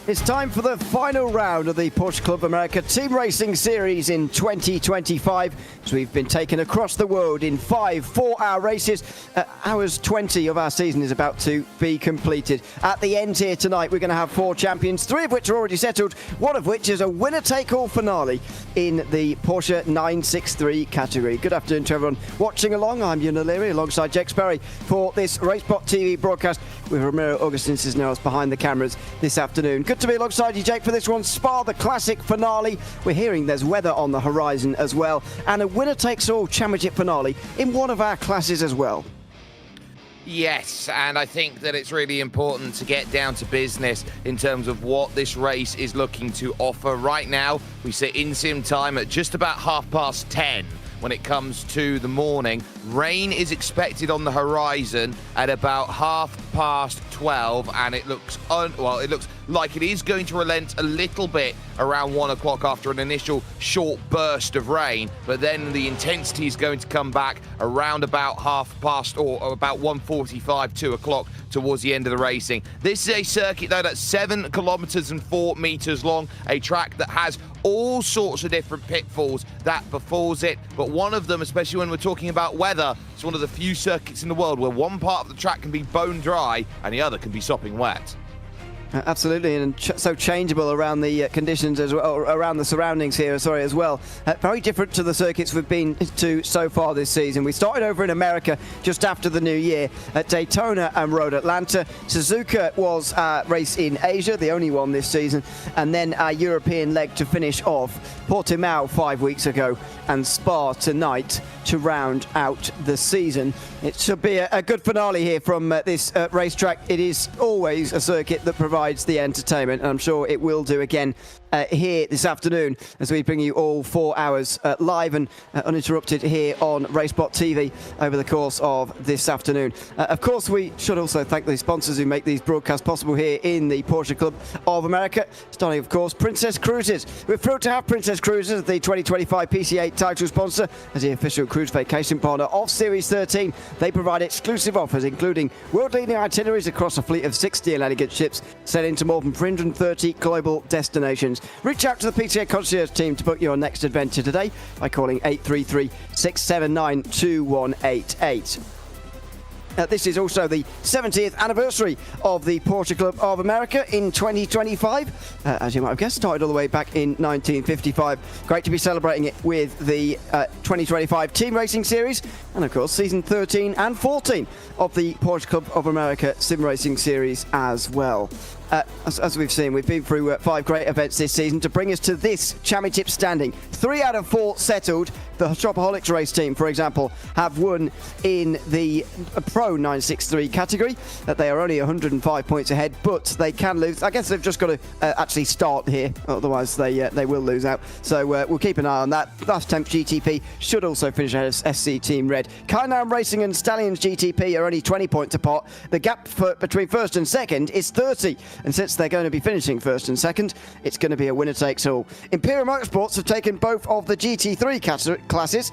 It's time for the final round of the Porsche Club America Team Racing Series in 2025. So we've been taken across the world in 5 4-hour races. Hours 20 of our season is about to be completed. At the end here tonight, we're going to have 4 champions, 3 of which are already settled, one of which is a winner-take-all finale in the Porsche 963 category. Good afternoon to everyone watching along. I'm Ewan O'Leary alongside Jake Sperry for this RaceSpotTV broadcast with Ramiro Augustin Cisneros behind the cameras this afternoon. Good to be alongside you, Jake, for this one. Spa, the classic finale. We're hearing there's weather on the horizon as well, and a winner-takes-all championship finale in one of our classes as well. Yes, and I think that it's really important to get down to business in terms of what this race is looking to offer. Right now, we sit in sim time at just about 10:30. When it comes to the morning, rain is expected on the horizon at about 12:30, and it looks like it is going to relent a little bit around 1 o'clock after an initial short burst of rain, but then the intensity is going to come back around about about 1:45, 2 o'clock towards the end of the racing. This is a circuit though that's 7 kilometers and 4 meters long, a track that has all sorts of different pitfalls that befalls it, but one of them, especially when we're talking about weather, it's one of the few circuits in the world where one part of the track can be bone dry and the other can be sopping wet. Absolutely, and so changeable around the conditions as well, around the surroundings here, as well. Very different to the circuits we've been to so far this season. We started over in America just after the new year at Daytona and Road Atlanta. Suzuka was a race in Asia, the only one this season, and then our European leg to finish off. Portimao 5 weeks ago, and Spa tonight to round out the season. It should be a good finale here from this racetrack. It is always a circuit that provides the entertainment, and I'm sure it will do again here this afternoon as we bring you all 4 hours live and uninterrupted here on RaceSpotTV over the course of this afternoon. Of course, we should also thank the sponsors who make these broadcasts possible here in the Porsche Club of America, starting, of course, Princess Cruises. We're thrilled to have Princess Cruises, the 2025 PCA title sponsor, as the official cruise vacation partner of Series 13. They provide exclusive offers, including world-leading itineraries across a fleet of 60 elegant ships sailing to more than 330 global destinations. Reach out to the PCA concierge team to book your next adventure today by calling 833-679-2188. This is also the 70th anniversary of the Porsche Club of America in 2025. As you might have guessed, started all the way back in 1955. Great to be celebrating it with the 2025 Team Racing Series and, of course, Season 13 and 14 of the Porsche Club of America Sim Racing Series as well. As we've seen, we've been through 5 great events this season to bring us to this championship standing. 3 out of 4 settled. The Shopaholics race team, for example, have won in the Pro 963 category. They are only 105 points ahead, but they can lose. I guess they've just got to actually start here, otherwise they will lose out. So we'll keep an eye on that. Last Temp GTP should also finish ahead of SC Team Red. Kynam Racing and Stallions GTP are only 20 points apart. The gap between first and second is 30. And since they're going to be finishing first and second, it's going to be a winner-takes-all. Imperial Motorsports have taken both of the GT3 classes,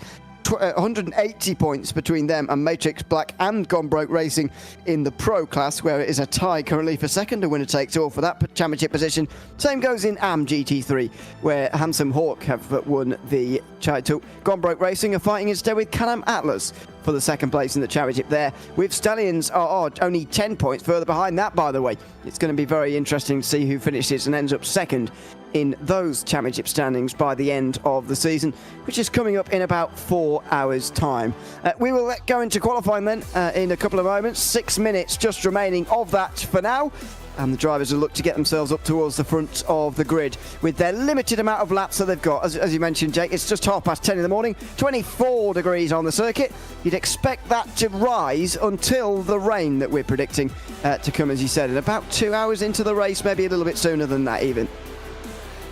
180 points between them and Matrix Black and Gone Broke Racing in the Pro class, where it is a tie currently for second, a winner-takes-all for that championship position. Same goes in AM GT3, where Handsome Hawk have won the title. Gone Broke Racing are fighting instead with Can-Am Atlas for the second place in the championship there, with Stallions are only 10 points further behind that, by the way. It's going to be very interesting to see who finishes and ends up second in those championship standings by the end of the season, which is coming up in about 4 hours' time. We will go into qualifying then in a couple of moments. 6 minutes just remaining of that for now. And the drivers will look to get themselves up towards the front of the grid with their limited amount of laps that they've got. As you mentioned, Jake, it's just 10:30 in the morning, 24 degrees on the circuit. You'd expect that to rise until the rain that we're predicting to come, as you said, in about 2 hours into the race, maybe a little bit sooner than that even.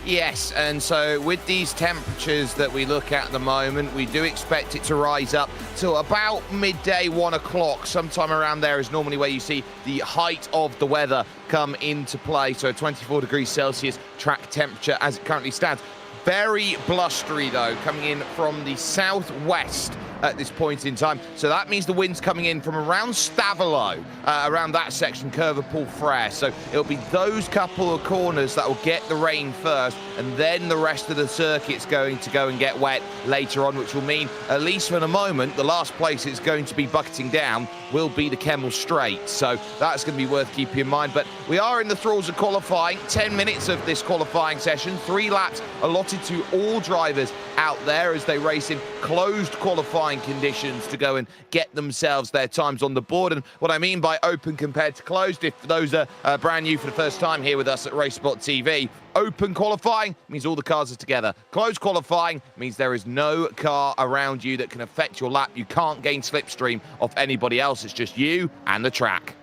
Yes, and so with these temperatures that we look at the moment, we do expect it to rise up to about midday, 1 o'clock. Sometime around there is normally where you see the height of the weather come into play. So 24 degrees Celsius track temperature as it currently stands. Very blustery, though, coming in from the southwest at this point in time. So that means the wind's coming in from around Stavelot, around that section, Curverpool Frere. So it'll be those couple of corners that will get the rain first, and then the rest of the circuit's going to go and get wet later on, which will mean, at least for the moment, the last place it's going to be bucketing down will be the Kemmel Straight. So that's going to be worth keeping in mind. But we are in the thralls of qualifying. 10 minutes of this qualifying session, 3 laps allotted to all drivers out there as they race in closed qualifying conditions to go and get themselves their times on the board. And what I mean by open compared to closed, if those are brand new for the first time here with us at RaceSpotTV, open qualifying means all the cars are together. Closed qualifying means there is no car around you that can affect your lap. You can't gain slipstream off anybody else. It's just you and the track.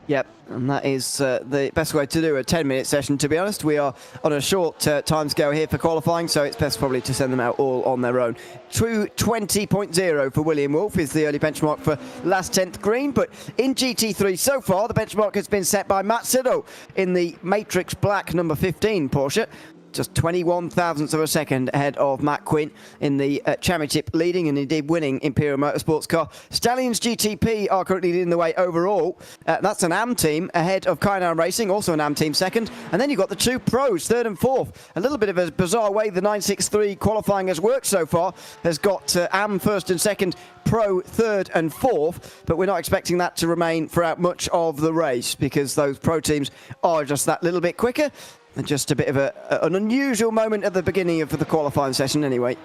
Yep, and that is the best way to do a 10-minute session, to be honest. We are on a short timescale here for qualifying, so it's best probably to send them out all on their own. True 20.0 for William Wolf is the early benchmark for last 10th green, but in GT3 so far, the benchmark has been set by Matt Siddle in the Matrix Black number 15 Porsche. Just 21 thousandths of a second ahead of Matt Quinn in the championship leading and indeed winning Imperial Motorsports car. Stallions GTP are currently leading the way overall. That's an AM team ahead of Kainan Racing, also an AM team second. And then you've got the 2 pros, third and fourth. A little bit of a bizarre way the 963 qualifying has worked so far. Has got AM first and second, Pro third and fourth, but we're not expecting that to remain throughout much of the race because those pro teams are just that little bit quicker. And just a bit of an unusual moment at the beginning of the qualifying session anyway.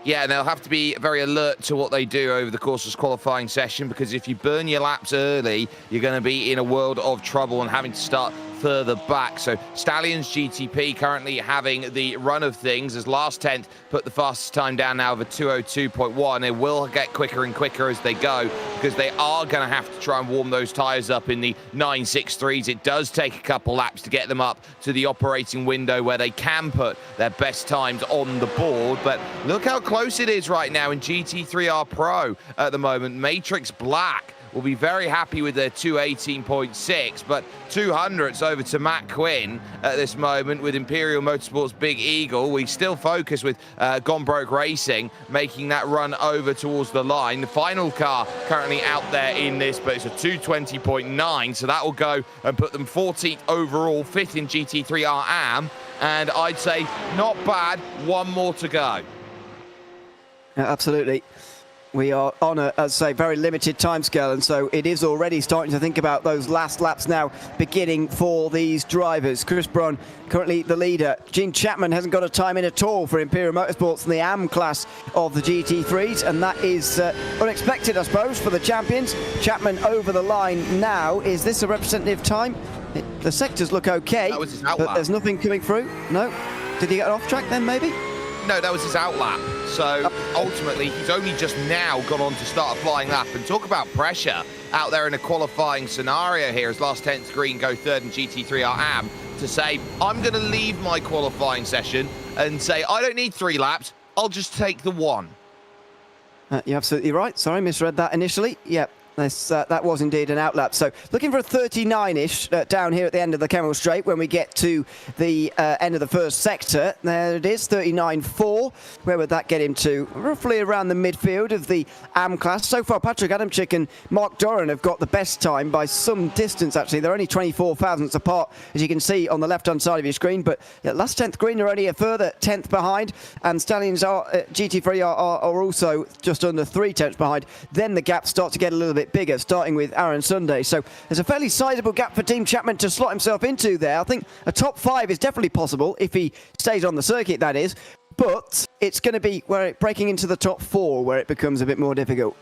Yeah, and they'll have to be very alert to what they do over the course of this qualifying session, because if you burn your laps early, you're going to be in a world of trouble and having to start further back. So Stallions GTP currently having the run of things as last 10th put the fastest time down now of a 2:02.1. They will get quicker and quicker as they go because they are going to have to try and warm those tyres up in the 963s. It does take a couple laps to get them up to the operating window where they can put their best times on the board. But look how close it is right now in GT3R Pro at the moment. Matrix Black will be very happy with their 2:18.6, but 200ths over to Matt Quinn at this moment with Imperial Motorsports Big Eagle. We still focus with Gone Broke Racing making that run over towards the line. The final car currently out there in this, but it's a 2:20.9, so that will go and put them 14th overall, 5th in GT3R AM, and I'd say not bad, one more to go. Absolutely. We are on a, as I say, very limited timescale, and so it is already starting to think about those last laps now beginning for these drivers. Chris Brown, currently the leader. Gene Chapman hasn't got a time in at all for Imperial Motorsports in the AM class of the GT3s, and that is unexpected, I suppose, for the champions. Chapman over the line now. Is this a representative time? The sectors look okay, that was his but outlap. there's nothing coming through. No? Did he get off track then, maybe? No, that was his outlap. So ultimately, he's only just now gone on to start a flying lap. And talk about pressure out there in a qualifying scenario here as last 10th green go third in GT3R AM to say, I'm going to leave my qualifying session and say, I don't need 3 laps. I'll just take the 1. You're absolutely right. Sorry, misread that initially. Yep. That was indeed an outlap. So looking for a 39-ish down here at the end of the Kemmel Straight when we get to the end of the first sector. There it is, 39.4. Where would that get him to? Roughly around the midfield of the AM class. So far, Patrick Adamczyk and Mark Doran have got the best time by some distance, actually. They're only 24 thousandths apart, as you can see on the left-hand side of your screen. But yeah, last 10th green are only a further 10th behind. And Stallions are, GT3 are also just under 3 tenths behind. Then the gaps start to get a little bit bigger, starting with Aaron Sunday. So there's a fairly sizable gap for Team Chapman to slot himself into there. I think a top 5 is definitely possible if he stays on the circuit, that is. But it's going to be breaking into the top 4 where it becomes a bit more difficult.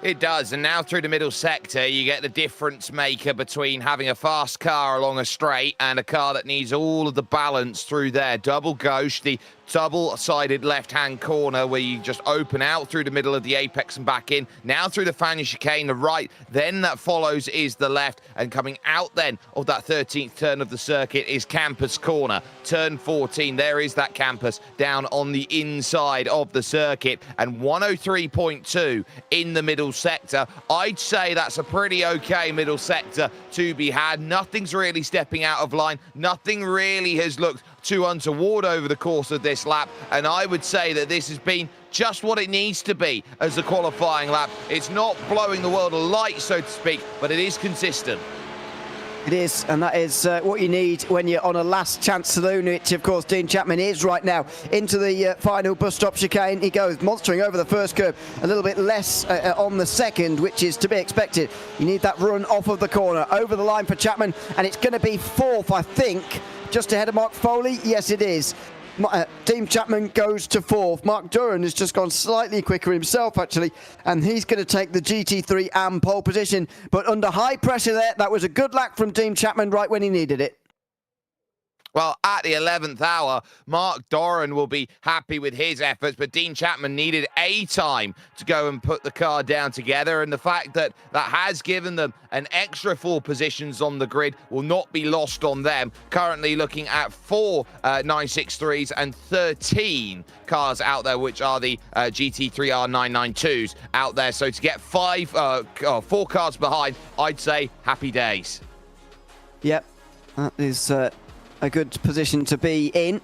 It does, and now through the middle sector, you get the difference maker between having a fast car along a straight and a car that needs all of the balance through there. Double gauche, the double-sided left-hand corner where you just open out through the middle of the apex and back in. Now through the Fania chicane, the right, then that follows is the left, and coming out then of that 13th turn of the circuit is Campus Corner. Turn 14, there is that Campus down on the inside of the circuit, and 103.2 in the middle sector. I'd say that's a pretty okay middle sector to be had. Nothing's really stepping out of line. Nothing really has looked too untoward over the course of this lap, and I would say that this has been just what it needs to be as a qualifying lap. It's not blowing the world of light, so to speak, but it is consistent. It is, and that is what you need when you're on a last chance saloon, which of course Dean Chapman is right now. Into the final bus stop chicane he goes, monstering over the first curve, a little bit less on the second, which is to be expected. You need that run off of the corner, over the line for Chapman, and it's going to be fourth, I think, just ahead of Mark Foley. Yes, it is. Dean Chapman goes to fourth. Mark Duran has just gone slightly quicker himself, actually, and he's going to take the GT3 and pole position. But under high pressure there, that was a good lap from Dean Chapman right when he needed it. Well, at the 11th hour, Mark Doran will be happy with his efforts, but Dean Chapman needed a time to go and put the car down together, and the fact that that has given them an extra 4 positions on the grid will not be lost on them. Currently looking at 4 963s and 13 cars out there, which are the GT3R 992s out there. So to get 4 cars behind, I'd say happy days. Yep, that is a good position to be in.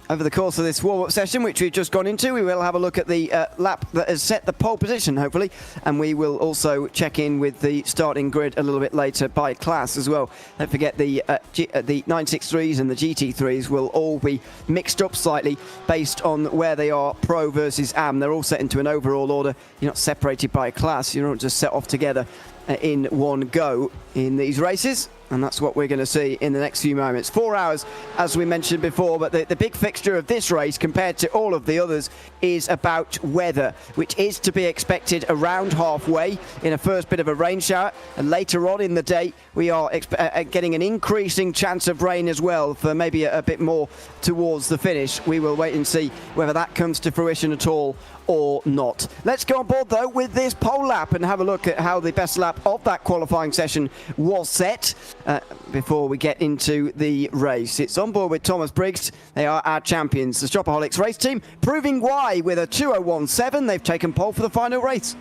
Over the course of this warm-up session, which we've just gone into, we will have a look at the lap that has set the pole position, hopefully, and we will also check in with the starting grid a little bit later by class as well. Don't forget the 963s and the GT3s will all be mixed up slightly based on where they are pro versus am. They're all set into an overall order. You're not separated by class. You're not just set off together in one go in these races. And that's what we're going to see in the next few moments. 4 hours, as we mentioned before, but the big fixture of this race compared to all of the others is about weather, which is to be expected around halfway in a first bit of a rain shower. And later on in the day, we are getting an increasing chance of rain as well for maybe a bit more towards the finish. We will wait and see whether that comes to fruition at all or not. Let's go on board though with this pole lap and have a look at how the best lap of that qualifying session was set before we get into the race. It's on board with Thomas Briggs. They are our champions, the Shopaholics race team, proving why with a 2:01.7 they've taken pole for the final race.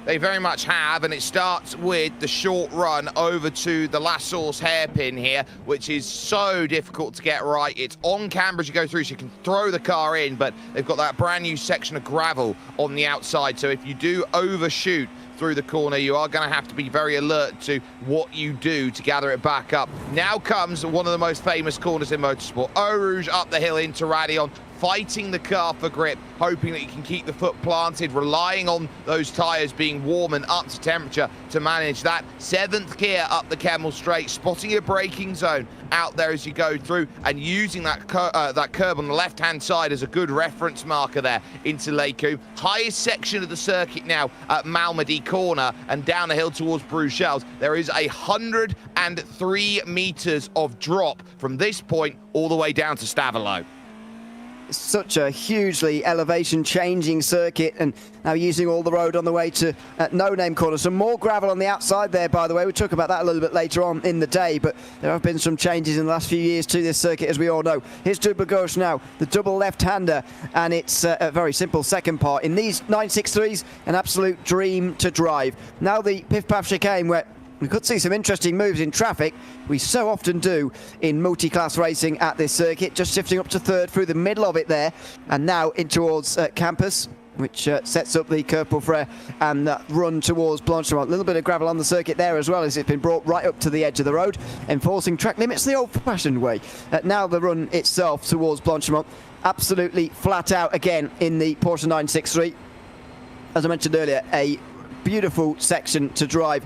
They very much have, and it starts with the short run over to the last source hairpin here, which is so difficult to get right. It's on camber as you go through, so you can throw the car in, but they've got that brand new section of gravel on the outside, so if you do overshoot through the corner, you are going to have to be very alert to what you do to gather it back up. Now comes one of the most famous corners in motorsport. Eau Rouge up the hill into Radion, fighting the car for grip, hoping that you can keep the foot planted, relying on those tyres being warm and up to temperature to manage that. 7th gear up the Kemmel Straight, spotting your braking zone out there as you go through, and using that curb on the left-hand side as a good reference marker there into Leku. Highest section of the circuit now at Malmedy Corner, and down the hill towards Bruxelles. There is 103 metres of drop from this point all the way down to Stavelot. Such a hugely elevation changing circuit, and now using all the road on the way to No Name Corner. Some more gravel on the outside there, by the way. We'll talk about that a little bit later on in the day, but there have been some changes in the last few years to this circuit, as we all know. Here's double gauche now, the double left-hander, and it's a very simple second part. In these 963s, an absolute dream to drive. Now the Piff Paff chicane, where we could see some interesting moves in traffic. We so often do in multi-class racing at this circuit. Just shifting up to third through the middle of it there, and now in towards Campus, which sets up the Curve pour Frère and that run towards Blanchimont. A little bit of gravel on the circuit there as well, as it's been brought right up to the edge of the road, enforcing track limits the old-fashioned way. Now the run itself towards Blanchimont, absolutely flat out again in the Porsche 963. As I mentioned earlier, a beautiful section to drive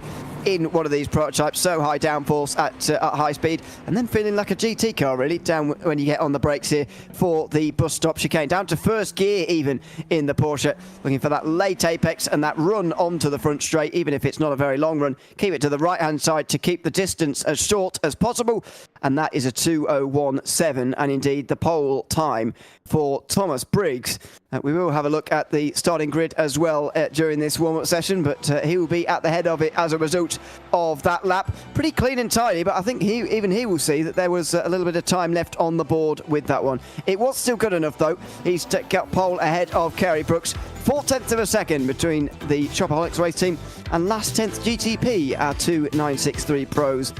in one of these prototypes, so high downforce at high speed, and then feeling like a GT car really down when you get on the brakes here for the bus stop chicane, down to first gear even in the Porsche, looking for that late apex and that run onto the front straight, even if it's not a very long run. Keep it to the right hand side to keep the distance as short as possible, and that is a 2:01.7, and indeed the pole time for Thomas Briggs. We will have a look at the starting grid as well during this warm-up session, but he will be at the head of it as a result of that lap. Pretty clean and tidy, but I think even he will see that there was a little bit of time left on the board with that one. It was still good enough though. He's got pole ahead of Kerry Brooks. 4/10 of a second between the Shopaholics race team and last 10th GTP, our two 963 pros.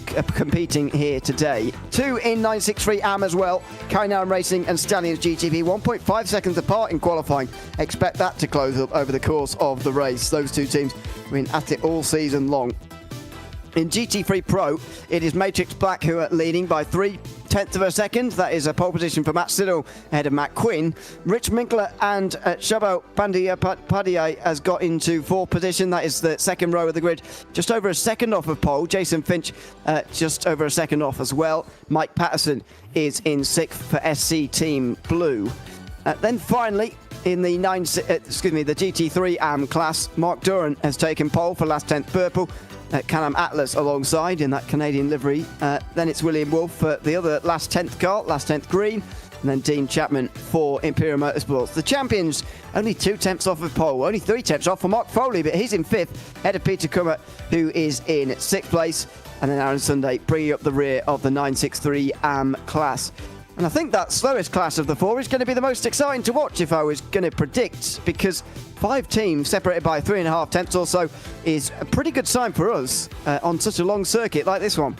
competing here today. 2 in 963 AM as well. Kainan Racing and Stallions GTV 1.5 seconds apart in qualifying. Expect that to close up over the course of the race. Those two teams have been at it all season long. In GT3 Pro, it is Matrix Black who are leading by 0.3 of a second. That is a pole position for Matt Siddle ahead of Matt Quinn. Rich Minkler and Shabo Bandiapadia has got into fourth position. That is the second row of the grid. Just over a second off of pole. Jason Finch just over a second off as well. Mike Patterson is in sixth for SC Team Blue. Then finally, in the the GT3 AM class, Mark Duran has taken pole for last 10th purple. Can-Am Atlas alongside in that Canadian livery. Then it's William Wolf for the other last 10th car, last 10th green. And then Dean Chapman for Imperial Motorsports. The champions only 2 tenths off of pole, only 3 tenths off for Mark Foley, but he's in 5th, ahead of Peter Kummer, who is in 6th place. And then Aaron Sunday bringing up the rear of the 963 AM class. And I think that slowest class of the 4 is going to be the most exciting to watch if I was going to predict, because 5 teams separated by 3.5 tenths or so is a pretty good sign for us on such a long circuit like this one.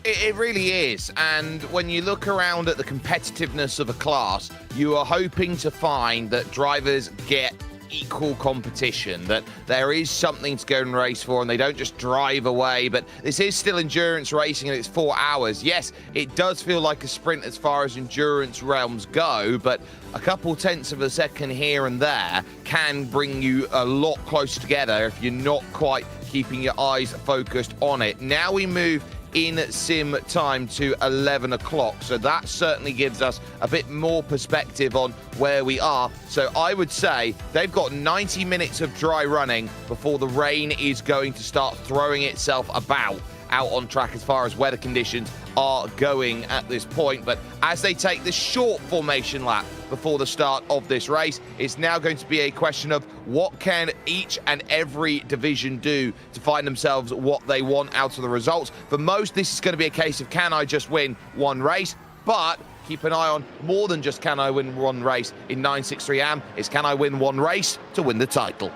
It really is. And when you look around at the competitiveness of a class, you are hoping to find that drivers get equal competition, that there is something to go and race for and they don't just drive away. But this is still endurance racing and it's 4 hours. Yes, it does feel like a sprint as far as endurance realms go, but a couple tenths of a second here and there can bring you a lot closer together if you're not quite keeping your eyes focused on it. Now we move in sim time to 11 o'clock. So that certainly gives us a bit more perspective on where we are. So I would say they've got 90 minutes of dry running before the rain is going to start throwing itself about out on track as far as weather conditions are going at this point. But as they take the short formation lap before the start of this race, it's now going to be a question of what can each and every division do to find themselves what they want out of the results. For most, this is going to be a case of can I just win one race? But keep an eye on more than just can I win one race in 963 AM. It's can I win one race to win the title.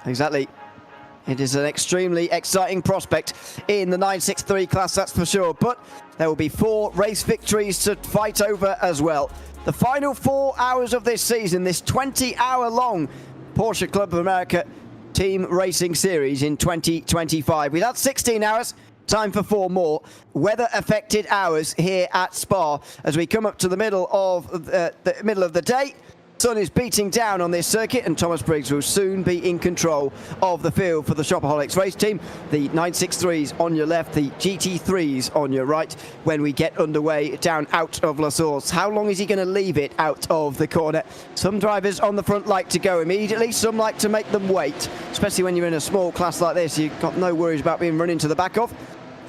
Exactly. It is an extremely exciting prospect in the 963 class, that's for sure. But there will be 4 race victories to fight over as well. The final 4 hours of this season, this 20-hour-long Porsche Club of America Team Racing Series in 2025. We've had 16 hours. Time for 4 more weather-affected hours here at Spa as we come up to the middle of the day. Sun is beating down on this circuit and Thomas Briggs will soon be in control of the field for the Shopaholics race team. The 963s on your left, the GT3s on your right when we get underway down out of La Source. How long is he going to leave it out of the corner? Some drivers on the front like to go immediately, some like to make them wait, especially when you're in a small class like this. You've got no worries about being run into the back of.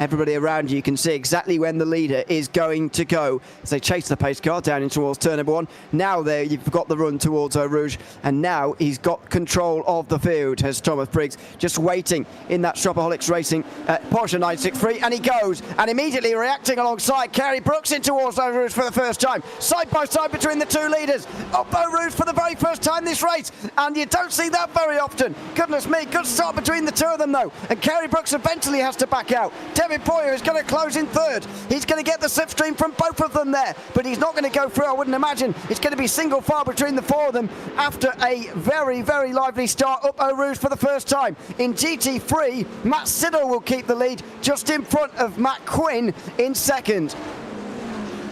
Everybody around you can see exactly when the leader is going to go as they chase the pace car down in towards turn number 1. Now there you've got the run towards Eau Rouge, and now he's got control of the field as Thomas Briggs just waiting in that Shopaholics Racing Porsche 963, and he goes and immediately reacting alongside Kerry Brooks in towards Eau Rouge for the first time. Side by side between the 2 leaders up Eau Rouge for the very first time this race, and you don't see that very often. Goodness me, good start between the 2 of them though, and Kerry Brooks eventually has to back out. David Poyer is going to close in 3rd. He's going to get the slipstream from both of them there, but he's not going to go through, I wouldn't imagine. It's going to be single file between the 4 of them after a very, very lively start up Eau Rouge for the first time. In GT3, Matt Siddle will keep the lead just in front of Matt Quinn in 2nd.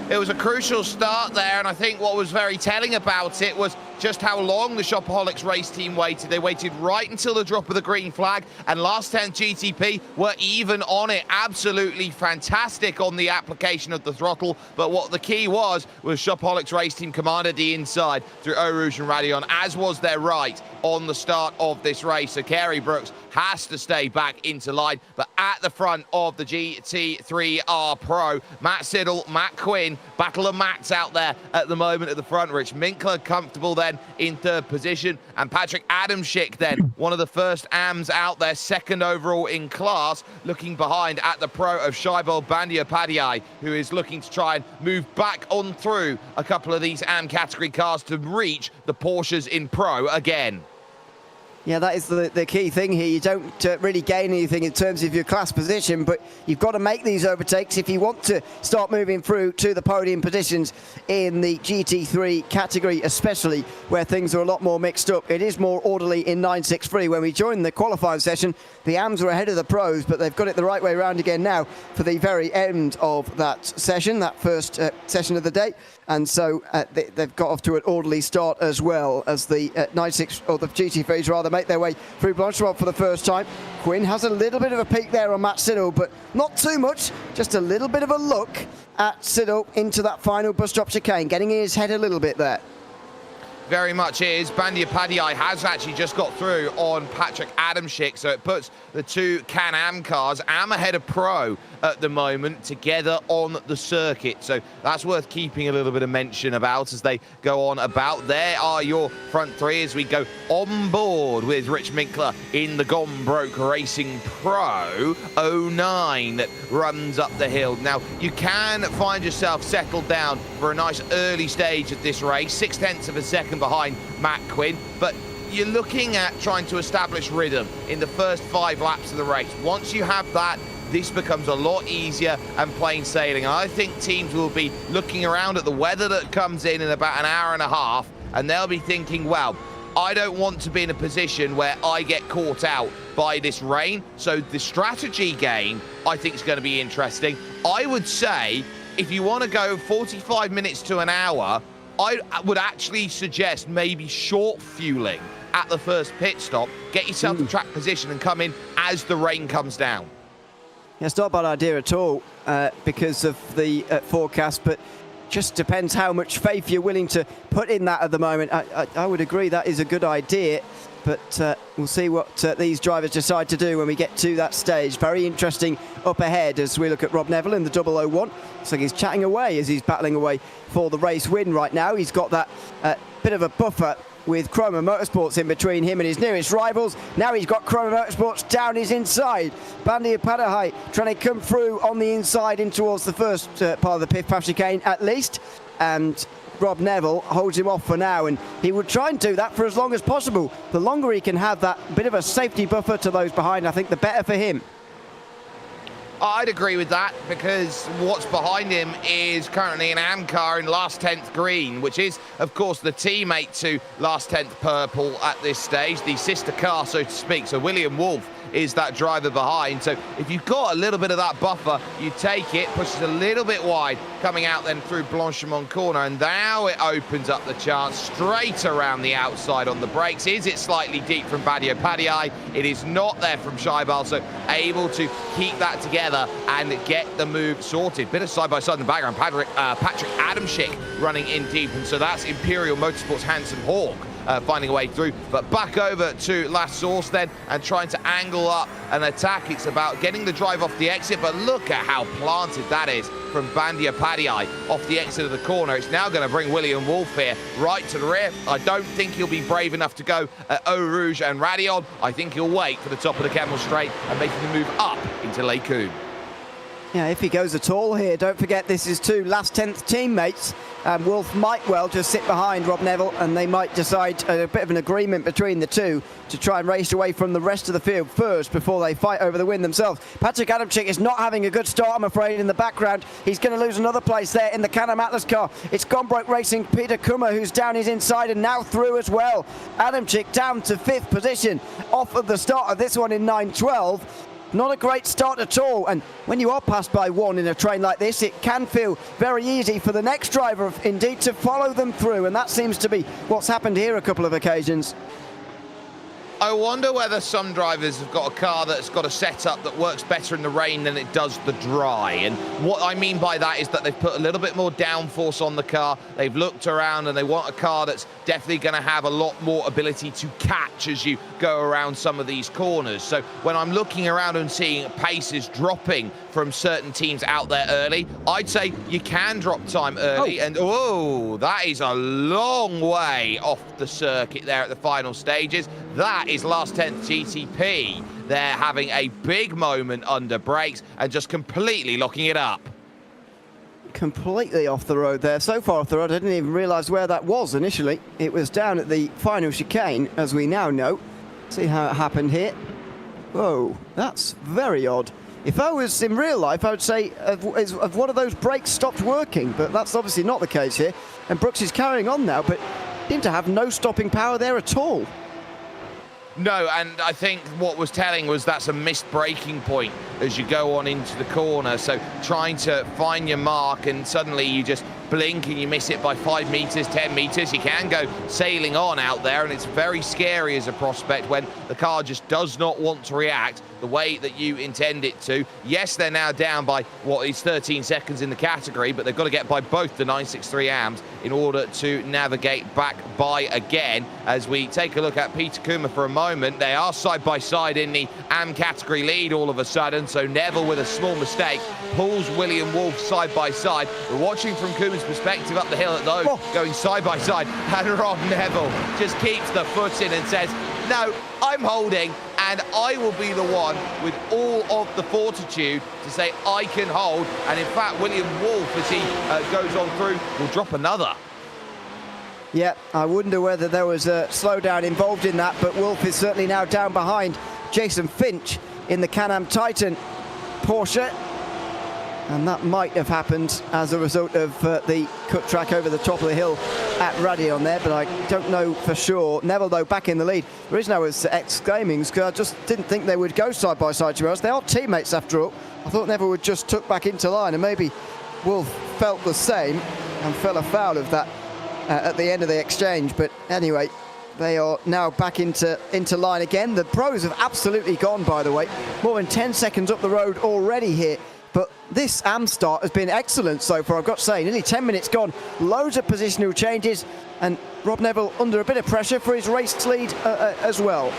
It was a crucial start there, and I think what was very telling about it was just how long the Shopaholics race team waited. They waited right until the drop of the green flag, and last 10 GTP were even on it. Absolutely fantastic on the application of the throttle, but what the key was Shopaholics race team commanded the inside through Eau Rouge and Raidillon, as was their right on the start of this race. So Kerry Brooks has to stay back into line, but at the front of the GT3R Pro, Matt Siddle, Matt Quinn, battle of Matts out there at the moment at the front. Rich Minkler comfortable there in 3rd position, and Patrick Adamczyk then one of the first AMs out there, 2nd overall in class, looking behind at the pro of Shaibo Bandiapadia, who is looking to try and move back on through a couple of these AM category cars to reach the Porsches in pro again. Yeah, that is the key thing here. You don't really gain anything in terms of your class position, but you've got to make these overtakes if you want to start moving through to the podium positions in the GT3 category, especially where things are a lot more mixed up. It is more orderly in 963. When we joined the qualifying session, the AMs were ahead of the pros, but they've got it the right way around again now for the very end of that session, that first session of the day. And so they've got off to an orderly start as well as the 96 or the GT3s rather make their way through Blanchard for the first time. Quinn has a little bit of a peek there on Matt Siddle, but not too much, just a little bit of a look at Siddle into that final bus stop chicane, getting in his head a little bit there. Very much is. Bandia Padillai has actually just got through on Patrick Adamczyk, so it puts the two Can-Am cars, Am ahead of Pro at the moment, together on the circuit. So that's worth keeping a little bit of mention about as they go on about. There are your front three as we go on board with Rich Minkler in the Gone Broke Racing Pro 09 that runs up the hill. Now, you can find yourself settled down for a nice early stage of this race, 0.6 of a second behind Matt Quinn, but you're looking at trying to establish rhythm in the first 5 laps of the race. Once you have that, this becomes a lot easier and plain sailing. I think teams will be looking around at the weather that comes in about an hour and a half, and they'll be thinking, well, I don't want to be in a position where I get caught out by this rain. So the strategy game, I think, is going to be interesting. I would say if you want to go 45 minutes to an hour, I would actually suggest maybe short fueling at the first pit stop, get yourself to track position and come in as the rain comes down. Yeah, it's not a bad idea at all because of the forecast, but just depends how much faith you're willing to put in that at the moment. I would agree that is a good idea, but we'll see what these drivers decide to do when we get to that stage. Very interesting up ahead as we look at Rob Neville in the 001. Looks like he's chatting away as he's battling away for the race win right now. He's got that bit of a buffer with Chroma Motorsports in between him and his nearest rivals. Now he's got Chroma Motorsports down his inside. Bandia Padillai trying to come through on the inside in towards the first part of the Piff Paff chicane at least. And Rob Neville holds him off for now, and he would try and do that for as long as possible. The longer he can have that bit of a safety buffer to those behind, I think the better for him. I'd agree with that, because what's behind him is currently an Am car in last 10th green, which is, of course, the teammate to last 10th purple at this stage, the sister car, so to speak. So William Wolf is that driver behind. So if you've got a little bit of that buffer, you take it, pushes a little bit wide, coming out then through Blanchimont corner, and now it opens up the chance straight around the outside on the brakes. Is it slightly deep from Bandia Padillai? It is not there from Scheibel, so able to keep that together and get the move sorted. Bit of side-by-side in the background, Patrick Adamczyk running in deep, and so that's Imperial Motorsports' Hanson Hawk finding a way through. But back over to Last Source then and trying to angle up an attack. It's about getting the drive off the exit, but look at how planted that is from Bandia Padillai off the exit of the corner. It's now going to bring William Wolf here right to the rear. I don't think he'll be brave enough to go at Eau Rouge and Radion. I think he'll wait for the top of the Kemmel Straight and making the move up into Les Combes. Yeah, if he goes at all here, don't forget this is two last 10th teammates. Wolf might well just sit behind Rob Neville, and they might decide a bit of an agreement between the two to try and race away from the rest of the field first before they fight over the win themselves. Patrick Adamczyk is not having a good start, I'm afraid, in the background. He's going to lose another place there in the Can-Am Atlas car. It's Gone Broke Racing Peter Kummer who's down his inside and now through as well. Adamczyk down to 5th position off of the start of this one in 9:12. Not a great start at all, and when you are passed by one in a train like this, it can feel very easy for the next driver indeed to follow them through, and that seems to be what's happened here a couple of occasions. I wonder whether some drivers have got a car that's got a setup that works better in the rain than it does the dry. And what I mean by that is that they've put a little bit more downforce on the car. They've looked around and they want a car that's definitely going to have a lot more ability to catch as you go around some of these corners. So when I'm looking around and seeing paces dropping from certain teams out there early, I'd say you can drop time early. And that is a long way off the circuit there at the final stages. That is last 10th GTP. They're having a big moment under brakes and just completely locking it up. Completely off the road there. So far off the road, I didn't even realise where that was initially. It was down at the final chicane, as we now know. See how it happened here. Whoa, that's very odd. If I was in real life, I would say of one of those brakes stopped working, but that's obviously not the case here. And Brooks is carrying on now, but seemed to have no stopping power there at all. No, and I think what was telling was that's a missed braking point as you go on into the corner. So trying to find your mark, and suddenly you just blink and you miss it by 5 meters, 10 meters. You can go sailing on out there, and it's very scary as a prospect when the car just does not want to react the way that you intend it to. Yes, they're now down by what is 13 seconds in the category, but they've got to get by both the 963 AMs in order to navigate back by again. As we take a look at Peter Kuma for a moment, they are side by side in the AM category lead all of a sudden. So Neville, with a small mistake, pulls William Wolf side by side. We're watching from Kuma's perspective up the hill at those going side by side, and Rob Neville just keeps the foot in and says, no, I'm holding, and I will be the one with all of the fortitude to say I can hold. And in fact, William Wolf, as he goes on through, will drop another. Yeah, I wonder whether there was a slowdown involved in that, but Wolf is certainly now down behind Jason Finch in the Can-Am Titan Porsche. And that might have happened as a result of the cut track over the top of the hill at Radion there, but I don't know for sure. Neville, though, back in the lead. The reason I was exclaiming is because I just didn't think they would go side by side, to be honest. They are teammates, after all. I thought Neville would just tuck back into line, and maybe Wolf felt the same and fell afoul of that at the end of the exchange. But anyway, they are now back into line again. The pros have absolutely gone, by the way. More than 10 seconds up the road already here. But this AM start has been excellent so far, I've got to say. Nearly 10 minutes gone, loads of positional changes, and Rob Neville under a bit of pressure for his race lead as well.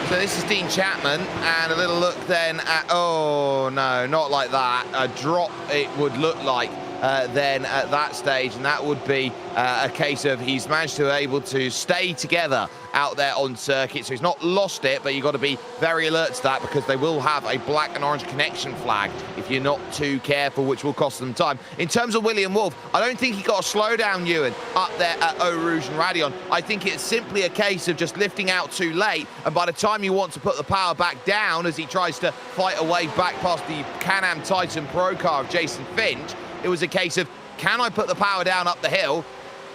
So this is Dean Chapman, and a little look then at, oh no, not like that. A drop it would look like then at that stage, and that would be a case of he's managed to be able to stay together out there on circuit, so he's not lost it, but you've got to be very alert to that, because they will have a black and orange connection flag if you're not too careful, which will cost them time. In terms of William Wolf, I don't think he got a slowdown, Ewan, up there at Eau Rouge and Radion. I think it's simply a case of just lifting out too late, and by the time you want to put the power back down as he tries to fight away back past the Can-Am Titan Pro car of Jason Finch, it was a case of, can I put the power down up the hill?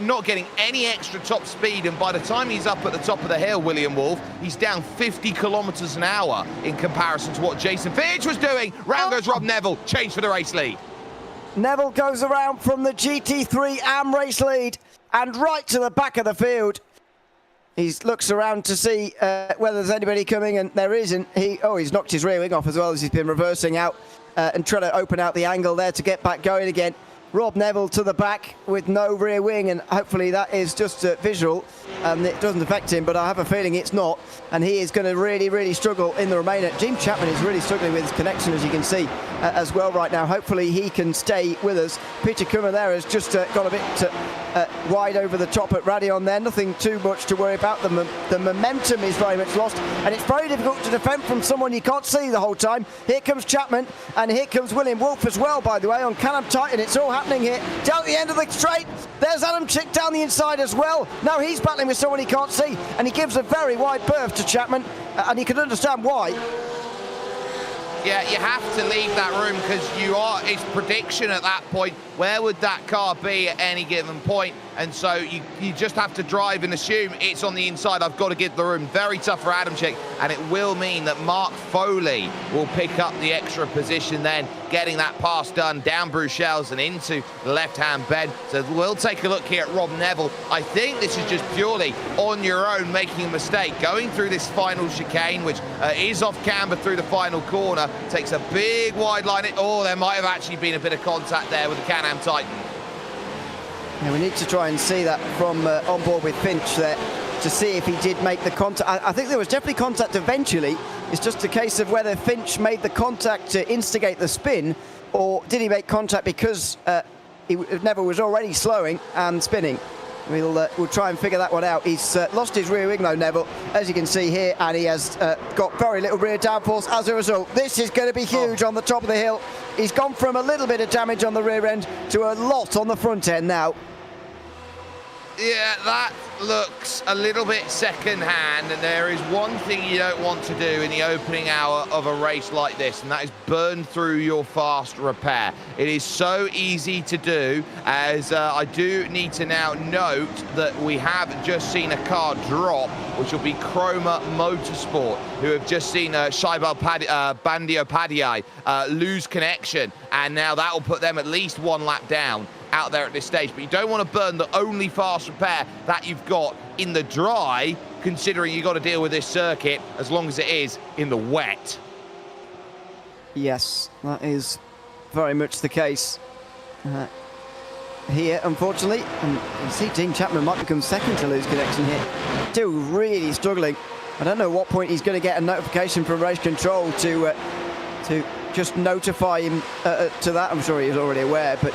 Not getting any extra top speed, and by the time he's up at the top of the hill, William Wolf, he's down 50 kilometers an hour in comparison to what Jason Finch was doing. Round goes Rob Neville, change for the race lead. Neville goes around from the GT3 AM race lead and right to the back of the field. He looks around to see whether there's anybody coming, and there isn't. He's knocked his rear wing off as well as he's been reversing out and trying to open out the angle there to get back going again. Rob Neville to the back with no rear wing, and hopefully that is just visual and it doesn't affect him, but I have a feeling it's not, and he is going to really, really struggle in the remainder. Dean Chapman is really struggling with his connection, as you can see, as well right now. Hopefully he can stay with us. Peter Kuma there has just got a bit wide over the top at Radion there. Nothing too much to worry about. The momentum is very much lost, and it's very difficult to defend from someone you can't see the whole time. Here comes Chapman, and here comes William Wolf as well, by the way, on Can-Am Titan. It's all happening here. Down at the end of the straight, there's Adam Chick down the inside as well. Now he's battling with someone he can't see, and he gives a very wide berth to Chapman, and you can understand why. Yeah, you have to leave that room, because it's prediction at that point. Where would that car be at any given point? And so you just have to drive and assume it's on the inside. I've got to give the room. Very tough for Adam Chick, and it will mean that Mark Foley will pick up the extra position then, getting that pass done down Bruchelles and into the left-hand bend. So we'll take a look here at Rob Neville. I think this is just purely on your own, making a mistake. Going through this final chicane, which is off camber through the final corner, takes a big wide line. There might have actually been a bit of contact there with the Can-Am Titan. Yeah, we need to try and see that from on board with Finch there to see if he did make the contact. I think there was definitely contact eventually. It's just a case of whether Finch made the contact to instigate the spin, or did he make contact because Neville was already slowing and spinning. We'll try and figure that one out. He's lost his rear wing though, Neville, as you can see here, and he has got very little rear downforce as a result. This is going to be huge on the top of the hill. He's gone from a little bit of damage on the rear end to a lot on the front end now. Yeah, that looks a little bit second-hand, and there is one thing you don't want to do in the opening hour of a race like this, and that is burn through your fast repair. It is so easy to do, as I do need to now note that we have just seen a car drop, which will be Chroma Motorsport, who have just seen Shaibal Bandiopadie lose connection, and now that will put them at least one lap down out there at this stage. But you don't want to burn the only fast repair that you've got in the dry, considering you've got to deal with this circuit as long as it is in the wet. Yes, that is very much the case here, unfortunately. And you see Dean Chapman might become second to lose connection here. Still really struggling. I don't know what point he's going to get a notification from race control to just notify him to that. I'm sure he's already aware, but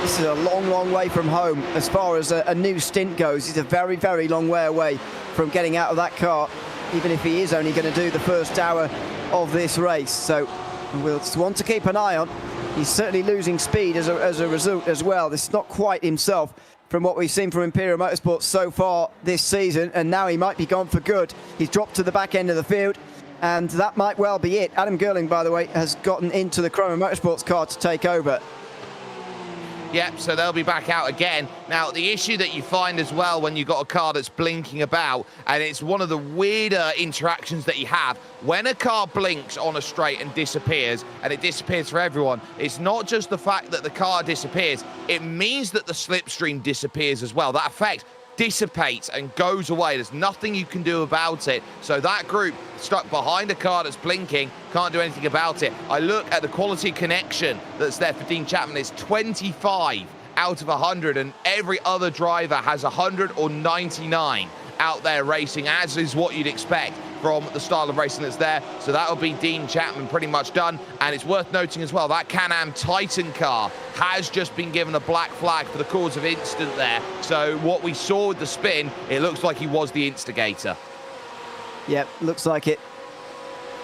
this is a long, long way from home as far as a new stint goes. He's a very, very long way away from getting out of that car, even if he is only going to do the first hour of this race. So we'll want to keep an eye on. He's certainly losing speed as a result as well. This is not quite himself from what we've seen from Imperial Motorsports so far this season, and now he might be gone for good. He's dropped to the back end of the field, and that might well be it. Adam Girling, by the way, has gotten into the Chroma Motorsports car to take over. Yep, so they'll be back out again. Now, the issue that you find as well when you've got a car that's blinking about, and it's one of the weirder interactions that you have, when a car blinks on a straight and disappears, and it disappears for everyone, it's not just the fact that the car disappears, it means that the slipstream disappears as well. That effect dissipates and goes away. There's nothing you can do about it. So that group stuck behind a car that's blinking can't do anything about it. I look at the quality connection that's there for Dean Chapman. It's 25 out of 100, and every other driver has 100 or 99 out there racing, as is what you'd expect from the style of racing that's there. So that'll be Dean Chapman pretty much done. And it's worth noting as well, that Can-Am Titan car has just been given a black flag for the cause of incident there. So what we saw with the spin, it looks like he was the instigator. Yep, looks like it.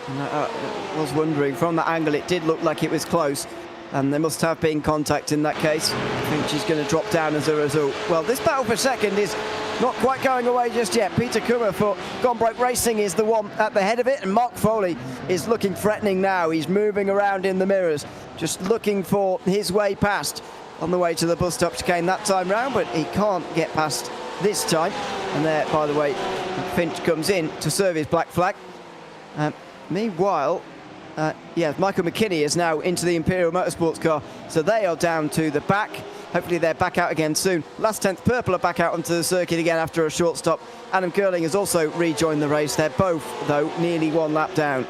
I was wondering, from that angle, it did look like it was close. And there must have been contact in that case. I think she's going to drop down as a result. Well, this battle for second is not quite going away just yet. Peter Kummer for Gone Broke Racing is the one at the head of it, and Mark Foley is looking threatening now. He's moving around in the mirrors, just looking for his way past on the way to the bus stop chicane that time round, but he can't get past this time. And there, by the way, Finch comes in to serve his black flag. Meanwhile, Michael McKinney is now into the Imperial Motorsports car, so they are down to the back. Hopefully they're back out again soon. Last 10th Purple are back out onto the circuit again after a short stop. Adam Girling has also rejoined the race. They're both, though, nearly one lap down.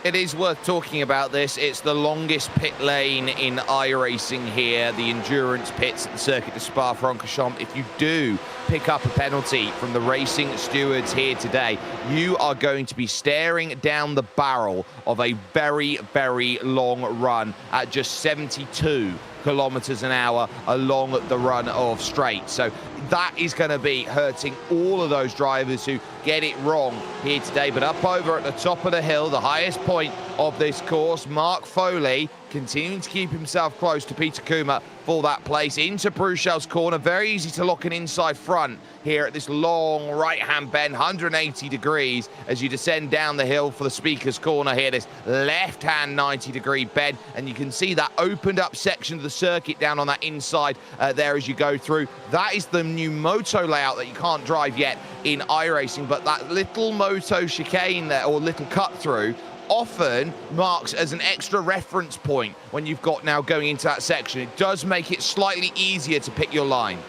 It is worth talking about this. It's the longest pit lane in iRacing here, the endurance pits at the circuit of Spa-Francorchamps. If you do pick up a penalty from the racing stewards here today, you are going to be staring down the barrel of a very, very long run at just 72 kilometers an hour along the run of straight. So that is going to be hurting all of those drivers who get it wrong here today. But up over at the top of the hill, the highest point of this course, Mark Foley continuing to keep himself close to Peter Kummer for that place into Bruchel's corner. Very easy to lock an inside front here at this long right-hand bend, 180 degrees as you descend down the hill for the speaker's corner here, this left-hand 90-degree bend, and you can see that opened up section of the circuit down on that inside there as you go through. That is the new moto layout that you can't drive yet in iRacing, but that little moto chicane there, or little cut through, often marks as an extra reference point when you've got now going into that section. It does make it slightly easier to pick your line.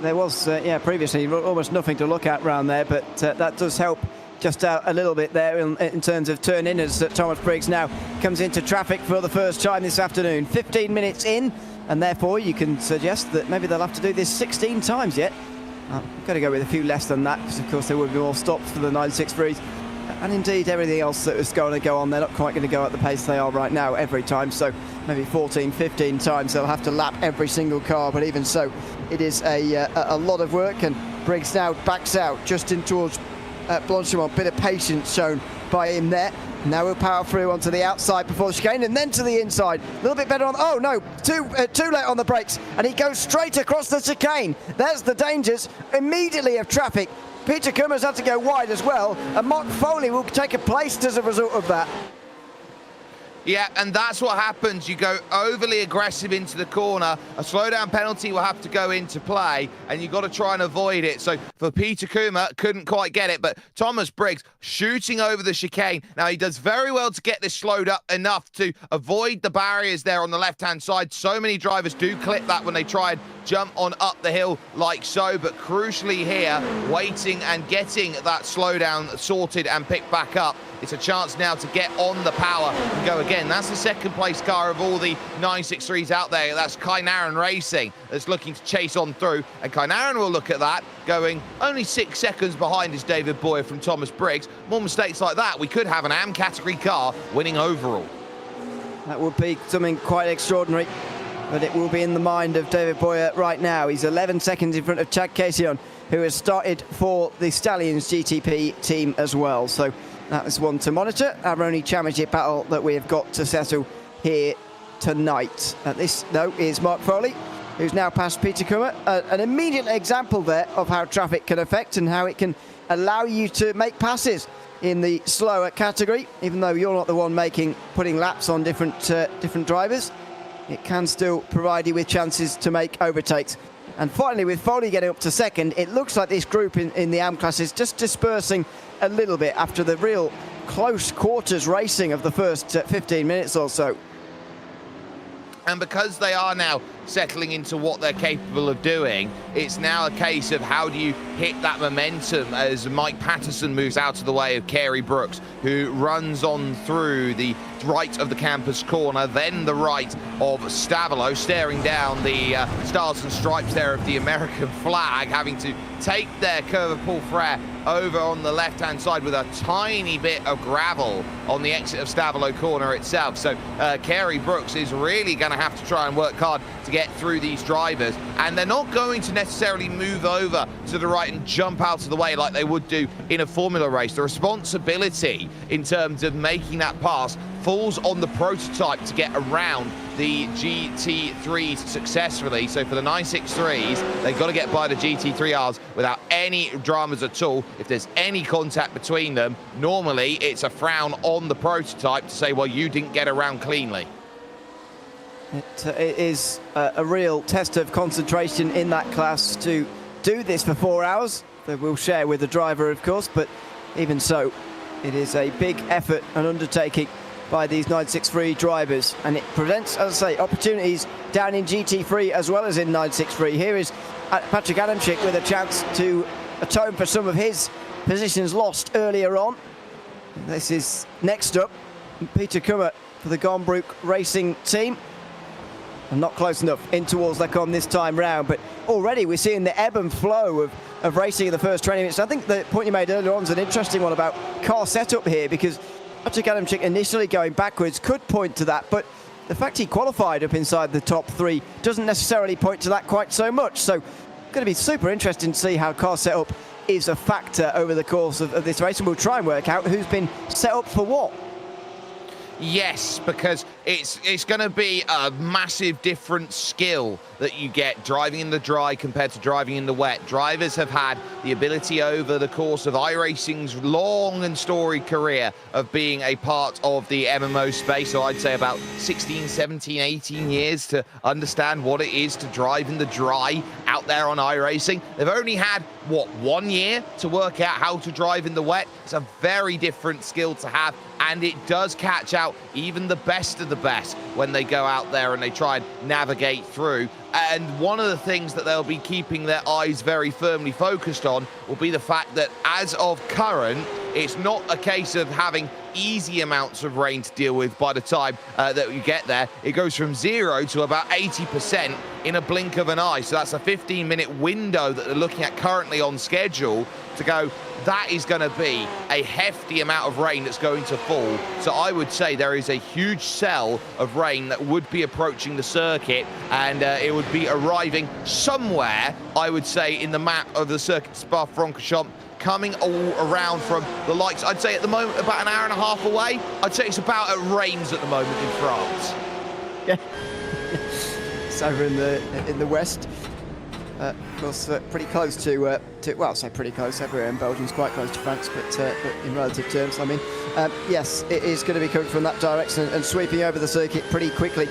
There was, previously almost nothing to look at around there, but that does help just out a little bit there in terms of turn-in as Thomas Briggs now comes into traffic for the first time this afternoon. 15 minutes in, and therefore you can suggest that maybe they'll have to do this 16 times yet. I've got to go with a few less than that, because of course there will be more stops for the 963s. And indeed everything else that is going to go on, they're not quite going to go at the pace they are right now every time, so maybe 14, 15 times they'll have to lap every single car, but even so, it is a lot of work, and Briggs now backs out just in towards Blanchimont. Bit of patience shown by him there. Now we'll power through onto the outside before the chicane and then to the inside. A little bit better on, oh no, too late on the brakes, and he goes straight across the chicane. There's the dangers immediately of traffic. Peter Kummer's had to go wide as well, and Mark Foley will take a place as a result of that. Yeah, and that's what happens. You go overly aggressive into the corner, a slowdown penalty will have to go into play, and you've got to try and avoid it. So for Peter Kummer, couldn't quite get it, but Thomas Briggs shooting over the chicane. Now, he does very well to get this slowed up enough to avoid the barriers there on the left-hand side. So many drivers do clip that when they try and jump on up the hill like so, but crucially here, waiting and getting that slowdown sorted and picked back up. It's a chance now to get on the power and go again. That's the second place car of all the 963s out there. That's Kynaran Racing that's looking to chase on through. And Kynaran will look at that, going only 6 seconds behind is David Boyer from Thomas Briggs. More mistakes like that, we could have an AM category car winning overall. That would be something quite extraordinary, but it will be in the mind of David Boyer right now. He's 11 seconds in front of Chad Casion, who has started for the Stallions GTP team as well. So that is one to monitor. Our only championship battle that we have got to settle here tonight. This, though, is Mark Foley, who's now passed Peter Kummer. An immediate example there of how traffic can affect and how it can allow you to make passes in the slower category, even though you're not the one putting laps on different drivers. It can still provide you with chances to make overtakes. And finally, with Foley getting up to second, it looks like this group in the AM class is just dispersing a little bit after the real close quarters racing of the first 15 minutes or so. And because they are now settling into what they're capable of doing, it's now a case of how do you hit that momentum as Mike Patterson moves out of the way of Carey Brooks, who runs on through the right of the campus corner, then the right of Stavelo, staring down the stars and stripes there of the American flag, having to take their curve of Paul Frere over on the left-hand side with a tiny bit of gravel on the exit of Stavelo corner itself. So Carey Brooks is really going to have to try and work hard to get through these drivers, and they're not going to necessarily move over to the right and jump out of the way like they would do in a Formula race. The responsibility in terms of making that pass falls on the prototype to get around the GT3s successfully. So for the 963s, they've got to get by the GT3Rs without any dramas at all. If there's any contact between them, normally it's a frown on the prototype to say, well, you didn't get around cleanly. It is a real test of concentration in that class to do this for 4 hours. They will share with the driver, of course, but even so, it is a big effort and undertaking by these 963 drivers, and it presents, as I say, opportunities down in GT3 as well as in 963. Here is Patrick Adamczyk with a chance to atone for some of his positions lost earlier on. This is next up, Peter Kummer for the Gombruk Racing team. And not close enough in towards Lecon this time round, but already we're seeing the ebb and flow of racing in the first 20 minutes. I think the point you made earlier on is an interesting one about car setup here, because Patrick Adamczyk initially going backwards could point to that, but the fact he qualified up inside the top three doesn't necessarily point to that quite so much. So going to be super interesting to see how car setup is a factor over the course of this race, and we'll try and work out who's been set up for what. Yes, because it's going to be a massive different skill that you get driving in the dry compared to driving in the wet. Drivers have had the ability over the course of iRacing's long and storied career of being a part of the MMO space, so I'd say about 16, 17, 18 years to understand what it is to drive in the dry out there on iRacing. They've only had, what, 1 year to work out how to drive in the wet. It's a very different skill to have, and it does catch out even the best of the best when they go out there and they try and navigate through. And one of the things that they'll be keeping their eyes very firmly focused on will be the fact that as of current, it's not a case of having easy amounts of rain to deal with by the time that you get there. It goes from 0 to about 80% in a blink of an eye. So that's a 15-minute window that they're looking at currently on schedule to go that is going to be a hefty amount of rain that's going to fall. So I would say there is a huge cell of rain that would be approaching the circuit, and it would be arriving somewhere, I would say, in the map of the circuit Spa-Francorchamps, coming all around from the likes, I'd say at the moment, about an hour and a half away. I'd say it's about at Reims at the moment in France. Yeah, it's over in the west. Of course, pretty close to well, I say pretty close. Everywhere in Belgium's quite close to France, but in relative terms, I mean, yes, it is going to be coming from that direction and sweeping over the circuit pretty quickly.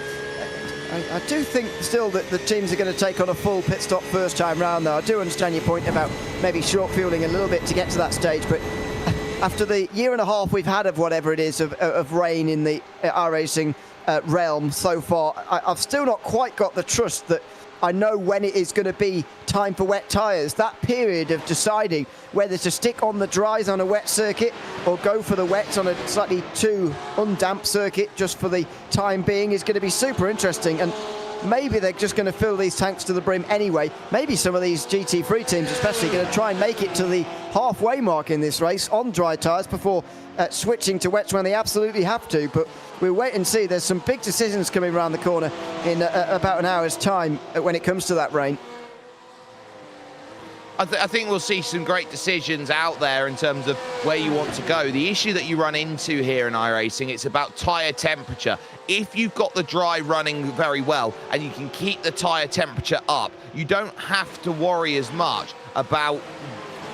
I do think still that the teams are going to take on a full pit stop first time round, though. I do understand your point about maybe short fueling a little bit to get to that stage, but after the year and a half we've had of whatever it is of rain in the iRacing realm so far, I've still not quite got the trust that I know when it is going to be time for wet tyres. That period of deciding whether to stick on the dries on a wet circuit or go for the wets on a slightly too undamped circuit just for the time being is going to be super interesting. And maybe they're just going to fill these tanks to the brim anyway. Maybe some of these GT3 teams especially are going to try and make it to the halfway mark in this race on dry tyres before switching to wets when they absolutely have to. But we'll wait and see. There's some big decisions coming around the corner in about an hour's time when it comes to that rain. I think we'll see some great decisions out there in terms of where you want to go. The issue that you run into here in iRacing, it's about tyre temperature. If you've got the dry running very well and you can keep the tyre temperature up, you don't have to worry as much about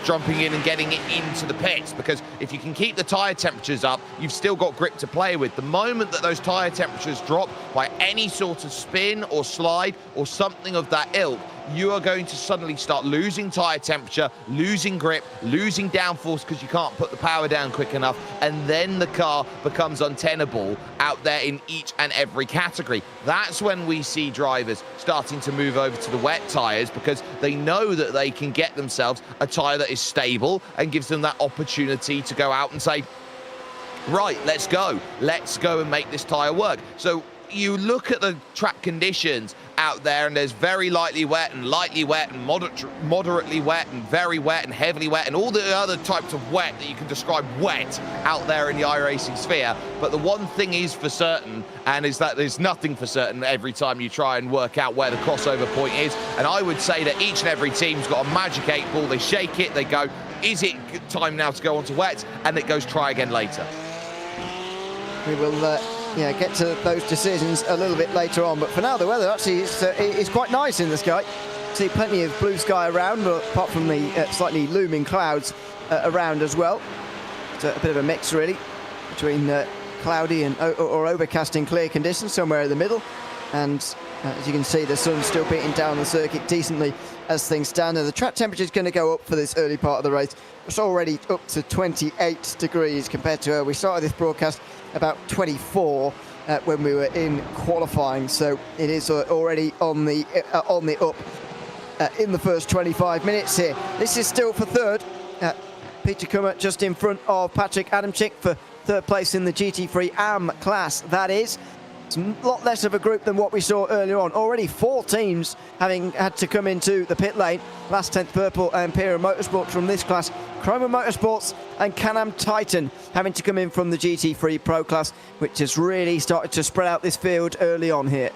jumping in and getting it into the pits, because if you can keep the tyre temperatures up, you've still got grip to play with. The moment that those tyre temperatures drop by any sort of spin or slide or something of that ilk, you are going to suddenly start losing tyre temperature, losing grip, losing downforce because you can't put the power down quick enough, and then the car becomes untenable out there in each and every category. That's when we see drivers starting to move over to the wet tyres, because they know that they can get themselves a tyre that is stable and gives them that opportunity to go out and say, right, let's go and make this tyre work. So you look at the track conditions out there, and there's very lightly wet and moderately wet and very wet and heavily wet and all the other types of wet that you can describe wet out there in the iRacing sphere. But the one thing is for certain, and is that there's nothing for certain every time you try and work out where the crossover point is. And I would say that each and every team's got a magic 8 ball. They shake it, they go, is it time now to go on to wets? And it goes try again later. We will get to those decisions a little bit later on, but for now the weather actually is quite nice in the sky. See plenty of blue sky around, but apart from the slightly looming clouds around as well. It's a bit of a mix really between cloudy and or overcasting clear conditions somewhere in the middle, and as you can see the sun's still beating down the circuit decently as things stand, and the track temperature is going to go up for this early part of the race. It's already up to 28 degrees compared to we started this broadcast about 24 when we were in qualifying, so it is already on the up in the first 25 minutes here. This is still for third. Peter Kummer just in front of Patrick Adamczyk for third place in the GT3 AM class, that is. It's a lot less of a group than what we saw earlier on. Already 4 teams having had to come into the pit lane. Last 10th Purple and Imperial Motorsports from this class. Chroma Motorsports and Can-Am Titan having to come in from the GT3 Pro class, which has really started to spread out this field early on here.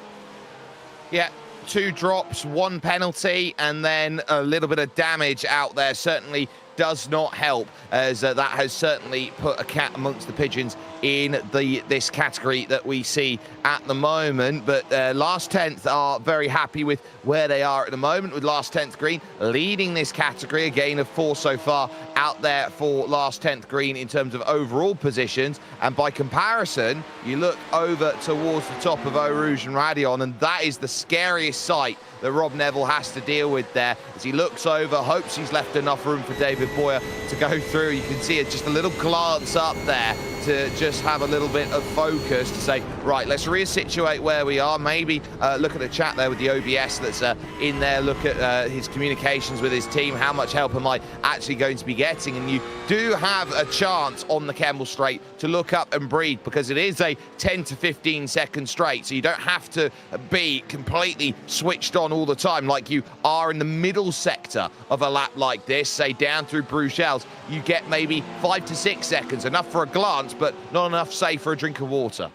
Yeah. 2 drops, 1 penalty, and then a little bit of damage out there certainly does not help, as that has certainly put a cat amongst the pigeons in this category that we see at the moment. But Last 10th are very happy with where they are at the moment, with Last 10th Green leading this category, a gain of 4 so far out there for Last 10th Green in terms of overall positions. And by comparison, you look over towards the top of Eau Rouge and Radion, and that is the scariest sight that Rob Neville has to deal with there, as he looks over, hopes he's left enough room for David Boyer to go through. You can see it, just a little glance up there to just have a little bit of focus to say, right, let's resituate where we are. Maybe look at the chat there with the OBS that's in there, look at his communications with his team. How much help am I actually going to be getting? And you do have a chance on the Kemmel Straight to look up and breathe, because it is a 10 to 15 second straight, so you don't have to be completely switched on all the time like you are in the middle sector of a lap like this, say down through through Bruxelles, you get maybe 5 to 6 seconds, enough for a glance, but not enough, say, for a drink of water.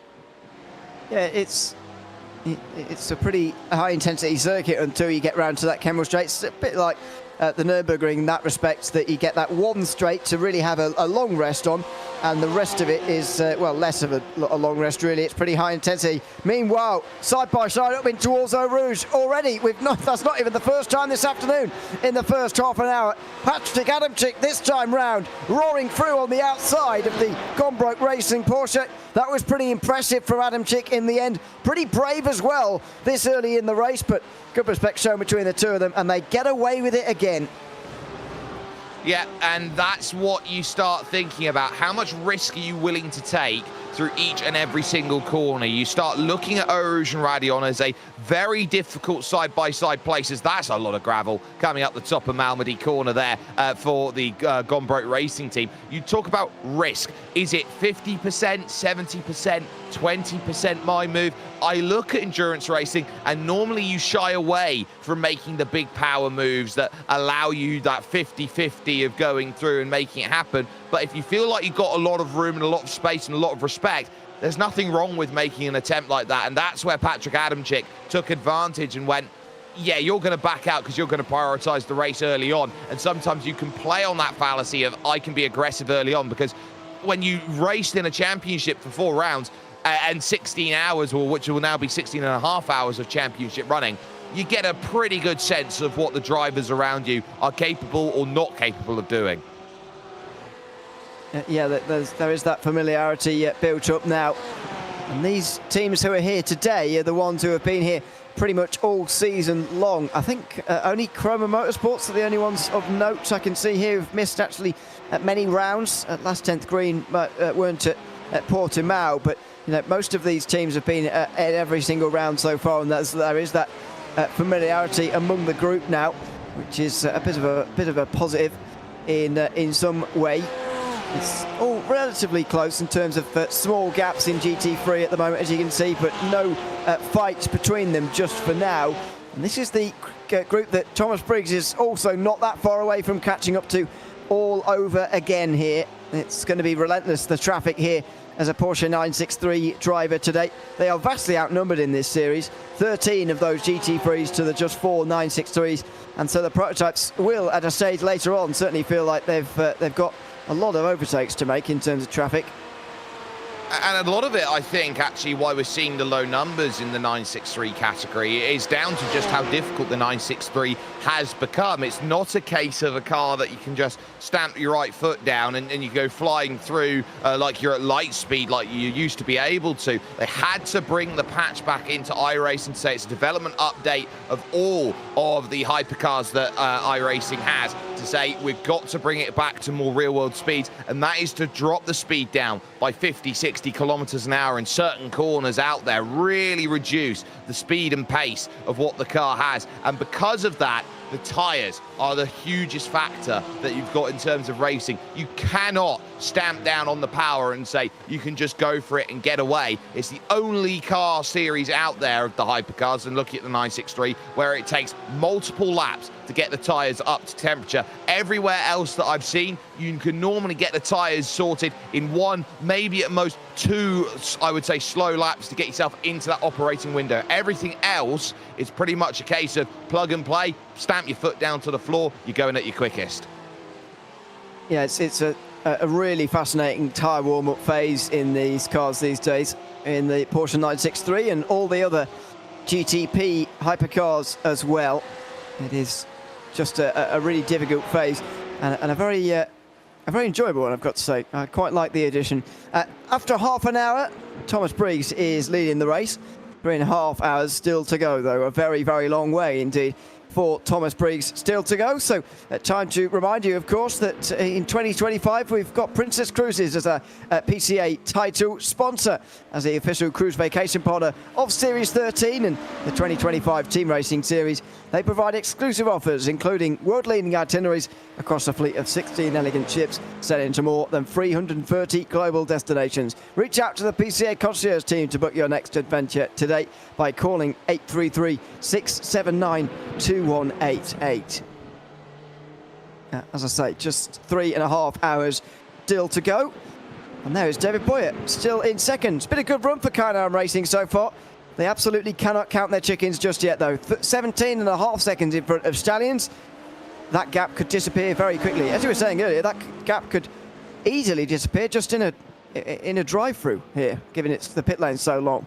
Yeah, it's a pretty high-intensity circuit until you get round to that Kemmel Straight. It's a bit like the Nürburgring in that respect, that you get that one straight to really have a long rest on, and the rest of it is, well, less of a long rest, really. It's pretty high intensity. Meanwhile, side by side up in towards Eau Rouge already. That's not even the first time this afternoon in the first half an hour. Patrick Adamczyk this time round, roaring through on the outside of the Gombrowicz Racing Porsche. That was pretty impressive from Adamczyk in the end. Pretty brave as well this early in the race, but good respect shown between the two of them, and they get away with it again. Yeah, and that's what you start thinking about. How much risk are you willing to take through each and every single corner? You start looking at Eau Rouge and Raidillon as a very difficult side-by-side places. That's a lot of gravel coming up the top of Malmedy corner there for the Gombrowicz Racing team. You talk about risk. Is it 50%, 70%, 20% my move? I look at endurance racing, and normally you shy away from making the big power moves that allow you that 50-50 of going through and making it happen. But if you feel like you've got a lot of room and a lot of space and a lot of respect, there's nothing wrong with making an attempt like that. And that's where Patrick Adamczyk took advantage and went, yeah, you're going to back out because you're going to prioritize the race early on. And sometimes you can play on that fallacy of I can be aggressive early on, because when you raced in a championship for 4 rounds and 16 hours, or which will now be 16 and a half hours of championship running, you get a pretty good sense of what the drivers around you are capable or not capable of doing. Yeah, there is that familiarity built up now. And these teams who are here today are the ones who have been here pretty much all season long. I think only Chroma Motorsports are the only ones of note I can see here who've missed actually many rounds. At last 10th green weren't at Portimao, but you know, most of these teams have been at every single round so far, and there is that familiarity among the group now, which is a bit of a positive in some way. It's all relatively close in terms of small gaps in GT3 at the moment, as you can see, but no fights between them just for now. And this is the group that Thomas Briggs is also not that far away from catching up to all over again here. It's going to be relentless, the traffic here, as a Porsche 963 driver today. They are vastly outnumbered in this series, 13 of those GT3s to the just 4 963s, and so the prototypes will, at a stage later on, certainly feel like they've got a lot of overtakes to make in terms of traffic. And a lot of it, I think, actually, why we're seeing the low numbers in the 963 category is down to just how difficult the 963 has become. It's not a case of a car that you can just stamp your right foot down and you go flying through like you're at light speed like you used to be able to. They had to bring the patch back into iRacing to say it's a development update of all of the hypercars that iRacing has, to say we've got to bring it back to more real-world speeds, and that is to drop the speed down by 50, 60 kilometers an hour in certain corners out there, really reduce the speed and pace of what the car has. And because of that, the tyres are the hugest factor that you've got in terms of racing. You cannot stamp down on the power and say you can just go for it and get away. It's the only car series out there of the hypercars, and looking at the 963, where it takes multiple laps to get the tyres up to temperature. Everywhere else that I've seen, you can normally get the tyres sorted in 1, maybe at most 2, I would say, slow laps to get yourself into that operating window. Everything else is pretty much a case of plug and play, stamp your foot down to the floor, you're going at your quickest. Yeah, it's a really fascinating tyre warm-up phase in these cars these days, in the Porsche 963 and all the other GTP hypercars as well. It is just a really difficult phase and a very enjoyable one, I've got to say. I quite like the addition. After half an hour, Thomas Briggs is leading the race. 3.5 hours still to go, though. A very, very long way indeed for Thomas Briggs still to go. So time to remind you, of course, that in 2025 we've got Princess Cruises as a PCA title sponsor, as the official cruise vacation partner of Series 13 and the 2025 Team Racing Series. They provide exclusive offers, including world-leading itineraries across a fleet of 16 elegant ships, sailing to more than 330 global destinations. Reach out to the PCA concierge team to book your next adventure today by calling 833-679-2188. as I say, just 3.5 hours still to go. And there is David Boyer, still in second. It's been a good run for Kynarm Racing so far. They absolutely cannot count their chickens just yet, though. 17.5 seconds in front of Stallions. That gap could disappear very quickly. As you were saying earlier, that gap could easily disappear just in a drive-through here, given it's the pit lane so long.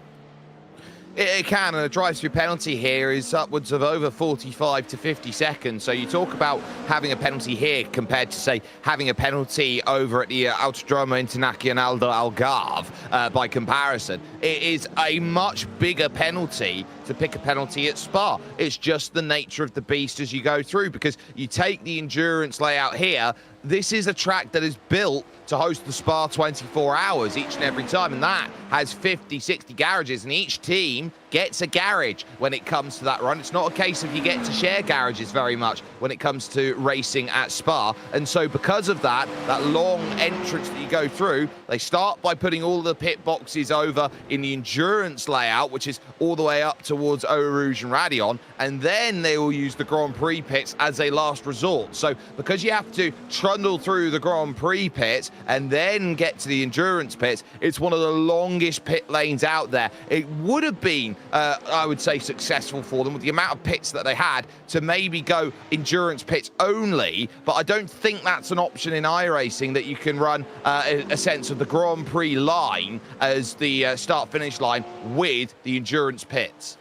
It can, and a drive-through penalty here is upwards of over 45 to 50 seconds. So you talk about having a penalty here compared to, say, having a penalty over at the Autodromo Internacional de Algarve by comparison. It is a much bigger penalty to pick a penalty at Spa. It's just the nature of the beast as you go through, because you take the endurance layout here. This is a track that is built to host the Spa 24 hours each and every time, and that has 50, 60 garages, and each team gets a garage when it comes to that run. It's not a case of you get to share garages very much when it comes to racing at Spa, and so because of that long entrance that you go through, they start by putting all the pit boxes over in the endurance layout, which is all the way up towards Eau Rouge and Radion, and then they will use the Grand Prix pits as a last resort. So because you have to trundle through the Grand Prix pits and then get to the endurance pits, it's one of the longest pit lanes out there. It would have been, I would say, successful for them with the amount of pits that they had to maybe go endurance pits only, but I don't think that's an option in iRacing, that you can run a sense of the Grand Prix line as the start-finish line with the endurance pits.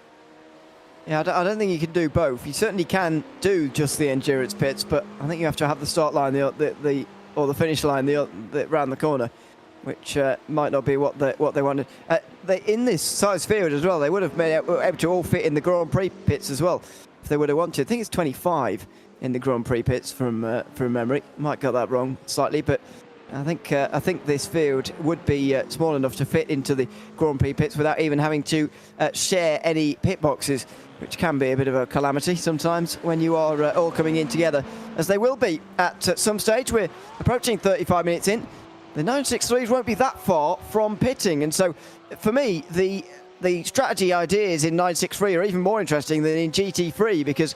Yeah, I don't think you can do both. You certainly can do just the endurance pits, but I think you have to have the start line or the finish line around the corner, which might not be what they wanted. In this size field as well, they would have been able to all fit in the Grand Prix pits as well if they would have wanted. I think it's 25 in the Grand Prix pits from memory. Might got that wrong slightly, but I think this field would be small enough to fit into the Grand Prix pits without even having to share any pit boxes, which can be a bit of a calamity sometimes when you are all coming in together, as they will be at some stage. We're approaching 35 minutes in. The 963s won't be that far from pitting, and so for me, the strategy ideas in 963 are even more interesting than in GT3, because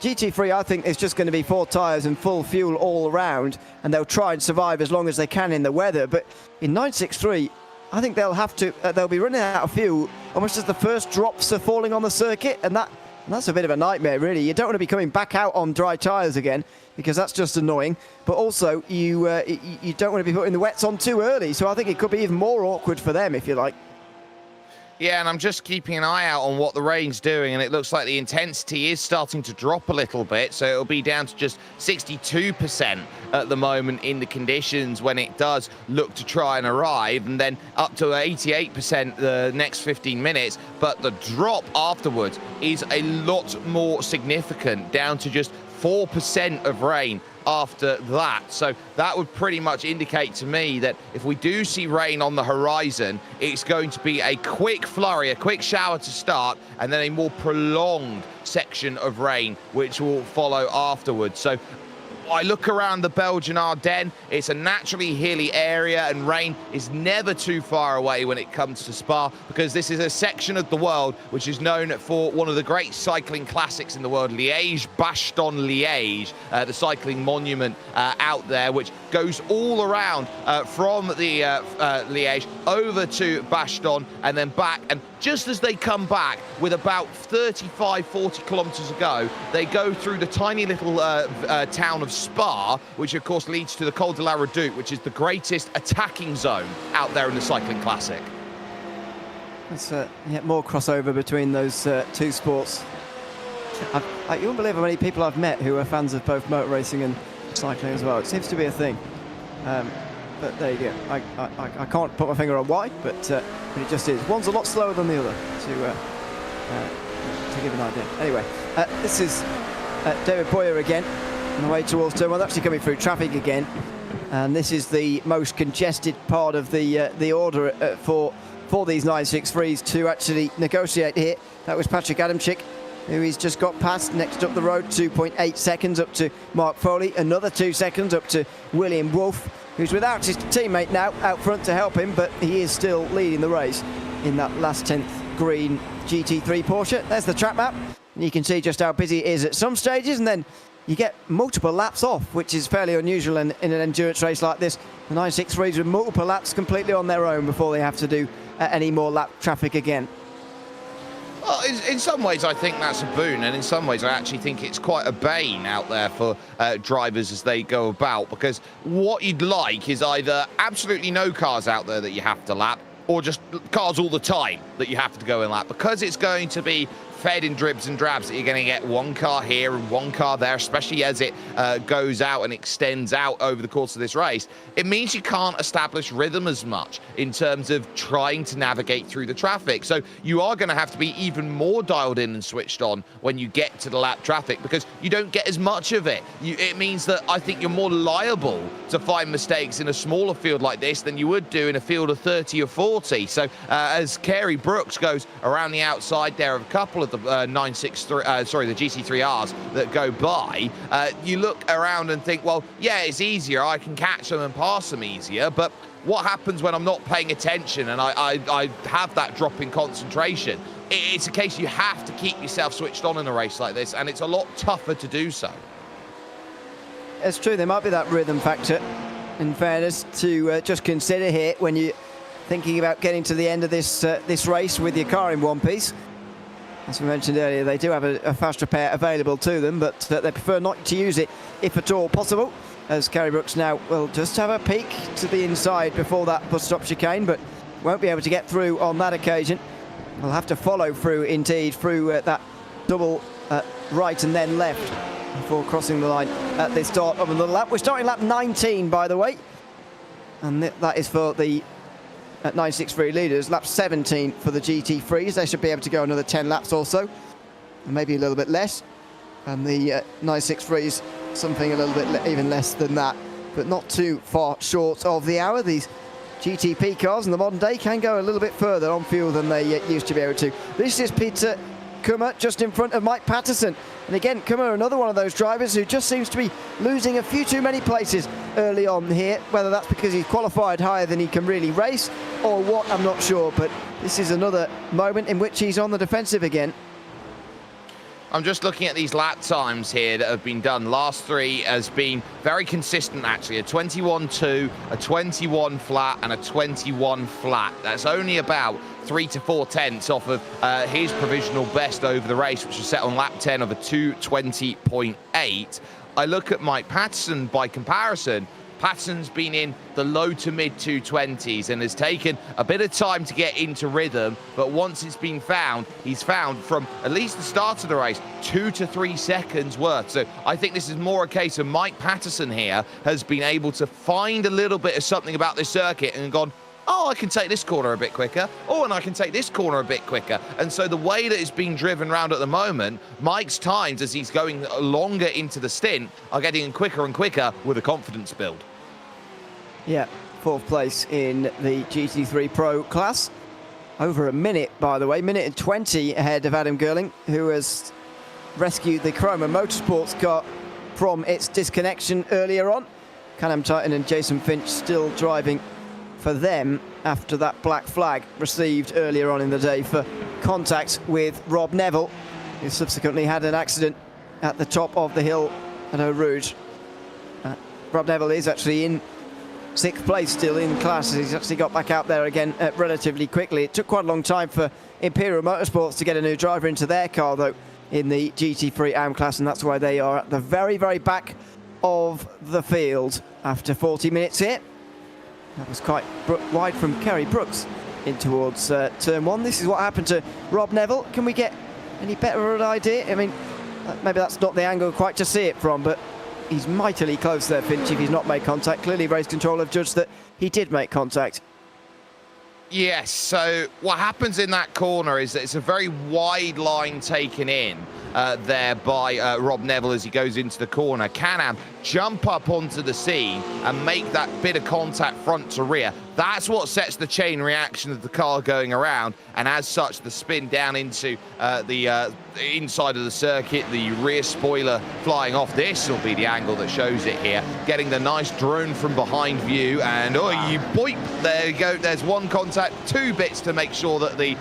GT3, I think, is just going to be 4 tyres and full fuel all around, and they'll try and survive as long as they can in the weather. But in 963, I think they'll be running out of fuel almost as the first drops are falling on the circuit, and that's a bit of a nightmare, really. You don't want to be coming back out on dry tyres again, because that's just annoying. But also, you don't want to be putting the wets on too early, so I think it could be even more awkward for them, if you like. Yeah, and I'm just keeping an eye out on what the rain's doing, and it looks like the intensity is starting to drop a little bit, so it'll be down to just 62% at the moment in the conditions when it does look to try and arrive, and then up to 88% the next 15 minutes, but the drop afterwards is a lot more significant, down to just 4% of rain after that. So that would pretty much indicate to me that if we do see rain on the horizon, it's going to be a quick flurry, a quick shower to start, and then a more prolonged section of rain which will follow afterwards. So I look around the Belgian Ardennes, it's a naturally hilly area, and rain is never too far away when it comes to Spa, because this is a section of the world which is known for one of the great cycling classics in the world, Liège-Bastogne-Liège, the cycling monument out there, which goes all around from the Liège over to Bastogne and then back. And just as they come back with about 35, 40 kilometers to go, they go through the tiny little town of Spa, which of course leads to the Col de la Redoute, which is the greatest attacking zone out there in the cycling classic. There's more crossover between those two sports. You won't believe how many people I've met who are fans of both motor racing and cycling as well. It seems to be a thing. But there you go. I can't put my finger on why, but it just is. One's a lot slower than the other, to give an idea. Anyway, this is David Boyer again on the way towards turn 1. Actually coming through traffic again, and this is the most congested part of the order for these 963s to actually negotiate here. That was Patrick Adamczyk, who he's just got past. Next up the road, 2.8 seconds up to Mark Foley, another 2 seconds up to William Wolff, who's without his teammate now out front to help him, but he is still leading the race in that last 10th green GT3 Porsche. There's the track map, and you can see just how busy it is at some stages, and then you get multiple laps off, which is fairly unusual in an endurance race like this. The 963s with multiple laps completely on their own before they have to do any more lap traffic again. Well, in some ways, I think that's a boon, and in some ways, I actually think it's quite a bane out there for drivers as they go about, because what you'd like is either absolutely no cars out there that you have to lap, or just cars all the time that you have to go and lap, because it's going to be fed in dribs and drabs that you're going to get one car here and one car there, especially as it goes out and extends out over the course of this race. It means you can't establish rhythm as much in terms of trying to navigate through the traffic. So you are going to have to be even more dialed in and switched on when you get to the lap traffic, because you don't get as much of it. It means that I think you're more liable to find mistakes in a smaller field like this than you would do in a field of 30 or 40. So as Kerry Brooks goes around the outside, there are a couple of the the GT3Rs that go by, you look around and think, well, yeah, it's easier. I can catch them and pass them easier. But what happens when I'm not paying attention and I have that drop in concentration? It's a case you have to keep yourself switched on in a race like this, and it's a lot tougher to do so. It's true, there might be that rhythm factor, in fairness, to just consider here when you're thinking about getting to the end of this race with your car in one piece. As we mentioned earlier, they do have a fast repair available to them, but they prefer not to use it if at all possible, as Kerry Brooks now will just have a peek to the inside before that bus stop chicane, but won't be able to get through on that occasion. We'll have to follow through, indeed, through that double right and then left before crossing the line at the start of another lap. We're starting lap 19, by the way, and that is for the 963 leaders. Lap 17 for the GT3s. They should be able to go another 10 laps or so, and maybe a little bit less. And the 963s, something a little bit even less than that, but not too far short of the hour. These GTP cars in the modern day can go a little bit further on fuel than they used to be able to. This is Peter Kummer just in front of Mike Patterson. And again, Kummer, another one of those drivers who just seems to be losing a few too many places early on here. Whether that's because he's qualified higher than he can really race or what, I'm not sure. But this is another moment in which he's on the defensive again. I'm just looking at these lap times here that have been done. Last three has been very consistent, actually. A 21.2, a 21 flat, and a 21 flat. That's only about 3 to 4 tenths off of his provisional best over the race, which was set on lap 10 of a 2:20.8. I look at Mike Patterson by comparison. Patterson's been in the low to mid 220s and has taken a bit of time to get into rhythm, but once it's been found, he's found from at least the start of the race 2 to 3 seconds worth. So I think this is more a case of Mike Patterson here has been able to find a little bit of something about this circuit and gone, oh, I can take this corner a bit quicker. Oh, and I can take this corner a bit quicker. And so the way that it's being driven around at the moment, Mike's times as he's going longer into the stint are getting quicker and quicker with a confidence build. Yeah, fourth place in the GT3 Pro class. Over a minute, by the way, minute and 20 ahead of Adam Girling, who has rescued the Chroma Motorsports car from its disconnection earlier on. Callum Titan and Jason Finch still driving for them after that black flag received earlier on in the day for contact with Rob Neville, who subsequently had an accident at the top of the hill at Eau Rouge. Rob Neville is actually in 6th place still in class. He's actually got back out there again relatively quickly. It took quite a long time for Imperial Motorsports to get a new driver into their car, though, in the GT3 AM class, and that's why they are at the very, very back of the field after 40 minutes here. That was quite wide from Kerry Brooks in towards turn 1. This is what happened to Rob Neville. Can we get any better of an idea? I mean, maybe that's not the angle quite to see it from, but he's mightily close there, Finch, if he's not made contact. Clearly, race control have judged that he did make contact. Yes, so what happens in that corner is that it's a very wide line taken in there by Rob Neville as he goes into the corner. Can-Am jump up onto the scene and make that bit of contact front to rear. That's what sets the chain reaction of the car going around, and as such, the spin down into the inside of the circuit, the rear spoiler flying off. This will be the angle that shows it here. Getting the nice drone from behind view, and oh, you boip, there you go. There's one contact, 2 bits to make sure that the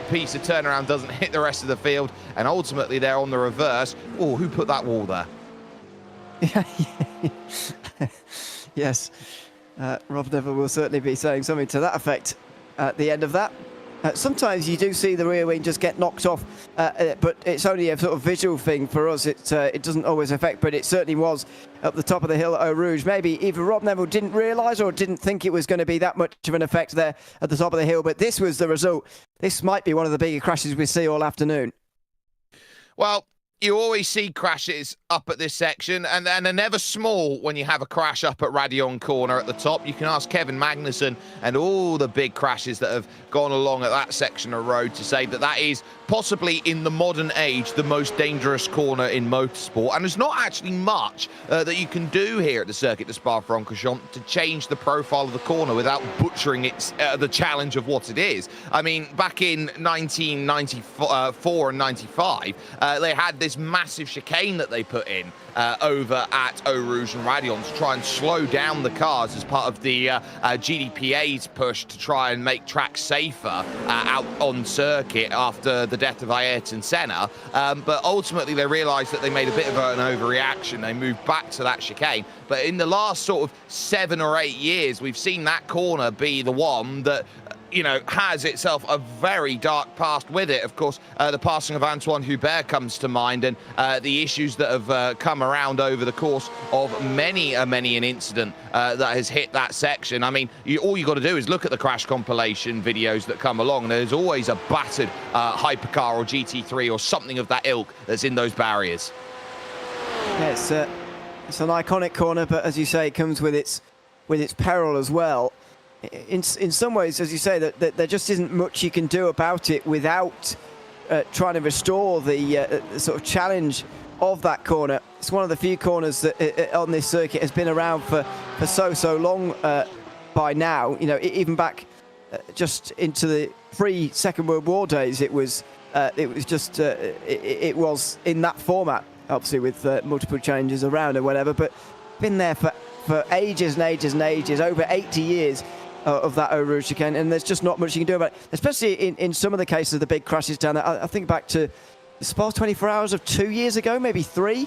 piece of turnaround doesn't hit the rest of the field, and ultimately they're on the reverse. Oh, who put that wall there? Yes, Rob Neville will certainly be saying something to that effect at the end of that. Sometimes you do see the rear wing just get knocked off, but it's only a sort of visual thing for us. It doesn't always affect, but it certainly was up the top of the hill at Eau Rouge. Maybe either Rob Neville didn't realise or didn't think it was going to be that much of an effect there at the top of the hill, but this was the result. This might be one of the bigger crashes we see all afternoon. Well, you always see crashes up at this section, and they're never small when you have a crash up at Radion Corner at the top. You can ask Kevin Magnussen and all the big crashes that have gone along at that section of road to say that that is possibly in the modern age the most dangerous corner in motorsport, and there's not actually much that you can do here at the circuit de Spa-Francorchamps to change the profile of the corner without butchering its the challenge of what it is. I mean, back in 1994 and 95, they had this massive chicane that they put in over at Eau Rouge and Radion to try and slow down the cars as part of the GDPA's push to try and make tracks safer out on circuit after the death of Ayrton Senna. But ultimately they realised that they made a bit of an overreaction. They moved back to that chicane. But in the last sort of 7 or 8 years, we've seen that corner be the one that has itself a very dark past with it. Of course, the passing of Antoine Hubert comes to mind, and the issues that have come around over the course of many an incident that has hit that section. I mean, all you got to do is look at the crash compilation videos that come along, and there's always a battered hypercar or GT3 or something of that ilk that's in those barriers. Yeah, it's an iconic corner, but as you say, it comes with its peril as well. In some ways, as you say, that there just isn't much you can do about it without trying to restore the sort of challenge of that corner. It's one of the few corners that on this circuit has been around for so long by now. Even back just into the pre-Second World War days, it was in that format, obviously with multiple challenges around and whatever, but been there for ages and ages and ages, over 80 years. Of that Eau Rouge chicane, and there's just not much you can do about it, especially in some of the cases of the big crashes down there. I think back to the Spa 24 Hours of 2 years ago, maybe 3,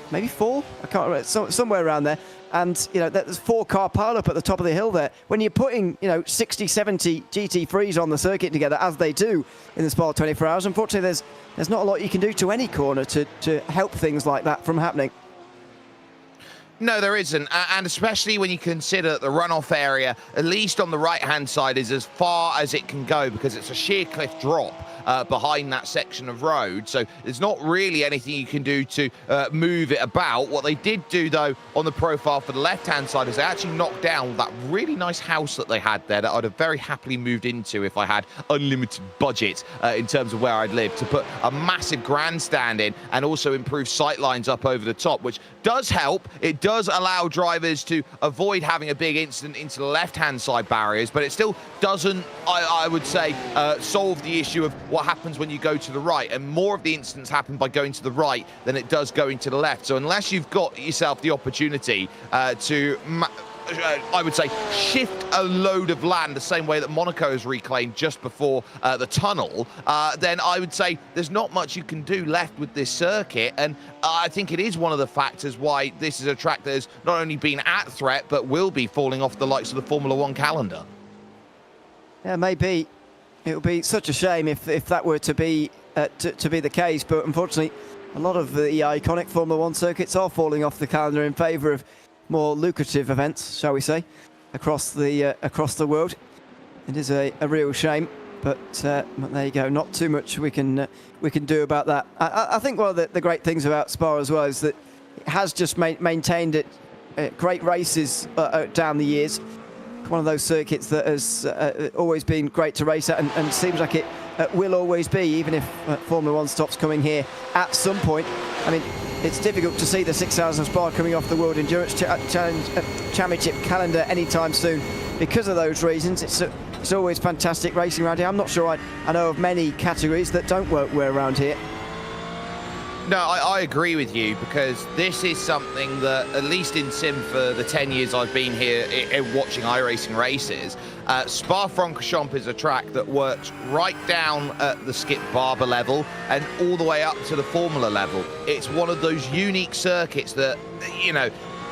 maybe 4, I can't remember, somewhere around there. And there's 4-car pile-up at the top of the hill there. When you're putting 60, 70 GT3s on the circuit together, as they do in the Spa 24 Hours, unfortunately there's not a lot you can do to any corner to help things like that from happening. No, there isn't, and especially when you consider that the runoff area, at least on the right-hand side, is as far as it can go because it's a sheer cliff drop behind that section of road. So there's not really anything you can do to move it about. What they did do, though, on the profile for the left-hand side is they actually knocked down that really nice house that they had there that I'd have very happily moved into if I had unlimited budget in terms of where I'd live, to put a massive grandstand in and also improve sight lines up over the top, which does help. It does allow drivers to avoid having a big incident into the left-hand side barriers, but it still doesn't, I would say, solve the issue of what happens when you go to the right. And more of the incidents happen by going to the right than it does going to the left. So unless you've got yourself the opportunity to I would say shift a load of land the same way that Monaco has reclaimed just before the tunnel, then I would say there's not much you can do left with this circuit. And I think it is one of the factors why this is a track that has not only been at threat but will be falling off the likes of the Formula One calendar. Yeah, maybe. It would be such a shame if that were to be the case, but unfortunately a lot of the iconic Formula One circuits are falling off the calendar in favour of more lucrative events, shall we say, across the world. It is a real shame, but there you go. Not too much we can do about that. I think one of the great things about Spa as well is that it has just maintained it great races down the years. One of those circuits that has always been great to race at, and seems like it will always be, even if Formula One stops coming here at some point. I mean, it's difficult to see the 6,000 Spa coming off the World Endurance Championship calendar anytime soon because of those reasons. It's always fantastic racing around here. I'm not sure I know of many categories that don't work well around here. No, I agree with you, because this is something that, at least in sim for the 10 years I've been here watching iRacing races, Spa-Francorchamps is a track that works right down at the Skip Barber level and all the way up to the Formula level. It's one of those unique circuits that, you know,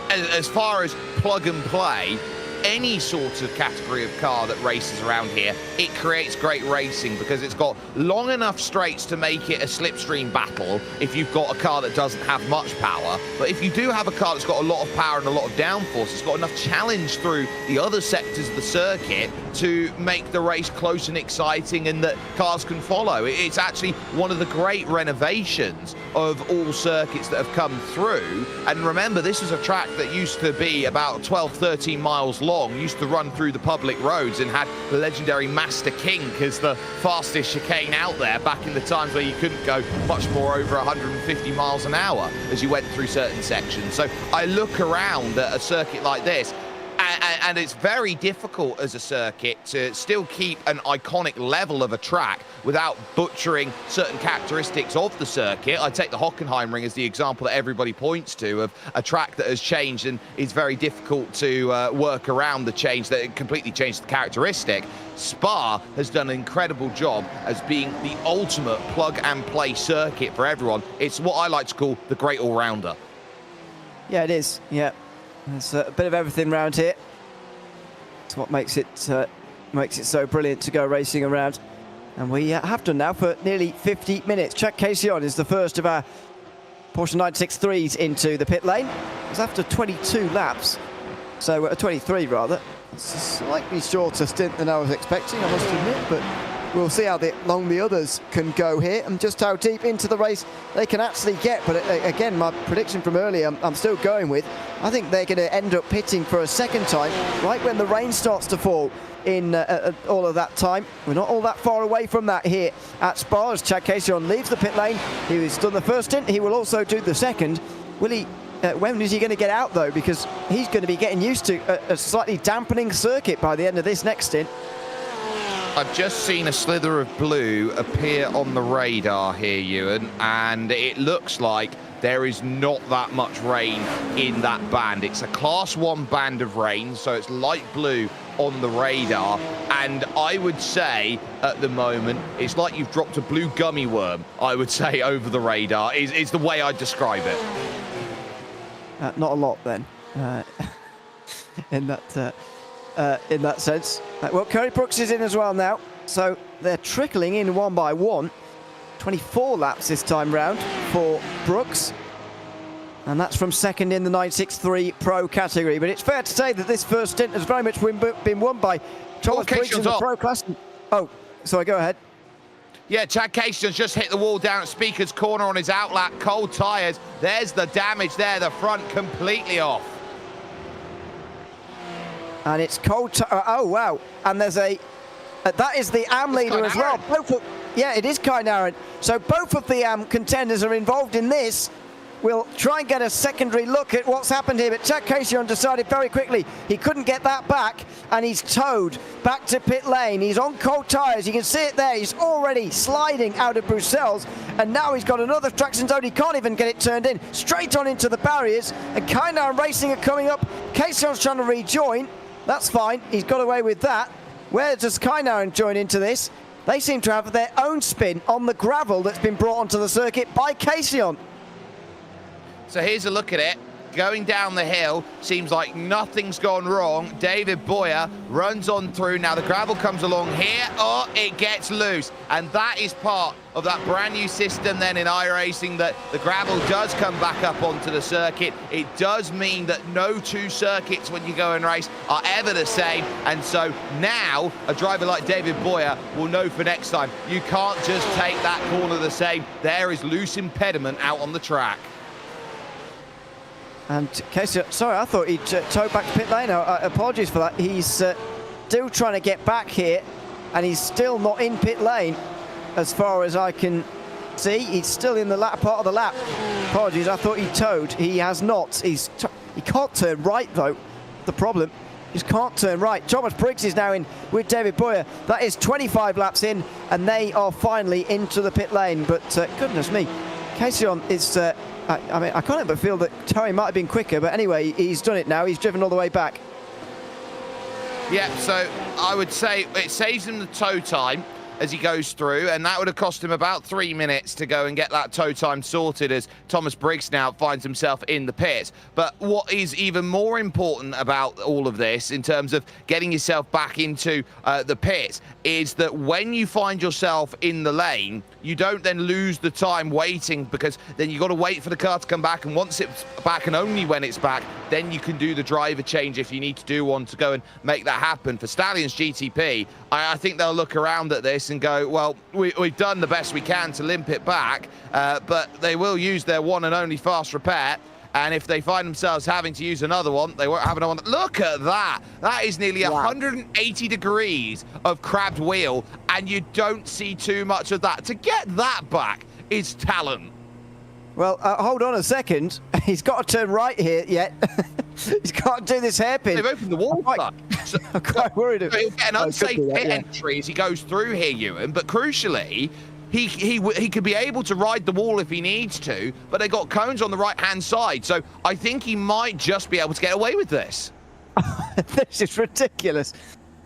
as far as plug and play, any sort of category of car that races around here, it creates great racing because it's got long enough straights to make it a slipstream battle if you've got a car that doesn't have much power. But if you do have a car that's got a lot of power and a lot of downforce, it's got enough challenge through the other sectors of the circuit to make the race close and exciting and that cars can follow. It's actually one of the great renovations of all circuits that have come through. And remember, this is a track that used to be about 12, 13 miles long, used to run through the public roads and had the legendary Master King as the fastest chicane out there back in the times where you couldn't go much more over 150 miles an hour as you went through certain sections. So I look around at a circuit like this, and it's very difficult as a circuit to still keep an iconic level of a track without butchering certain characteristics of the circuit. I take the Hockenheimring as the example that everybody points to of a track that has changed and is very difficult to work around the change, that it completely changed the characteristic. Spa has done an incredible job as being the ultimate plug-and-play circuit for everyone. It's what I like to call the great all-rounder. Yeah, it is, yeah. There's a bit of everything around here. It's what makes it so brilliant to go racing around. And we have done now for nearly 50 minutes. Chuck Casion is the first of our Porsche 963s into the pit lane. It was after 22 laps, so 23 rather. It's a slightly shorter stint than I was expecting, I must admit, but we'll see how long the others can go here and just how deep into the race they can actually get. But again, my prediction from earlier, I'm still going with. I think they're going to end up pitting for a second time right when the rain starts to fall in all of that time. We're not all that far away from that here at Spa as Chad Casion leaves the pit lane. He's done the first stint, he will also do the second. Will he? When is he going to get out though? Because he's going to be getting used to a slightly dampening circuit by the end of this next stint. I've just seen a slither of blue appear on the radar here, Ewan, and it looks like there is not that much rain in that band. It's a Class 1 band of rain, so it's light blue on the radar, and I would say at the moment it's like you've dropped a blue gummy worm, I would say, over the radar, is the way I'd describe it. Not a lot then, in that sense. Well, Curry Brooks is in as well now, so they're trickling in one by one. 24 laps this time round for Brooks, and that's from second in the 963 Pro category. But it's fair to say that this first stint has very much been won by Thomas Briggs in the Pro class. Oh, sorry, go ahead. Yeah, Chad Casion's just hit the wall down at Speaker's Corner on his outlap. Cold tyres. There's the damage there, the front completely off. And it's cold. Oh, wow. And there's a... that is the AM leader as well. Yeah, it is Kai Naren. So both of the AM contenders are involved in this. We'll try and get a secondary look at what's happened here, but Chad Casion decided very quickly he couldn't get that back, and he's towed back to pit lane. He's on cold tyres. You can see it there. He's already sliding out of Bruxelles, and now he's got another traction zone. He can't even get it turned in. Straight on into the barriers, and Kai Naren Racing are coming up. Casion's trying to rejoin. That's fine. He's got away with that. Where does Kai Naren join into this? They seem to have their own spin on the gravel that's been brought onto the circuit by Casion. So here's a look at it. Going down the hill, seems like nothing's gone wrong. David Boyer runs on through. Now the gravel comes along here. Oh, it gets loose. And that is part of that brand new system then in iRacing, that the gravel does come back up onto the circuit. It does mean that no two circuits when you go and race are ever the same. And so now a driver like David Boyer will know for next time, you can't just take that corner the same. There is loose impediment out on the track. And Casion, sorry, I thought he'd towed back to pit lane. Apologies for that. He's still trying to get back here, and he's still not in pit lane as far as I can see. He's still in the latter part of the lap. Apologies, I thought he towed. He has not. He can't turn right, though. The problem, he just can't turn right. Thomas Briggs is now in with David Boyer. That is 25 laps in, and they are finally into the pit lane. But goodness me, Casion is... I mean, I can't help but feel that towing might have been quicker, but anyway, he's done it now. He's driven all the way back. Yeah, so I would say it saves him the toe time as he goes through, and that would have cost him about 3 minutes to go and get that toe time sorted as Thomas Briggs now finds himself in the pit. But what is even more important about all of this in terms of getting yourself back into the pit is that when you find yourself in the lane, you don't then lose the time waiting, because then you've got to wait for the car to come back, and once it's back and only when it's back, then you can do the driver change if you need to do one to go and make that happen. For Stallions GTP, I think they'll look around at this and go, well, we've done the best we can to limp it back, but they will use their one and only fast repair. And if they find themselves having to use another one, they won't have another one. Look at that. That is nearly 180 degrees of crabbed wheel, and you don't see too much of that. To get that back is talent. Well, hold on a second. He's got to turn right here yet. He's got to do this hairpin. They've opened the wall. I'm quite worried. He'll get an unsafe pit entry as he goes through here, Ewan. But crucially, he could be able to ride the wall if he needs to, but they got cones on the right-hand side. So I think he might just be able to get away with this. This is ridiculous.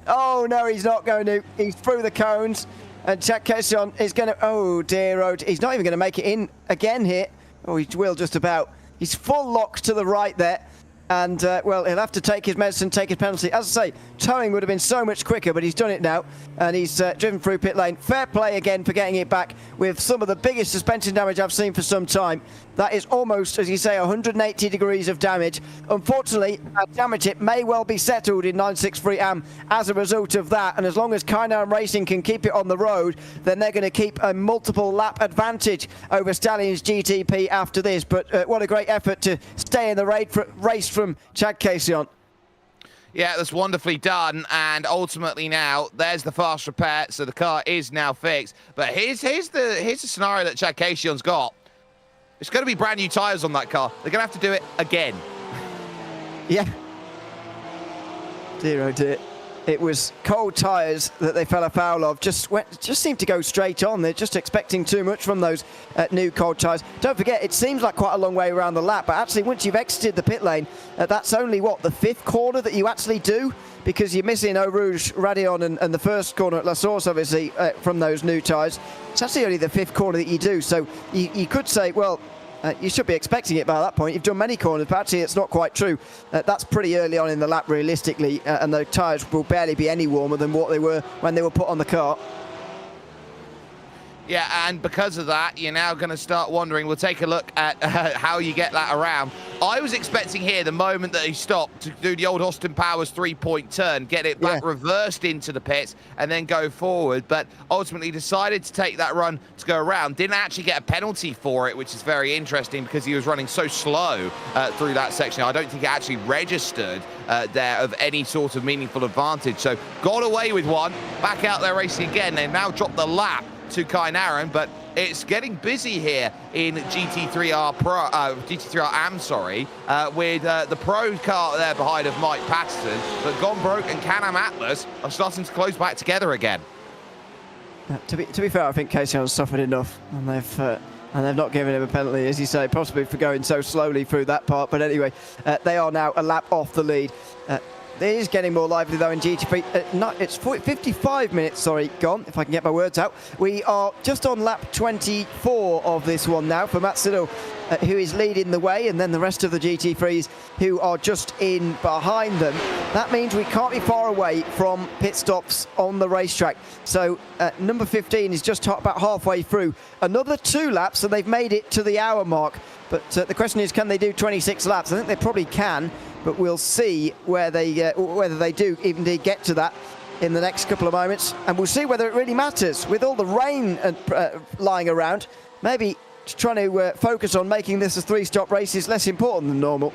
Oh, no, he's not going to. He's through the cones. And Chad-Cassion is going to... Oh, dear. Oh, he's not even going to make it in again here. Oh, he will just about. He's full lock to the right there. And, well, he'll have to take his medicine, take his penalty. As I say, towing would have been so much quicker, but he's done it now. And he's driven through pit lane. Fair play again for getting it back with some of the biggest suspension damage I've seen for some time. That is almost, as you say, 180 degrees of damage. Unfortunately, that damage it may well be settled in 963 AM as a result of that. And as long as Kainan Racing can keep it on the road, then they're going to keep a multiple lap advantage over Stallions GTP after this. But what a great effort to stay in the race from Chad-Cassion. Yeah, that's wonderfully done, and ultimately now there's the fast repair, so the car is now fixed. But here's the scenario that Chad-Cassion's got. It's going to be brand new tyres on that car. They're going to have to do it again. Yeah. Dear, oh dear. It was cold tyres that they fell afoul of. Just seemed to go straight on. They're just expecting too much from those new cold tyres. Don't forget, it seems like quite a long way around the lap, but actually once you've exited the pit lane, that's only, what, the 5th corner that you actually do? Because you're missing Eau Rouge, Radion, and the first corner at La Source, obviously, from those new tyres. It's actually only the 5th corner that you do. So you could say, well, you should be expecting it by that point. You've done many corners, but actually it's not quite true. That's pretty early on in the lap, realistically, and the tyres will barely be any warmer than what they were when they were put on the car. Yeah, and because of that, you're now going to start wondering. We'll take a look at how you get that around. I was expecting here the moment that he stopped to do the old Austin Powers 3-point turn, get it back reversed into the pits, and then go forward. But ultimately decided to take that run to go around. Didn't actually get a penalty for it, which is very interesting because he was running so slow through that section. I don't think it actually registered there of any sort of meaningful advantage. So got away with one. Back out there racing again. They've now dropped the lap to Kainan, but it's getting busy here in GT3R Pro, GT3R AM, sorry, with the pro car there behind of Mike Patterson, but Gone Broke and Can-Am Atlas are starting to close back together again. To be fair, I think Casey's suffered enough, and they've not given him a penalty, as you say, possibly for going so slowly through that part. But anyway, they are now a lap off the lead. It is getting more lively, though, in GT3. It's 55 minutes, sorry, gone, if I can get my words out. We are just on lap 24 of this one now for Matt Siddle, who is leading the way, and then the rest of the GT3s who are just in behind them. That means we can't be far away from pit stops on the racetrack. So number 15 is just about halfway through. Another 2 laps, and they've made it to the hour mark. But the question is, can they do 26 laps? I think they probably can, but we'll see whether they do indeed get to that in the next couple of moments. And we'll see whether it really matters. With all the rain lying around, maybe trying to focus on making this a 3-stop race is less important than normal.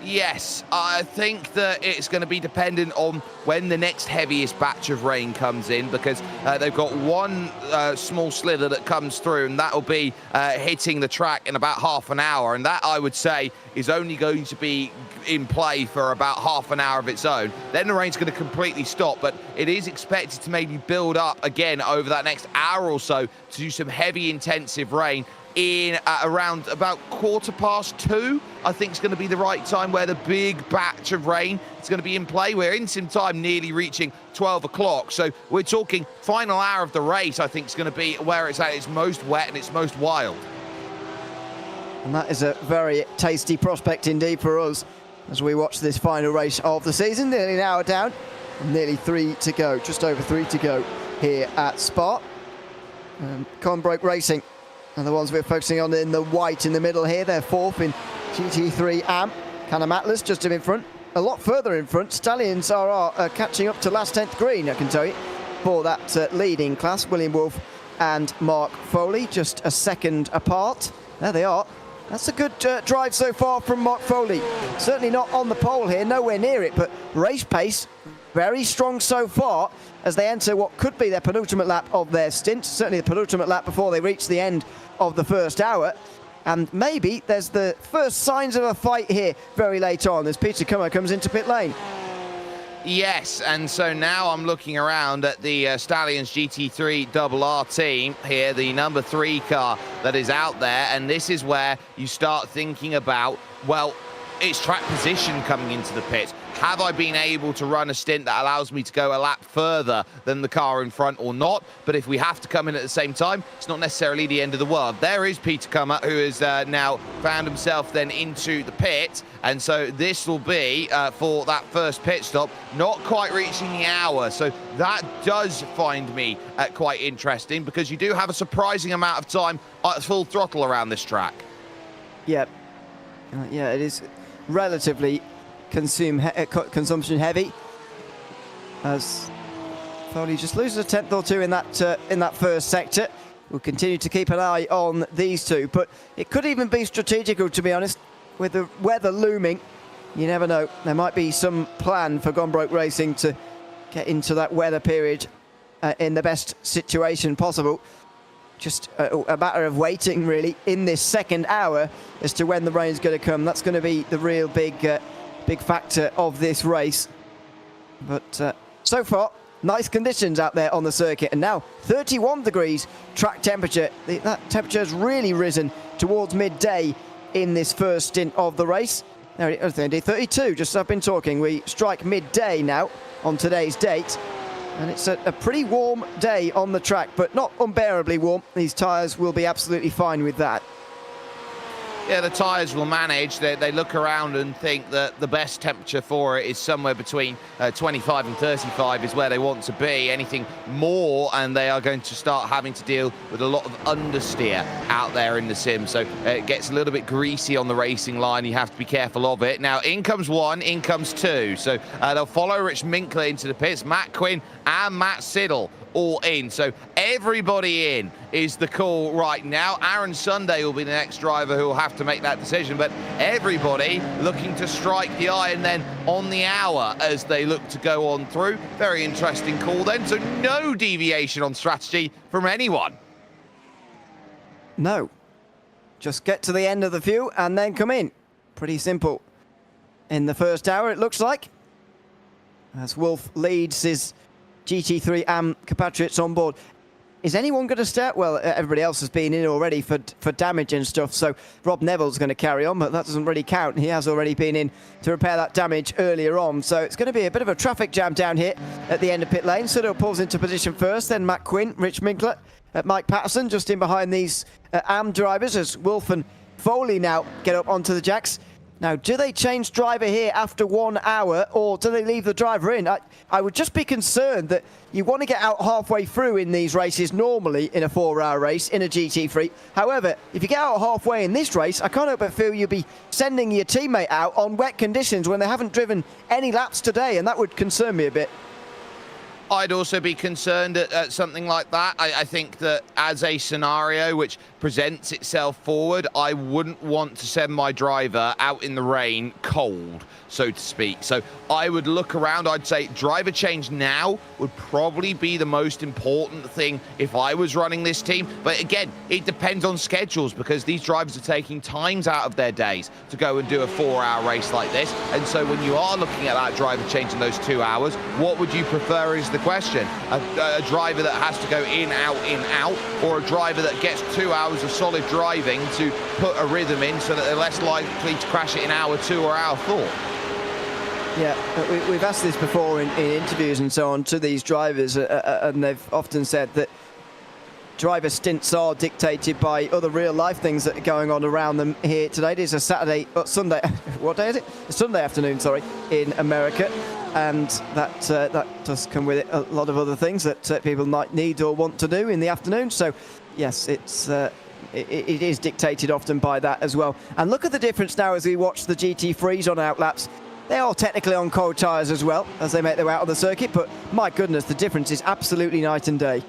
Yes, I think that it's going to be dependent on when the next heaviest batch of rain comes in, because they've got one small slither that comes through, and that will be hitting the track in about half an hour. And that, I would say, is only going to be in play for about half an hour of its own. Then the rain's going to completely stop, but it is expected to maybe build up again over that next hour or so to do some heavy, intensive rain in around about 2:15, I think is going to be the right time where the big batch of rain is going to be in play. We're in sim time nearly reaching 12 o'clock. So we're talking final hour of the race, I think is going to be where it's at its most wet and its most wild. And that is a very tasty prospect indeed for us as we watch this final race of the season. Nearly an hour down, nearly 3 to go, just over 3 to go here at Spa. Conbroke Racing and the ones we're focusing on in the white in the middle here. They're fourth in GT3 AM. Canam Atlas just in front, a lot further in front. Stallions are catching up to last 10th green, I can tell you, for that leading class. William Wolf and Mark Foley just a second apart. There they are. That's a good drive so far from Mark Foley. Certainly not on the pole here, nowhere near it, but race pace very strong so far as they enter what could be their penultimate lap of their stint. Certainly the penultimate lap before they reach the end of the first hour. And maybe there's the first signs of a fight here very late on as Peter Kummer comes into pit lane. Yes, and so now I'm looking around at the Stallions GT3 RR team here, the number 3 car that is out there, and this is where you start thinking about, well, it's track position coming into the pit. Have I been able to run a stint that allows me to go a lap further than the car in front or not? But if we have to come in at the same time, it's not necessarily the end of the world. There is Peter Kummer, who has now found himself then into the pit. And so this will be for that first pit stop, not quite reaching the hour. So that does find me quite interesting because you do have a surprising amount of time at full throttle around this track. Yep. Yeah, it is relatively consumption heavy as Foley just loses a tenth or two in that first sector. We'll continue to keep an eye on these two, but it could even be strategical, to be honest, with the weather looming. You never know, there might be some plan for Conbroke Racing to get into that weather period in the best situation possible. Just a matter of waiting really in this second hour as to when the rain's going to come. That's going to be the real big factor of this race. But so far, nice conditions out there on the circuit. And now 31 degrees track temperature. That temperature has really risen towards midday in this first stint of the race. There it is, 32, just as I've been talking. We strike midday now on today's date. And it's a pretty warm day on the track, but not unbearably warm. These tyres will be absolutely fine with that. Yeah, the tyres will manage. They look around and think that the best temperature for it is somewhere between 25 and 35 is where they want to be. Anything more, and they are going to start having to deal with a lot of understeer out there in the sim. So it gets a little bit greasy on the racing line. You have to be careful of it. Now, in comes one, in comes two. So they'll follow Rich Minkler into the pits. Matt Quinn and Matt Siddle all in. So everybody in is the call right now. Aaron Sunday will be the next driver who will have to make that decision, but everybody looking to strike the iron then on the hour as they look to go on through. Very interesting call then. So no deviation on strategy from anyone. No. Just get to the end of the few and then come in. Pretty simple. In the first hour, it looks like. As Wolf leads his GT3 AM compatriots on board. Is anyone going to start? Well, everybody else has been in already for damage and stuff, so Rob Neville's going to carry on, but that doesn't really count. He has already been in to repair that damage earlier on, so it's going to be a bit of a traffic jam down here at the end of pit lane. Siddle pulls into position first, then Matt Quinn, Rich Minkler, Mike Patterson just in behind these AM drivers as Wolf and Foley now get up onto the jacks. Now, do they change driver here after 1 hour, or do they leave the driver in? I would just be concerned that you want to get out halfway through in these races normally in a 4-hour race in a GT3. However, if you get out halfway in this race, I can't help but feel you'll be sending your teammate out on wet conditions when they haven't driven any laps today, and that would concern me a bit. I'd also be concerned at something like that. I think that as a scenario which presents itself forward, I wouldn't want to send my driver out in the rain cold, so to speak. So I would look around. I'd say driver change now would probably be the most important thing if I was running this team. But again, it depends on schedules because these drivers are taking times out of their days to go and do a 4-hour race like this. And so when you are looking at that driver change in those 2 hours, what would you prefer is the question. A driver that has to go in, out, or a driver that gets 2 hours of solid driving to put a rhythm in so that they're less likely to crash it in hour 2 or hour 4. Yeah, we've asked this before in interviews and so on to these drivers, and they've often said that driver stints are dictated by other real-life things that are going on around them here today. It is a Sunday, what day is it? A Sunday afternoon, sorry, in America, and that does come with it a lot of other things that people might need or want to do in the afternoon. So, yes, it is dictated often by that as well. And look at the difference now as we watch the GT3s on outlaps. They are technically on cold tyres as well as they make their way out on the circuit, but my goodness, the difference is absolutely night and day.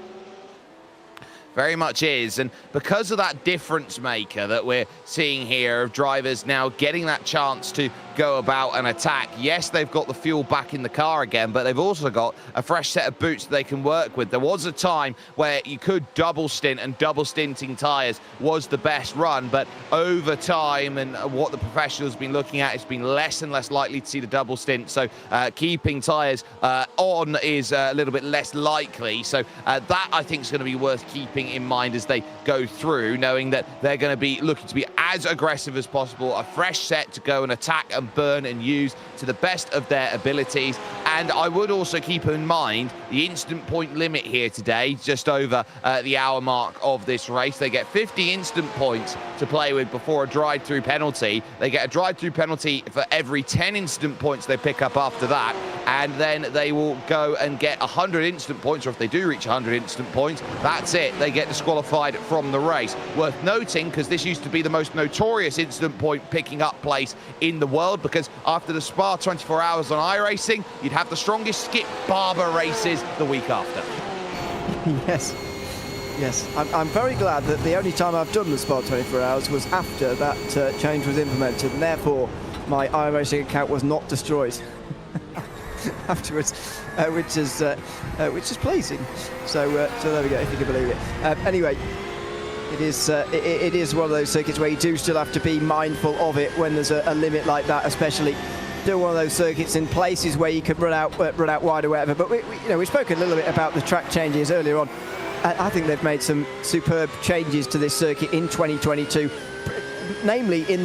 Very much is, and because of that difference maker that we're seeing here of drivers now getting that chance to go about and attack, yes, they've got the fuel back in the car again, but they've also got a fresh set of boots that they can work with. There was a time where you could double stint, and double stinting tyres was the best run, but over time and what the professionals have been looking at, it's been less and less likely to see the double stint, so keeping tyres on is a little bit less likely. So that, I think, is going to be worth keeping in mind as they go through, knowing that they're going to be looking to be as aggressive as possible, a fresh set to go and attack and burn and use to the best of their abilities. And I would also keep in mind the instant point limit here today, just over the hour mark of this race. They get 50 instant points to play with before a drive-through penalty. They get a drive-through penalty for every 10 instant points they pick up after that, and then they will go and get 100 instant points, or if they do reach 100 instant points, that's it. They get disqualified from the race. Worth noting, because this used to be the most notorious instant point picking up place in the world, because after the Spa 24 hours on iRacing, you'd have the strongest Skip Barber races the week after. Yes, I'm very glad that the only time I've done the Spa 24 hours was after that change was implemented, and therefore my iRacing account was not destroyed afterwards, which is pleasing. So there we go, if you can believe it. Anyway, it is one of those circuits where you do still have to be mindful of it when there's a limit like that, especially do one of those circuits in places where you could run out wide or whatever. But we spoke a little bit about the track changes earlier on. I think they've made some superb changes to this circuit in 2022, namely in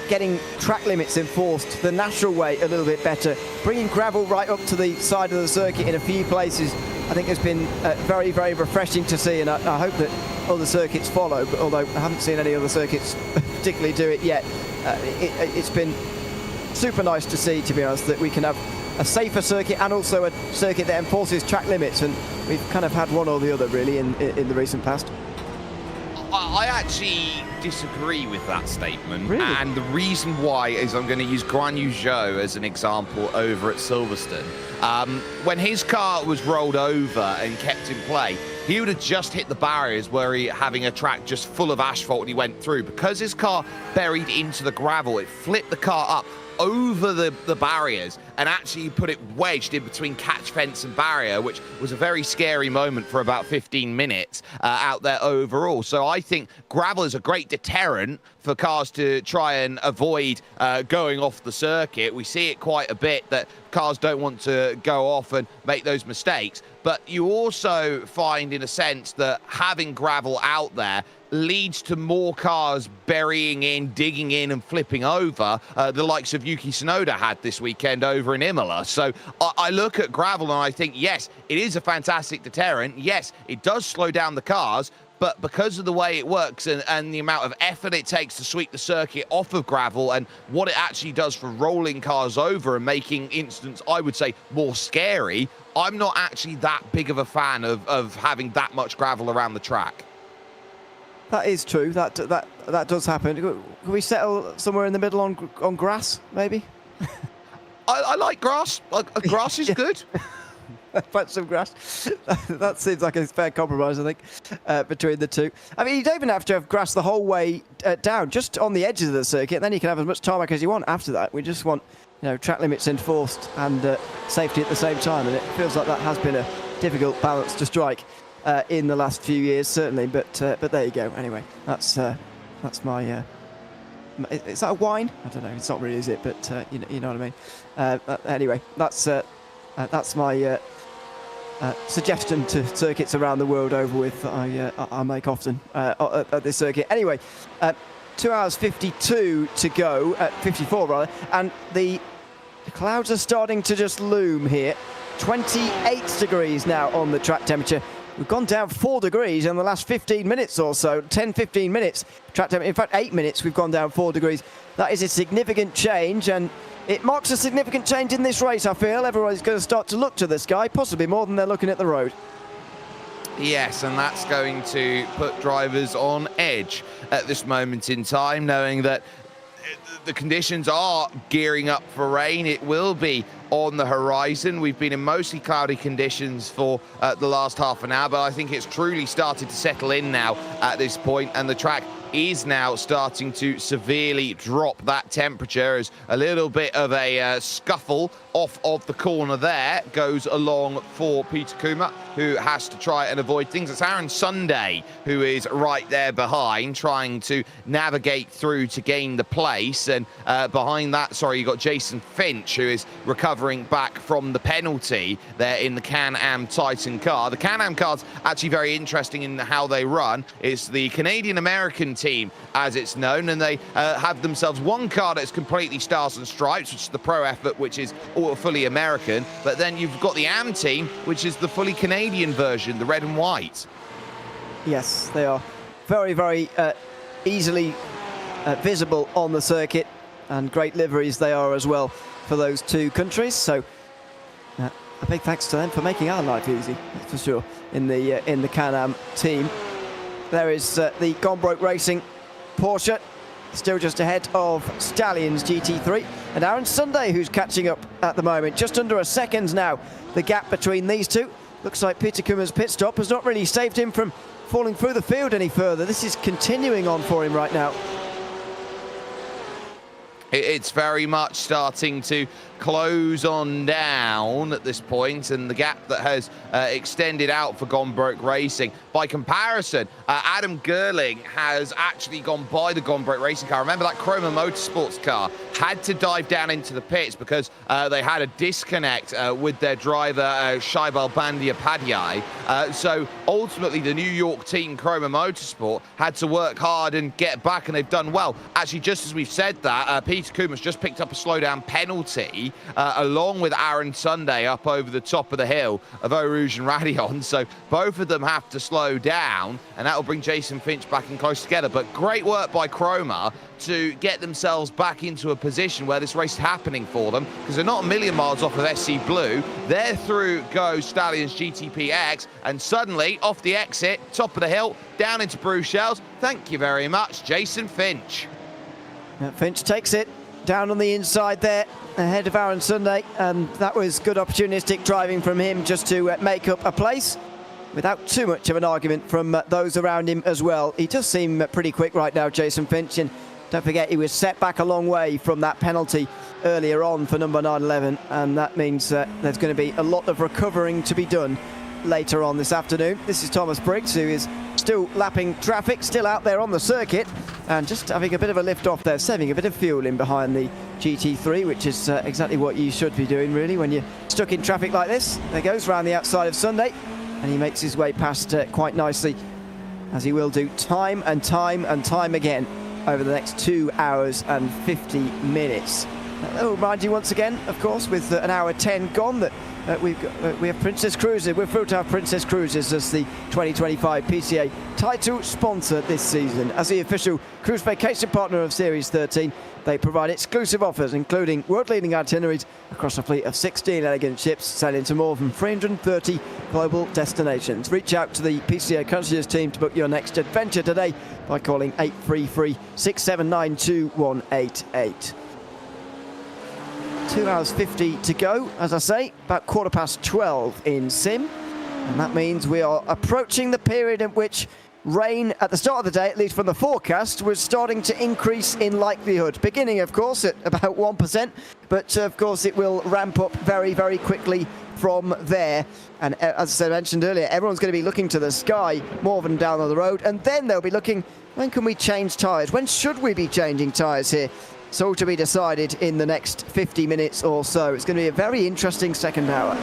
getting track limits enforced the natural way a little bit better, bringing gravel right up to the side of the circuit in a few places. I think it's been very, very refreshing to see, and I hope that other circuits follow, but although I haven't seen any other circuits particularly do it yet, it's been super nice to see, to be honest, that we can have a safer circuit and also a circuit that enforces track limits, and we've kind of had one or the other really in the recent past. I actually disagree with that statement. Really? And the reason why is I'm going to use Guan Yu Zhou as an example over at Silverstone. When his car was rolled over and kept in play, he would have just hit the barriers where he having a track just full of asphalt and he went through. Because his car buried into the gravel, it flipped the car up over the barriers and actually put it wedged in between catch fence and barrier, which was a very scary moment for about 15 minutes out there overall. So I think gravel is a great deterrent for cars to try and avoid going off the circuit. We see it quite a bit that cars don't want to go off and make those mistakes. But you also find, in a sense, that having gravel out there leads to more cars burying in, digging in and flipping over, the likes of Yuki Tsunoda had this weekend over in Imola. So I look at gravel and I think, yes, it is a fantastic deterrent. Yes, it does slow down the cars, but because of the way it works and the amount of effort it takes to sweep the circuit off of gravel and what it actually does for rolling cars over and making instance, I would say, more scary, I'm not actually that big of a fan of having that much gravel around the track. That is true. That does happen. Can we settle somewhere in the middle on grass, maybe? I like grass. Grass is good. Find some grass. That seems like a fair compromise, I think, between the two. I mean, you don't even have to have grass the whole way down, just on the edges of the circuit. Then you can have as much tarmac as you want after that. We just want, track limits enforced and safety at the same time. And it feels like that has been a difficult balance to strike in the last few years, certainly. But there you go. Anyway, that's my. Is that a wine? I don't know. It's not really, is it? But you know what I mean. Anyway, that's my suggestion to circuits around the world over with I make often at this circuit. Anyway, 2 hours 52 to go, 54 rather, and the clouds are starting to just loom here. 28 degrees now on the track temperature. We've gone down 4 degrees in the last 15 minutes or so, 10-15 minutes. Track temperature, in fact 8 minutes we've gone down 4 degrees. That is a significant change, and it marks a significant change in this race, I feel. Everybody's going to start to look to the sky, possibly more than they're looking at the road. Yes, and that's going to put drivers on edge at this moment in time, knowing that the conditions are gearing up for rain. It will be on the horizon. We've been in mostly cloudy conditions for the last half an hour, but I think it's truly started to settle in now at this point, and the track is now starting to severely drop that temperature as a little bit of a scuffle off of the corner there goes along for Peter Kuma, who has to try and avoid things. It's Aaron Sunday who is right there behind, trying to navigate through to gain the place, and behind that, sorry, you got Jason Finch, who is recovering back from the penalty there in the Can-Am Titan car. The Can-Am car's actually very interesting in how they run. It's the Canadian-American team, as it's known, and they have themselves one car that's completely stars and stripes, which is the pro effort, which is all fully American, but then you've got the AM team, which is the fully Canadian version, the red and white. Yes, they are very, very easily visible on the circuit, and great liveries they are as well for those two countries. So a big thanks to them for making our life easy, that's for sure, in the Can-Am team. There is the Gombrowicz Racing Porsche, still just ahead of Stallions GT3, and Aaron Sunday, who's catching up at the moment, just under a second now. The gap between these two. Looks like Peter Kuma's pit stop has not really saved him from falling through the field any further. This is continuing on for him right now. It's very much starting to close on down at this point, and the gap that has extended out for Gombrowicz Racing. By comparison, Adam Gerling has actually gone by the Gombrowicz Racing car. Remember, that Chroma Motorsports car had to dive down into the pits because they had a disconnect with their driver, Shaibal Bandya-Padhyay. So ultimately, the New York team, Chroma Motorsport, had to work hard and get back, and they've done well. Actually, just as we've said that, Peter Kuma's just picked up a slowdown penalty along with Aaron Sunday up over the top of the hill of Eau Rouge and Radion. So both of them have to slow down, and that will bring Jason Finch back in close together. But great work by Chroma to get themselves back into a position where this race is happening for them, because they're not a million miles off of SC Blue. There through goes Stallions GTPX, and suddenly off the exit, top of the hill, down into Bruxelles. Thank you very much, Jason Finch. Finch takes it down on the inside there, ahead of Aaron Sunday, and that was good opportunistic driving from him just to make up a place without too much of an argument from those around him as well. He does seem pretty quick right now, Jason Finch, and don't forget he was set back a long way from that penalty earlier on for number 911, and that means there's going to be a lot of recovering to be done later on this afternoon. This is Thomas Briggs, who is still lapping traffic, still out there on the circuit, and just having a bit of a lift off there, saving a bit of fuel in behind the GT3, which is exactly what you should be doing really when you're stuck in traffic like this. There goes round the outside of Sunday, and he makes his way past quite nicely, as he will do time and time and time again over the next 2 hours and 50 minutes. I'll remind you once again, of course, with an hour 10 gone, that we have Princess Cruises. We're thrilled to have Princess Cruises as the 2025 PCA title sponsor this season. As the official cruise vacation partner of Series 13, they provide exclusive offers, including world-leading itineraries across a fleet of 16 elegant ships sailing to more than 330 global destinations. Reach out to the PCA concierge team to book your next adventure today by calling 833-6792-188. 2 hours 50 to go, as I say, about 12:15 in Sim, and that means we are approaching the period in which rain at the start of the day, at least from the forecast, was starting to increase in likelihood, beginning of course at about 1%, but of course it will ramp up very, very quickly from there. And as I mentioned earlier, everyone's going to be looking to the sky more than down on the road, and then they'll be looking, when can we change tyres? When should we be changing tyres here? It's all to be decided in the next 50 minutes or so. It's going to be a very interesting second hour.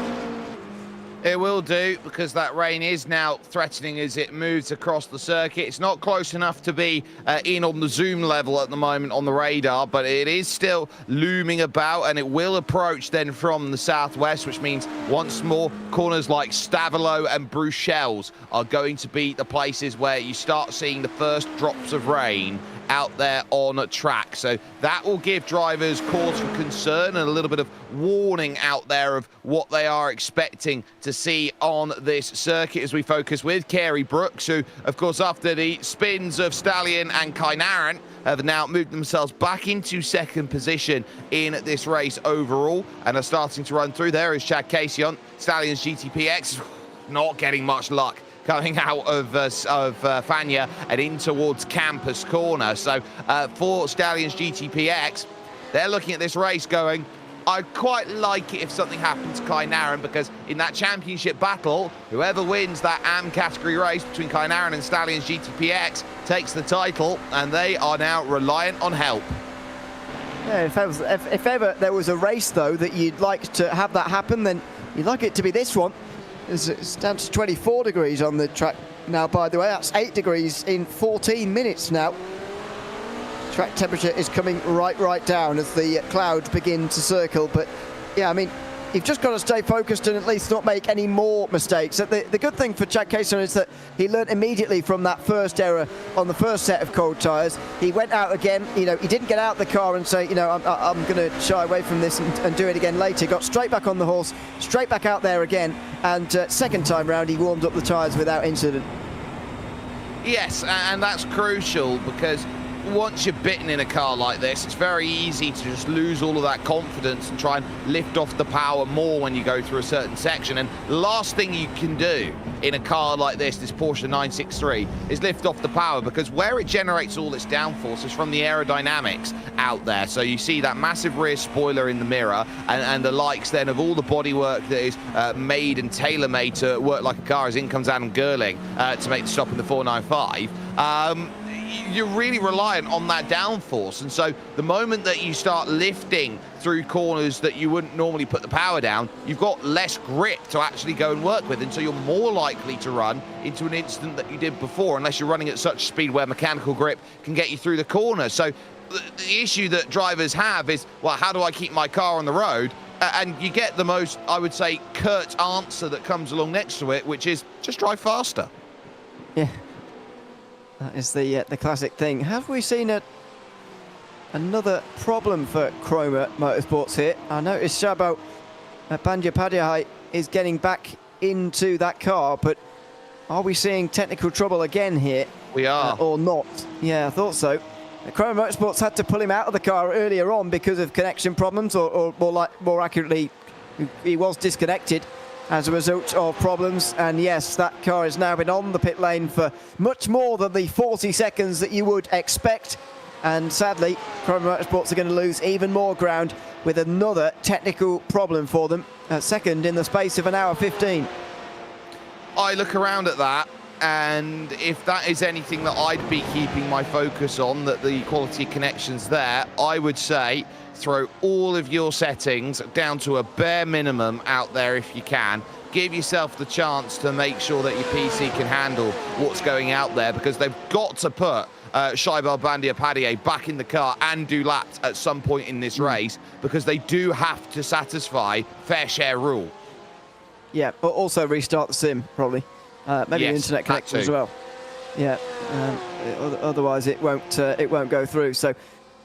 It will do, because that rain is now threatening as it moves across the circuit. It's not close enough to be in on the zoom level at the moment on the radar, but it is still looming about, and it will approach then from the southwest, which means once more corners like Stavelot and Bruxelles are going to be the places where you start seeing the first drops of rain out there on track. So that will give drivers cause for concern and a little bit of warning out there of what they are expecting to see on this circuit, as we focus with Carey Brooks, who, of course, after the spins of Stallion and Kynaran, have now moved themselves back into second position in this race overall and are starting to run through. There is Chad Casey on Stallion's GTPX, not getting much luck coming out of Fania and in towards Campus Corner. So for Stallion's GTPX, they're looking at this race going, I'd quite like it if something happened to Kynaran, because in that championship battle, whoever wins that AM category race between Kynaran and Stallion's GTPX takes the title, and they are now reliant on help. Yeah, if ever there was a race, though, that you'd like to have that happen, then you'd like it to be this one. It's down to 24 degrees on the track now, by the way. That's 8 degrees in 14 minutes now. Track temperature is coming right down as the clouds begin to circle. But yeah, I mean, you've just got to stay focused and at least not make any more mistakes. The good thing for Chad Casey is that he learned immediately from that first error on the first set of cold tyres. He went out again, you know, he didn't get out of the car and say, you know, I'm going to shy away from this and do it again later. He got straight back on the horse, straight back out there again, and second time round he warmed up the tyres without incident. Yes, and that's crucial, because once you're bitten in a car like this, it's very easy to just lose all of that confidence and try and lift off the power more when you go through a certain section. And the last thing you can do in a car like this Porsche 963, is lift off the power, because where it generates all its downforce is from the aerodynamics out there. So you see that massive rear spoiler in the mirror, and the likes then of all the bodywork that is made and tailor-made to work like a car, as in comes Adam Gerling to make the stop in the 495. You're really reliant on that downforce, and so the moment that you start lifting through corners that you wouldn't normally put the power down, you've got less grip to actually go and work with, and so you're more likely to run into an incident that you did before, unless you're running at such speed where mechanical grip can get you through the corner. So the issue that drivers have is, well, how do I keep my car on the road? And you get the most, I would say, curt answer that comes along next to it, which is just drive faster. Yeah. That is the classic thing. Have we seen another problem for Chroma Motorsports here? I noticed Shabo Bandyopadhyay is getting back into that car, but are we seeing technical trouble again here? We are. Or not? Yeah, I thought so. Chroma Motorsports had to pull him out of the car earlier on because of connection problems, or more accurately, he was disconnected as a result of problems. And yes, that car has now been on the pit lane for much more than the 40 seconds that you would expect, and sadly Chroma Motorsports are going to lose even more ground with another technical problem for them, second in the space of an hour 15. I look around at that, and if that is anything that I'd be keeping my focus on, that the quality connections there, I would say throw all of your settings down to a bare minimum out there if you can. Give yourself the chance to make sure that your PC can handle what's going out there, because they've got to put Shabo Bandyopadhyay back in the car and do laps at some point in this race, because they do have to satisfy fair share rule. Yeah, but also restart the sim, probably. Maybe yes, internet connection as well. Yeah, otherwise it won't go through. So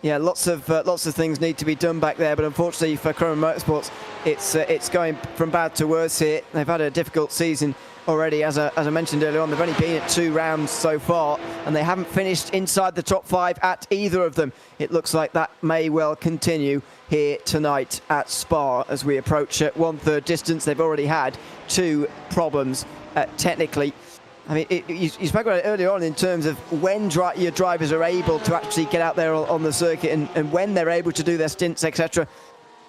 yeah, lots of things need to be done back there, but unfortunately for Chroma Motorsports, it's going from bad to worse here. They've had a difficult season already, as I mentioned earlier on. They've only been at 2 rounds so far, and they haven't finished inside the top 5 at either of them. It looks like that may well continue here tonight at Spa as we approach 1/3 distance. They've already had 2 problems technically. I mean, you spoke about it earlier on in terms of when your drivers are able to actually get out there on the circuit, and when they're able to do their stints, etc.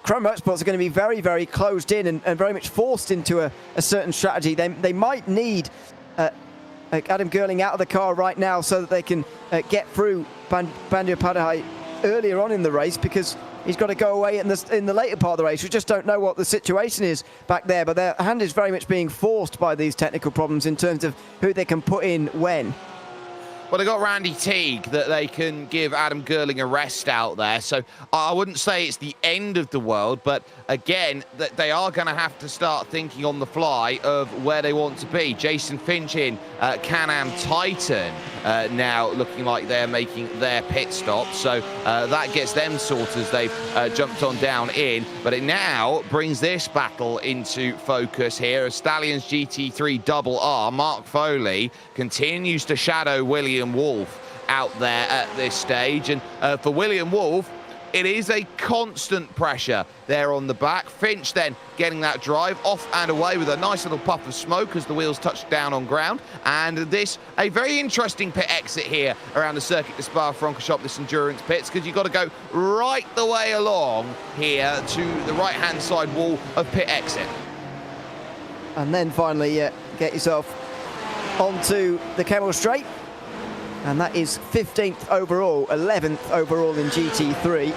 Chroma Motorsports are going to be very, very closed in and very much forced into a certain strategy. They might need Adam Gerling out of the car right now so that they can get through Bandyopadhyay earlier on in the race, because he's got to go away in the later part of the race. We just don't know what the situation is back there, but their hand is very much being forced by these technical problems in terms of who they can put in when. Well, they got Randy Teague that they can give Adam Gerling a rest out there. So I wouldn't say it's the end of the world, but again, that they are going to have to start thinking on the fly of where they want to be. Jason Finch in Can-Am Titan now looking like they're making their pit stop. So that gets them sorted as they've jumped on down in. But it now brings this battle into focus here as Stallions GT3 Double R, Mark Foley, continues to shadow William Wolf out there at this stage. And for William Wolf, it is a constant pressure there on the back. Finch then getting that drive off and away with a nice little puff of smoke as the wheels touch down on ground. And this, a very interesting pit exit here around the circuit to Spa-Francorchamps, this endurance pits, because you've got to go right the way along here to the right-hand side wall of pit exit. And then finally get yourself onto the Kemmel Straight. And that is 15th overall, 11th overall in GT3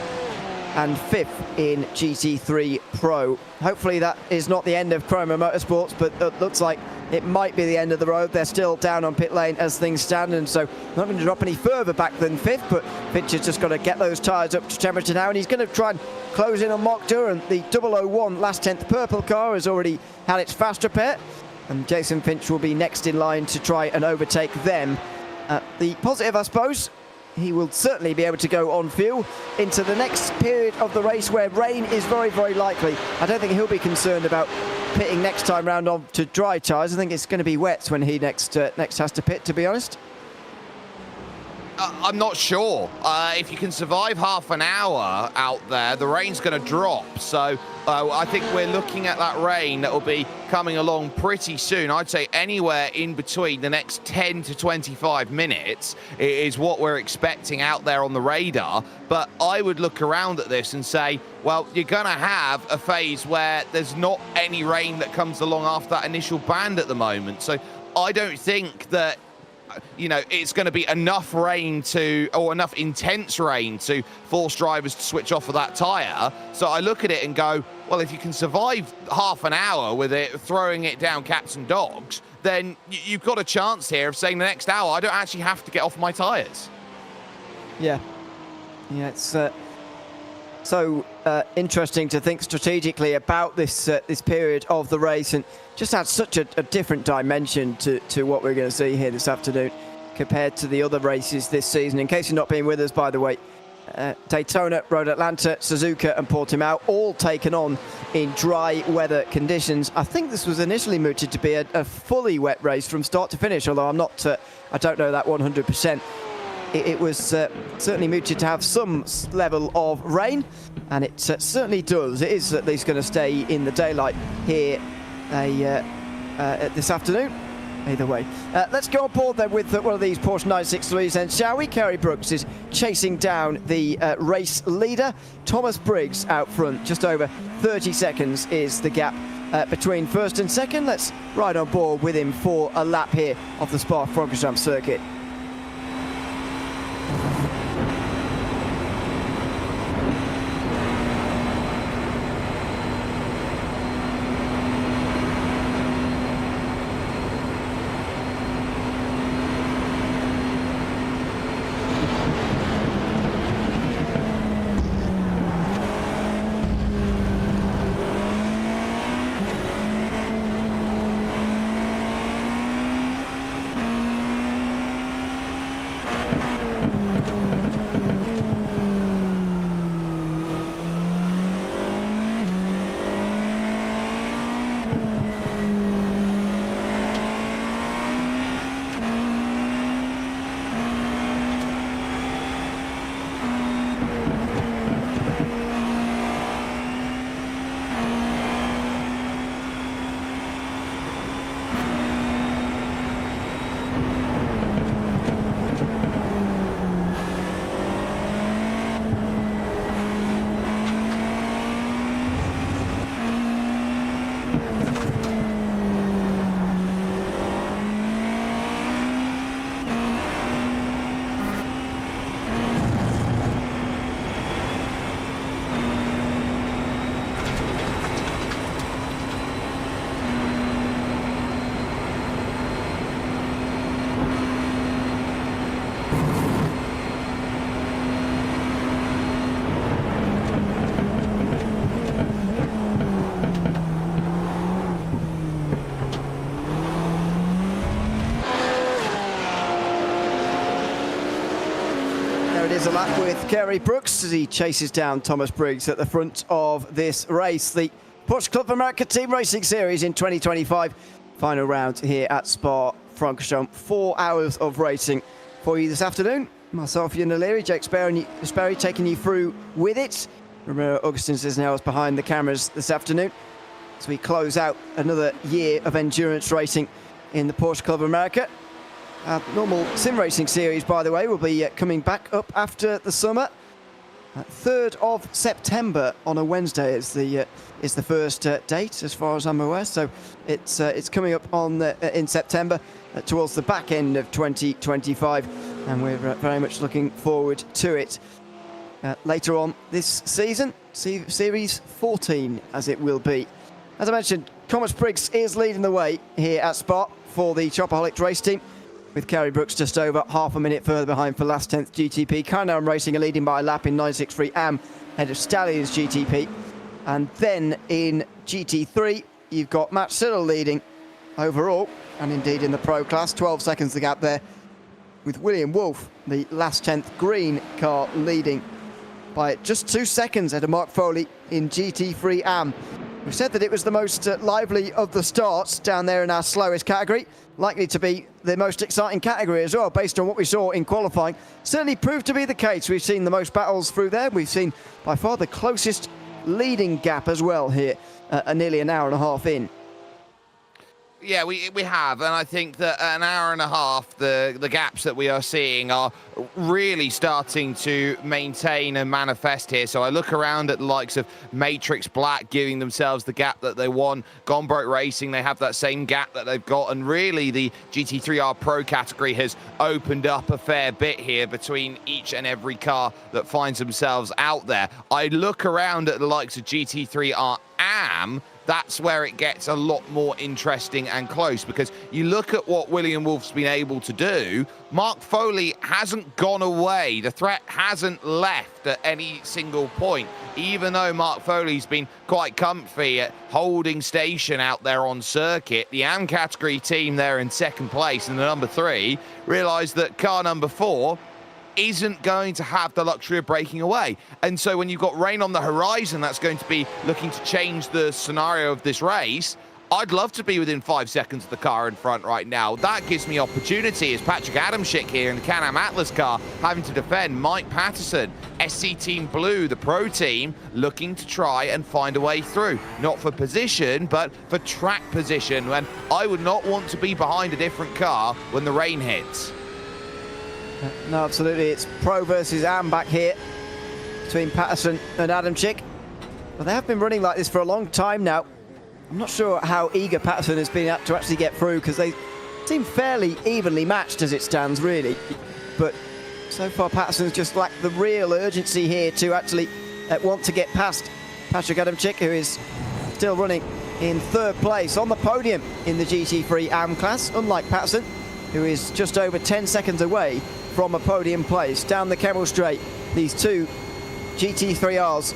and 5th in GT3 Pro. Hopefully that is not the end of Chroma Motorsports, but it looks like it might be the end of the road. They're still down on pit lane as things stand, and so not going to drop any further back than 5th, but Finch has just got to get those tyres up to temperature now, and he's going to try and close in on Mark Durant. The 001 last 10th purple car has already had its fast repair, and Jason Finch will be next in line to try and overtake them. The positive, I suppose, he will certainly be able to go on fuel into the next period of the race where rain is very, very likely. I don't think he'll be concerned about pitting next time round on to dry tyres. I think it's going to be wet when he next has to pit, to be honest. I'm not sure. If you can survive half an hour out there, the rain's going to drop. So I think we're looking at that rain that will be coming along pretty soon. I'd say anywhere in between the next 10 to 25 minutes is what we're expecting out there on the radar. But I would look around at this and say, well, you're going to have a phase where there's not any rain that comes along after that initial band at the moment. So I don't think that, you know, it's going to be enough rain or enough intense rain to force drivers to switch off of that tyre. So I look at it and go, well, if you can survive half an hour with it, throwing it down cats and dogs, then you've got a chance here of saying the next hour, I don't actually have to get off my tyres. Yeah, it's so interesting to think strategically about this period of the race, and just adds such a different dimension to what we're going to see here this afternoon compared to the other races this season. In case you're not being with us, by the way, Daytona, Road Atlanta, Suzuka and Portimao all taken on in dry weather conditions. I think this was initially mooted to be a fully wet race from start to finish, although I don't know that 100%. It was certainly mooted to have some level of rain, and it certainly does. It is at least going to stay in the daylight here this afternoon. Either way, let's go on board then with one of these Porsche 963s then, shall we? Kerry Brooks is chasing down the race leader. Thomas Briggs out front, just over 30 seconds is the gap between first and second. Let's ride on board with him for a lap here of the Spa-Francorchamps circuit. shares a lap with Kerry Brooks as he chases down Thomas Briggs at the front of this race. The Porsche Club of America Team Racing Series in 2025. Final round here at Spa-Francorchamps. 4 hours of racing for you this afternoon. Myself, Ian O'Leary, Jake Sperry taking you through with it. Romero Augustins is now behind the cameras this afternoon as we close out another year of endurance racing in the Porsche Club of America. Our normal sim racing series, by the way, will be coming back up after the summer. 3rd of September on a Wednesday is the first date, as far as I'm aware. So it's coming up on in September towards the back end of 2025, and we're very much looking forward to it. Later on this season, Series 14, as it will be. As I mentioned, Thomas Briggs is leading the way here at Spa for the Chopaholic race team, with Kerry Brooks just over half a minute further behind for last 10th GTP. Carnarvon Racing are leading by a lap in 963 AM, ahead of Stallions GTP. And then in GT3, you've got Matt Siddle leading overall, and indeed in the Pro class. 12 seconds the gap there, with William Wolff, the last 10th green car, leading by just 2 seconds ahead of Mark Foley in GT3 AM. We said that it was the most lively of the starts down there in our slowest category. Likely to be the most exciting category as well, based on what we saw in qualifying. Certainly proved to be the case. We've seen the most battles through there. We've seen by far the closest leading gap as well here, nearly an hour and a half in. Yeah, we have, and I think that an hour and a half, the gaps that we are seeing are really starting to maintain and manifest here. So I look around at the likes of Matrix Black giving themselves the gap that they want. Gone Broke Racing, they have that same gap that they've got, and really the GT3R Pro category has opened up a fair bit here between each and every car that finds themselves out there. I look around at the likes of GT3R AM. That's where it gets a lot more interesting and close, because you look at what William Wolff's been able to do. Mark Foley hasn't gone away. The threat hasn't left at any single point, even though Mark Foley's been quite comfy at holding station out there on circuit. The AM category team there in second place in the number 3 realised that car number 4 isn't going to have the luxury of breaking away. And so when you've got rain on the horizon, that's going to be looking to change the scenario of this race. I'd love to be within 5 seconds of the car in front right now. That gives me opportunity as Patrick Adamczyk here in the Can-Am Atlas car having to defend Mike Patterson. SC Team Blue, the pro team, looking to try and find a way through. Not for position, but for track position, when I would not want to be behind a different car when the rain hits. No, absolutely. It's Pro versus AM back here between Patterson and Adamczyk. But they have been running like this for a long time now. I'm not sure how eager Patterson has been to actually get through, because they seem fairly evenly matched as it stands, really. But so far, Patterson's just lacked the real urgency here to actually want to get past Patrick Adamczyk, who is still running in 3rd place on the podium in the GT3 AM class, unlike Patterson, who is just over 10 seconds away from a podium place. Down the Kemmel Straight, these two GT3Rs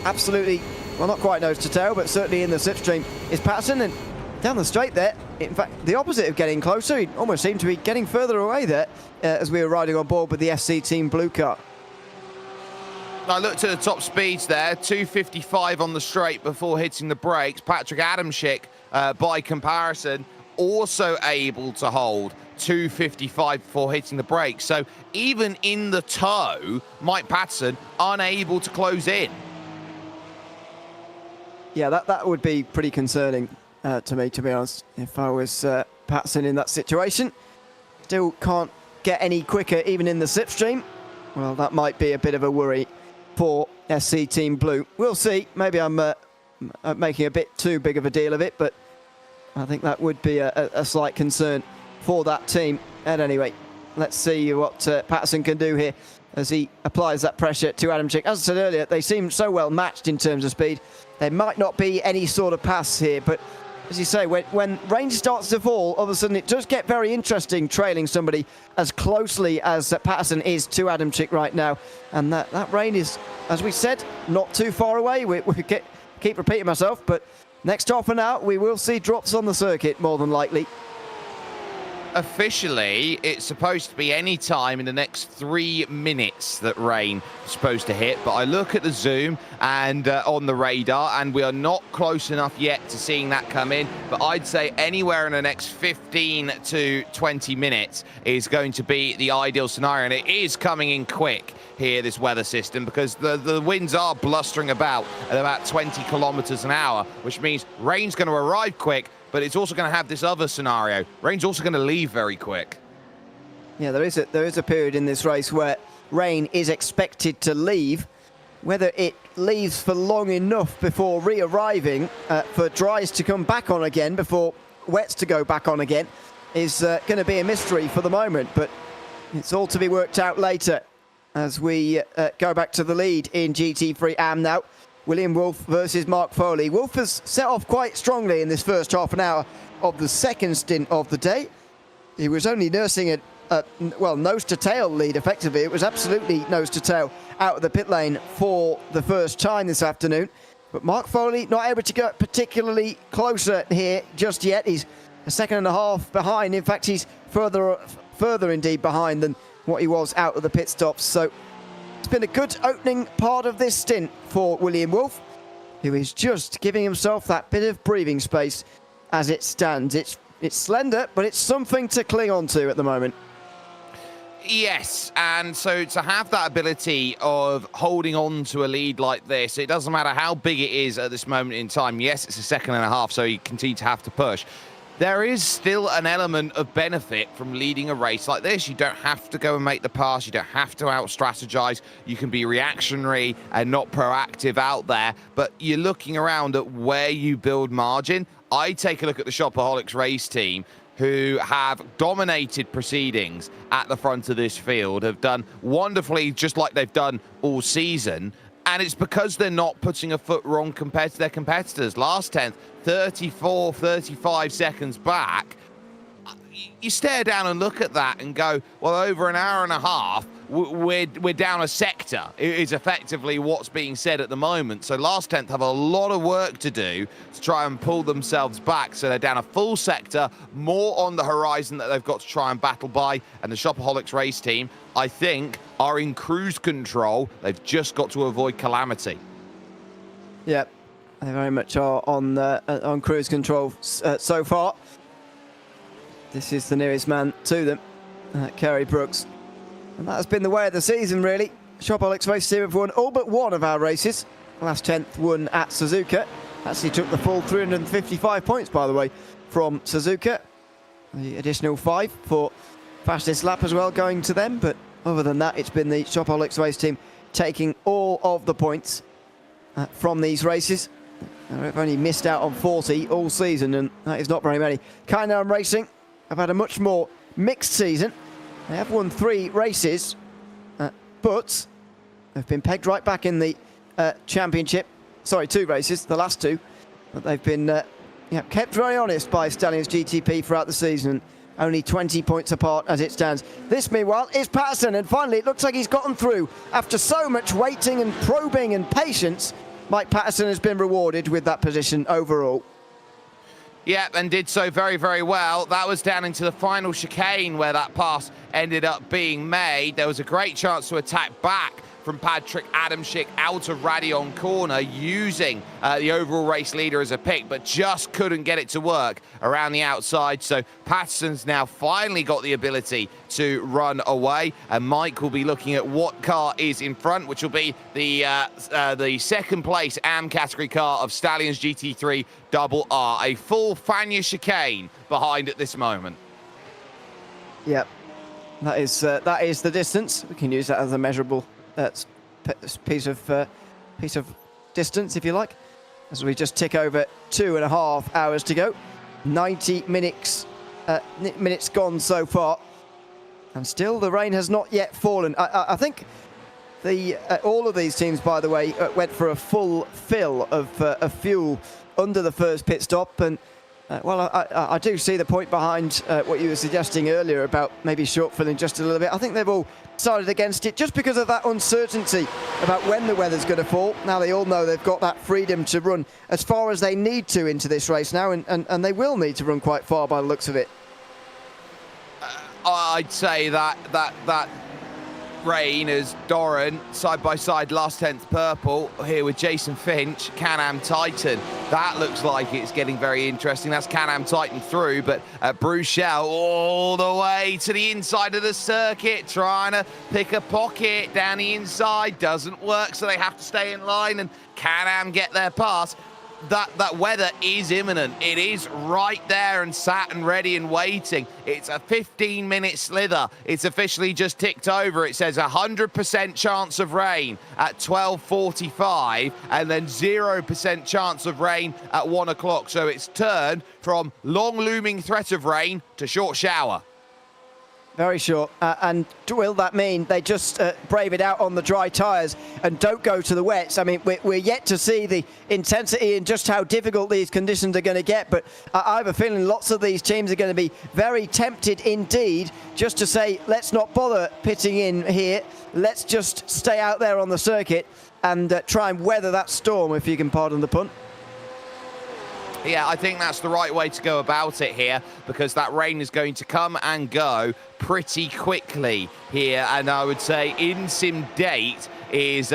absolutely, well, not quite nose to tail, but certainly in the slipstream is Patterson, and down the straight there, in fact, the opposite of getting closer, he almost seemed to be getting further away there as we were riding on board with the SC Team Blue car. I looked at the top speeds there, 255 on the straight before hitting the brakes. Patrick Adamczyk, by comparison, also able to hold 255 before hitting the brakes. So even in the tow, Mike Patterson unable to close in. Yeah, that would be pretty concerning to me, to be honest, if I was Patterson in that situation. Still can't get any quicker even in the slipstream. Well, that might be a bit of a worry for SC Team Blue. We'll see. Maybe I'm making a bit too big of a deal of it, but I think that would be a slight concern for that team. At any rate, let's see what Patterson can do here as he applies that pressure to Adamczyk. As I said earlier, they seem so well matched in terms of speed. There might not be any sort of pass here, but as you say, when rain starts to fall, all of a sudden it does get very interesting trailing somebody as closely as Patterson is to Adamczyk right now. And that rain is, as we said, not too far away. We keep repeating myself, but next half an hour we will see drops on the circuit more than likely. officially, it's supposed to be any time in the next 3 minutes that rain is supposed to hit. But I look at the zoom and on the radar, and we are not close enough yet to seeing that come in. But I'd say anywhere in the next 15 to 20 minutes is going to be the ideal scenario. And it is coming in quick here, this weather system, because the winds are blustering about at about 20 kilometers an hour, which means rain's going to arrive quick. But it's also going to have this other scenario. Rain's also going to leave very quick. Yeah, there is a period in this race where rain is expected to leave. Whether it leaves for long enough before re-arriving for dries to come back on again before wets to go back on again is going to be a mystery for the moment. But it's all to be worked out later as we go back to the lead in GT3 AM now. William Wolf versus Mark Foley. Wolf has set off quite strongly in this first half an hour of the second stint of the day. He was only nursing a nose-to-tail lead, effectively. It was absolutely nose-to-tail out of the pit lane for the first time this afternoon. But Mark Foley not able to get particularly closer here just yet. He's a second and a half behind. In fact, he's further indeed behind than what he was out of the pit stops. So it's been a good opening part of this stint for William Wolf, who is just giving himself that bit of breathing space as it stands. It's slender, but it's something to cling on to at the moment. Yes, and so to have that ability of holding on to a lead like this, it doesn't matter how big it is at this moment in time. Yes, it's a second and a half, so you continue to have to push. There is still an element of benefit from leading a race like this. You don't have to go and make the pass. You don't have to out-strategize. You can be reactionary and not proactive out there. But you're looking around at where you build margin. I take a look at the Shopaholics race team, who have dominated proceedings at the front of this field, have done wonderfully just like they've done all season. And it's because they're not putting a foot wrong compared to their competitors. Last 10th, 34, 35 seconds back. You stare down and look at that and go, well, over an hour and a half, we're down a sector, is effectively what's being said at the moment. So last 10th have a lot of work to do to try and pull themselves back. So they're down a full sector, more on the horizon that they've got to try and battle by. And the Shopaholics race team, I think, are in cruise control. They've just got to avoid calamity. Yeah, they very much are on cruise control so far. This is the nearest man to them, Kerry Brooks. And that has been the way of the season, really. Shopaholics race team have won all but one of our races. Last 10th won at Suzuka. Actually took the full 355 points, by the way, from Suzuka. The additional 5 for fastest lap as well going to them. But other than that, it's been the Shopaholics race team taking all of the points from these races. They've only missed out on 40 all season, and that is not very many. Kainan Racing have had a much more mixed season. They have won 3 races, but they've been pegged right back in the championship. Sorry, 2 races, the last 2. But they've been kept very honest by Stallions GTP throughout the season. Only 20 points apart as it stands. This, meanwhile, is Patterson, and finally it looks like he's gotten through. After so much waiting and probing and patience, Mike Patterson has been rewarded with that position overall. Yeah, and did so very, very well. That was down into the final chicane where that pass ended up being made. There was a great chance to attack back from Patrick Adamczyk out of Radion corner, using the overall race leader as a pick, but just couldn't get it to work around the outside. So Patterson's now finally got the ability to run away, and Mike will be looking at what car is in front, which will be the second place AM category car of Stallions GT3 RR, a full Fania chicane behind at this moment. Yep, that is the distance. We can use that as a measurable piece of distance, if you like, as we just tick over 2.5 hours to go. 90 minutes gone so far, and still the rain has not yet fallen. I think all of these teams, by the way, went for a full fill of fuel under the first pit stop, and I do see the point behind what you were suggesting earlier about maybe short-filling just a little bit. I think they've all decided against it just because of that uncertainty about when the weather's going to fall. Now they all know they've got that freedom to run as far as they need to into this race now, and they will need to run quite far by the looks of it. I'd say that Rain as Doran side by side, last 10th purple here with Jason Finch, Can-Am Titan. That looks like it's getting very interesting. That's Can-Am Titan through, but Bruchel all the way to the inside of the circuit, trying to pick a pocket down the inside. Doesn't work, so they have to stay in line, and Can-Am get their pass. That weather is imminent. It is right there and sat and ready and waiting. It's a 15-minute slither. It's officially just ticked over. It says 100% chance of rain at 12:45 and then 0% chance of rain at 1 o'clock. So it's turned from long looming threat of rain to short shower. Very short. And will that mean they just brave it out on the dry tyres and don't go to the wets? I mean, we're yet to see the intensity and just how difficult these conditions are going to get. But I have a feeling lots of these teams are going to be very tempted indeed just to say, let's not bother pitting in here. Let's just stay out there on the circuit and try and weather that storm, if you can pardon the pun. Yeah, I think that's the right way to go about it here, because that rain is going to come and go pretty quickly here. And I would say in-sim date is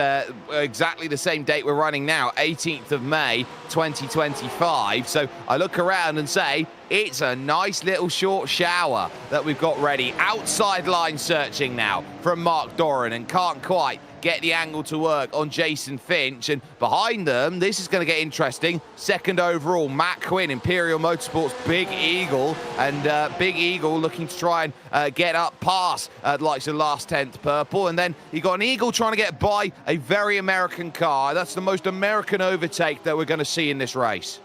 exactly the same date we're running now, 18th of May, 2025. So I look around and say, it's a nice little short shower that we've got ready. Outside line searching now from Mark Doran, and can't quite get the angle to work on Jason Finch. And behind them, this is going to get interesting. Second overall, Matt Quinn, Imperial Motorsports, Big Eagle. And Big Eagle looking to try and get up past the likes of last 10th purple. And then you got an Eagle trying to get by a very American car. That's the most American overtake that we're going to see in this race.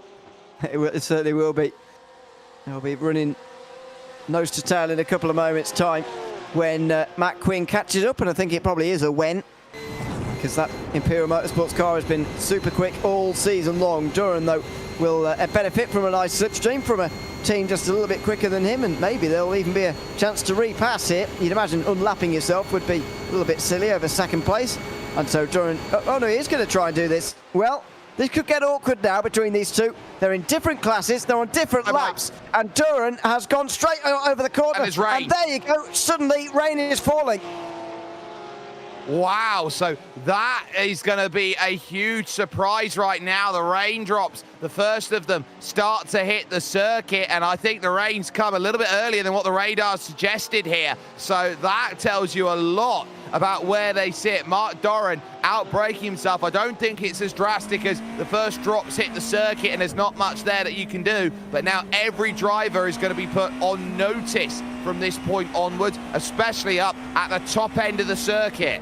It certainly will be. They'll be running nose to tail in a couple of moments' time when Matt Quinn catches up, and I think it probably is a when, because that Imperial Motorsports car has been super quick all season long. Duran, though, will benefit from a nice slipstream from a team just a little bit quicker than him, and maybe there'll even be a chance to repass here. You'd imagine unlapping yourself would be a little bit silly over second place, and so Duran, oh no, he is going to try and do this. Well, this could get awkward now between these two. They're in different classes, they're on different laps, and Duran has gone straight over the corner, and there you go, suddenly rain is falling. Wow, so that is going to be a huge surprise right now. The raindrops, the first of them, start to hit the circuit, and I think the rain's come a little bit earlier than what the radar suggested here. So that tells you a lot about where they sit. Mark Doran outbraking himself. I don't think it's as drastic as the first drops hit the circuit and there's not much there that you can do. But now every driver is going to be put on notice from this point onwards, especially up at the top end of the circuit.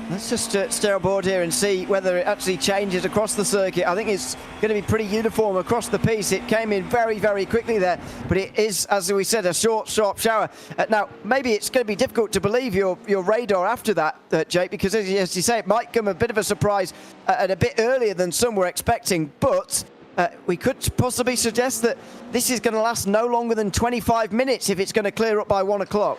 Let's just stay aboard here and see whether it actually changes across the circuit. I think it's going to be pretty uniform across the piece. It came in very, very quickly there, but it is, as we said, a short, sharp shower. Now, maybe it's going to be difficult to believe your radar after that, Jake, because as you say, it might come a bit of a surprise and a bit earlier than some were expecting, but we could possibly suggest that this is going to last no longer than 25 minutes if it's going to clear up by 1 o'clock.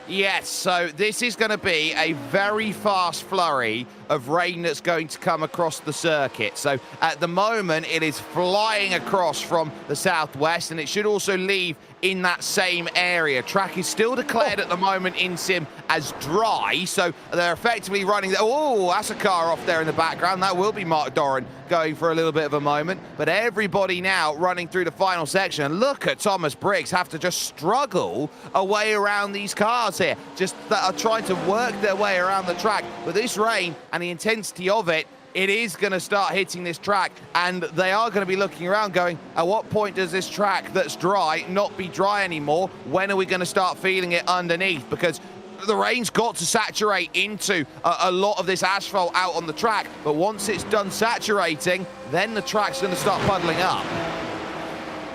Yes, so this is going to be a very fast flurry of rain that's going to come across the circuit. So at the moment, it is flying across from the southwest, and it should also leave in that same area. Track is still declared at the moment in sim as dry, so they're effectively running. Oh, that's a car off there in the background. That will be Mark Doran going for a little bit of a moment, but everybody now running through the final section. And look at Thomas Briggs have to just struggle a way around these cars here, just that are trying to work their way around the track. With this rain and the intensity of it, it is going to start hitting this track, and they are going to be looking around going, at what point does this track that's dry not be dry anymore? When are we going to start feeling it underneath? Because the rain's got to saturate into a lot of this asphalt out on the track, but once it's done saturating, then the track's going to start puddling up.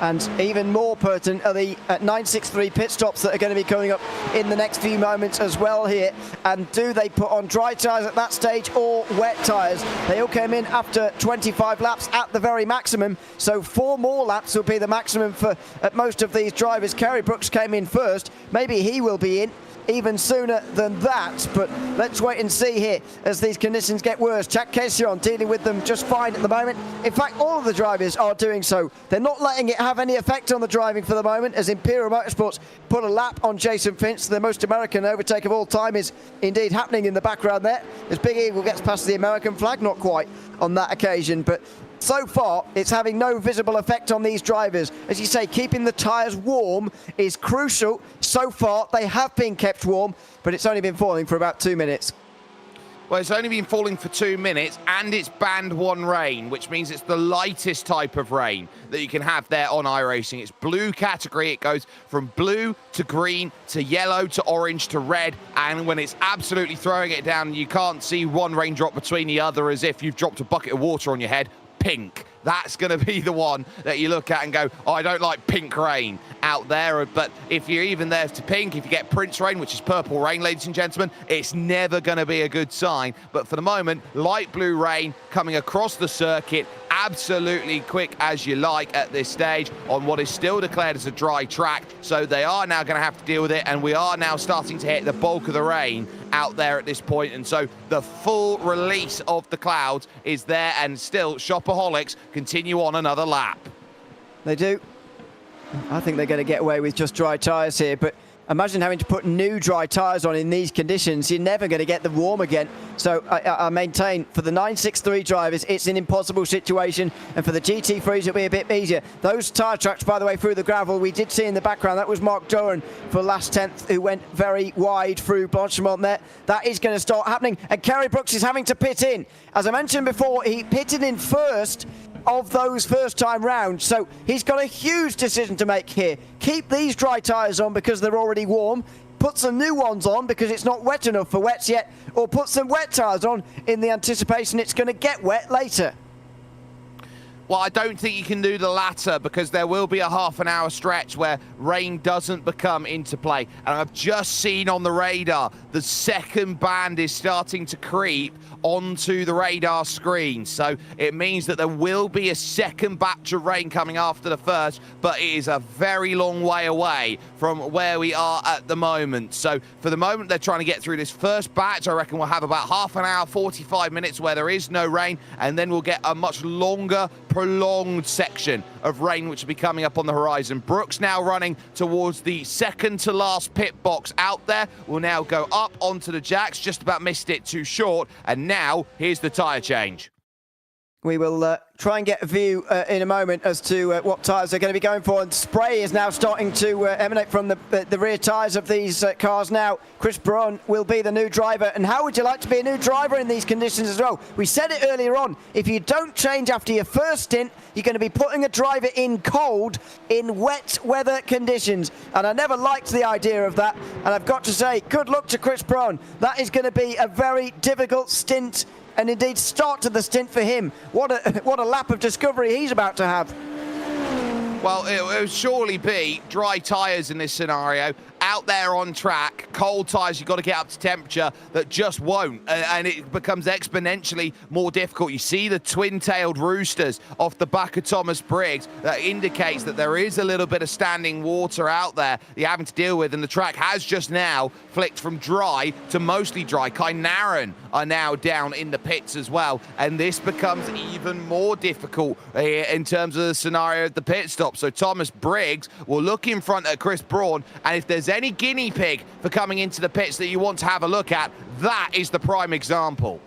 And even more pertinent are the 963 pit stops that are going to be coming up in the next few moments as well here. And do they put on dry tyres at that stage or wet tyres? They all came in after 25 laps at the very maximum, so 4 more laps will be the maximum for most of these drivers. Kerry Brooks came in first, maybe he will be in. even sooner than that. But let's wait and see here as these conditions get worse. Jack Caisson dealing with them just fine at the moment. In fact, all of the drivers are doing so. They're not letting it have any effect on the driving for the moment, as Imperial Motorsports put a lap on Jason Finch. The most American overtake of all time is indeed happening in the background there, as Big Eagle gets past the American flag. Not quite on that occasion, but so far it's having no visible effect on these drivers. As you say, keeping the tyres warm is crucial. So far they have been kept warm, but it's only been falling for about 2 minutes. Well, it's only been falling for 2 minutes, and it's band 1 rain, which means it's the lightest type of rain that you can have there on iRacing. It's blue category. It goes from blue to green to yellow to orange to red, and when it's absolutely throwing it down, you can't see one raindrop between the other, as if you've dropped a bucket of water on your head. Pink. That's going to be the one that you look at and go, oh, I don't like pink rain out there. But if you're even there to pink, if you get Prince rain, which is purple rain, ladies and gentlemen, it's never going to be a good sign. But for the moment, light blue rain coming across the circuit, absolutely quick as you like at this stage on what is still declared as a dry track. So they are now going to have to deal with it, and we are now starting to hit the bulk of the rain out there at this point. And so the full release of the clouds is there, and still Shopaholics continue on another lap. They do. I think they're going to get away with just dry tyres here, but imagine having to put new dry tyres on in these conditions. You're never going to get them warm again. So I maintain for the 963 drivers, it's an impossible situation. And for the GT3s, it'll be a bit easier. Those tyre tracks, by the way, through the gravel, we did see in the background, that was Mark Doran for last 10th, who went very wide through Blanchimont there. That is going to start happening. And Kerry Brooks is having to pit in. As I mentioned before, he pitted in first of those first-time rounds, so he's got a huge decision to make here. Keep these dry tyres on because they're already warm, put some new ones on because it's not wet enough for wets yet, or put some wet tyres on in the anticipation it's going to get wet later. Well, I don't think you can do the latter, because there will be a half-an-hour stretch where rain doesn't become into play. And I've just seen on the radar the second band is starting to creep onto the radar screen. So it means that there will be a second batch of rain coming after the first, but it is a very long way away from where we are at the moment. So for the moment, they're trying to get through this first batch. I reckon we'll have about half an hour, 45 minutes where there is no rain, and then we'll get a much longer, prolonged section of rain which will be coming up on the horizon. Brooks now running towards the second to last pit box out there. Will now go up onto the jacks, just about missed it too short, and now here's the tyre change. We will try and get a view in a moment as to what tyres they're going to be going for. And spray is now starting to emanate from the rear tyres of these cars now. Chris Braun will be the new driver. And how would you like to be a new driver in these conditions as well? We said it earlier on. If you don't change after your first stint, you're going to be putting a driver in cold in wet weather conditions. And I never liked the idea of that. And I've got to say, good luck to Chris Braun. That is going to be a very difficult stint, and indeed start to the stint for him. What a lap of discovery he's about to have. Well, it will surely be dry tyres in this scenario. Out there on track, cold tyres, you've got to get up to temperature that just won't, and it becomes exponentially more difficult. You see the twin-tailed roosters off the back of Thomas Briggs. That indicates that there is a little bit of standing water out there you're having to deal with, and the track has just now flicked from dry to mostly dry. Kai Naran are now down in the pits as well, and this becomes even more difficult in terms of the scenario of the pit stop. So Thomas Briggs will look in front at Chris Braun, and if there's any guinea pig for coming into the pits that you want to have a look at, that is the prime example.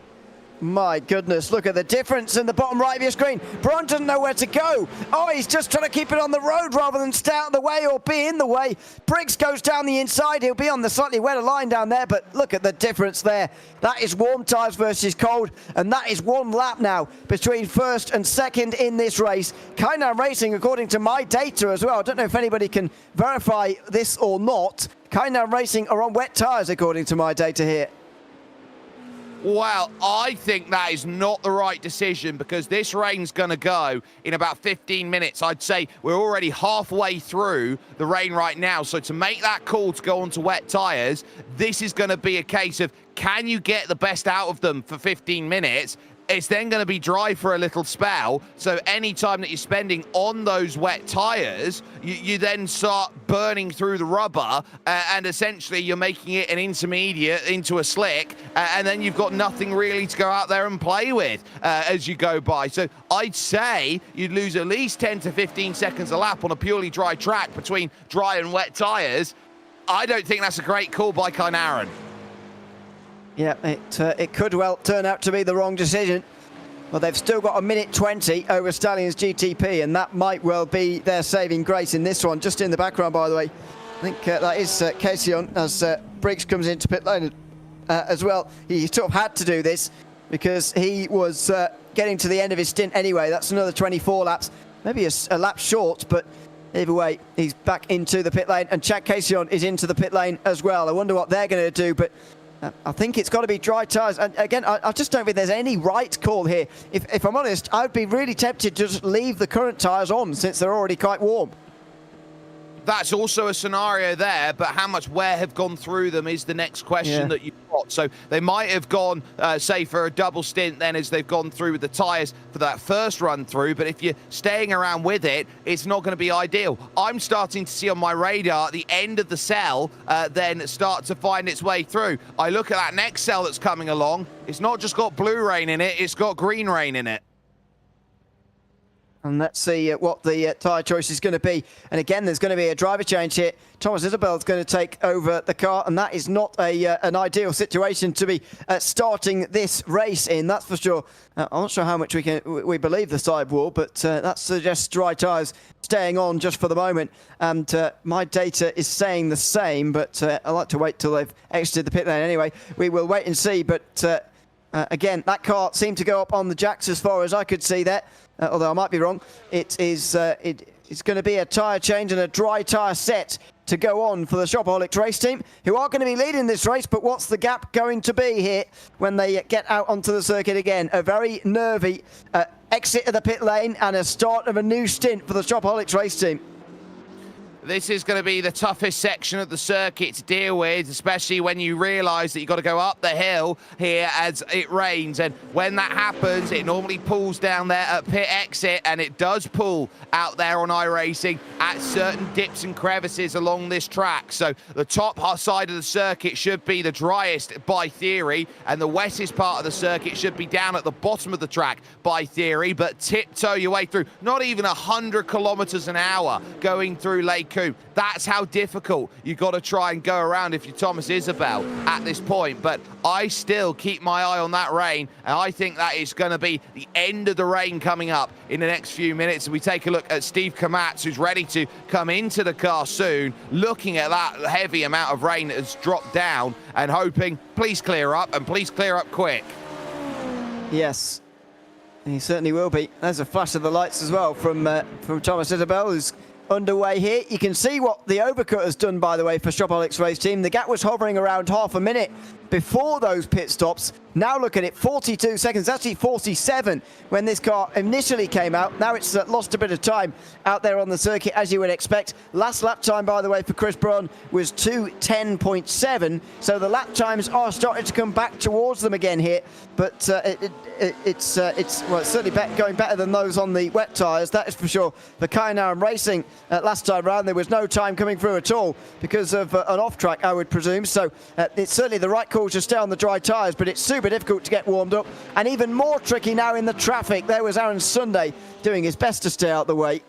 My goodness, look at the difference in the bottom right of your screen. Braun doesn't know where to go. Oh, he's just trying to keep it on the road rather than stay out of the way or be in the way. Briggs goes down the inside. He'll be on the slightly wetter line down there, but look at the difference there. That is warm tyres versus cold, and that is 1 lap now between first and second in this race. Kainan Racing, according to my data as well, I don't know if anybody can verify this or not, Kainan Racing are on wet tyres according to my data here. Well, I think that is not the right decision, because this rain's going to go in about 15 minutes. I'd say we're already halfway through the rain right now. So to make that call to go onto wet tyres, this is going to be a case of, can you get the best out of them for 15 minutes? it's then going to be dry for a little spell. So any time that you're spending on those wet tyres, you then start burning through the rubber, and essentially you're making it an intermediate into a slick, and then you've got nothing really to go out there and play with as you go by. So I'd say you'd lose at least 10 to 15 seconds a lap on a purely dry track between dry and wet tyres. I don't think that's a great call by Kynaeren. Yeah, it could well turn out to be the wrong decision. Well, they've still got a minute 20 over Stallions GTP, and that might well be their saving grace in this one. Just in the background, by the way, I think that is Casion as Briggs comes into pit lane as well. He sort of had to do this because he was getting to the end of his stint anyway. That's another 24 laps, maybe a lap short, but either way, he's back into the pit lane, and Chad Casion is into the pit lane as well. I wonder what they're going to do, but I think it's got to be dry tyres. And again, I just don't think there's any right call here. If I'm honest, I would be really tempted to just leave the current tyres on since they're already quite warm. That's also a scenario there, but how much wear have gone through them is the next question that you've got. So they might have gone, say, for a double stint then as they've gone through with the tyres for that first run through. But if you're staying around with it, it's not going to be ideal. I'm starting to see on my radar the end of the cell then start to find its way through. I look at that next cell that's coming along. It's not just got blue rain in it, it's got green rain in it. And let's see what the tyre choice is going to be. And again, there's going to be a driver change here. Thomas Isabel's going to take over the car, and that is not an ideal situation to be starting this race in, that's for sure. I'm not sure how much we believe the sidewall, but that suggests dry tyres staying on just for the moment. And my data is saying the same, but I like to wait till they've exited the pit lane anyway. We will wait and see, but again, that car seemed to go up on the jacks as far as I could see there. Although I might be wrong, it's going to be a tyre change and a dry tyre set to go on for the Shopaholics race team, who are going to be leading this race. But what's the gap going to be here when they get out onto the circuit again? A very nervy exit of the pit lane and a start of a new stint for the Shopaholics race team. This is going to be the toughest section of the circuit to deal with, especially when you realise that you've got to go up the hill here as it rains. And when that happens, it normally pulls down there at pit exit, and it does pull out there on iRacing at certain dips and crevices along this track. So the top side of the circuit should be the driest by theory, and the wettest part of the circuit should be down at the bottom of the track by theory. But tiptoe your way through, not even 100 kilometres an hour going through Lake Coombe. That's how difficult you've got to try and go around if you're Thomas Isabel at this point. But I still keep my eye on that rain, and I think that is going to be the end of the rain coming up in the next few minutes. And we take a look at Steve Kamatz, who's ready to come into the car soon, looking at that heavy amount of rain that has dropped down and hoping, please clear up, and please clear up quick. Yes, he certainly will be. There's a flash of the lights as well from Thomas Isabel, who's underway here. You can see what the overcut has done, by the way, for Shopaholics race team. The gap was hovering around half a minute before those pit stops. Now look at it, 42 seconds, actually 47 when this car initially came out. Now it's lost a bit of time out there on the circuit, as you would expect. Last lap time, by the way, for Chris Braun was 2:10.7, so the lap times are starting to come back towards them again here. But it's certainly going better than those on the wet tyres, that is for sure. For Kynaeren Racing, last time round there was no time coming through at all because of an off-track, I would presume. So it's certainly the right call to stay on the dry tyres, but it's super difficult to get warmed up, and even more tricky now in the traffic. There was Aaron Sunday doing his best to stay out the way.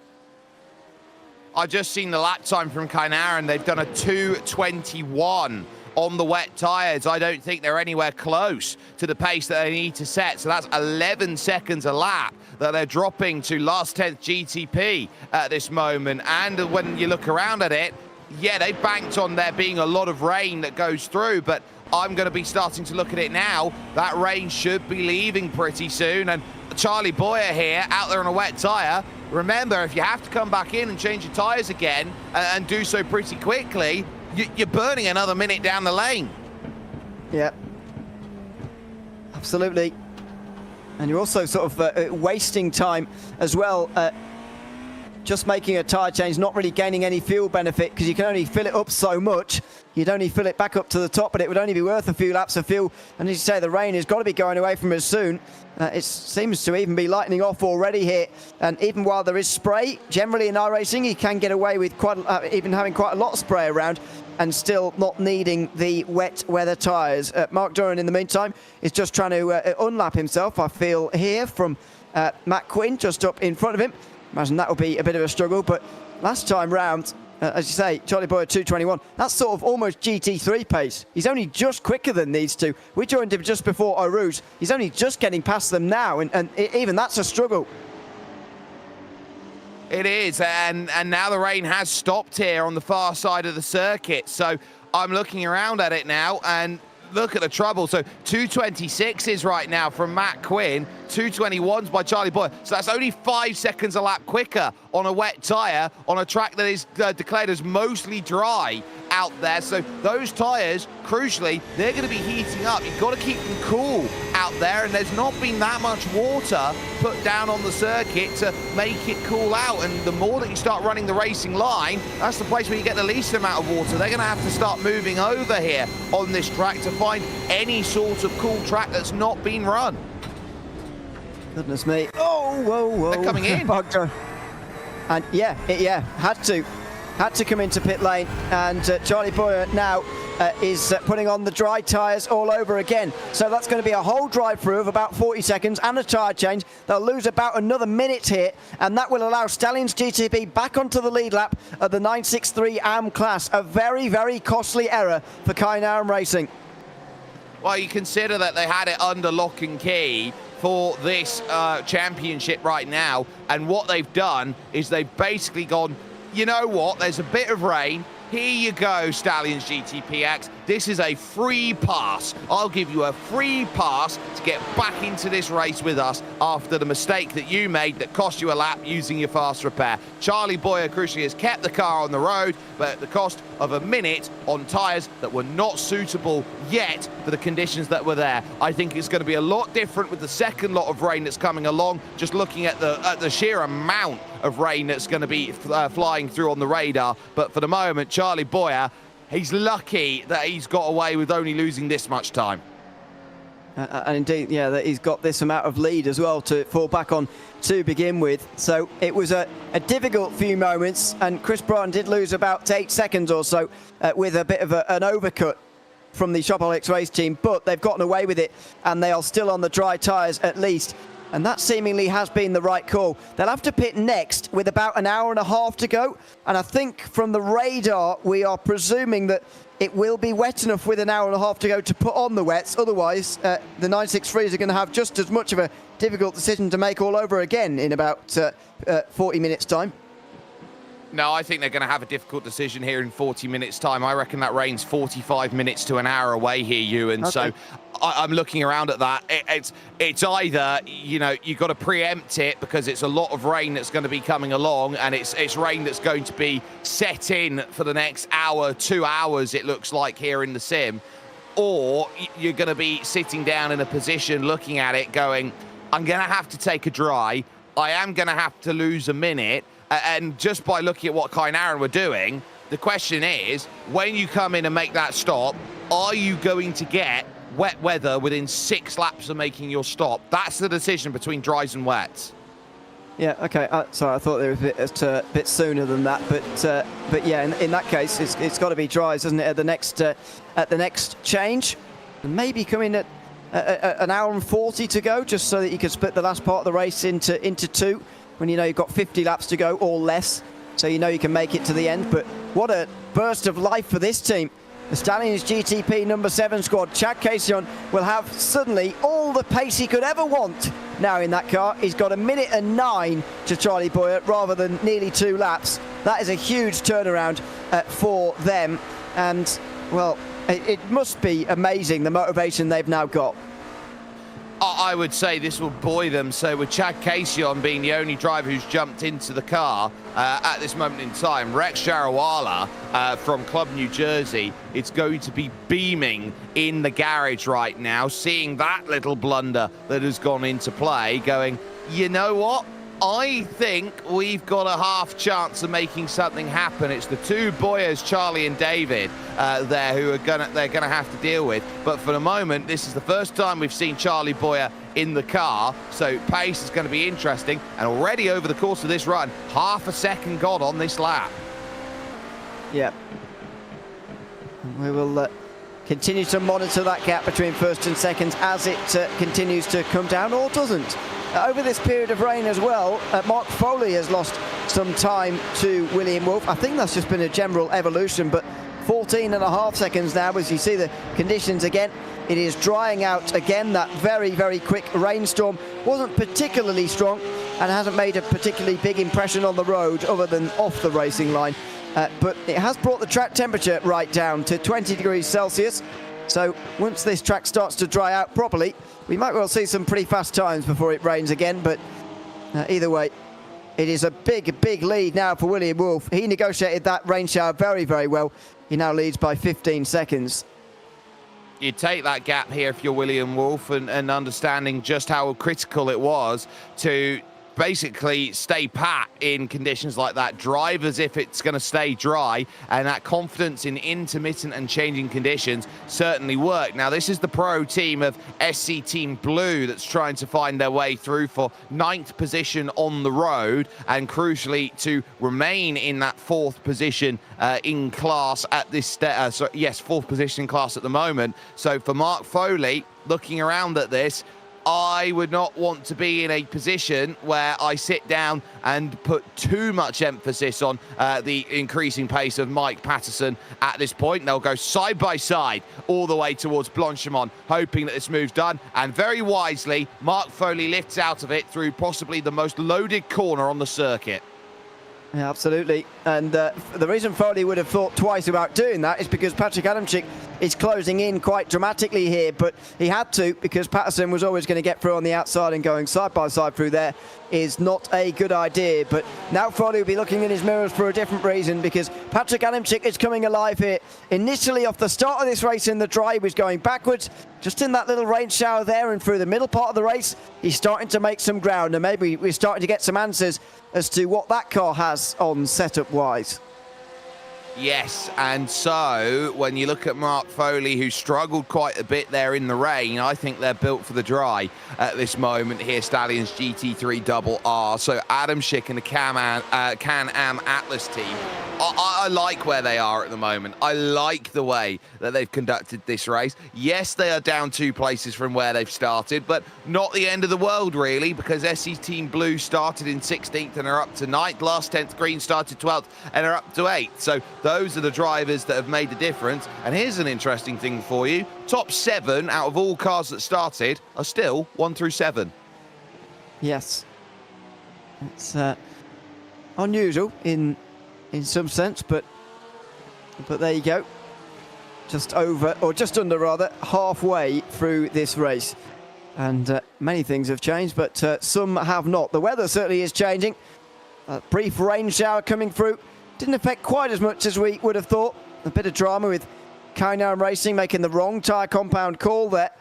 I've just seen the lap time from Kynaeren. They've done a 2:21 on the wet tyres. I don't think they're anywhere close to the pace that they need to set. So that's 11 seconds a lap that they're dropping to last 10th GTP at this moment. And when you look around at it, yeah, they banked on there being a lot of rain that goes through, but I'm going to be starting to look at it now. That rain should be leaving pretty soon. And Charlie Boyer here, out there on a wet tyre. Remember, if you have to come back in and change your tyres again and do so pretty quickly, you're burning another minute down the lane. Yeah, absolutely. And you're also sort of wasting time as well. just making a tyre change, not really gaining any fuel benefit because you can only fill it up so much. You'd only fill it back up to the top, but it would only be worth a few laps of fuel. And as you say, the rain has got to be going away from us soon. It seems to even be lightening off already here. And even while there is spray, generally in iRacing, you can get away with even having quite a lot of spray around and still not needing the wet weather tyres. Mark Duran, in the meantime, is just trying to unlap himself, I feel, here from Matt Quinn, just up in front of him. Imagine that will be a bit of a struggle, but last time round, as you say, Charlie Boyer 2:21, that's sort of almost GT3 pace. He's only just quicker than these two. We joined him just before Eau Rouge. He's only just getting past them now, and even that's a struggle. It is, and now the rain has stopped here on the far side of the circuit. So I'm looking around at it now, and look at the trouble. So 2:26 right now from Matt Quinn, 2:21s by Charlie Boyer. So that's only 5 seconds a lap quicker on a wet tyre on a track that is declared as mostly dry out there. So those tyres, crucially, they're going to be heating up. You've got to keep them cool out there, and there's not been that much water put down on the circuit to make it cool out. And the more that you start running the racing line, that's the place where you get the least amount of water. They're going to have to start moving over here on this track to find any sort of cool track that's not been run. Goodness me. Oh, whoa, whoa. They're coming in. And had to come into pit lane, and Charlie Boyer now is putting on the dry tyres all over again. So that's going to be a whole drive through of about 40 seconds and a tyre change. They'll lose about another minute here, and that will allow Stallions GTP back onto the lead lap of the 963 AM class. A very, very costly error for Kynaram Racing. Well, you consider that they had it under lock and key for this championship right now, and what they've done is they've basically gone, you know what, there's a bit of rain, here you go, Stallions GTPX. This is a free pass. I'll give you a free pass to get back into this race with us after the mistake that you made that cost you a lap using your fast repair. Charlie Boyer, crucially, has kept the car on the road, but at the cost of a minute on tyres that were not suitable yet for the conditions that were there. I think it's going to be a lot different with the second lot of rain that's coming along, just looking at the sheer amount of rain that's going to be flying through on the radar. But for the moment, Charlie Boyer, he's lucky that he's got away with only losing this much time. And indeed, yeah, that he's got this amount of lead as well to fall back on to begin with. So it was a difficult few moments, and Chris Brown did lose about 8 seconds or so with a bit of an overcut from the Shopaholics race team, but they've gotten away with it, and they are still on the dry tyres at least. And that seemingly has been the right call. They'll have to pit next with about an hour and a half to go. And I think from the radar, we are presuming that it will be wet enough with an hour and a half to go to put on the wets. Otherwise, the 963s are going to have just as much of a difficult decision to make all over again in about 40 minutes' time. No, I think they're going to have a difficult decision here in 40 minutes' time. I reckon that rain's 45 minutes to an hour away here, Ewan. Okay. So I'm looking around at that. It's either, you know, you've got to preempt it because it's a lot of rain that's going to be coming along, and it's rain that's going to be set in for the next hour, 2 hours, it looks like here in the sim. Or you're going to be sitting down in a position looking at it going, I'm going to have to take a dry. I am going to have to lose a minute. And just by looking at what Kynaram were doing, the question is, when you come in and make that stop, are you going to get wet weather within 6 laps of making your stop? That's the decision between dries and wets. Yeah, okay. Sorry, I thought they were a bit sooner than that, but yeah, in that case, it's got to be dries, doesn't it? At the next change, and maybe come in at an hour and 40 to go, just so that you can split the last part of the race into 2. When you know you've got 50 laps to go or less, so you know you can make it to the end. But what a burst of life for this team. The Stallions GTP number 7 squad, Chad Casion, will have suddenly all the pace he could ever want now in that car. He's got 1 minute and 9 to Charlie Boyer rather than nearly 2 laps. That is a huge turnaround for them. And, well, it must be amazing the motivation they've now got. I would say this will buoy them. So with Chad Casion being the only driver who's jumped into the car at this moment in time, Rex Jarawala from Club New Jersey, it's going to be beaming in the garage right now, seeing that little blunder that has gone into play, going, you know what? I think we've got a half chance of making something happen. It's the two Boyers, Charlie and David, there who they're gonna have to deal with. But for the moment, this is the first time we've seen Charlie Boyer in the car, so pace is going to be interesting. And already over the course of this run, half a second gone on this lap. Yeah. We will continue to monitor that gap between first and second as it continues to come down, or doesn't. Over this period of rain as well, Mark Foley has lost some time to William Wolf. I think that's just been a general evolution, but 14.5 seconds now as you see the conditions again. It is drying out again. That very, very quick rainstorm wasn't particularly strong and hasn't made a particularly big impression on the road other than off the racing line. But it has brought the track temperature right down to 20 degrees Celsius. So once this track starts to dry out properly, we might well see some pretty fast times before it rains again. But either way, it is a big, big lead now for William Wolf. He negotiated that rain shower very, very well. He now leads by 15 seconds. You take that gap here if you're William Wolf, and understanding just how critical it was to basically stay pat in conditions like that, drive as if it's going to stay dry, and that confidence in intermittent and changing conditions certainly worked. Now this is the pro team of SC Team Blue that's trying to find their way through for 9th position on the road, and crucially to remain in that 4th position in class at this 4th position in class at the moment. So for Mark Foley, looking around at this, I would not want to be in a position where I sit down and put too much emphasis on the increasing pace of Mike Patterson at this point. They'll go side by side all the way towards Blanchimont, hoping that this move's done. And very wisely, Mark Foley lifts out of it through possibly the most loaded corner on the circuit. Yeah, absolutely. And the reason Foley would have thought twice about doing that is because Patrick Adamczyk is closing in quite dramatically here, but he had to because Patterson was always going to get through on the outside, and going side by side through there is not a good idea. But now Foley will be looking in his mirrors for a different reason, because Patrick Adamczyk is coming alive here. Initially off the start of this race in the dry, he was going backwards. Just in that little rain shower there and through the middle part of the race, he's starting to make some ground, and maybe we're starting to get some answers as to what that car has on setup-wise. Yes, and so when you look at Mark Foley, who struggled quite a bit there in the rain, I think they're built for the dry at this moment here, Stallions GT3RR. So Adamczyk and the Can-Am Atlas team, I like where they are at the moment. I like the way that they've conducted this race. Yes, they are down 2 places from where they've started, but not the end of the world, really, because SC Team Blue started in 16th and are up to 9th. Last 10th Green started 12th and are up to 8th. So those are the drivers that have made the difference. And here's an interesting thing for you. Top 7 out of all cars that started are still 1 through 7. Yes. It's unusual in some sense, but there you go. Just over, or just under rather, halfway through this race. And many things have changed, but some have not. The weather certainly is changing. A brief rain shower coming through. Didn't affect quite as much as we would have thought. A bit of drama with Can-Am Racing making the wrong tyre compound call there.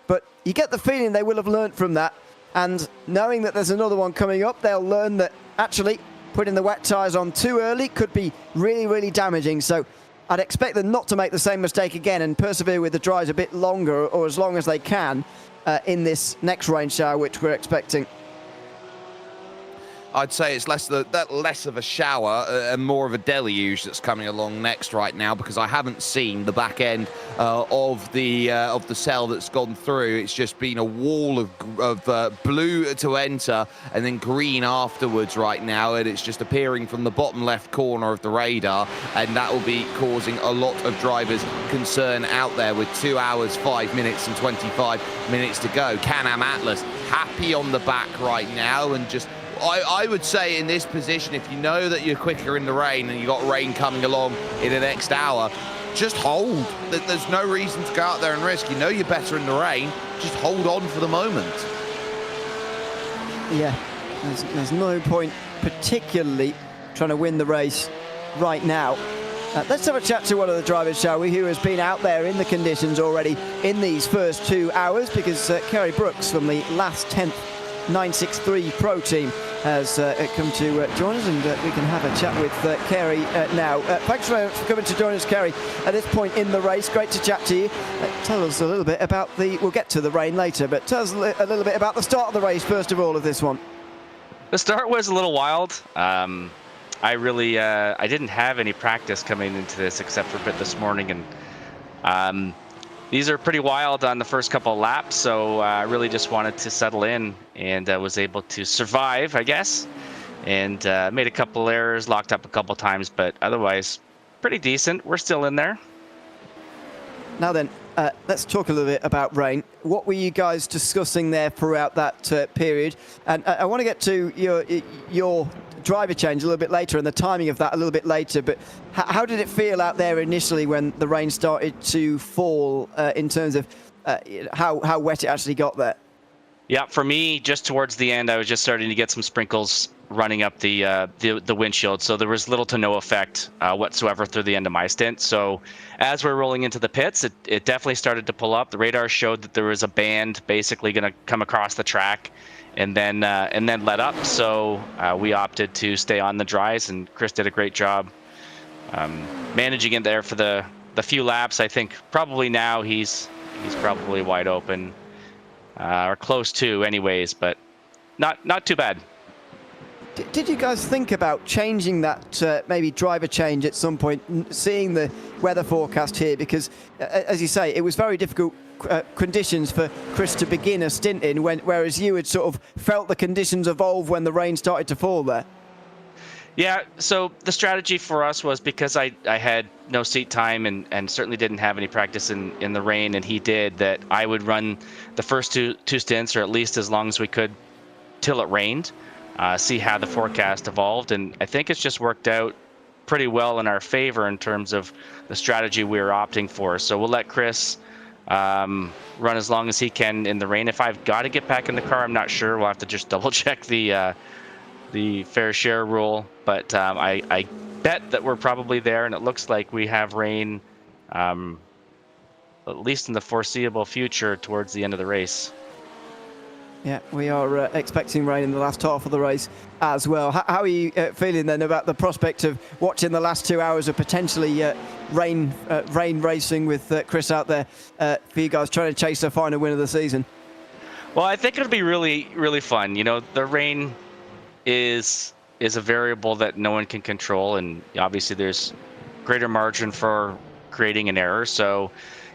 But you get the feeling they will have learnt from that. And knowing that there's another one coming up, they'll learn that actually putting the wet tyres on too early could be really, really damaging. So I'd expect them not to make the same mistake again and persevere with the dries a bit longer, or as long as they can, in this next rain shower, which we're expecting. I'd say it's less of a shower and more of a deluge that's coming along next right now, because I haven't seen the back end of the cell that's gone through. It's just been a wall of blue to enter and then green afterwards right now, and it's just appearing from the bottom left corner of the radar, and that will be causing a lot of drivers concern out there with 2 hours, 5 minutes and 25 minutes to go. Can-Am Atlas happy on the back right now, and just I would say in this position, if you know that you're quicker in the rain and you've got rain coming along in the next hour, just hold. There's no reason to go out there and risk. You know you're better in the rain. Just hold on for the moment. Yeah, there's no point particularly trying to win the race right now. Let's have a chat to one of the drivers, shall we, who has been out there in the conditions already in these first 2 hours, because Kerry Brooks from the last 10th 963 Pro team has come to join us, and we can have a chat with Kerry now. Thanks very much for coming to join us, Kerry, at this point in the race. Great to chat to you. Tell us a little bit about we'll get to the rain later, but tell us a little bit about the start of the race, first of all, of this one. The start was a little wild. I didn't have any practice coming into this except for a bit this morning, and these are pretty wild on the first couple of laps, so I really just wanted to settle in, and was able to survive, I guess, and made a couple errors, locked up a couple times, but otherwise pretty decent. We're still in there. Now then, let's talk a little bit about rain. What were you guys discussing there throughout that period? And I want to get to your driver change a little bit later and the timing of that a little bit later, but how did it feel out there initially when the rain started to fall in terms of how wet it actually got there? Yeah, for me, just towards the end, I was just starting to get some sprinkles running up the windshield, so there was little to no effect whatsoever through the end of my stint. So as we're rolling into the pits, it definitely started to pull up. The radar showed that there was a band basically going to come across the track and then let up. So we opted to stay on the dries, and Chris did a great job managing it there for the few laps. I think probably now he's probably wide open, or close to anyways, but not too bad. Did you guys think about changing that maybe driver change at some point, seeing the weather forecast here? Because, as you say, it was very difficult conditions for Chris to begin a stint in, whereas you had sort of felt the conditions evolve when the rain started to fall there. Yeah, so the strategy for us was, because I had no seat time and certainly didn't have any practice in the rain, and he did, that I would run the first two stints, or at least as long as we could, till it rained. See how the forecast evolved, and I think it's just worked out pretty well in our favor in terms of the strategy we were opting for. So we'll let Chris run as long as he can in the rain. If I've got to get back in the car, I'm not sure. We'll have to just double check the fair share rule, but I bet that we're probably there, and it looks like we have rain at least in the foreseeable future towards the end of the race. Yeah, we are expecting rain in the last half of the race as well. How are you feeling then about the prospect of watching the last 2 hours of potentially rain racing with Chris out there for you guys trying to chase a final win of the season? Well, I think it'll be really, really fun. You know, the rain is a variable that no one can control, and obviously there's greater margin for creating an error. So,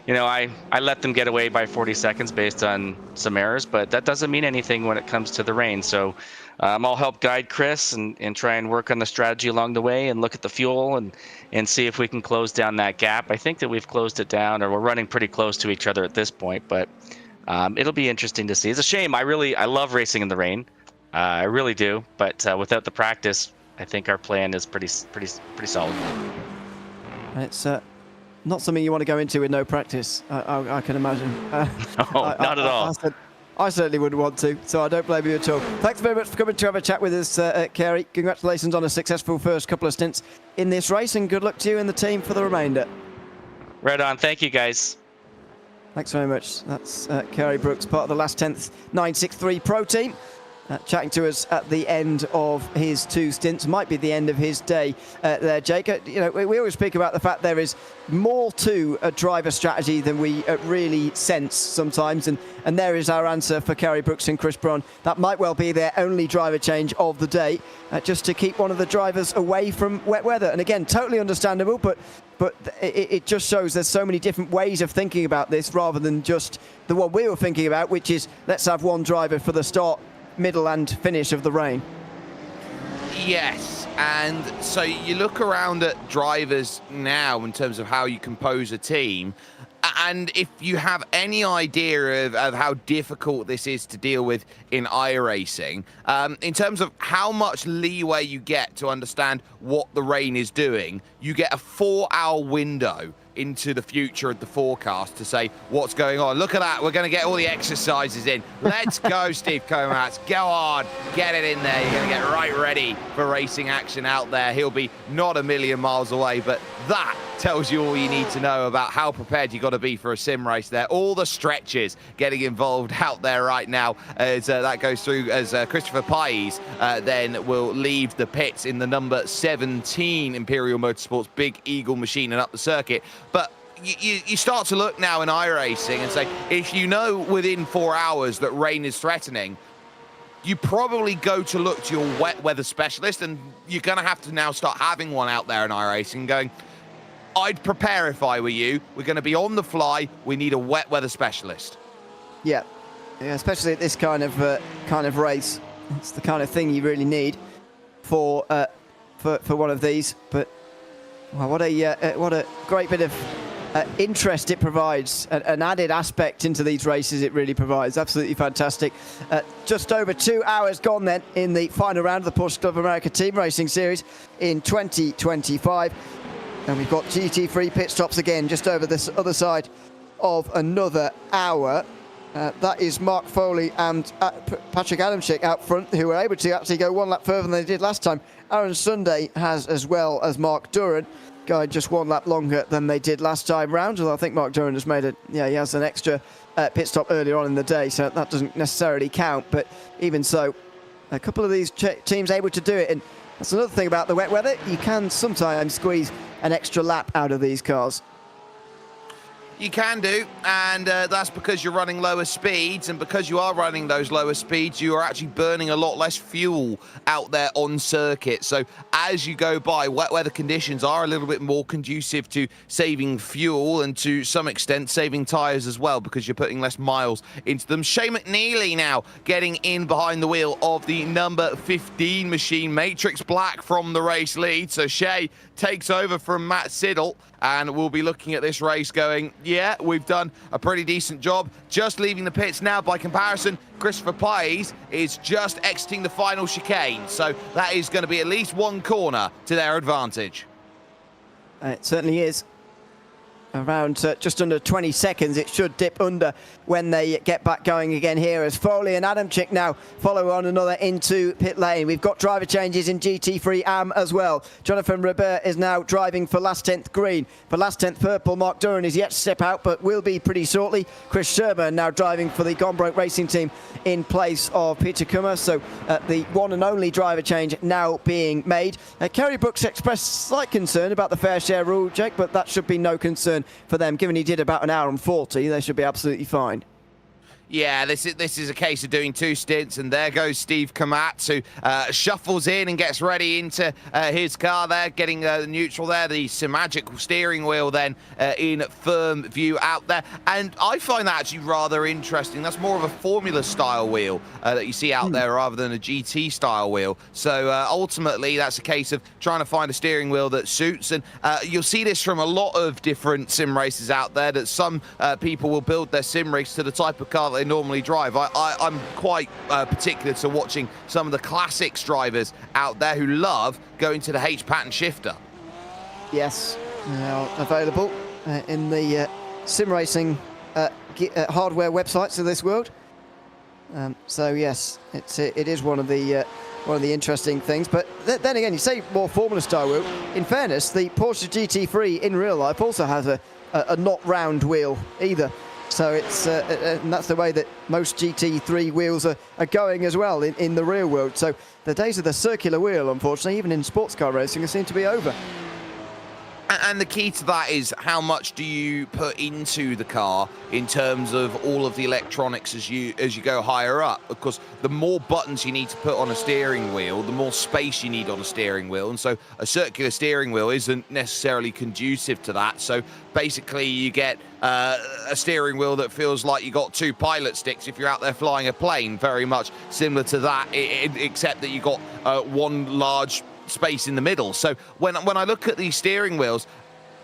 you know, I let them get away by 40 seconds based on some errors, but that doesn't mean anything when it comes to the rain. So I'll help guide Chris and try and work on the strategy along the way, and look at the fuel and see if we can close down that gap. I think that we've closed it down, or we're running pretty close to each other at this point, but it'll be interesting to see. It's a shame. I love racing in the rain. I really do, but without the practice, I think our plan is pretty solid. It's not something you want to go into with no practice, I can imagine. No, not at all. I certainly wouldn't want to, so I don't blame you at all. Thanks very much for coming to have a chat with us, Kerry. Congratulations on a successful first couple of stints in this race, and good luck to you and the team for the remainder. Right on. Thank you, guys. Thanks very much. That's Kerry Brooks, part of the Last 10th 963 Pro Team. Chatting to us at the end of his two stints, might be the end of his day there, Jake. You know, we always speak about the fact there is more to a driver strategy than we really sense sometimes, and there is our answer for Kerry Brooks and Chris Braun. That might well be their only driver change of the day, just to keep one of the drivers away from wet weather. And again, totally understandable, but it just shows there's so many different ways of thinking about this, rather than just the one we were thinking about, which is let's have one driver for the start, middle and finish of the rain. Yes, and so you look around at drivers now in terms of how you compose a team, and if you have any idea of how difficult this is to deal with in iRacing, in terms of how much leeway you get to understand what the rain is doing, you get a 4-hour window into the future of the forecast to say what's going on. Look at that, we're going to get all the exercises in. Let's go, Steve Comatz, go on, get it in there. You're going to get right ready for racing action out there. He'll be not a million miles away, but That tells you all you need to know about how prepared you've got to be for a sim race there. All the stretches getting involved out there right now as that goes through, as Christopher Pies then will leave the pits in the number 17 Imperial Motorsports Big Eagle machine and up the circuit. But you start to look now in iRacing and say, if you know within 4 hours that rain is threatening, you probably go to look to your wet weather specialist, and you're going to have to now start having one out there in iRacing going, I'd prepare if I were you. We're going to be on the fly. We need a wet weather specialist. Yeah, especially at this kind of race. It's the kind of thing you really need for one of these. But well, what a great bit of interest it provides, an added aspect into these races it really provides. Absolutely fantastic. Just over 2 hours gone then in the final round of the Porsche Club of America Team Racing Series in 2025. And we've got GT3 pit stops again just over this other side of another hour. That is Mark Foley and Patrick Adamczyk out front, who were able to actually go one lap further than they did last time. Aaron Sunday has, as well as Mark Duran, going just one lap longer than they did last time round. Although I think Mark Duran has made he has an extra pit stop earlier on in the day, so that doesn't necessarily count. But even so, a couple of these teams able to do it. And that's another thing about the wet weather. You can sometimes squeeze an extra lap out of these cars. You can do, and that's because you're running lower speeds, and because you are running those lower speeds, you are actually burning a lot less fuel out there on circuit. So as you go by, wet weather conditions are a little bit more conducive to saving fuel and to some extent saving tyres as well, because you're putting less miles into them. Shay McNeely now getting in behind the wheel of the number 15 machine, Matrix Black from the race lead. So Shay takes over from Matt Siddle, and we'll be looking at this race going, yeah, we've done a pretty decent job. Just leaving the pits now. By comparison, Christopher Pies is just exiting the final chicane. So that is going to be at least one corner to their advantage. It certainly is. Around just under 20 seconds. It should dip under when they get back going again here, as Foley and Adamczyk now follow on another into pit lane. We've got driver changes in GT3 AM as well. Jonathan Robert is now driving for last 10th green. For last 10th purple, Mark Duran is yet to step out, but will be pretty shortly. Chris Sherburn now driving for the Gombrone Racing Team in place of Peter Kummer. So the one and only driver change now being made. Kerry Brooks expressed slight concern about the fair share rule, Jake, but that should be no concern for them. Given he did about an hour and 40, they should be absolutely fine. Yeah, this is a case of doing two stints, and there goes Steve Kamatz, who shuffles in and gets ready into his car there, getting neutral there, the magical steering wheel then in firm view out there. And I find that actually rather interesting. That's more of a Formula-style wheel that you see out there rather than a GT-style wheel. So ultimately, that's a case of trying to find a steering wheel that suits. And you'll see this from a lot of different sim races out there, that some people will build their sim rigs to the type of car that they normally drive. I'm quite particular to watching some of the classics drivers out there who love going to the H-pattern shifter. Yes, now available in the sim racing hardware websites of this world. So yes, it is one of the interesting things. But then again, you say more Formula style wheel. In fairness, the Porsche GT3 in real life also has a not round wheel either. So it's and that's the way that most GT3 wheels are going as well in the real world. So the days of the circular wheel, unfortunately, even in sports car racing, seem to be over. And the key to that is how much do you put into the car in terms of all of the electronics as you go higher up. Of course, the more buttons you need to put on a steering wheel, the more space you need on a steering wheel. And so a circular steering wheel isn't necessarily conducive to that. So basically you get a steering wheel that feels like you got two pilot sticks if you're out there flying a plane, very much similar to that, except that you got one large space in the middle. So when I look at these steering wheels,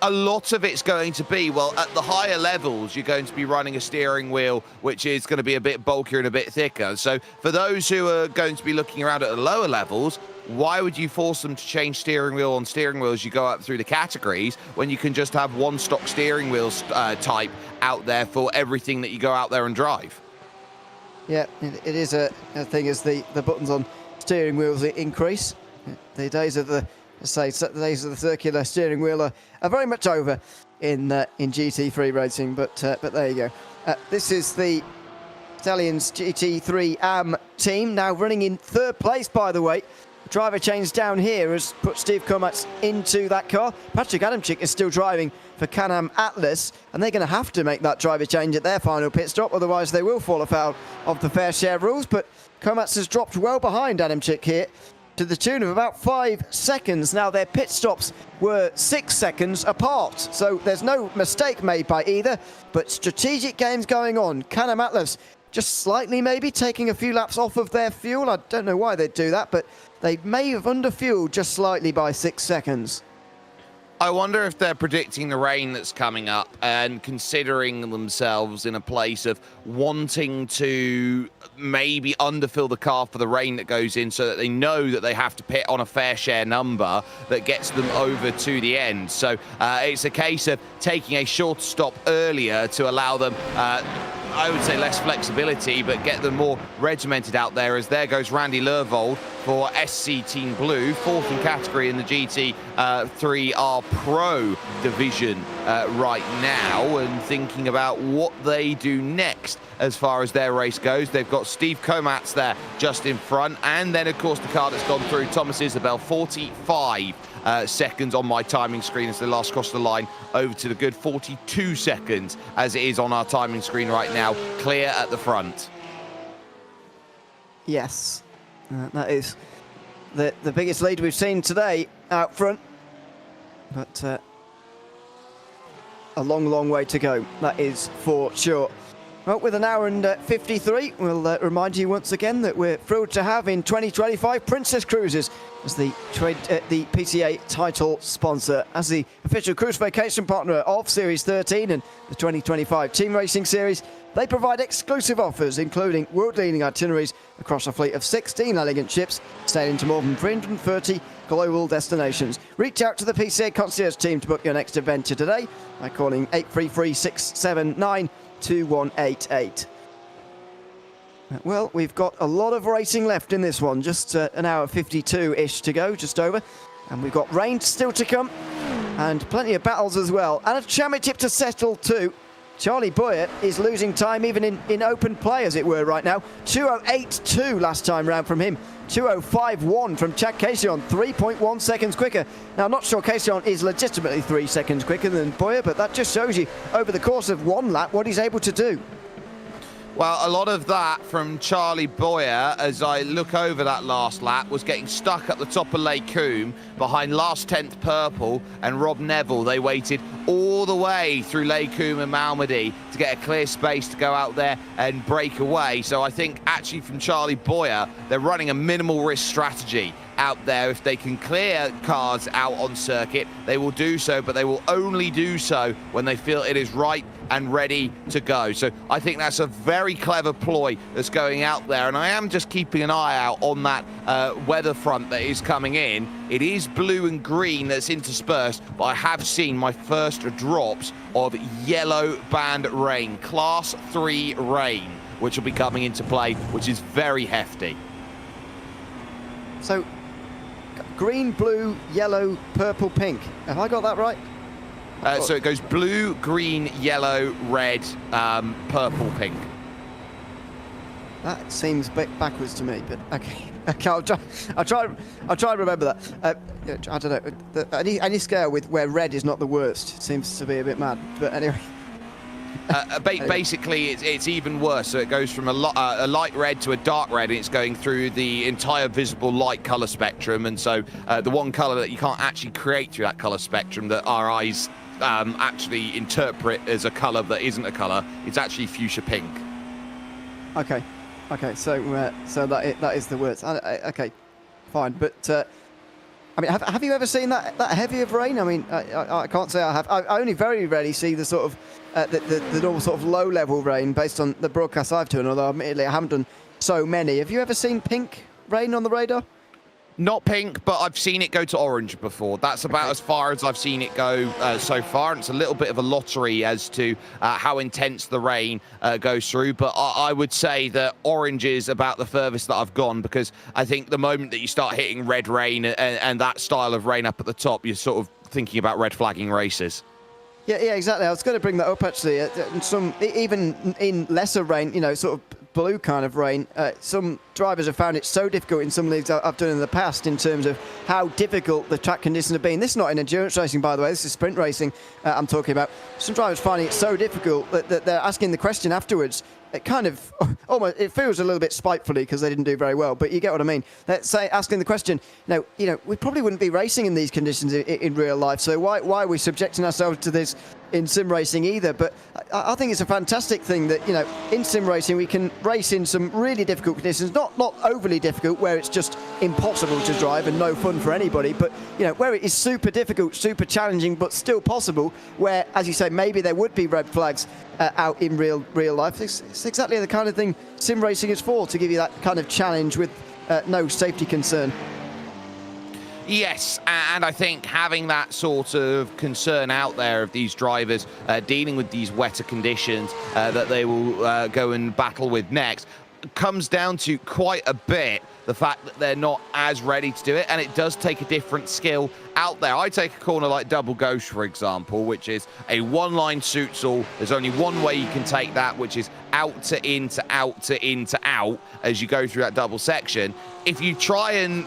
a lot of it's going to be, well, at the higher levels, you're going to be running a steering wheel which is going to be a bit bulkier and a bit thicker. So for those who are going to be looking around at the lower levels, why would you force them to change steering wheel on steering wheels you go up through the categories when you can just have one stock steering wheel type out there for everything that you go out there and drive? Yeah, it is a thing as the buttons on steering wheels increase. The days of the say, so the days of the circular steering wheel are very much over in GT3 racing, but there you go. This is the Stallions GT3 AM team, now running in third place, by the way. Driver change down here has put Steve Komatz into that car. Patrick Adamczyk is still driving for Can-Am Atlas, and they're going to have to make that driver change at their final pit stop, otherwise they will fall afoul of the fair share rules. But Komatz has dropped well behind Adamczyk here, to the tune of about 5 seconds. Now, their pit stops were 6 seconds apart, so there's no mistake made by either, but strategic games going on. Can-Am Atlas just slightly maybe taking a few laps off of their fuel. I don't know why they'd do that, but they may have underfueled just slightly by 6 seconds. I wonder if they're predicting the rain that's coming up and considering themselves in a place of wanting to maybe underfill the car for the rain that goes in, so that they know that they have to pit on a fair share number that gets them over to the end. So it's a case of taking a short stop earlier to allow them, I would say, less flexibility, but get them more regimented out there, as there goes Randy Lervold for SC Team Blue, 4th in category in the GT3R Pro division right now, and thinking about what they do next as far as their race goes. They've got Steve Komatz there just in front, and then of course the car that's gone through, Thomas Isabel, 45 seconds on my timing screen as they last crossed the line, over to the good 42 seconds as it is on our timing screen right now, clear at the front. Yes, that is the biggest lead we've seen today out front, but a long way to go, that is for sure. Well, with an hour and 53, we'll remind you once again that we're thrilled to have in 2025 Princess Cruises as the PCA title sponsor, as the official cruise vacation partner of Series 13 and the 2025 Team Racing Series. They provide exclusive offers, including world-leading itineraries across a fleet of 16 elegant ships, sailing to more than 330 global destinations. Reach out to the PCA concierge team to book your next adventure today by calling 833-679-2188. Well, we've got a lot of racing left in this one, just an hour 52-ish to go, just over. And we've got rain still to come, and plenty of battles as well. And a championship to settle too. Charlie Boyer is losing time even in open play, as it were, right now. 2:08.2 last time round from him. 2:05.1 from Chad Caisson, 3.1 seconds quicker. Now, I'm not sure Caisson is legitimately 3 seconds quicker than Boyer, but that just shows you over the course of one lap what he's able to do. Well, a lot of that from Charlie Boyer, as I look over that last lap, was getting stuck at the top of Lake Coombe behind last 10th Purple and Rob Neville. They waited all the way through Lake Coombe and Malmedy to get a clear space to go out there and break away. So I think actually from Charlie Boyer, they're running a minimal risk strategy out there. If they can clear cars out on circuit, they will do so, but they will only do so when they feel it is right and ready to go. So I think that's a very clever ploy that's going out there, and I am just keeping an eye out on that weather front that is coming in. It is blue and green that's interspersed, but I have seen my first drops of yellow band rain, class 3 rain, which will be coming into play, which is very hefty. So green, blue, yellow, purple, pink. Have I got that right? So it goes blue, green, yellow, red, purple, pink. That seems a bit backwards to me, but okay. Okay, I'll try and remember that. I don't know. Any scale with where red is not the worst seems to be a bit mad. But anyway. Basically, it's even worse. So it goes from a light red to a dark red, and it's going through the entire visible light color spectrum. And so the one color that you can't actually create through that color spectrum that our eyes actually interpret as a color that isn't a color, it's actually fuchsia pink. Okay, so that is the worst. Okay, fine. But I mean, have you ever seen that heavy of rain? I mean, I can't say I have. I only very rarely see the sort of the normal sort of low-level rain based on the broadcasts I've done, although admittedly I haven't done so many. Have you ever seen pink rain on the radar? Not pink, but I've seen it go to orange before. That's about as far as I've seen it go so far. And it's a little bit of a lottery as to how intense the rain goes through. But I would say that orange is about the furthest that I've gone, because I think the moment that you start hitting red rain and that style of rain up at the top, you're sort of thinking about red flagging races. Yeah, exactly. I was going to bring that up actually. Even in lesser rain, you know, sort of blue kind of rain, some drivers have found it so difficult in some leagues I've done in the past in terms of how difficult the track conditions have been. This is not in endurance racing, by the way. This is sprint racing I'm talking about. Some drivers finding it so difficult that they're asking the question afterwards. It kind of almost, it feels a little bit spitefully because they didn't do very well, but you get what I mean. Let's say asking the question, you know, we probably wouldn't be racing in these conditions in real life, so why are we subjecting ourselves to this in sim racing either? But I think it's a fantastic thing that, you know, in sim racing we can race in some really difficult conditions, not overly difficult where it's just impossible to drive and no fun for anybody, but, you know, where it is super difficult, super challenging, but still possible, where, as you say, maybe there would be red flags out in real life. It's exactly the kind of thing sim racing is for, to give you that kind of challenge with no safety concern. Yes, and I think having that sort of concern out there of these drivers dealing with these wetter conditions that they will go and battle with next comes down to quite a bit the fact that they're not as ready to do it, and it does take a different skill out there. I take a corner like double gauche, for example, which is a one-line suits all. There's only one way you can take that, which is out to in to out to in to out as you go through that double section. If you try and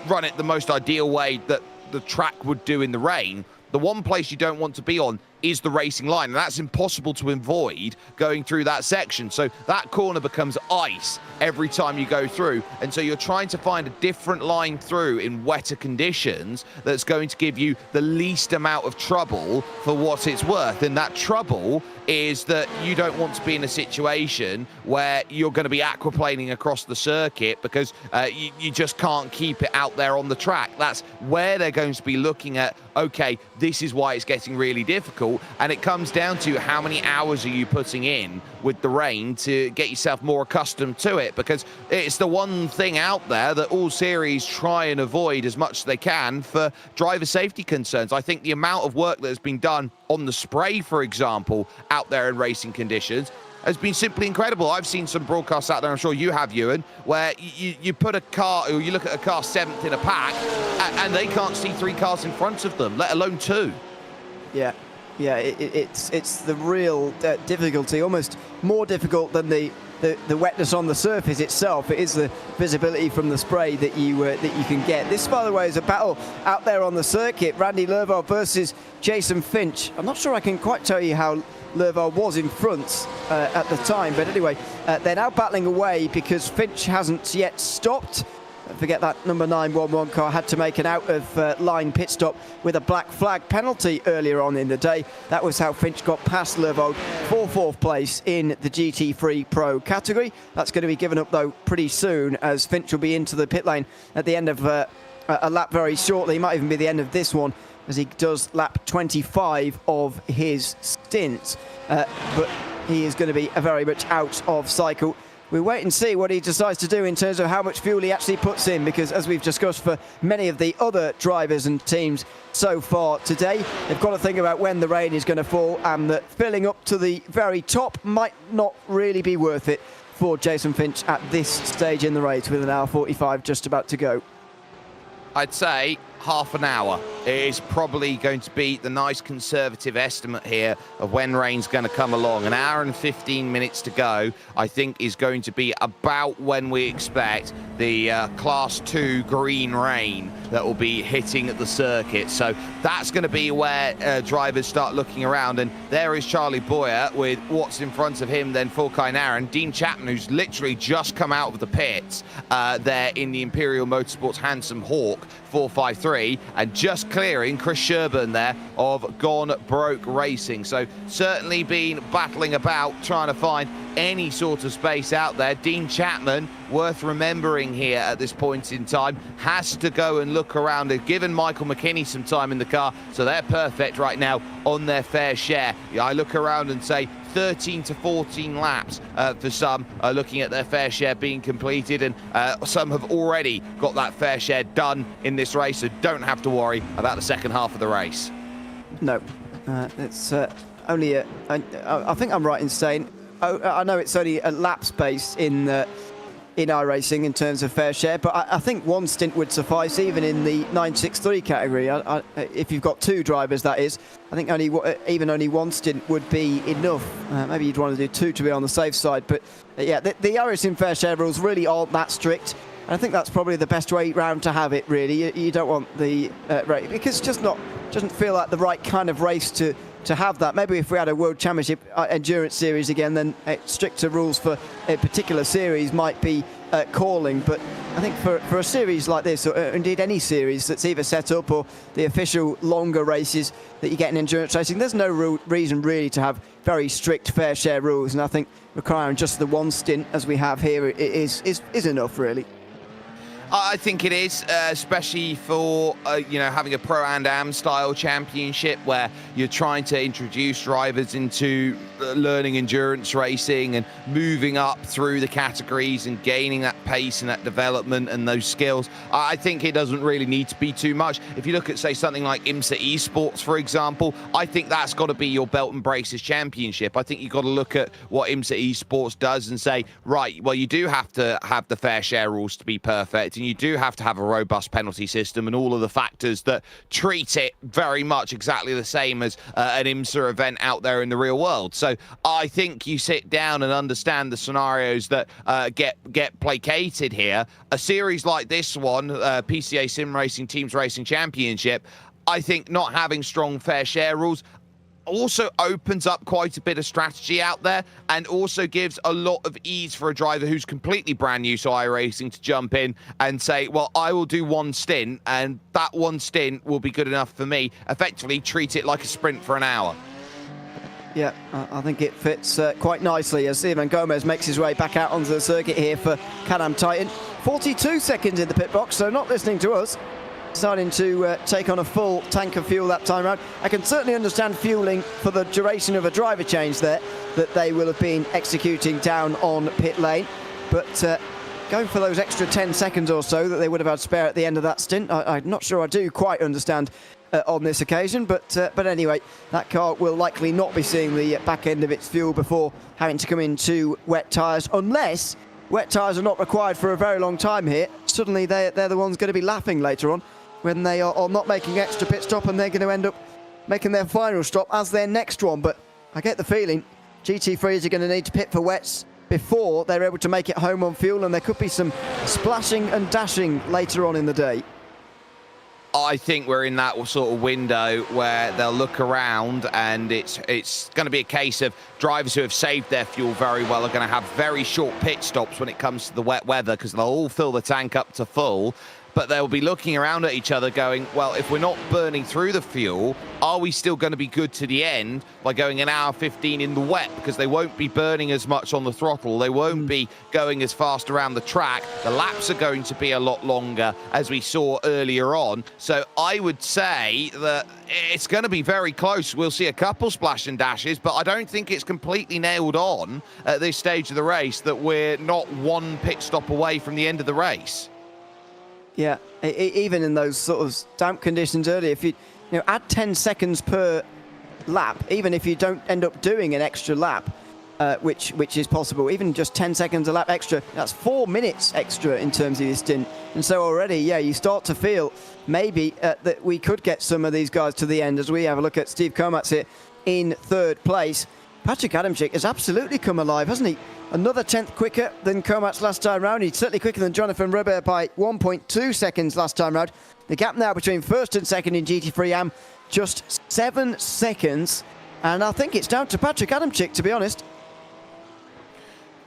run it the most ideal way that the track would do in the rain, the one place you don't want to be on is the racing line, and that's impossible to avoid going through that section. So that corner becomes ice every time you go through, and so you're trying to find a different line through in wetter conditions that's going to give you the least amount of trouble for what it's worth. And that trouble is that you don't want to be in a situation where you're going to be aquaplaning across the circuit because you just can't keep it out there on the track. That's where they're going to be looking at, okay, this is why it's getting really difficult. And it comes down to how many hours are you putting in with the rain to get yourself more accustomed to it, because it's the one thing out there that all series try and avoid as much as they can for driver safety concerns. I think the amount of work that has been done on the spray, for example, out there in racing conditions has been simply incredible. I've seen some broadcasts out there, I'm sure you have, Ewan, where you put a car, or you look at a car 7th in a pack, and they can't see 3 cars in front of them, let alone 2. Yeah, it's the real difficulty, almost more difficult than the wetness on the surface itself. It is the visibility from the spray that you can get. This, by the way, is a battle out there on the circuit. Randy Lerval versus Jason Finch. I'm not sure I can quite tell you how Lerval was in front at the time, but anyway, they're now battling away because Finch hasn't yet stopped. Don't forget that number 911 car had to make an out-of-line pit stop with a black flag penalty earlier on in the day. That was how Finch got past Lerval for 4th place in the GT3 Pro category. That's going to be given up, though, pretty soon, as Finch will be into the pit lane at the end of a lap very shortly. It might even be the end of this one, as he does lap 25 of his stint. But he is going to be very much out of cycle. We wait and see what he decides to do in terms of how much fuel he actually puts in, because as we've discussed for many of the other drivers and teams so far today, they've got to think about when the rain is going to fall, and that filling up to the very top might not really be worth it for Jason Finch at this stage in the race, with an hour 45 just about to go. I'd say half an hour is probably going to be the nice conservative estimate here of when rain's going to come along. An hour and 15 minutes to go, I think, is going to be about when we expect the Class 2 green rain that will be hitting at the circuit. So that's going to be where drivers start looking around. And there is Charlie Boyer with what's in front of him, then Fulkai Naran. Dean Chapman, who's literally just come out of the pits there in the Imperial Motorsports Handsome Hawk 453, and just clearing Chris Sherburn there of Gone Broke Racing. So certainly been battling about, trying to find any sort of space out there. Dean Chapman, worth remembering here at this point in time, has to go and look around. They've given Michael McKinney some time in the car, so they're perfect right now on their fair share. I look around and say 13 to 14 laps for some, looking at their fair share being completed, and some have already got that fair share done in this race, so don't have to worry about the second half of the race. No, it's only I think I'm right in saying, I know it's only a lap space in iRacing in terms of fair share, but I think one stint would suffice even in the 963 category. If you've got 2 drivers, that is. I think only one stint would be enough. Maybe you'd want to do 2 to be on the safe side, but yeah, the iRacing fair share rules really aren't that strict. And I think that's probably the best way round to have it, really. You don't want the race, because it's just doesn't feel like the right kind of race to have that. Maybe if we had a World Championship Endurance Series again, then stricter rules for a particular series might be calling. But I think for a series like this, or indeed any series that's either set up or the official longer races that you get in endurance racing, there's no reason really to have very strict fair share rules. And I think requiring just the one stint, as we have here, is enough, really. I think it is, especially for having a Pro-Am style championship where you're trying to introduce drivers into learning endurance racing and moving up through the categories and gaining that pace and that development and those skills. I think it doesn't really need to be too much. If you look at, say, something like IMSA Esports, for example, I think that's got to be your belt and braces championship. I think you've got to look at what IMSA Esports does and say, right, well, you do have to have the fair share rules to be perfect, and you do have to have a robust penalty system and all of the factors that treat it very much exactly the same as an IMSA event out there in the real world. So I think you sit down and understand the scenarios that get placated here. A series like this one, PCA Sim Racing Teams Racing Championship, I think not having strong fair share rules also opens up quite a bit of strategy out there, and also gives a lot of ease for a driver who's completely brand new to iRacing to jump in and say, well, I will do one stint, and that one stint will be good enough for me. Effectively treat it like a sprint for an hour. Yeah, I think it fits quite nicely as Ivan Gomez makes his way back out onto the circuit here for Can-Am Titan. 42 seconds in the pit box, so not listening to us. Starting to take on a full tank of fuel that time around. I can certainly understand fueling for the duration of a driver change there that they will have been executing down on pit lane, but going for those extra 10 seconds or so that they would have had spare at the end of that stint, I'm not sure I do quite understand on this occasion, but anyway, that car will likely not be seeing the back end of its fuel before having to come into wet tyres, unless wet tyres are not required for a very long time here. Suddenly they're the ones going to be laughing later on when they are not making extra pit stop, and they're going to end up making their final stop as their next one. But I get the feeling GT3s are going to need to pit for wets before they're able to make it home on fuel, and there could be some splashing and dashing later on in the day. I think we're in that sort of window where they'll look around, and it's going to be a case of drivers who have saved their fuel very well are going to have very short pit stops when it comes to the wet weather, because they'll all fill the tank up to full. But they'll be looking around at each other going, well, if we're not burning through the fuel, are we still going to be good to the end by going an hour 15 in the wet? Because they won't be burning as much on the throttle. They won't be going as fast around the track. The laps are going to be a lot longer, as we saw earlier on. So I would say that it's going to be very close. We'll see a couple splash and dashes, but I don't think it's completely nailed on at this stage of the race that we're not one pit stop away from the end of the race. Yeah, even in those sort of damp conditions earlier, if you add 10 seconds per lap, even if you don't end up doing an extra lap, which is possible, even just 10 seconds a lap extra, that's 4 minutes extra in terms of your stint. And so already, yeah, you start to feel maybe that we could get some of these guys to the end, as we have a look at Steve Komatz here in third place. Patrick Adamczyk has absolutely come alive, hasn't he? Another 10th quicker than Komatz last time round. He's certainly quicker than Jonathan Robert by 1.2 seconds last time round. The gap now between first and second in GT3 AM, just 7 seconds. And I think it's down to Patrick Adamczyk, to be honest.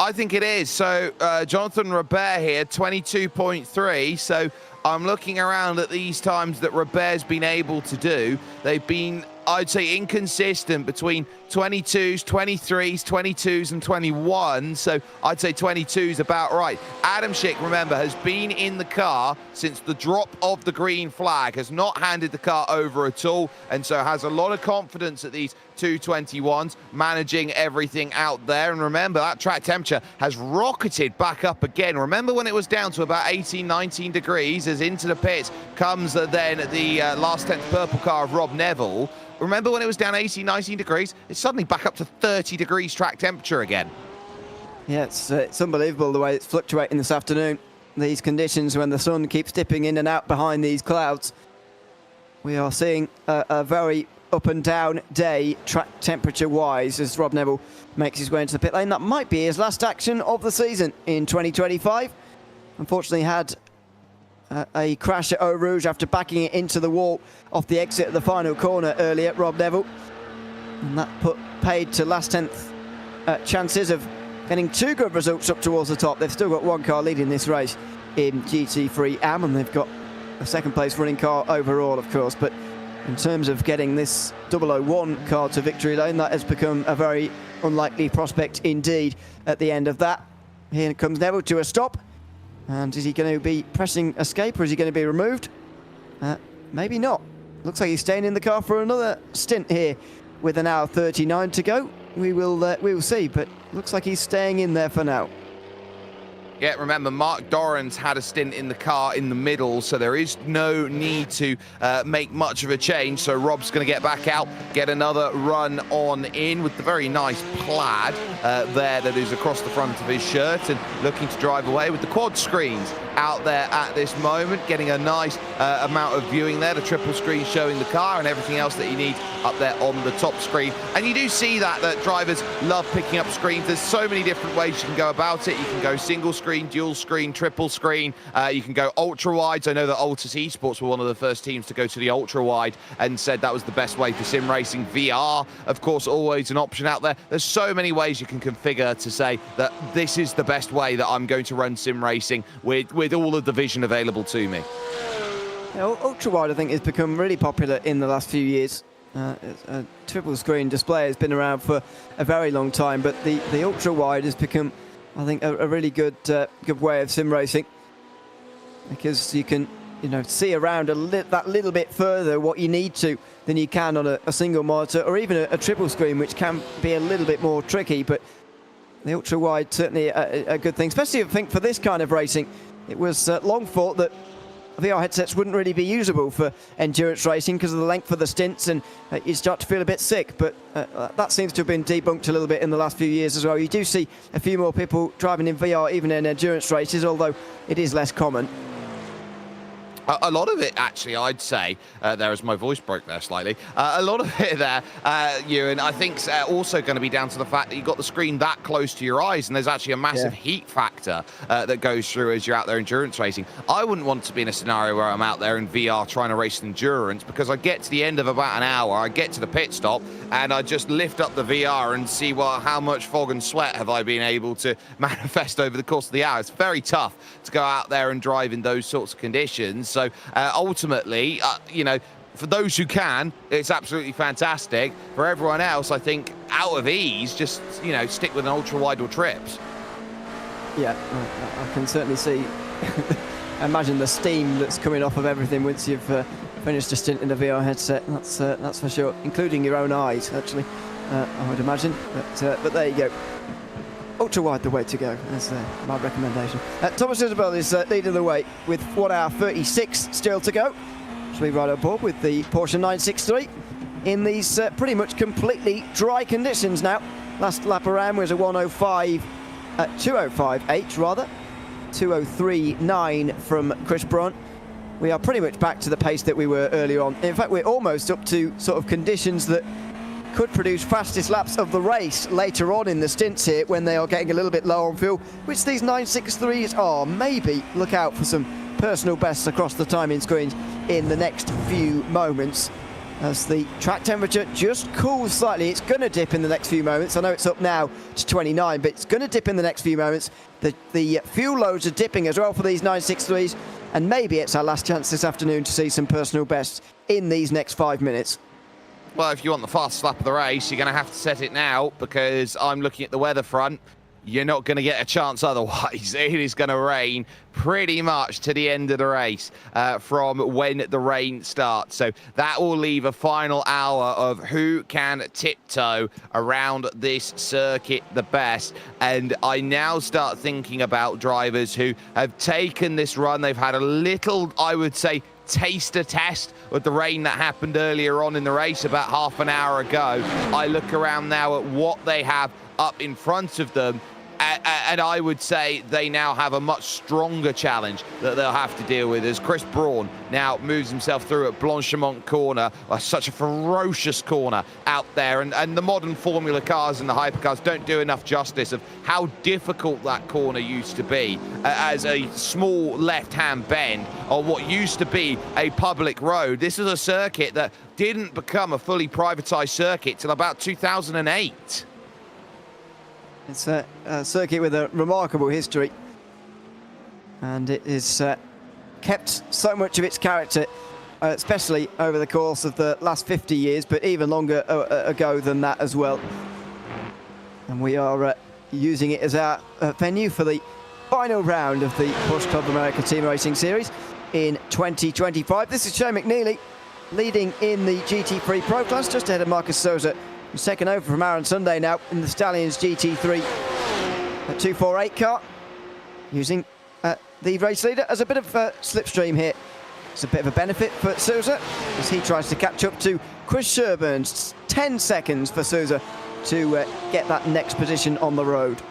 I think it is. So Jonathan Robert here, 22.3. So I'm looking around at these times that Robert's been able to do. They've been I'd say inconsistent between 22s, 23s, 22s and 21. So I'd say 22s about right. Adam Schick, remember, has been in the car since the drop of the green flag, has not handed the car over at all, and so has a lot of confidence at these 221s, managing everything out there. And remember, that track temperature has rocketed back up again. Remember when it was down to about 18, 19 degrees, as into the pits comes then the last 10th purple car of Rob Neville. Remember when it was down 18, 19 degrees? It's suddenly back up to 30 degrees track temperature again. Yeah, it's unbelievable the way it's fluctuating this afternoon. These conditions when the sun keeps dipping in and out behind these clouds. We are seeing a very up and down day track temperature wise as Rob Neville makes his way into the pit lane. That might be his last action of the season in 2025. Unfortunately had a crash at Eau Rouge after backing it into the wall off the exit of the final corner earlier, Rob Neville. And that paid to last 10th chances of getting two good results up towards the top. They've still got one car leading this race in GT3 Am, and they've got a second place running car overall, of course. But in terms of getting this 001 car to victory lane, that has become a very unlikely prospect indeed at the end of that. Here comes Neville to a stop. And is he going to be pressing escape, or is he going to be removed? Maybe not. Looks like he's staying in the car for another stint here with an hour 39 to go. We will see, but looks like he's staying in there for now. Yeah, remember, Mark Dorrans had a stint in the car in the middle, so there is no need to make much of a change. So Rob's going to get back out, get another run on in with the very nice plaid there that is across the front of his shirt, and looking to drive away with the quad screens out there at this moment, getting a nice amount of viewing there, the triple screen showing the car and everything else that you need up there on the top screen. And you do see that drivers love picking up screens. There's so many different ways you can go about it. You can go single screen, dual screen, triple screen. You can go ultra wides. I know that Altus Esports were one of the first teams to go to the ultra wide and said that was the best way for sim racing. VR, of course, always an option out there. There's so many ways you can configure to say that this is the best way that I'm going to run sim racing with all of the vision available to me. Yeah, ultra wide, I think, has become really popular in the last few years. A triple screen display has been around for a very long time, but the ultra wide has become, I think, a really good way of sim racing, because you can see around that little bit further what you need to than you can on a single monitor or even a triple screen, which can be a little bit more tricky. But the ultra wide certainly a good thing, especially I think for this kind of racing. It was long thought that VR headsets wouldn't really be usable for endurance racing because of the length of the stints, and you start to feel a bit sick, but that seems to have been debunked a little bit in the last few years as well. You do see a few more people driving in VR even in endurance races, although it is less common. A lot of it, actually, I'd say, there as my voice broke there slightly, a lot of it there, Ewan, I think also going to be down to the fact that you've got the screen that close to your eyes, and there's actually a massive heat factor that goes through as you're out there endurance racing. I wouldn't want to be in a scenario where I'm out there in VR trying to race endurance, because I get to the end of about an hour, I get to the pit stop, and I just lift up the VR and see, well, how much fog and sweat have I been able to manifest over the course of the hour. It's very tough to go out there and drive in those sorts of conditions. So ultimately, for those who can, it's absolutely fantastic. For everyone else, I think out of ease, just stick with an ultra wide or trips. Yeah, I can certainly see. Imagine the steam that's coming off of everything once you've finished a stint in a VR headset. That's for sure, including your own eyes, actually. I would imagine. But there you go. Ultra wide the way to go. That's my recommendation. Thomas Isabel is leading the way with 1 hour 36 still to go. Shall we ride on board with the Porsche 963 in these pretty much completely dry conditions now. Last lap around was a 2:05.8 rather. 2:03.9 from Chris Brunt. We are pretty much back to the pace that we were earlier on. In fact, we're almost up to sort of conditions that could produce fastest laps of the race later on in the stints here when they are getting a little bit low on fuel, which these 963s are. Maybe look out for some personal bests across the timing screens in the next few moments as the track temperature just cools slightly. It's going to dip in the next few moments. I know it's up now to 29, but it's going to dip in the next few moments. The fuel loads are dipping as well for these 963s, and maybe it's our last chance this afternoon to see some personal bests in these next 5 minutes. Well, if you want the fastest lap of the race, you're going to have to set it now, because I'm looking at the weather front. You're not going to get a chance otherwise. It is going to rain pretty much to the end of the race from when the rain starts. So that will leave a final hour of who can tiptoe around this circuit the best. And I now start thinking about drivers who have taken this run. They've had a little, I would say, taster test with the rain that happened earlier on in the race about half an hour ago. I look around now at what they have up in front of them, and I would say they now have a much stronger challenge that they'll have to deal with, as Chris Braun now moves himself through at Blanchimont corner, such a ferocious corner out there, and the modern Formula cars and the hypercars don't do enough justice of how difficult that corner used to be as a small left-hand bend on what used to be a public road. This is a circuit that didn't become a fully privatized circuit till about 2008. It's a circuit with a remarkable history, and it is kept so much of its character, especially over the course of the last 50 years, but even longer ago than that as well. And we are using it as our venue for the final round of the Porsche Club America Team Racing Series in 2025. This is Shane McNeely leading in the GT3 Pro Class, just ahead of Marcus Souza. He's taken over from Aaron Sunday now in the Stallions GT3 248 car, using the race leader as a bit of slipstream here. It's a bit of a benefit for Souza as he tries to catch up to Chris Sherburn. 10 seconds for Souza to get that next position on the road.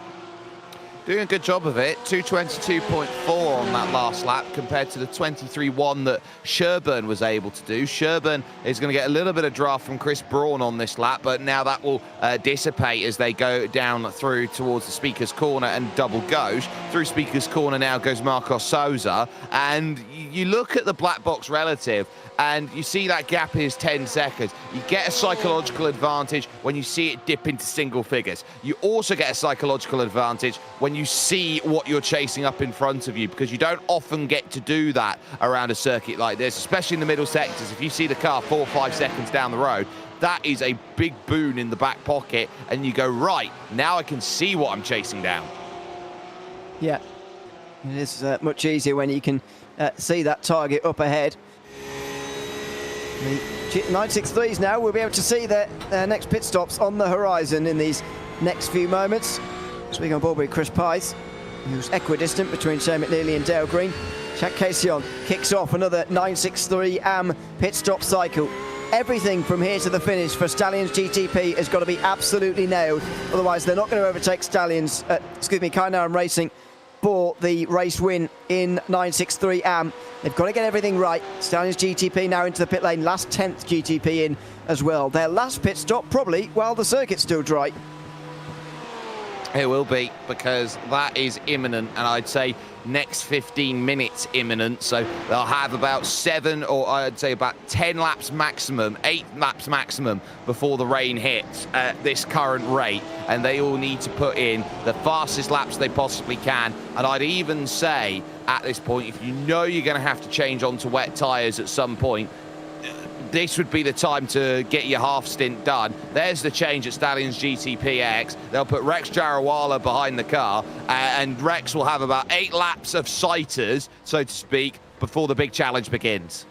Doing a good job of it. 222.4 on that last lap compared to the 23.1 that Sherburn was able to do. Sherburn is going to get a little bit of draft from Chris Braun on this lap, but now that will dissipate as they go down through towards the Speaker's Corner and double gauge. Through Speaker's Corner now goes Marcos Souza, and you look at the black box relative and you see that gap is 10 seconds. You get a psychological advantage when you see it dip into single figures. You also get a psychological advantage when you see what you're chasing up in front of you, because you don't often get to do that around a circuit like this, especially in the middle sectors. If you see the car 4 or 5 seconds down the road, that is a big boon in the back pocket, and you go, right, now I can see what I'm chasing down. Yeah, it is much easier when you can see that target up ahead. The 963s now will be able to see their next pit stops on the horizon in these next few moments. Speaking on board with Chris Pice, who's equidistant between Shane McNeely and Dale Green. Jack Caisson kicks off another 963 AM pit stop cycle. Everything from here to the finish for Stallions GTP has got to be absolutely nailed. Otherwise, they're not going to overtake Stallions, Kynaram Racing for the race win in 963 AM. They've got to get everything right. Stallions GTP now into the pit lane, last 10th GTP in as well. Their last pit stop probably while the circuit's still dry. It will be, because that is imminent, and I'd say next 15 minutes imminent. So they'll have about 7, or I'd say about 10 laps maximum, 8 laps maximum before the rain hits at this current rate, and they all need to put in the fastest laps they possibly can. And I'd even say at this point, if you know you're going to have to change onto wet tyres at some point, this would be the time to get your half stint done. There's the change at Stallions GTPX. They'll put Rex Jarawala behind the car, and Rex will have about 8 laps of sighters, so to speak, before the big challenge begins.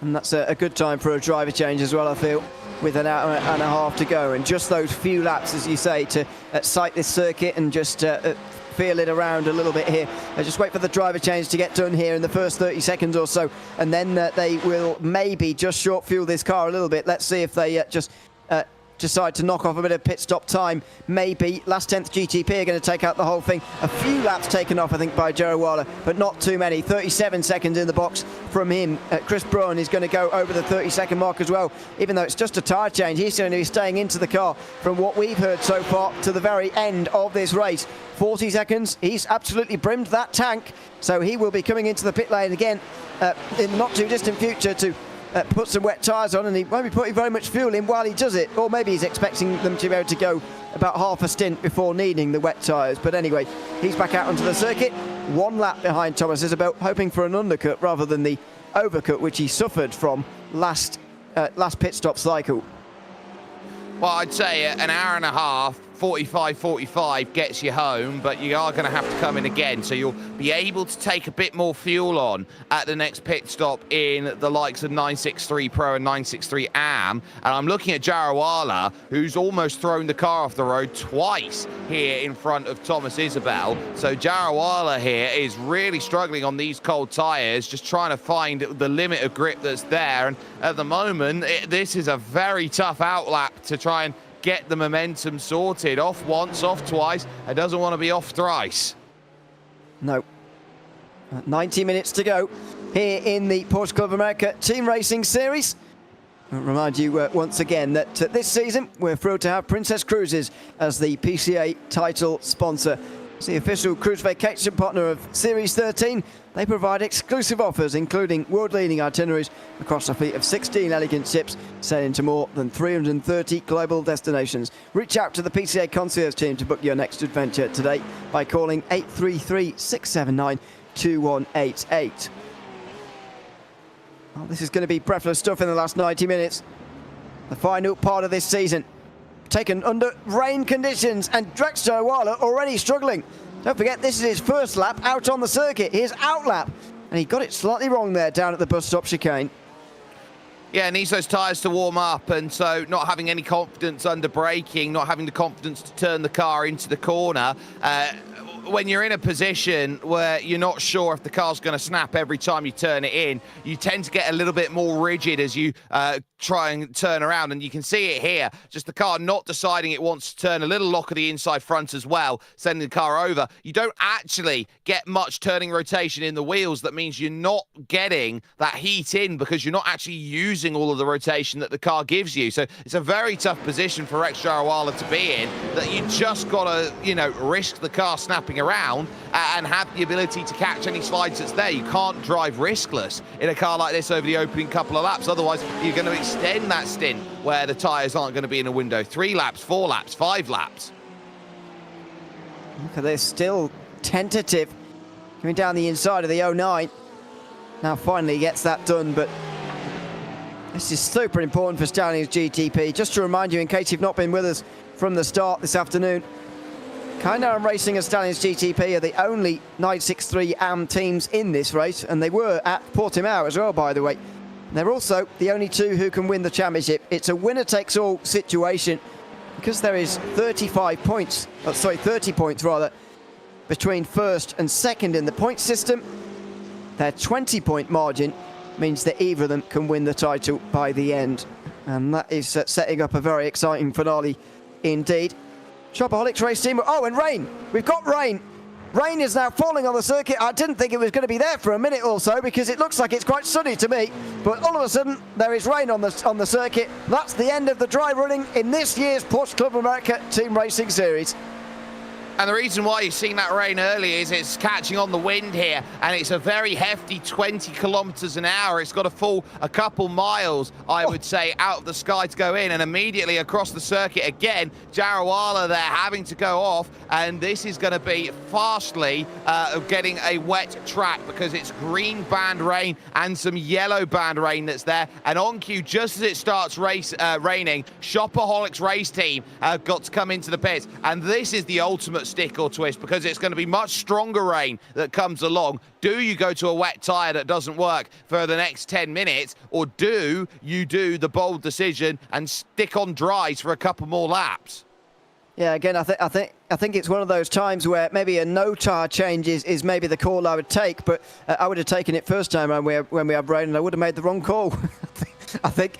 And that's a good time for a driver change as well, I feel, with an hour and a half to go. And just those few laps, as you say, to sight this circuit and just feel it around a little bit here. Just wait for the driver change to get done here in the first 30 seconds or so, and then they will maybe just short fuel this car a little bit. Let's see if they just decide to knock off a bit of pit stop time. Maybe last 10th GTP are going to take out the whole thing. A few laps taken off, I think, by Jarawala, but not too many. 37 seconds in the box from him. Chris Braun is going to go over the 30-second mark as well. Even though it's just a tyre change, he's going to be staying into the car from what we've heard so far to the very end of this race. 40 seconds, he's absolutely brimmed that tank, so he will be coming into the pit lane again in the not too distant future to put some wet tyres on, and he won't be putting very much fuel in while he does it, or maybe he's expecting them to be able to go about half a stint before needing the wet tyres. But anyway, he's back out onto the circuit, 1 lap behind Thomas Isabel, hoping for an undercut rather than the overcut which he suffered from last pit stop cycle. Well, I'd say an hour and a half, 45 gets you home, but you are going to have to come in again. So you'll be able to take a bit more fuel on at the next pit stop in the likes of 963 Pro and 963 AM. And I'm looking at Jarawala, who's almost thrown the car off the road twice here in front of Thomas Isabel. So Jarawala here is really struggling on these cold tyres, just trying to find the limit of grip that's there. And at the moment, this is a very tough outlap to try and get the momentum sorted. Off once, off twice, and doesn't want to be off thrice. No. 90 minutes to go here in the Porsche Club of America Team Racing Series. I'll remind you once again that this season we're thrilled to have Princess Cruises as the PCA title sponsor. It's the official cruise vacation partner of Series 13. They provide exclusive offers, including world-leading itineraries across a fleet of 16 elegant ships, sailing to more than 330 global destinations. Reach out to the PCA concierge team to book your next adventure today by calling 833-679-2188. Well, this is going to be breathless stuff in the last 90 minutes. The final part of this season, taken under rain conditions, and Drex Jarawala already struggling. Don't forget, this is his first lap out on the circuit, his out lap, and he got it slightly wrong there down at the bus stop chicane. Yeah, needs those tyres to warm up, and so not having any confidence under braking, not having the confidence to turn the car into the corner. When you're in a position where you're not sure if the car's going to snap every time you turn it in, you tend to get a little bit more rigid as you try and turn around. And you can see it here, just the car not deciding it wants to turn, a little lock of the inside front as well, sending the car over. You don't actually get much turning rotation in the wheels. That means you're not getting that heat in because you're not actually using all of the rotation that the car gives you. So it's a very tough position for Rex Jarawala to be in, that you just got to, risk the car snapping around and have the ability to catch any slides that's there. You can't drive riskless in a car like this over the opening couple of laps. Otherwise, you're going to extend that stint where the tyres aren't going to be in a window. 3 laps, 4 laps, 5 laps. Look at this, still tentative. Coming down the inside of the 09. Now finally gets that done, but this is super important for Stallions GTP. Just to remind you, in case you've not been with us from the start this afternoon, Kynarm Racing and Stallions GTP are the only 963 AM teams in this race, and they were at Portimao as well, by the way. They're also the only two who can win the championship. It's a winner-takes-all situation because there is 30 points rather, between first and second in the point system. Their 20-point margin means that either of them can win the title by the end, and that is setting up a very exciting finale indeed. Shopaholics race team. Oh, and rain. We've got rain. Rain is now falling on the circuit. I didn't think it was going to be there for a minute or so because it looks like it's quite sunny to me. But all of a sudden, there is rain on the circuit. That's the end of the dry running in this year's Porsche Club of America Team Racing Series. And the reason why you've seen that rain early is it's catching on the wind here, and it's a very hefty 20 kilometers an hour. It's got to fall a couple miles, I would say, out of the sky to go in, and immediately across the circuit again, Jarawala there having to go off, and this is going to be fastly getting a wet track because it's green band rain and some yellow band rain that's there. And on cue, just as it starts raining, Shopaholics race team have got to come into the pits, and this is the ultimate stick or twist because it's going to be much stronger rain that comes along. Do you go to a wet tyre that doesn't work for the next 10 minutes, or do you do the bold decision and stick on dries for a couple more laps? Yeah, again, I think it's one of those times where maybe a no tyre change is maybe the call I would take, but I would have taken it first time when we had rain, and I would have made the wrong call. I think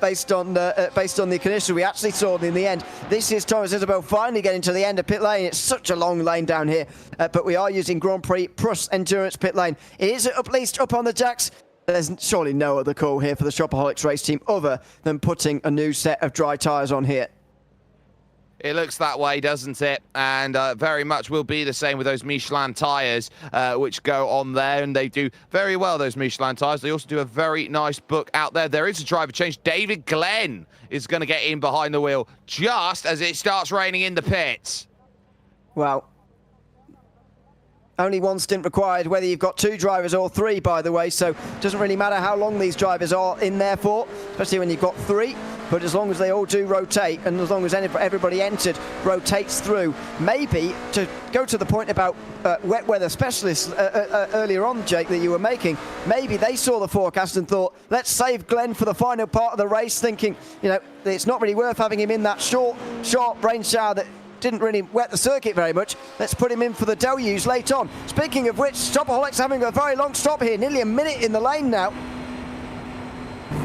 based on the conditions we actually saw in the end. This is Thomas Isabel finally getting to the end of pit lane. It's such a long lane down here, but we are using Grand Prix plus endurance pit lane. It is at least up on the jacks. There's surely no other call here for the Shopaholics race team other than putting a new set of dry tyres on here. It looks that way, doesn't it? And very much will be the same with those Michelin tyres, which go on there, and they do very well, those Michelin tyres. They also do a very nice book out there. There is a driver change. David Glenn is going to get in behind the wheel just as it starts raining in the pits. Well, only one stint required, whether you've got 2 drivers or 3, by the way, so it doesn't really matter how long these drivers are in there for, especially when you've got 3. but as long as they all do rotate, and as long as everybody entered rotates through, maybe to go to the point about wet weather specialists earlier on, Jake, that you were making, maybe they saw the forecast and thought, let's save Glenn for the final part of the race, thinking, you know, it's not really worth having him in that short rain shower that didn't really wet the circuit very much. Let's put him in for the deluge late on. Speaking of which, Stopaholic's having a very long stop here, nearly a minute in the lane now.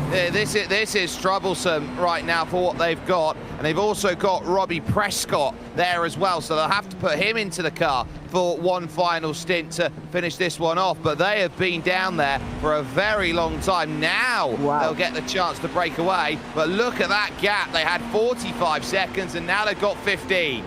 This is troublesome right now for what they've got, and they've also got Robbie Prescott there as well, so they'll have to put him into the car for one final stint to finish this one off. But they have been down there for a very long time. Now they'll get the chance to break away, but look at that gap. They had 45 seconds and now they've got 15.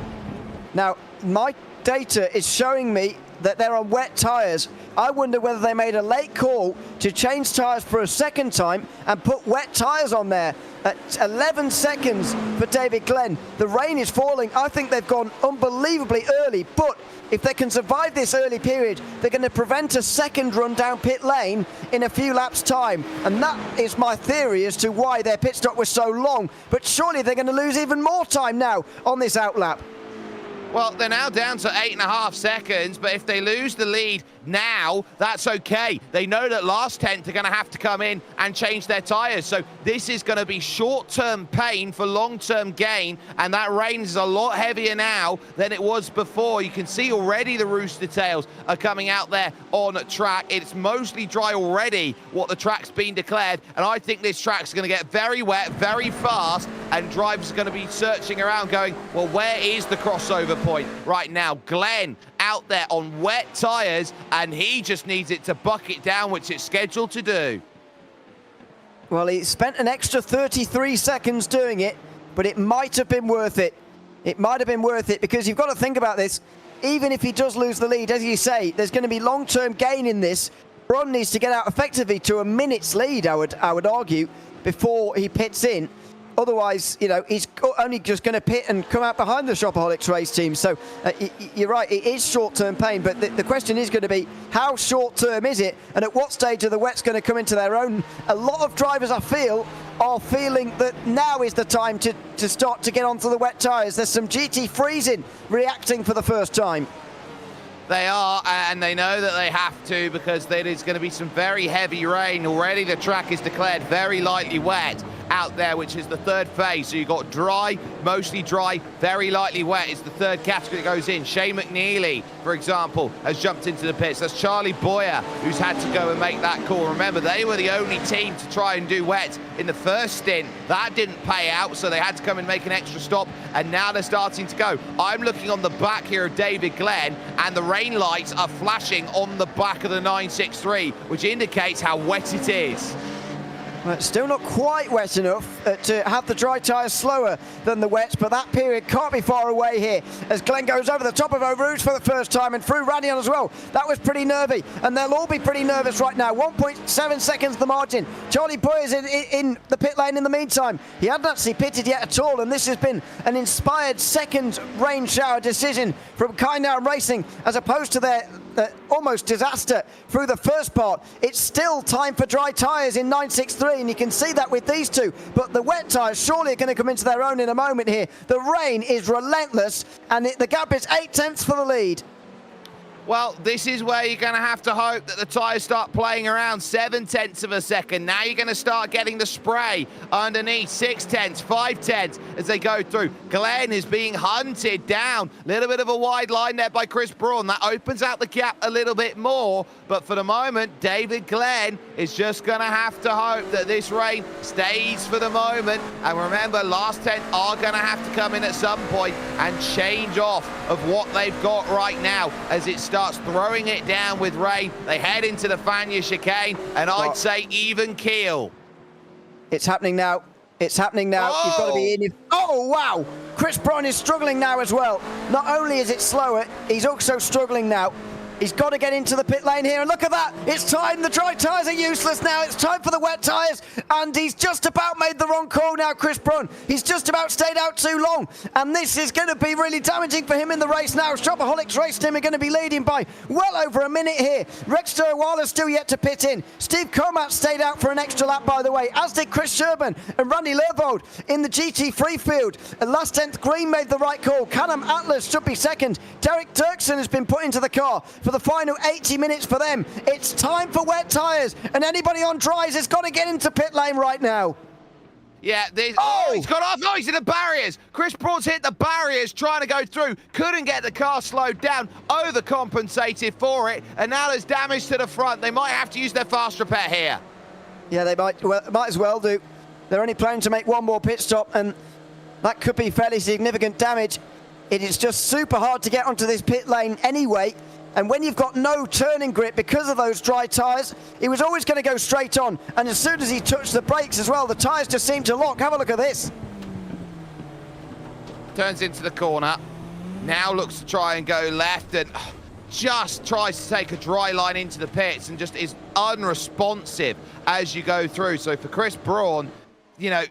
Now, my data is showing me that they're on wet tyres. I wonder whether they made a late call to change tyres for a second time and put wet tyres on there. At 11 seconds for David Glenn. The rain is falling. I think they've gone unbelievably early, but if they can survive this early period, they're going to prevent a second run down pit lane in a few laps' time. And that is my theory as to why their pit stop was so long. But surely they're going to lose even more time now on this outlap. Well, they're now down to 8.5 seconds, but if they lose the lead now, that's okay. They know that last 10th are going to have to come in and change their tyres. So this is going to be short-term pain for long-term gain, and that rain is a lot heavier now than it was before. You can see already the rooster tails are coming out there on track. It's mostly dry already, what the track's been declared, and I think this track's going to get very wet, very fast, and drivers are going to be searching around going, well, where is the crossover point right now? Glenn out there on wet tyres, and he just needs it to bucket down, which it's scheduled to do. Well, he spent an extra 33 seconds doing it, but it might have been worth it. It might have been worth it, because you've got to think about this. Even if he does lose the lead, as you say, there's going to be long-term gain in this. Ron needs to get out effectively to a minute's lead, I would argue, before he pits in. Otherwise, you know, he's only just going to pit and come out behind the Shopaholics race team. So you're right, it is short-term pain, but the question is going to be, how short-term is it, and at what stage are the wets going to come into their own? A lot of drivers, I feel, are feeling that now is the time to start to get onto the wet tyres. There's some GT freezing reacting for the first time. They are, and they know that they have to, because there is going to be some very heavy rain. Already the track is declared very lightly wet out there, which is the third phase. So you've got dry, mostly dry, very lightly wet is the third category that goes in. Shane McNeely, for example, has jumped into the pits. That's Charlie Boyer who's had to go and make that call. Remember, they were the only team to try and do wet in the first stint. That didn't pay out, so they had to come and make an extra stop, and now they're starting to go. I'm looking on the back here of David Glenn, and the rain lights are flashing on the back of the 963, which indicates how wet it is. Well, it's still not quite wet enough to have the dry tyres slower than the wets, but that period can't be far away here as Glenn goes over the top of Eau Rouge for the first time and through Radion as well. That was pretty nervy, and they'll all be pretty nervous right now. 1.7 seconds the margin. Charlie Boyer's in the pit lane in the meantime. He hadn't actually pitted yet at all, and this has been an inspired second rain shower decision from Kainan Racing as opposed to their almost disaster through the first part. It's still time for dry tyres in 963, and you can see that with these two, but the wet tyres surely are going to come into their own in a moment here. The rain is relentless, and the gap is 8/10 for the lead. Well, this is where you're going to have to hope that the tyres start playing around. 7/10 of a second. Now you're going to start getting the spray underneath. 6/10, 5/10 as they go through. Glenn is being hunted down. A little bit of a wide line there by Chris Braun. That opens out the gap a little bit more. But for the moment, David Glenn is just going to have to hope that this rain stays for the moment. And remember, last 10 are going to have to come in at some point and change off of what they've got right now as it starts throwing it down with rain. They head into the Fania chicane, and I'd say even keel. It's happening now. It's happening now. Oh. You've got to be in. Oh, wow. Chris Braun is struggling now as well. Not only is it slower, he's also struggling now. He's got to get into the pit lane here, and look at that. It's time. The dry tyres are useless now. It's time for the wet tyres, and he's just about made the wrong call now, Chris Braun. He's just about stayed out too long, and this is going to be really damaging for him in the race now. Shopaholics Race Team are going to be leading by well over a minute here. Rex Durwala's still yet to pit in. Steve Comat stayed out for an extra lap, by the way, as did Chris Sherburn and Randy Lervold in the GT3 field. And last 10th, Green made the right call. Callum Atlas should be second. Derek Turkson has been put into the car for the final 80 minutes for them. It's time for wet tyres, and anybody on dries has got to get into pit lane right now. Yeah, he's got off. No, he's in the barriers. Chris Braun's hit the barriers trying to go through. Couldn't get the car slowed down. Overcompensated for it. And now there's damage to the front. They might have to use their fast repair here. Yeah, they might as well do. They're only planning to make one more pit stop, and that could be fairly significant damage. It is just super hard to get onto this pit lane anyway. And when you've got no turning grip because of those dry tyres, he was always going to go straight on. And as soon as he touched the brakes as well, the tyres just seemed to lock. Have a look at this. Turns into the corner. Now looks to try and go left and just tries to take a dry line into the pits and just is unresponsive as you go through. So for Chris Braun, you know,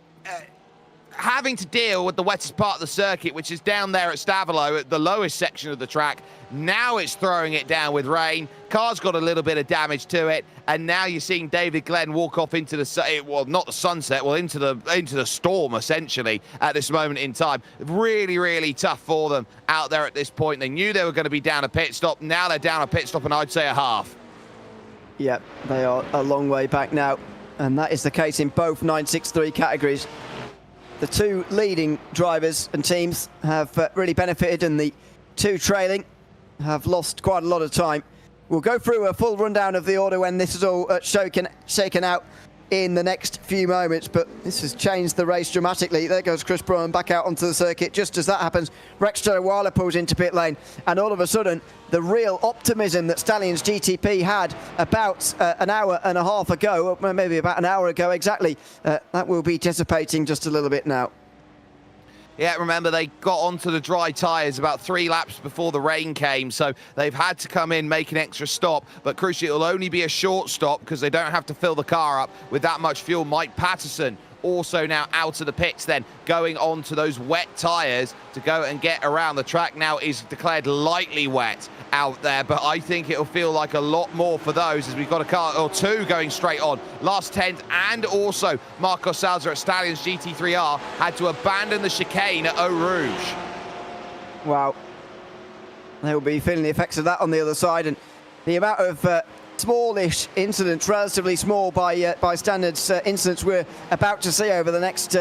having to deal with the wettest part of the circuit, which is down there at Stavelot, at the lowest section of the track. Now it's throwing it down with rain. Car's got a little bit of damage to it, and now you're seeing David Glenn walk off into the not the sunset, into the storm essentially at this moment in time. Really, really tough for them out there at this point. They knew they were going to be down a pit stop. Now they're down a pit stop, and I'd say a half. Yep, they are a long way back now, and that is the case in both 963 categories. The two leading drivers and teams have really benefited, and the two trailing have lost quite a lot of time. We'll go through a full rundown of the order when this is all shaken out in the next few moments, but this has changed the race dramatically. There goes Chris Braun back out onto the circuit. Just as that happens, Rex Durwala pulls into pit lane, and all of a sudden, the real optimism that Stallions GTP had about an hour and a half ago, or maybe about an hour ago exactly, that will be dissipating just a little bit now. Yeah, remember, they got onto the dry tyres about 3 laps before the rain came, so they've had to come in, make an extra stop, but crucially, it'll only be a short stop because they don't have to fill the car up with that much fuel. Mike Patterson also now out of the pits then, going on to those wet tyres to go and get around. The track now is declared lightly wet out there, but I think it'll feel like a lot more for those, as we've got a car or two going straight on. Last 10th, and also Marco Salzer at Stallions GT3R had to abandon the chicane at Eau Rouge. Wow. They will be feeling the effects of that on the other side, and the amount of smallish incidents, relatively small by standards, incidents we're about to see over the next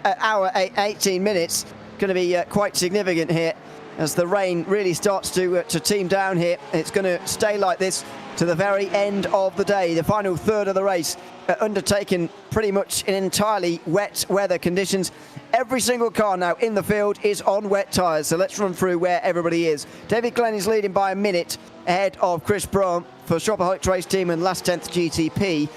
hour, 18 minutes, going to be quite significant here as the rain really starts to team down here. It's going to stay like this to the very end of the day. The final third of the race undertaken pretty much in entirely wet weather conditions. Every single car now in the field is on wet tyres, so let's run through where everybody is. David Glenn is leading by a minute ahead of Chris Braun for Shopaholics Race Team and last 10th GTP.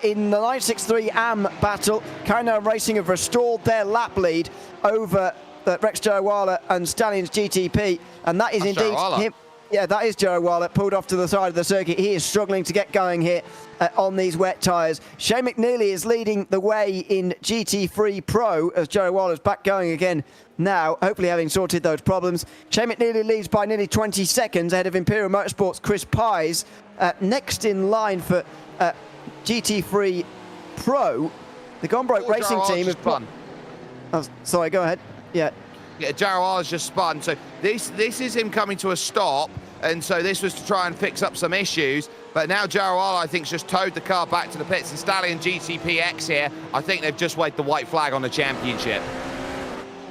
In the 963 AM battle, Carino Racing have restored their lap lead over Rex Durwala and Stallions GTP, and that is That's indeed Durwala. him. Yeah, that is Durwala, pulled off to the side of the circuit. He is struggling to get going here on these wet tyres. Shane McNeely is leading the way in GT3 Pro as Durwala's back going again now, hopefully having sorted those problems. Shane McNeely leads by nearly 20 seconds ahead of Imperial Motorsports' Chris Pies. Next in line for GT3 Pro, the Gone Broke Racing Team have spun. Oh, sorry, go ahead. Yeah. Yeah, Jarrell's just spun. So this is him coming to a stop, and so this was to try and fix up some issues. But now Jarrell, I think, has just towed the car back to the pits. And Stallion GTPX here, I think they've just waved the white flag on the championship.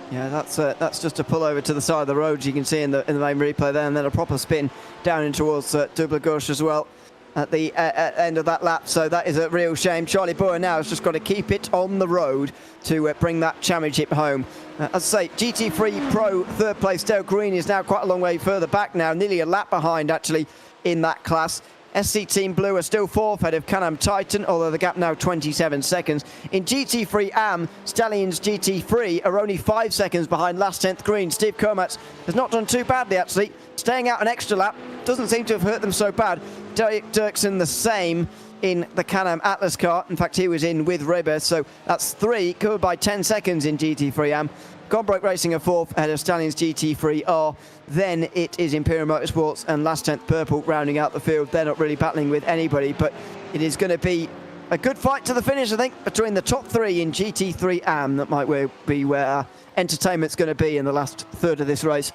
Yeah, that's just a pull over to the side of the road. You can see in the main replay there, and then a proper spin down in towards Double Gauche as well at the end of that lap. So that is a real shame. Charlie Boyer now has just got to keep it on the road to bring that championship home. As I say, GT3 Pro third place, Dale Green is now quite a long way further back now, nearly a lap behind actually in that class. SC Team Blue are still fourth ahead of Can-Am Titan, although the gap now 27 seconds. In GT3 AM, Stallions GT3 are only 5 seconds behind last 10th green. Steve Komatz has not done too badly, actually. Staying out an extra lap doesn't seem to have hurt them so bad. Derek Dirksen the same in the Can-Am Atlas car. In fact, he was in with Ribber, so that's 3, covered by 10 seconds in GT3 AM. Godbroke Racing are fourth ahead of Stallions GT3R. Then it is Imperial Motorsports and Last 10th Purple rounding out the field. They're not really battling with anybody, but it is going to be a good fight to the finish, I think, between the top 3 in GT3 AM. That might be where our entertainment's going to be in the last third of this race.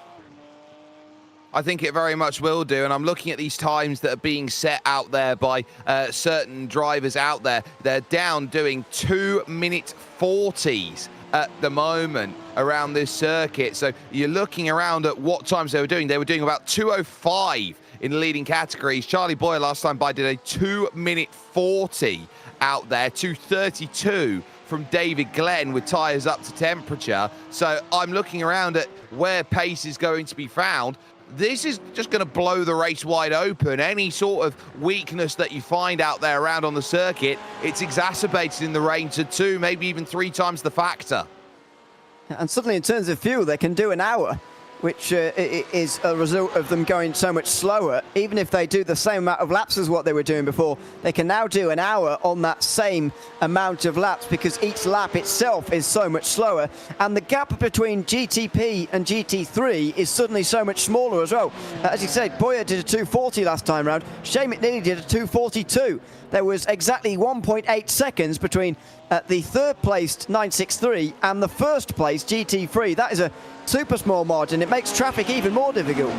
I think it very much will do, and I'm looking at these times that are being set out there by certain drivers out there. They're down doing 2-minute 40s at the moment around this circuit. So you're looking around at what times they were doing. They were doing about 2:05 in the leading categories. Charlie Boyer last time by did a 2-minute 40 out there, 2:32 from David Glenn with tyres up to temperature. So I'm looking around at where pace is going to be found. This is just going to blow the race wide open. Any sort of weakness that you find out there around on the circuit, it's exacerbated in the rain to 2, maybe even 3 times the factor. And suddenly, in terms of fuel, they can do an hour, which is a result of them going so much slower. Even if they do the same amount of laps as what they were doing before, they can now do an hour on that same amount of laps because each lap itself is so much slower. And the gap between GTP and GT3 is suddenly so much smaller as well. As you said, Boyer did a 2:40 last time round. Shane McNeely did a 2:42. There was exactly 1.8 seconds between the third placed 963 and the first place GT3. That is a super small margin. It makes traffic even more difficult.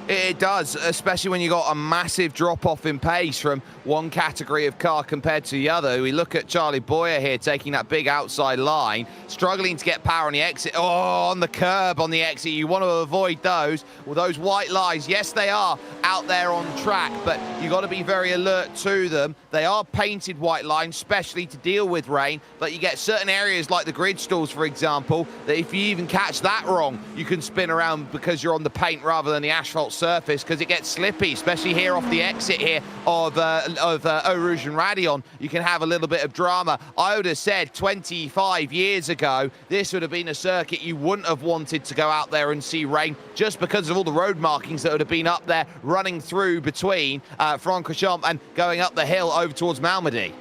It does, especially when you got a massive drop-off in pace from one category of car compared to the other. We look at Charlie Boyer here taking that big outside line, struggling to get power on the exit. Oh, on the curb on the exit. You want to avoid those. Well, those white lines, yes, they are out there on track, but you got to be very alert to them. They are painted white lines, especially to deal with rain, but you get certain areas like the grid stalls, for example, that if you even catch that wrong, you can spin around because you're on the paint rather than the asphalt surface, because it gets slippy, especially here off the exit here of Eau Rouge and Radion. You can have a little bit of drama. I would have said 25 years ago, this would have been a circuit you wouldn't have wanted to go out there and see rain, just because of all the road markings that would have been up there running through between Francorchamps and going up the hill over towards Malmedy.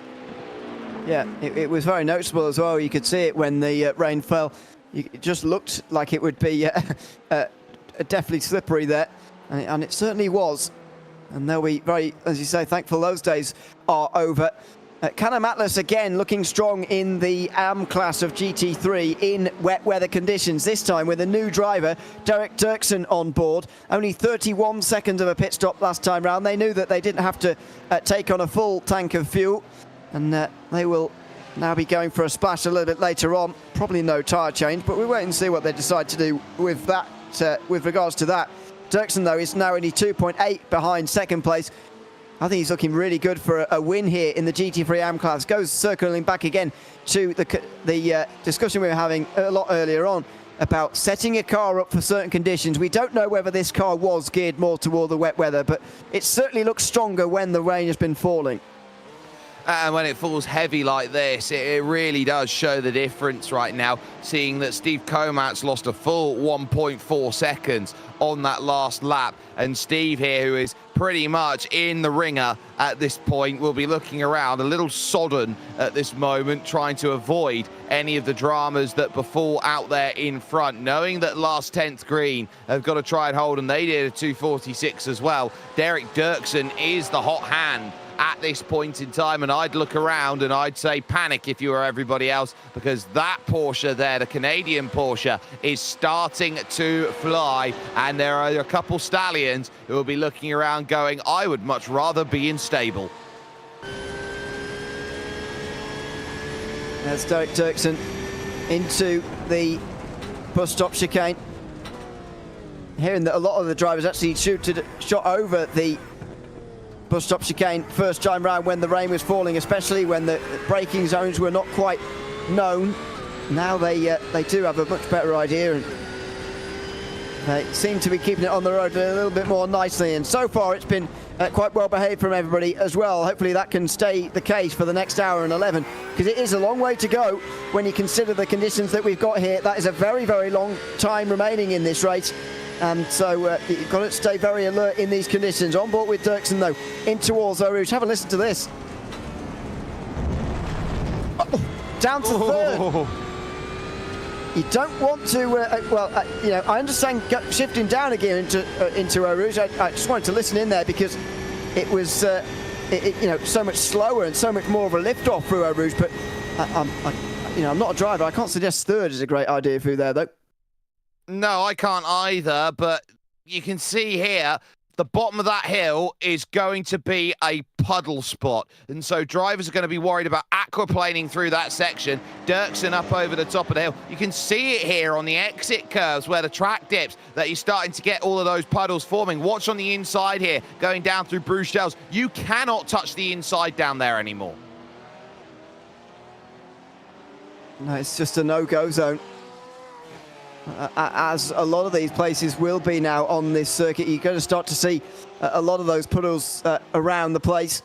Yeah, it was very noticeable as well. You could see it when the rain fell. It just looked like it would be definitely slippery there. And it certainly was. And they'll be very, as you say, thankful those days are over. Can-Am Atlas again looking strong in the AM class of GT3 in wet weather conditions. This time with a new driver, Derek Dirksen, on board. Only 31 seconds of a pit stop last time round. They knew that they didn't have to take on a full tank of fuel. And they will now be going for a splash a little bit later on. Probably no tyre change, but we'll wait and see what they decide to do with that, with regards to that. Dirksen, though, is now only 2.8 behind second place. I think he's looking really good for a win here in the GT3 AM class. Goes circling back again to the discussion we were having a lot earlier on about setting a car up for certain conditions. We don't know whether this car was geared more toward the wet weather, but it certainly looks stronger when the rain has been falling. And when it falls heavy like this, it really does show the difference right now, seeing that Steve Komatz lost a full 1.4 seconds on that last lap. And Steve here, who is pretty much in the ringer at this point, will be looking around a little sodden at this moment, trying to avoid any of the dramas that befall out there in front, knowing that last 10th green have got to try and hold, and they did a 2:46 as well. Derek Dirksen is the hot hand at this point in time, and I'd look around and I'd say panic if you were everybody else, because that Porsche there, the Canadian Porsche, is starting to fly, and there are a couple stallions who will be looking around going, I would much rather be in stable. There's Derek Dirksen into the bus stop chicane. Hearing that a lot of the drivers actually shot over the bus stop chicane first time round when the rain was falling, especially when the braking zones were not quite known. Now they do have a much better idea, and They seem to be keeping it on the road a little bit more nicely, and so far it's been quite well behaved from everybody as well. Hopefully that can stay the case for the next hour and 11, because it is a long way to go when you consider the conditions that we've got here. That is a very, very long time remaining in this race, and so you've got to stay very alert in these conditions. On board with Dirksen though, in towards Eau Rouge. Have a listen to this. Down to third. You don't want to, you know, I understand shifting down again into Eau Rouge. I just wanted to listen in there because it was, you know, so much slower and so much more of a lift off through Eau Rouge. But you know, I'm not a driver. I can't suggest third is a great idea through there, though. No, I can't either. But you can see here, the bottom of that hill is going to be a puddle spot. And so drivers are going to be worried about aquaplaning through that section. Dirksen up over the top of the hill. You can see it here on the exit curves where the track dips, that you're starting to get all of those puddles forming. Watch on the inside here, going down through Bruxelles. You cannot touch the inside down there anymore. No, it's just a no-go zone. As a lot of these places will be now on this circuit, you're going to start to see a lot of those puddles around the place.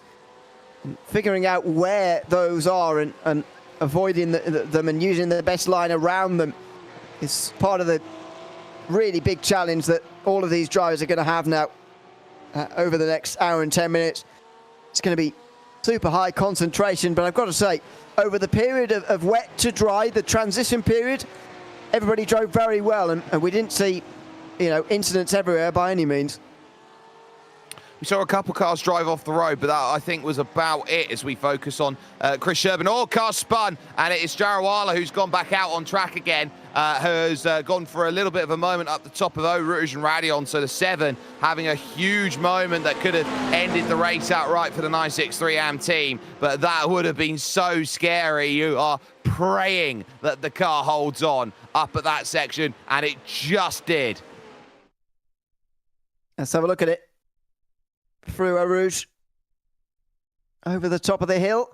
And figuring out where those are and avoiding them and using the best line around them is part of the really big challenge that all of these drivers are going to have now over the next hour and 10 minutes. It's going to be super high concentration, but I've got to say, over the period of wet to dry, the transition period, everybody drove very well, and we didn't see, you know, incidents everywhere by any means. We saw a couple cars drive off the road, but that, I think, was about it as we focus on Chris Sherbin. All cars spun, and it is Jarawala who's gone back out on track again, has gone for a little bit of a moment up the top of Eau Rouge and Radion. So the 7 having a huge moment that could have ended the race outright for the 963 AM team, but that would have been so scary. You are praying that the car holds on up at that section, and it just did. Let's have a look at it. Through Eau Rouge, over the top of the hill,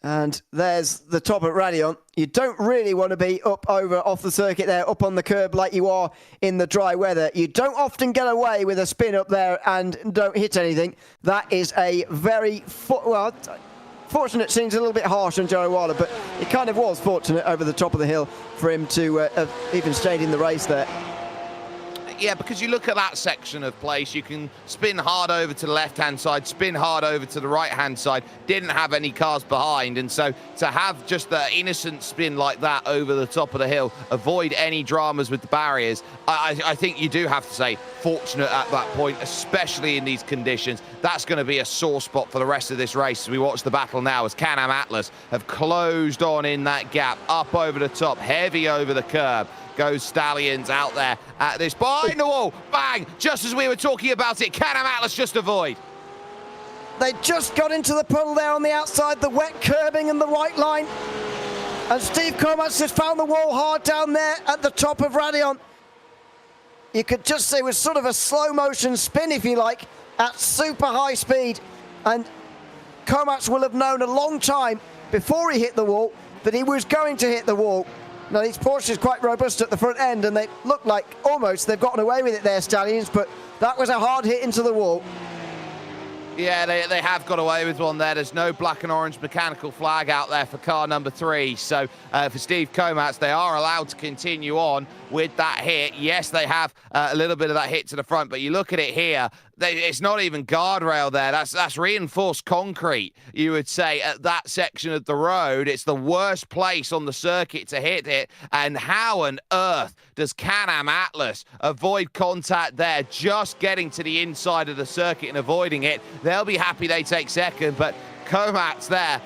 and there's the top at Radion. You don't really want to be up over off the circuit there, up on the curb like you are in the dry weather. You don't often get away with a spin up there and don't hit anything. That is a very fortunate. Seems a little bit harsh on Jarawala, but it kind of was fortunate over the top of the hill for him to have even stayed in the race there. Yeah, because you look at that section of place, you can spin hard over to the left-hand side, spin hard over to the right-hand side, didn't have any cars behind, and so to have just the innocent spin like that over the top of the hill, avoid any dramas with the barriers, I think you do have to say fortunate at that point, especially in these conditions. That's going to be a sore spot for the rest of this race as we watch the battle now as Can-Am Atlas have closed on in that gap, up over the top, heavy over the curb. Goes Stallions out there at this, behind the wall, bang, just as we were talking about it, Can-Am Atlas just avoid. They just got into the puddle there on the outside, the wet curbing and the white line. And Steve Comats has found the wall hard down there at the top of Radion. You could just see it was sort of a slow motion spin, if you like, at super high speed. And Comats will have known a long time before he hit the wall that he was going to hit the wall. Now, these Porsches are quite robust at the front end, and they look like almost they've gotten away with it there, Stallions, but that was a hard hit into the wall. Yeah, they have got away with one there. There's no black and orange mechanical flag out there for car number 3. So for Steve Comats, they are allowed to continue on with that hit. Yes, they have a little bit of that hit to the front, but you look at it here, it's not even guardrail there. That's reinforced concrete, you would say, at that section of the road. It's the worst place on the circuit to hit it. And how on earth does Can-Am Atlas avoid contact there, just getting to the inside of the circuit and avoiding it? They'll be happy they take second, but Comats there,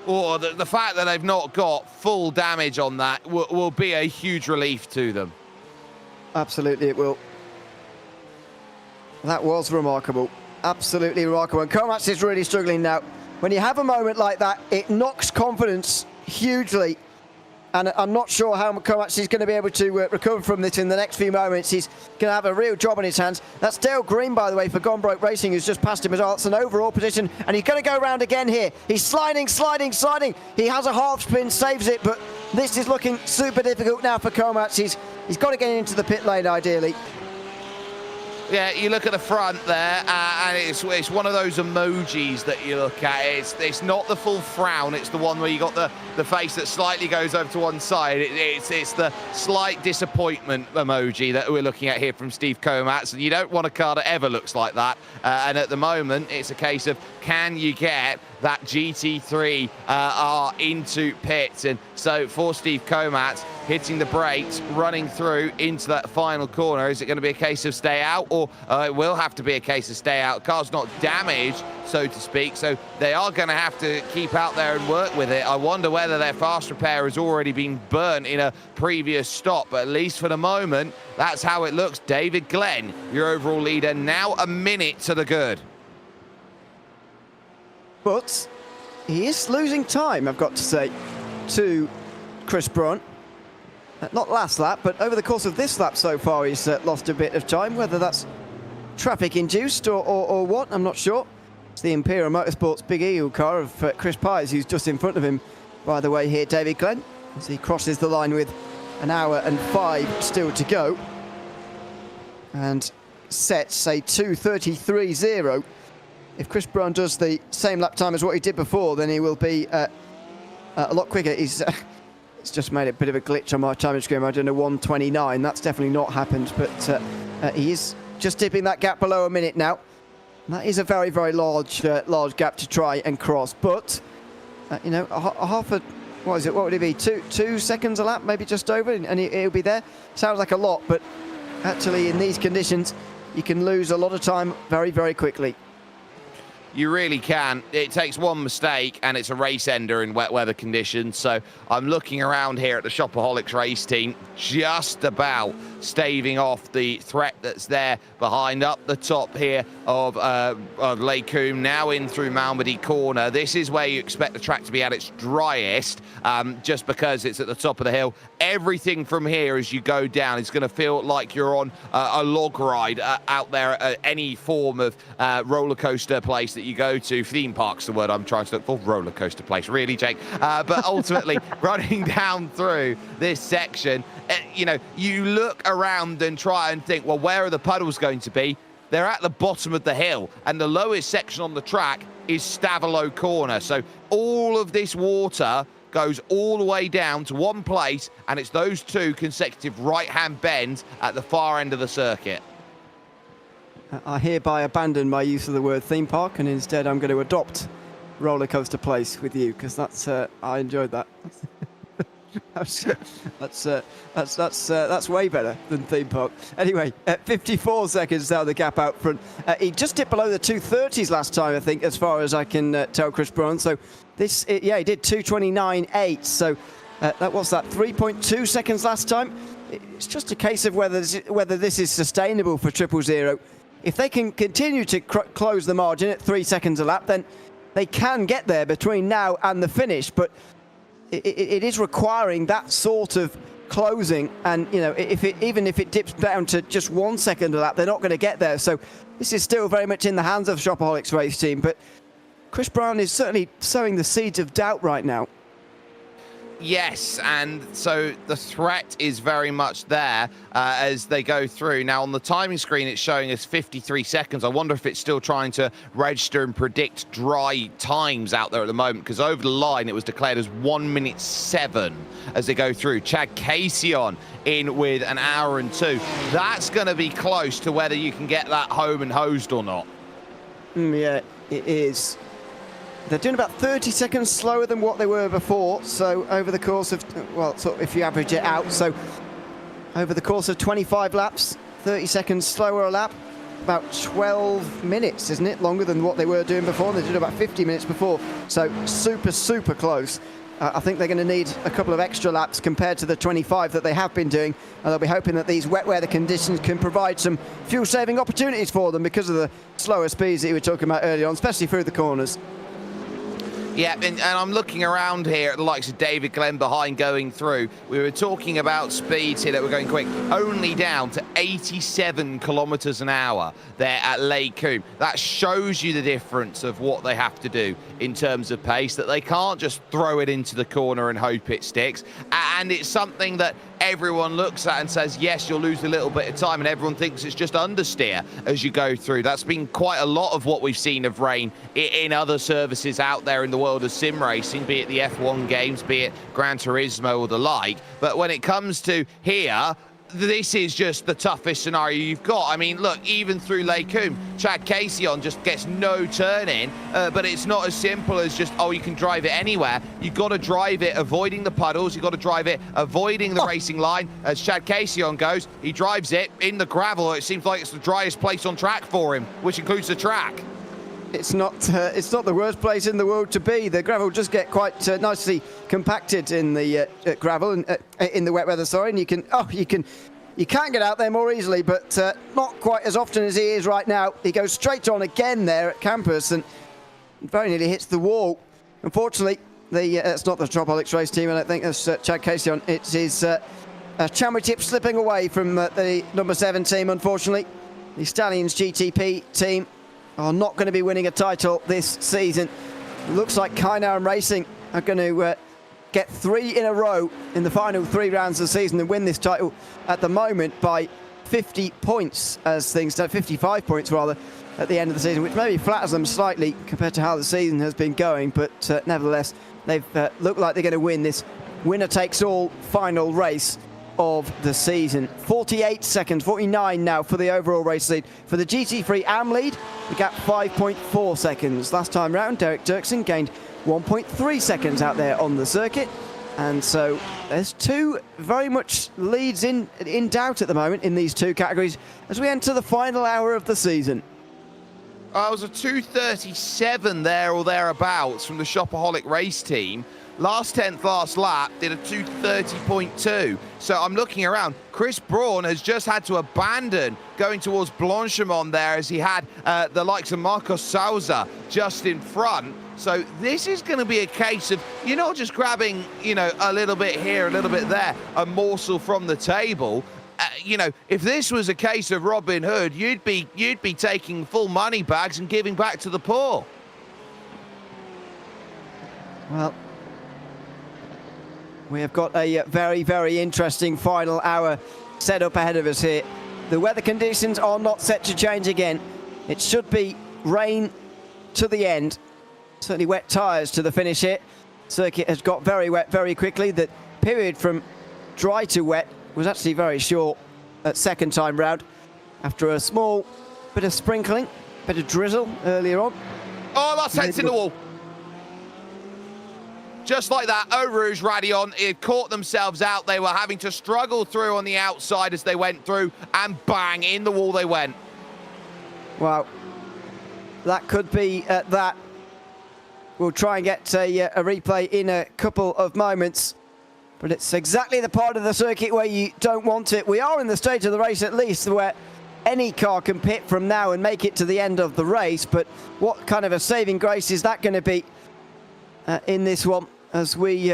or the fact that they've not got full damage on that will be a huge relief to them. Absolutely, it will. That was remarkable. Absolutely remarkable. And Comats is really struggling now. When you have a moment like that, it knocks confidence hugely. And I'm not sure how Comats is going to be able to recover from this in the next few moments. He's going to have a real job on his hands. That's Dale Green, by the way, for Gone Broke Racing, who's just passed him as well. It's an overall position, and he's going to go around again here. He's sliding. He has a half spin, saves it, but this is looking super difficult now for Comats. He's He's got to get into the pit lane, ideally. Yeah, you look at the front there, and it's one of those emojis that you look at. It's not the full frown. It's the one where you got the face that slightly goes over to one side. It's the slight disappointment emoji that we're looking at here from Steve Komatz. And you don't want a car that ever looks like that. And at the moment, it's a case of, can you get that GT3 R into pits? And so for Steve Komatz, hitting the brakes, running through into that final corner, is it going to be a case of stay out, or it will have to be a case of stay out? Car's not damaged, so to speak, so they are going to have to keep out there and work with it. I wonder whether their fast repair has already been burnt in a previous stop, but at least for the moment, that's how it looks. David Glenn, your overall leader, now a minute to the good. But he is losing time, I've got to say, to Chris Braun. Not last lap, but over the course of this lap so far, he's lost a bit of time, whether that's traffic-induced or what, I'm not sure. It's the Imperial Motorsports Big Eagle car of Chris Pies, who's just in front of him, by the way, here, David Glenn, as he crosses the line with an hour and 5 still to go. And sets a 2:33.0. If Chris Braun does the same lap time as what he did before, then he will be a lot quicker. He's... It's just made a bit of a glitch on my timing screen. I don't know, 1:29. That's definitely not happened, but he is just dipping that gap below a minute now. And that is a very, very large gap to try and cross. But you know, what is it? What would it be? Two seconds a lap, maybe just over, and he'll be there. Sounds like a lot, but actually in these conditions, you can lose a lot of time very, very quickly. You really can. It takes one mistake and it's a race ender in wet weather conditions. So I'm looking around here at the Shopaholics race team, just about staving off the threat that's there behind up the top here of Lake Coombe, now in through Malmedy Corner. This is where you expect the track to be at its driest, just because it's at the top of the hill. Everything from here as you go down is going to feel like you're on a log ride out there at any form of roller coaster place that you go to. Theme park's the word I'm trying to look for. Roller coaster place, really, Jake? But ultimately, running down through this section, you know, you look around and try and think, well, where are the puddles going to be? They're at the bottom of the hill, and the lowest section on the track is Stavellow Corner. So all of this water goes all the way down to one place, and it's those two consecutive right-hand bends at the far end of the circuit. I hereby abandon my use of the word theme park, and instead I'm going to adopt roller coaster place with you, because that's I enjoyed that. That's way better than theme park. Anyway, 54 seconds now, the gap out front. He just dipped below the 2:30s last time, I think, as far as I can tell, Chris Braun. So this, yeah, he did 2:29.8. So that was that 3.2 seconds last time. It's just a case of whether this is sustainable for 000. If they can continue to close the margin at 3 seconds a lap, then they can get there between now and the finish. But it is requiring that sort of closing, and you know, even if it dips down to just 1 second a lap, they're not going to get there. So this is still very much in the hands of Shopaholics race team, but Chris Braun is certainly sowing the seeds of doubt right now. Yes, and so the threat is very much there as they go through. Now, on the timing screen, it's showing us 53 seconds. I wonder if it's still trying to register and predict dry times out there at the moment, because over the line, it was declared as 1:07 as they go through. Chad Casey on in with an hour and 2. That's going to be close to whether you can get that home and hosed or not. Yeah, it is. They're doing about 30 seconds slower than what they were before. So over the course of, well, sort of if you average it out, so over the course of 25 laps, 30 seconds slower a lap, about 12 minutes, isn't it? Longer than what they were doing before. They did about 50 minutes before. So super, super close. I think they're going to need a couple of extra laps compared to the 25 that they have been doing. And they'll be hoping that these wet weather conditions can provide some fuel-saving opportunities for them because of the slower speeds that you were talking about earlier on, especially through the corners. Yeah, and I'm looking around here at the likes of David Glenn behind going through. We were talking about speeds here that were going quick, only down to 87 kilometers an hour there at Lake Coombe. That shows you the difference of what they have to do in terms of pace, that they can't just throw it into the corner and hope it sticks. And it's something that everyone looks at and says, yes, you'll lose a little bit of time, and everyone thinks it's just understeer as you go through. That's been quite a lot of what we've seen of rain in other services out there in the world of sim racing, be it the F1 games, be it Gran Turismo or the like. But when it comes to here, this is just the toughest scenario you've got. I mean, look, even through Lake Coombe, Chad Casey just gets no turn in, but it's not as simple as just, oh, you can drive it anywhere. You've got to drive it avoiding the puddles. You've got to drive it avoiding the racing line. As Chad Casey goes, he drives it in the gravel. It seems like it's the driest place on track for him, which includes the track. It's not the worst place in the world to be. The gravel just get quite nicely compacted in the gravel and in the wet weather. Sorry, and you can get out there more easily, but not quite as often as he is right now. He goes straight on again there at campus and very nearly hits the wall. Unfortunately, it's not the Tropolix race team. I don't think it's Chad Casey on. It's his championship slipping away from the number 7 team. Unfortunately, the Stallions GTP team are not going to be winning a title this season. It looks like Kynar Racing are going to get 3 in a row in the final 3 rounds of the season and win this title at the moment by 50 points, as things stand, 55 points rather, at the end of the season, which maybe flatters them slightly compared to how the season has been going, but nevertheless, they've looked like they're going to win this winner-takes-all final race of the season. 48 seconds, 49 now for the overall race lead. For the GT3 AM lead, the gap 5.4 seconds. Last time round, Derek Dirksen gained 1.3 seconds out there on the circuit. And so there's 2 very much leads in doubt at the moment in these 2 categories as we enter the final hour of the season. I was a 2:37 there or thereabouts from the Shopaholic race team. Last 10th, last lap, did a 2:30.2. So I'm looking around. Chris Braun has just had to abandon going towards Blanchimont there as he had the likes of Marcos Souza just in front. So this is going to be a case of you're not just grabbing, a little bit here, a little bit there, a morsel from the table. If this was a case of Robin Hood, you'd be taking full money bags and giving back to the poor. Well, we have got a very, very interesting final hour set up ahead of us here. The weather conditions are not set to change again. It should be rain to the end. Certainly wet tyres to the finish here. Circuit has got very wet very quickly. The period from dry to wet was actually very short at second time round. After a small bit of sprinkling, bit of drizzle earlier on. Oh, that's heads in the wall. Just like that, Eau Rouge Raidillon, it caught themselves out. They were having to struggle through on the outside as they went through, and bang, in the wall they went. Wow. That could be that. We'll try and get a replay in a couple of moments. But it's exactly the part of the circuit where you don't want it. We are in the stage of the race, at least, where any car can pit from now and make it to the end of the race. But what kind of a saving grace is that going to be in this one? As we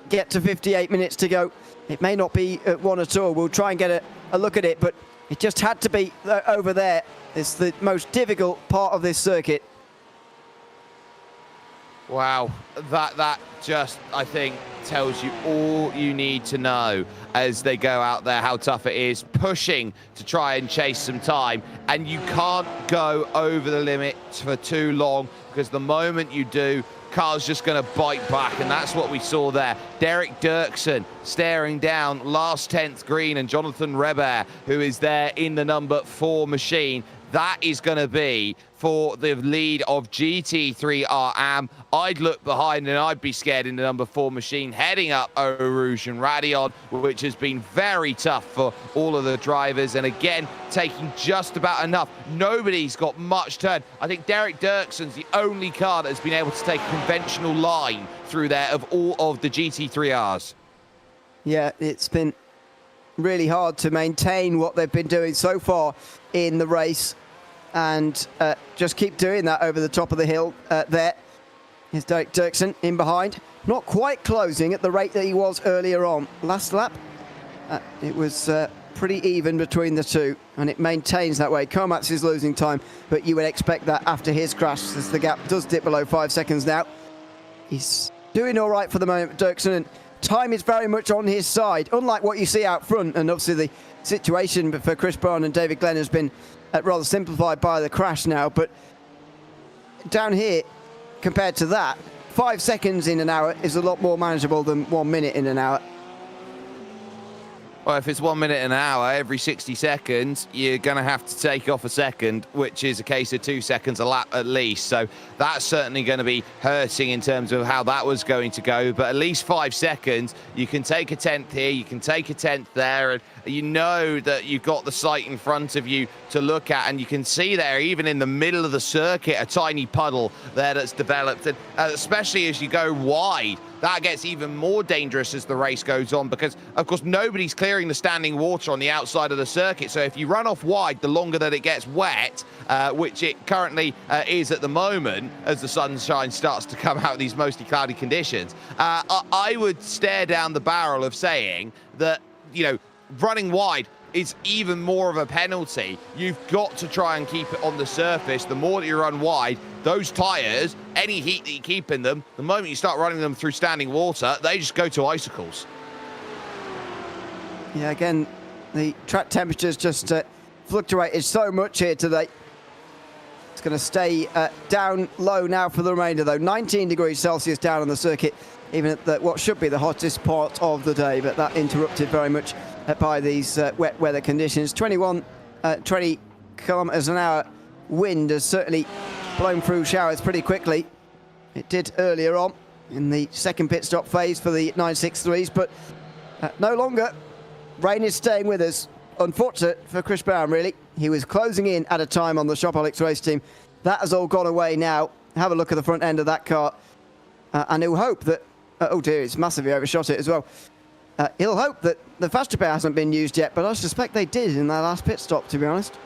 get to 58 minutes to go, it may not be one at all. We'll try and get a look at it, but it just had to be over there. It's the most difficult part of this circuit. Wow, that just, I think, tells you all you need to know as they go out there, how tough it is, pushing to try and chase some time. And you can't go over the limit for too long, because the moment you do, car's just going to bite back, and that's what we saw there. Derek Dirksen staring down last 10th green, and Jonathan Reber, who is there in the number 4 machine. That is going to be for the lead of GT3 RM. I'd look behind and I'd be scared in the number 4 machine heading up Eau Rouge and Raidillon, which has been very tough for all of the drivers. And again, taking just about enough. Nobody's got much turn. I think Derek Dirksen's the only car that has been able to take a conventional line through there of all of the GT3Rs. Yeah, it's been really hard to maintain what they've been doing so far in the race, and just keep doing that over the top of the hill there. Here's Derek Dirksen in behind, not quite closing at the rate that he was earlier on. Last lap, it was pretty even between the two, and it maintains that way. Komax is losing time, but you would expect that after his crash, as the gap does dip below 5 seconds now. He's doing all right for the moment, Dirksen, and time is very much on his side, unlike what you see out front. And obviously the situation for Chris Brown and David Glenn has been rather simplified by the crash now. But down here, compared to that, 5 seconds in an hour is a lot more manageable than 1 minute in an hour. Well, if it's 1 minute an hour, every 60 seconds, you're going to have to take off a second, which is a case of 2 seconds a lap at least. So that's certainly going to be hurting in terms of how that was going to go. But at least 5 seconds, you can take a 10th here, you can take a 10th there, and you know that you've got the sight in front of you to look at. And you can see there, even in the middle of the circuit, a tiny puddle there that's developed. And especially as you go wide, that gets even more dangerous as the race goes on because, of course, nobody's clearing the standing water on the outside of the circuit. So if you run off wide, the longer that it gets wet, which it currently is at the moment as the sunshine starts to come out in these mostly cloudy conditions, I would stare down the barrel of saying that, you know, running wide is even more of a penalty. You've got to try and keep it on the surface. The more that you run wide, those tyres, any heat that you keep in them, the moment you start running them through standing water, they just go to icicles. Yeah, again, the track temperatures just fluctuated so much here today. It's going to stay down low now for the remainder, though. 19 degrees Celsius down on the circuit, even at what should be the hottest part of the day, but that interrupted very much by these wet weather conditions. 20 kilometers an hour wind has certainly blown through showers pretty quickly. It did earlier on in the second pit stop phase for the 963s, but no longer. Rain is staying with us. Unfortunate for Chris Brown, really. He was closing in at a time on the Shopaholics race team. That has all gone away now. Have a look at the front end of that car. And he'll hope that... oh dear, it's massively overshot it as well. He'll hope that the fast repair hasn't been used yet, but I suspect they did in their last pit stop, to be honest.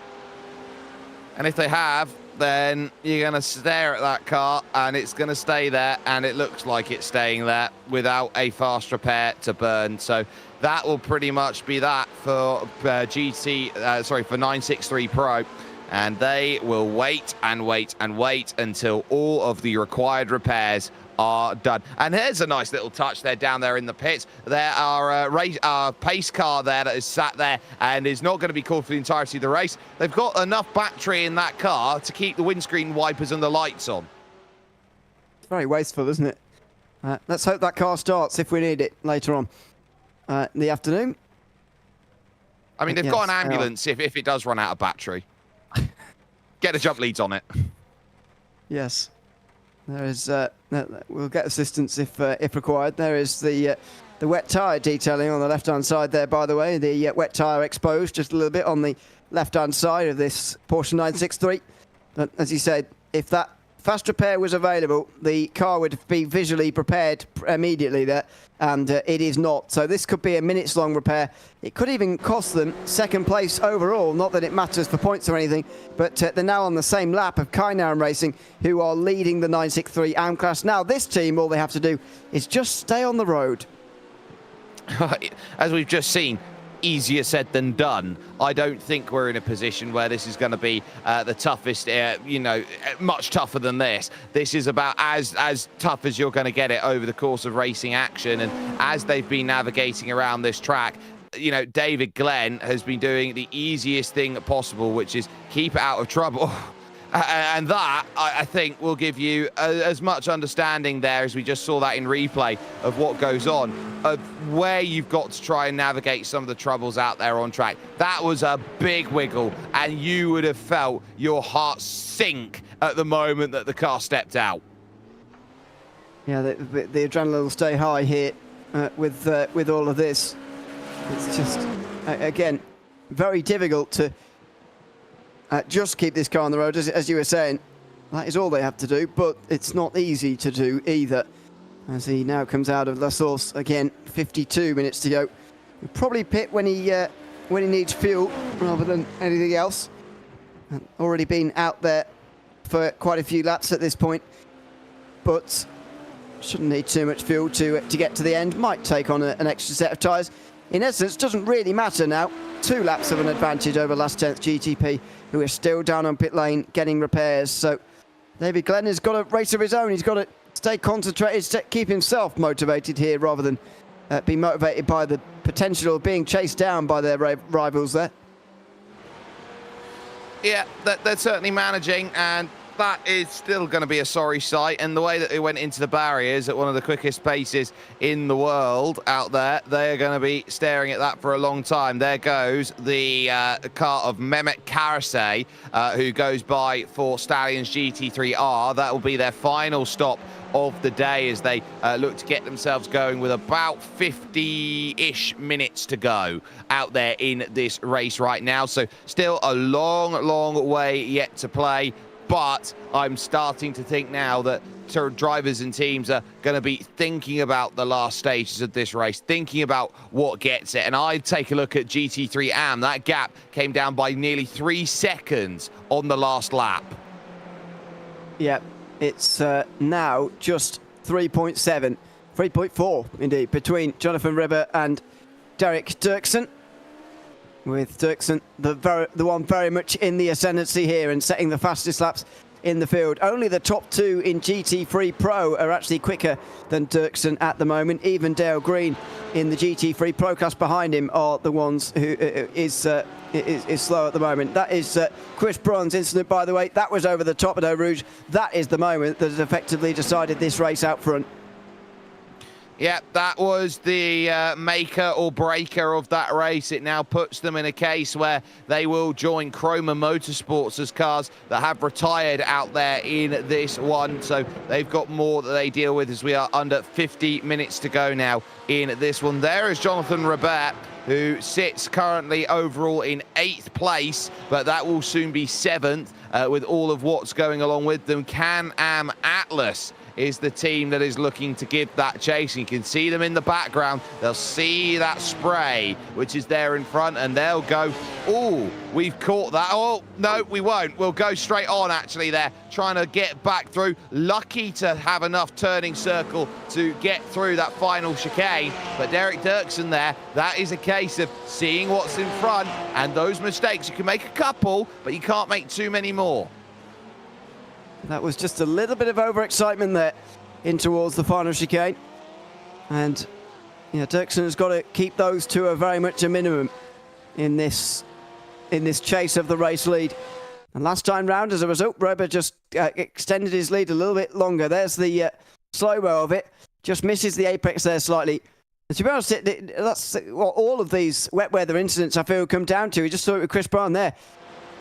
And if they have, then you're going to stare at that car and it's going to stay there, and it looks like it's staying there without a fast repair to burn. So that will pretty much be that for for 963 Pro. And they will wait and wait and wait until all of the required repairs are done. And here's a nice little touch there down there in the pits. There are a pace car there that is sat there and is not going to be called for the entirety of the race. They've got enough battery in that car to keep the windscreen wipers and the lights on. It's very wasteful, isn't it? Let's hope that car starts if we need it later on in the afternoon. I mean, they've got an ambulance if it does run out of battery. Get the jump leads on it. Yes. There is. We'll get assistance if required. There is the wet tyre detailing on the left-hand side there, by the way. The wet tyre exposed just a little bit on the left-hand side of this Porsche 963. But as you said, if that fast repair was available, the car would be visually prepared immediately there, and it is not. So this could be a minutes-long repair. It could even cost them second place overall. Not that it matters for points or anything, but they're now on the same lap of Kainan Racing, who are leading the 963 AM class. Now, this team, all they have to do is just stay on the road. As we've just seen, easier said than done. I don't think we're in a position where this is going to be the toughest, much tougher than this. This is about as tough as you're going to get it over the course of racing action. And as they've been navigating around this track, you know, David Glenn has been doing the easiest thing possible, which is keep it out of trouble. And that, I think, will give you as much understanding there as we just saw that in replay of what goes on, of where you've got to try and navigate some of the troubles out there on track. That was a big wiggle, and you would have felt your heart sink at the moment that the car stepped out. Yeah, the adrenaline will stay high here with all of this. It's just, again, very difficult to just keep this car on the road, as you were saying. That is all they have to do, but it's not easy to do either. As he now comes out of La Source again, 52 minutes to go. He'll probably pit when he needs fuel rather than anything else. Already been out there for quite a few laps at this point, but shouldn't need too much fuel to get to the end. Might take on an extra set of tyres. In essence, doesn't really matter now. 2 laps of an advantage over last 10th GTP, who is still down on pit lane getting repairs. So David Glenn has got a race of his own. He's got to stay concentrated, keep himself motivated here rather than be motivated by the potential of being chased down by their rivals there. Yeah, they're certainly managing, and that is still going to be a sorry sight. And the way that they went into the barriers at one of the quickest paces in the world out there, they are going to be staring at that for a long time. There goes the car of Mehmet Karasay, who goes by for Stallions GT3R. That will be their final stop of the day as they look to get themselves going with about 50-ish minutes to go out there in this race right now. So still a long way yet to play, but I'm starting to think now that drivers and teams are going to be thinking about the last stages of this race, thinking about what gets it. And I'd take a look at GT3 AM. That gap came down by nearly 3 seconds on the last lap. Yeah. It's now just 3.4 indeed, between Jonathan Ribber and Derek Dirksen. With Dirksen, the one very much in the ascendancy here and setting the fastest laps in the field. Only the top two in GT3 Pro are actually quicker than Dirksen at the moment. Even Dale Green in the GT3 Pro class behind him are the ones who is slow at the moment. That is Chris Brown's incident, by the way. That was over the top of Eau Rouge. That is the moment that has effectively decided this race out front. Yeah, that was the maker or breaker of that race. It now puts them in a case where they will join Chroma Motorsports as cars that have retired out there in this one. So they've got more that they deal with as we are under 50 minutes to go now in this one. There is Jonathan Robert, who sits currently overall in 8th place, but that will soon be 7th with all of what's going along with them. Can-Am Atlas is the team that is looking to give that chase. You can see them in the background. They'll see that spray, which is there in front, and they'll go, oh, we've caught that. Oh, no, we won't. We'll go straight on, actually, there, trying to get back through. Lucky to have enough turning circle to get through that final chicane. But Derek Dirksen there, that is a case of seeing what's in front, and those mistakes, you can make a couple, but you can't make too many more. That was just a little bit of overexcitement there in towards the final chicane. And yeah, Dirksen has got to keep those two a very much a minimum in this chase of the race lead. And last time round, as a result, Rober just extended his lead a little bit longer. There's the slow-mo of it. Just misses the apex there slightly. And to be honest, that's what all of these wet weather incidents, I feel, come down to. We just saw it with Chris Brown there.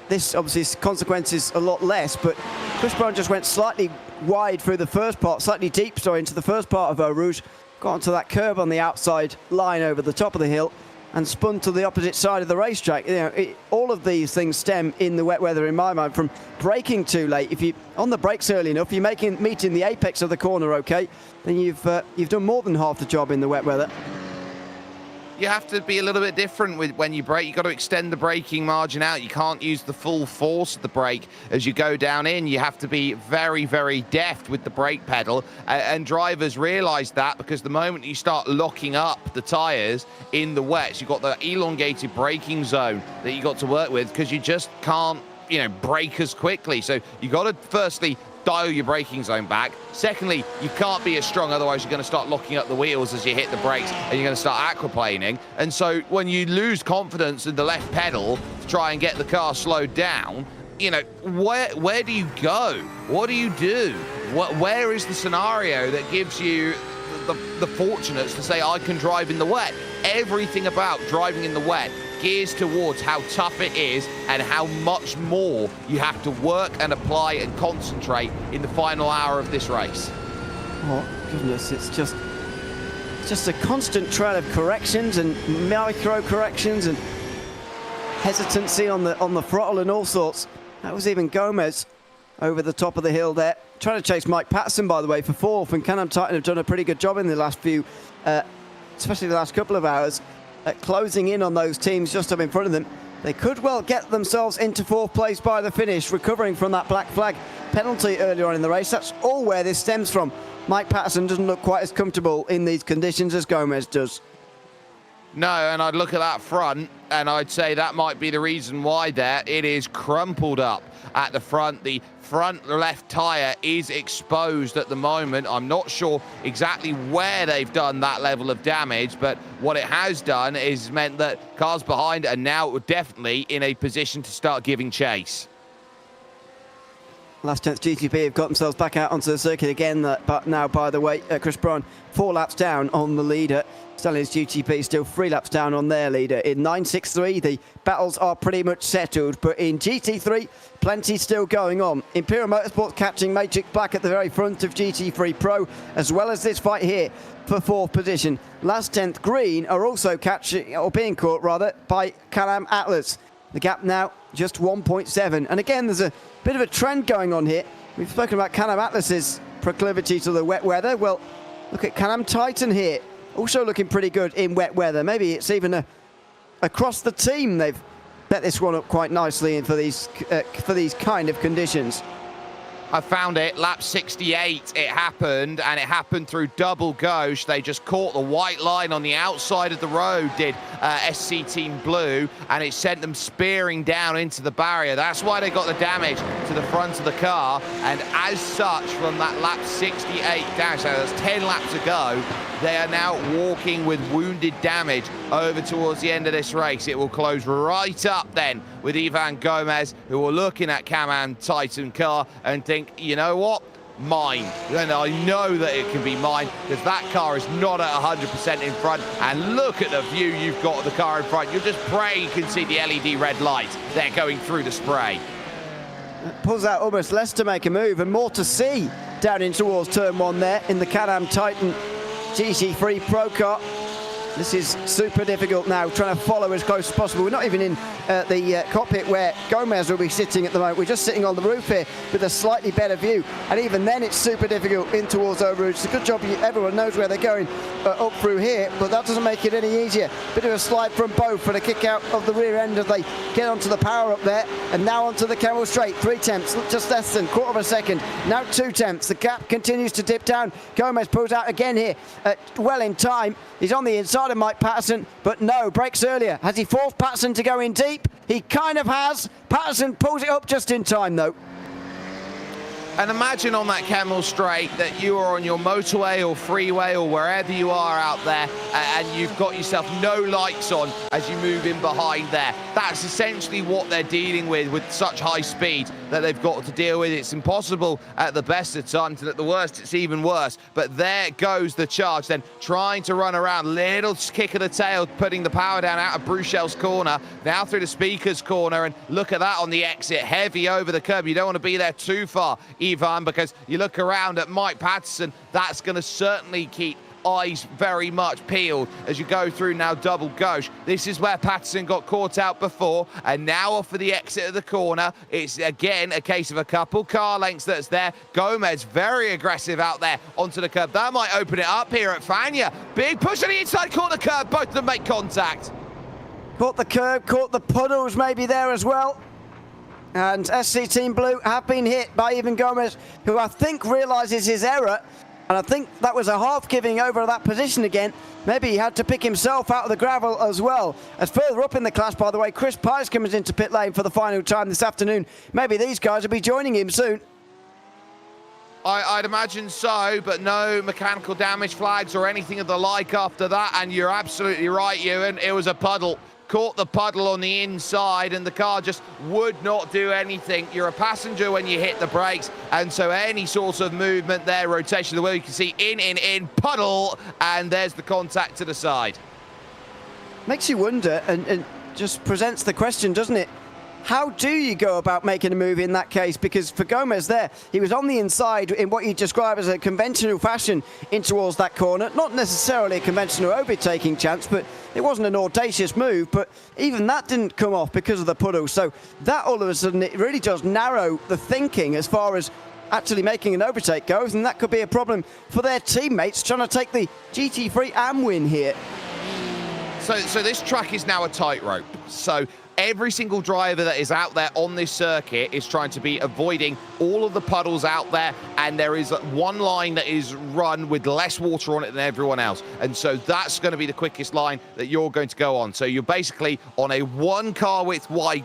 This obviously consequences a lot less, but Chris Brown just went slightly wide through the first part, slightly deep, sorry, into the first part of Eau Rouge, got onto that curb on the outside line over the top of the hill, and spun to the opposite side of the racetrack. You know, all of these things stem in the wet weather, in my mind, from braking too late. If you on the brakes early enough, you're meeting the apex of the corner, okay, then you've done more than half the job in the wet weather. You have to be a little bit different with when you brake. You've got to extend the braking margin out. You can't use the full force of the brake as you go down in. You have to be very, very deft with the brake pedal. And drivers realise that, because the moment you start locking up the tyres in the wets, you've got the elongated braking zone that you've got to work with, because you just can't, you know, brake as quickly. So you've got to firstly dial your braking zone back. Secondly, you can't be as strong, otherwise you're going to start locking up the wheels as you hit the brakes and you're going to start aquaplaning. And so when you lose confidence in the left pedal to try and get the car slowed down, you know, where do you go? What do you do? Where is the scenario that gives you the fortunates to say, I can drive in the wet? Everything about driving in the wet gears towards how tough it is and how much more you have to work and apply and concentrate in the final hour of this race. Oh goodness, it's just a constant trail of corrections and micro corrections and hesitancy on the throttle and all sorts. That was even Gomez over the top of the hill there, trying to chase Mike Patterson, by the way, for 4th, and Can-Am Titan have done a pretty good job in the last few, especially the last couple of hours, at closing in on those teams just up in front of them. They could well get themselves into 4th place by the finish, recovering from that black flag penalty earlier on in the race. That's all where this stems from. Mike Patterson doesn't look quite as comfortable in these conditions as Gomez does. No, and I'd look at that front and I'd say that might be the reason why there. It is crumpled up at the front. The front left tyre is exposed at the moment. I'm not sure exactly where they've done that level of damage, but what it has done is meant that cars behind are now definitely in a position to start giving chase. Last chance GTP have got themselves back out onto the circuit again, but now, by the way, Chris Brown 4 laps down on the leader. Stellian's GTP still 3 laps down on their leader. In 963, the battles are pretty much settled, but in GT3, plenty still going on. Imperial Motorsports catching Matrix Black at the very front of GT3 Pro, as well as this fight here for 4th position. Last 10th Green are also catching, or being caught rather, by Can-Am Atlas. The gap now just 1.7. And again, there's a bit of a trend going on here. We've spoken about Can-Am Atlas's proclivity to the wet weather. Well, look at Can-Am Titan here. Also looking pretty good in wet weather. Maybe it's even across the team they've set this one up quite nicely for these kind of conditions. I found it, lap 68 it happened, and it happened through double gauche. They just caught the white line on the outside of the road, did SC Team Blue, and it sent them spearing down into the barrier. That's why they got the damage to the front of the car, and as such, from that lap 68 down, so there's 10 laps to go, they are now walking with wounded damage over towards the end of this race. It will close right up then with Ivan Gomez, who will look in that Can-Am Titan car and think, you know what? Mine. And I know that it can be mine because that car is not at 100% in front. And look at the view you've got of the car in front. You'll just pray you can see the LED red light. They're going through the spray. Pulls out almost less to make a move and more to see down in towards turn 1 there in the Can-Am Titan GT3 Pro car. This is super difficult now, trying to follow as close as possible. We're not even in the cockpit where Gomez will be sitting at the moment. We're just sitting on the roof here with a slightly better view. And even then, it's super difficult in towards Overroute. It's a good job everyone knows where they're going up through here, but that doesn't make it any easier. Bit of a slide from both for the kick out of the rear end as they get onto the power up there. And now onto the Camel Straight. 3 tenths, just less than quarter of a second. Now 2 tenths. The gap continues to dip down. Gomez pulls out again here, well in time. He's on the inside of Mike Patterson, but no, brakes earlier. Has he forced Patterson to go in deep? He kind of has. Patterson pulls it up just in time, though. And imagine on that Camel Straight that you are on your motorway or freeway or wherever you are out there, and you've got yourself no lights on as you move in behind there. That's essentially what they're dealing with such high speed that they've got to deal with. It's impossible at the best of times, and at the worst it's even worse. But there goes the charge then, trying to run around, little kick of the tail, putting the power down out of Bruchel's corner, now through the speaker's corner, and look at that on the exit, heavy over the curb. You don't want to be there too far, Ivan, because you look around at Mike Patterson, that's going to certainly keep eyes very much peeled as you go through now double gauche. This is where Patterson got caught out before, and now off for the exit of the corner. It's again a case of a couple car lengths that's there. Gomez very aggressive out there onto the curb. That might open it up here at Fania. Big push on the inside, caught the curb, both of them make contact. Caught the curb, caught the puddles maybe there as well. And SC Team Blue have been hit by Ivan Gomez, who I think realises his error. And I think that was a half giving over that position again. Maybe he had to pick himself out of the gravel as well. As further up in the class, by the way, Chris Pies comes into pit lane for the final time this afternoon. Maybe these guys will be joining him soon. I'd imagine so, but no mechanical damage flags or anything of the like after that. And you're absolutely right, Ewan. It was a puddle. Caught the puddle on the inside, and the car just would not do anything. You're a passenger when you hit the brakes, and so any sort of movement there, rotation of the wheel, you can see in, puddle, and there's the contact to the side. Makes you wonder, and just presents the question, doesn't it? How do you go about making a move in that case? Because for Gomez there, he was on the inside in what you describe as a conventional fashion in towards that corner. Not necessarily a conventional overtaking chance, but it wasn't an audacious move. But even that didn't come off because of the puddle. So that all of a sudden, it really does narrow the thinking as far as actually making an overtake goes. And that could be a problem for their teammates trying to take the GT3 AM win here. So this track is now a tightrope. So every single driver that is out there on this circuit is trying to be avoiding all of the puddles out there, and there is one line that is run with less water on it than everyone else, and so that's going to be the quickest line that you're going to go on. So you're basically on a 1 car width wide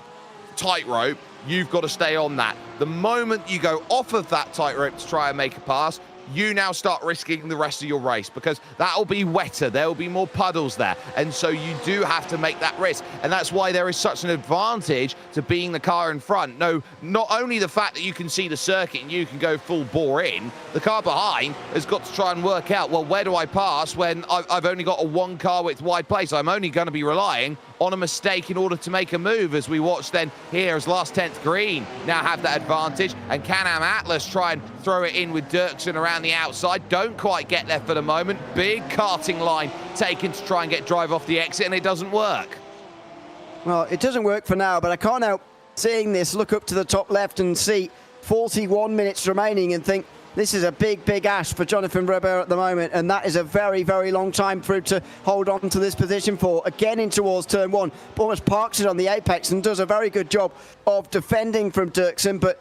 tightrope you've got to stay on that. The moment you go off of that tightrope to try and make a pass, you now start risking the rest of your race, because that'll be wetter, there will be more puddles there, and so you do have to make that risk. And that's why there is such an advantage to being the car in front. No, not only the fact that you can see the circuit and you can go full bore in, the car behind has got to try and work out, well, where do I pass when I've only got a 1 car width wide place? I'm only going to be relying on a mistake in order to make a move, as we watch then here as last 10th green now have that advantage, and Can-Am Atlas try and throw it in with Dirksen around the outside. Don't quite get there for the moment. Big karting line taken to try and get drive off the exit, and it doesn't work. Well, it doesn't work for now, but I can't help seeing this, look up to the top left and see 41 minutes remaining and think, this is a big, big ash for Jonathan Robert at the moment, and that is a very, very long time for him to hold on to this position for. Again in towards turn 1, almost parks it on the apex and does a very good job of defending from Dirksen, but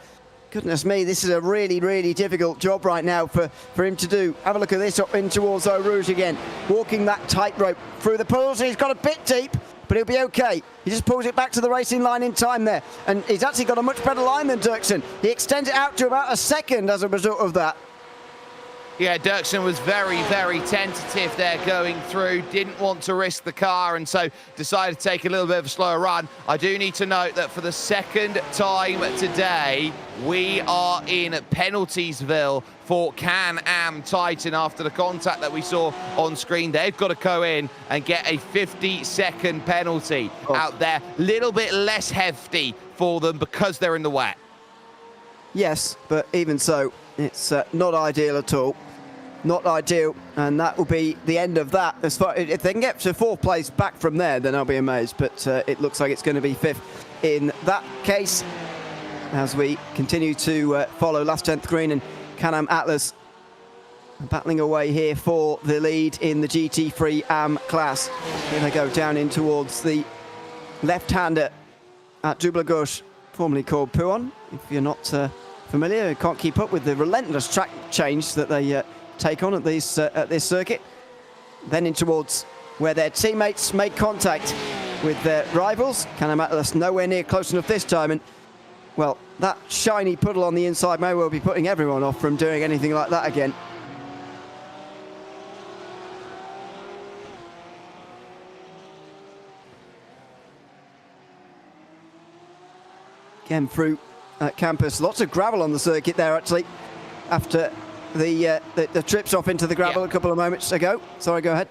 goodness me, this is a really, really difficult job right now for him to do. Have a look at this up in towards Eau Rouge again, walking that tightrope through the puddles. He's got a bit deep, but he'll be okay. He just pulls it back to the racing line in time there, and he's actually got a much better line than Dirksen. He extends it out to about a second as a result of that. Yeah, Dirksen was very, very tentative there going through, didn't want to risk the car, and so decided to take a little bit of a slower run. I do need to note that for the second time today, we are in Penaltiesville for Can-Am Titan after the contact that we saw on screen. They've got to go in and get a 50-second penalty out there. Little bit less hefty for them because they're in the wet. Yes, but even so, it's not ideal at all. Not ideal, and that will be the end of that. As far if they can get to 4th place back from there, then I'll be amazed. But it looks like it's going to be 5th in that case, as we continue to follow last 10th green and Can-Am Atlas battling away here for the lead in the GT3 AM class. Here they go down in towards the left-hander at Double Gauche, formerly called Pouon. If you're not familiar, you can't keep up with the relentless track change that they take on at this circuit. Then in towards where their teammates make contact with their rivals. Can-Am Atlas nowhere near close enough this time, and well, that shiny puddle on the inside may well be putting everyone off from doing anything like that again. Again through campus, lots of gravel on the circuit there actually, after the trips off into the gravel a couple of moments ago. Sorry, go ahead.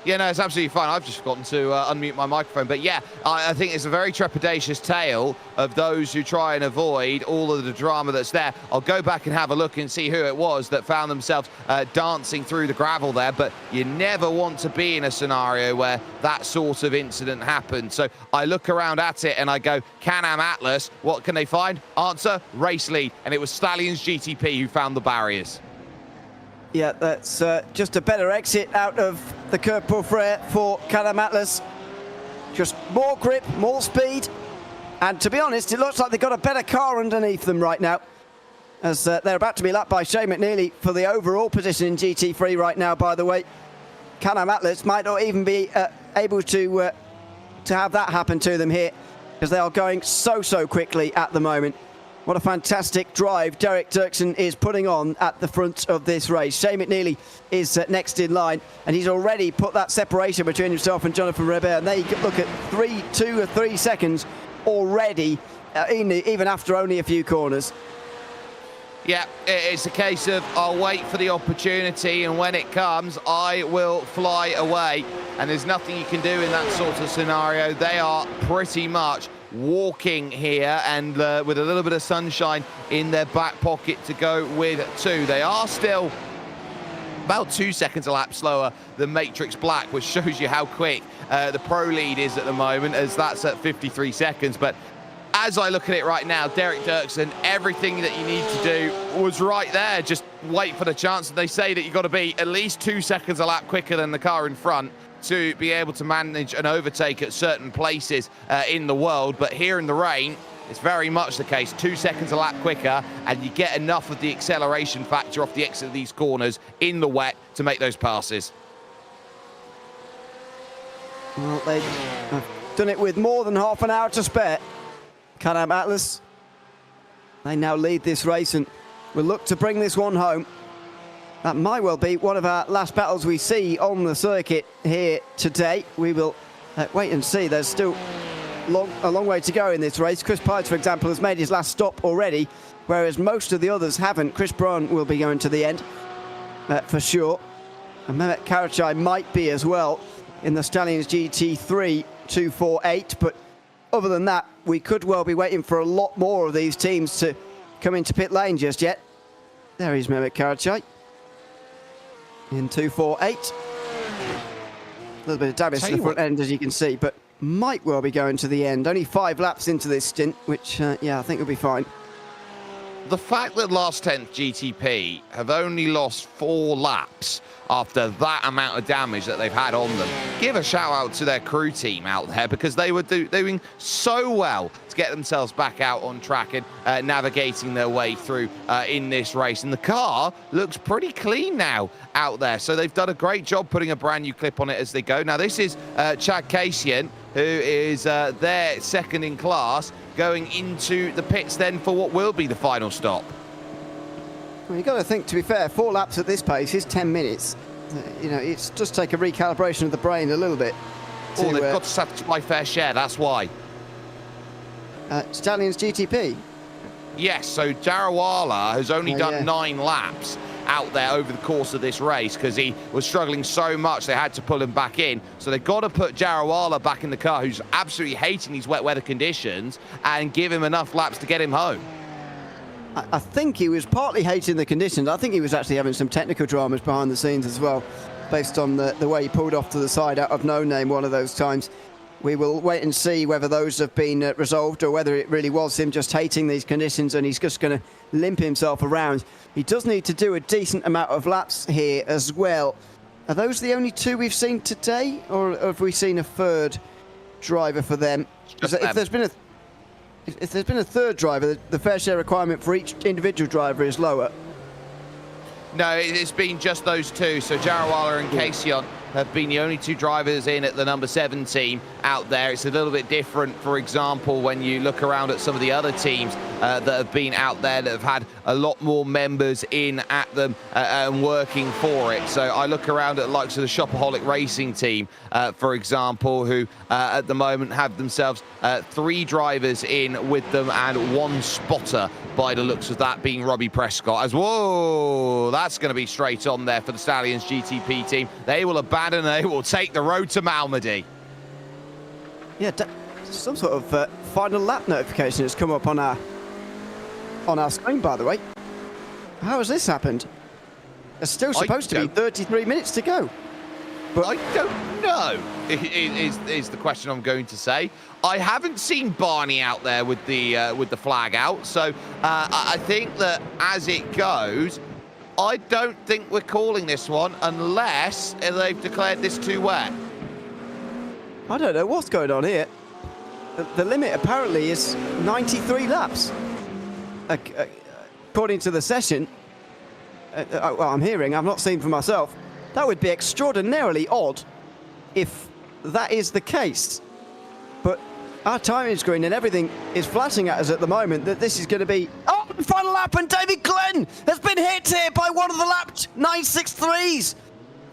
Yeah, no, it's absolutely fine. I've just forgotten to unmute my microphone. But yeah, I think it's a very trepidatious tale of those who try and avoid all of the drama that's there. I'll go back and have a look and see who it was that found themselves dancing through the gravel there. But you never want to be in a scenario where that sort of incident happened. So I look around at it and I go, Can-Am Atlas, what can they find? Answer, race lead. And it was Stallions GTP who found the barriers. Yeah, that's just a better exit out of the Curve Pour Frere for Can-Am Atlas. Just more grip, more speed, and to be honest, it looks like they've got a better car underneath them right now, as they're about to be lapped by Shane McNeely for the overall position in GT3 right now, by the way. Can-Am Atlas might not even be able to have that happen to them here, because they are going so quickly at the moment. What a fantastic drive Derek Dirksen is putting on at the front of this race. Shane McNeely is next in line, and he's already put that separation between himself and Jonathan Robert. And there you can look at 2 or 3 seconds already, even after only a few corners. Yeah, it's a case of I'll wait for the opportunity, and when it comes, I will fly away. And there's nothing you can do in that sort of scenario. They are pretty much walking here, and with a little bit of sunshine in their back pocket to go with too. They are still about 2 seconds a lap slower than Matrix Black, which shows you how quick the pro lead is at the moment, as that's at 53 seconds. But as I look at it right now, Derek Dirksen, everything that you need to do was right there. Just wait for the chance. They say that you've got to be at least 2 seconds a lap quicker than the car in front to be able to manage an overtake at certain places in the world. But here in the rain, it's very much the case. 2 seconds a lap quicker, and you get enough of the acceleration factor off the exit of these corners in the wet to make those passes. Well, they've done it with more than half an hour to spare. Can-Am Atlas. They now lead this race and will look to bring this one home. That might well be one of our last battles we see on the circuit here today. We will wait and see. There's still a long way to go in this race. Chris Pides, for example, has made his last stop already, whereas most of the others haven't. Chris Braun will be going to the end for sure. And Mehmet Karachai might be as well in the Stallions GT3 248. But other than that, we could well be waiting for a lot more of these teams to come into pit lane just yet. There is Mehmet Karachai in 248. A little bit of damage to the front end, as you can see, but might well be going to the end. Only 5 laps into this stint, which, yeah, I think will be fine. The fact that last 10th GTP have only lost 4 laps after that amount of damage that they've had on them, give a shout out to their crew team out there, because they were doing so well to get themselves back out on track and navigating their way through in this race. And the car looks pretty clean now out there, so they've done a great job putting a brand new clip on it as they go. Now this is Chad Kasian, who is their second in class, going into the pits then for what will be the final stop. Well, you've got to think, to be fair, 4 laps at this pace is 10 minutes. You know, it's just take a recalibration of the brain a little bit. Oh, they've got to satisfy fair share, that's why. Stallions GTP? Yes, so Jarawala has only done 9 laps out there over the course of this race because he was struggling so much they had to pull him back in. So they've got to put Jarawala back in the car, who's absolutely hating these wet weather conditions, and give him enough laps to get him home. I think he was partly hating the conditions. I think he was actually having some technical dramas behind the scenes as well, based on the way he pulled off to the side out of no name one of those times. We will wait and see whether those have been resolved or whether it really was him just hating these conditions and he's just going to limp himself around. He does need to do a decent amount of laps here as well. Are those the only 2 we've seen today, or have we seen a third driver for them? If there's been a third driver, the fair share requirement for each individual driver is lower. No, it's been just those 2. So Jarawala and Kasian have been the only 2 drivers in at the number 7 team out there. It's a little bit different, for example, when you look around at some of the other teams that have been out there that have had a lot more members in at them and working for it. So I look around at the likes of the Shopaholic Racing team, for example, who at the moment have themselves 3 drivers in with them and 1 spotter by the looks of that, being Robbie Prescott. As whoa, that's going to be straight on there for the Stallions GTP team. They will abandon, they will take the road to Malmedy. Yeah, some sort of final lap notification has come up on our screen, by the way. How has this happened? There's still supposed to be 33 minutes to go. But I don't know, is the question I'm going to say. I haven't seen Barney out there with the flag out, so I think that as it goes, I don't think we're calling this one unless they've declared this too wet. I don't know what's going on here. The limit apparently is 93 laps. According to the session, well, I'm hearing, I've not seen for myself, that would be extraordinarily odd if that is the case. But our timing screen and everything is flashing at us at the moment that this is going to be... Oh, the final lap, and David Glenn has been hit here by one of the lap 963s.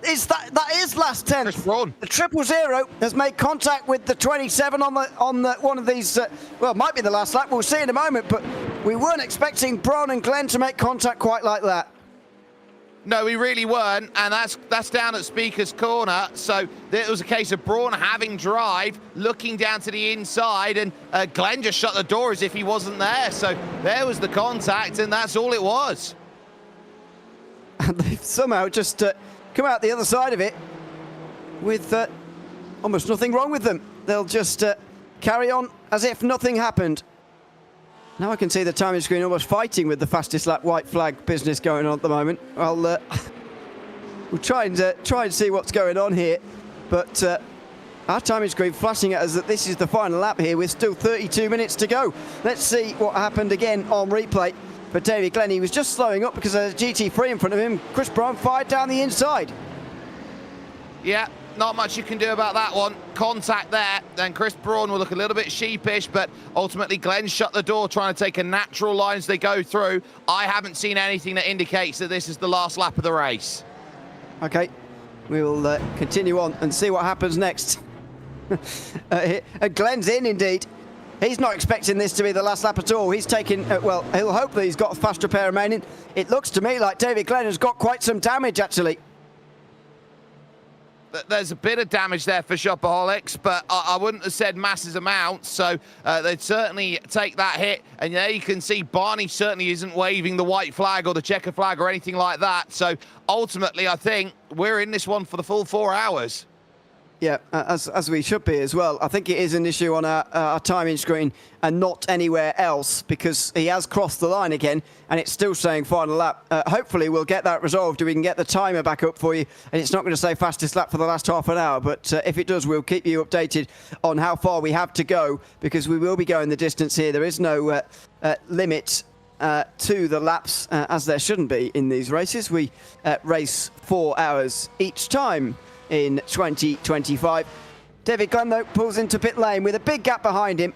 That is last 10th. The 000 has made contact with the 27 on the one of these. Well, it might be the last lap. We'll see in a moment. But we weren't expecting Braun and Glenn to make contact quite like that. No, we really weren't, and that's down at Speaker's Corner. So it was a case of Braun having drive, looking down to the inside, and Glenn just shut the door as if he wasn't there. So there was the contact, and that's all it was. And they've somehow just come out the other side of it with almost nothing wrong with them. They'll just carry on as if nothing happened. Now I can see the timing screen almost fighting with the fastest lap white flag business going on at the moment. We'll try and see what's going on here, but our timing screen flashing at us that this is the final lap here with still 32 minutes to go. Let's see what happened again on replay for David Glenn. He was just slowing up because there's a GT3 in front of him. Chris Braun fired down the inside. Yeah, not much you can do about that one. Contact there, then Chris Braun will look a little bit sheepish, but ultimately Glenn shut the door, trying to take a natural line as they go through. I haven't seen anything that indicates that this is the last lap of the race. Okay, we will continue on and see what happens next. Glenn's in, indeed. He's not expecting this to be the last lap at all. He's taking, well, he'll hope that he's got a fast repair remaining. It looks to me like David Glenn has got quite some damage, actually. There's a bit of damage there for Shopaholics, but I wouldn't have said massive amounts, so they'd certainly take that hit. And there you can see Barney certainly isn't waving the white flag or the checker flag or anything like that. So ultimately, I think we're in this one for the full 4 hours. Yeah, as we should be as well. I think it is an issue on our timing screen and not anywhere else, because he has crossed the line again and it's still saying final lap. Hopefully we'll get that resolved and we can get the timer back up for you, and it's not going to say fastest lap for the last half an hour, but if it does, we'll keep you updated on how far we have to go, because we will be going the distance here. There is no limit to the laps, as there shouldn't be in these races. We race 4 hours each time in 2025. David Glenn, though, pulls into pit lane with a big gap behind him.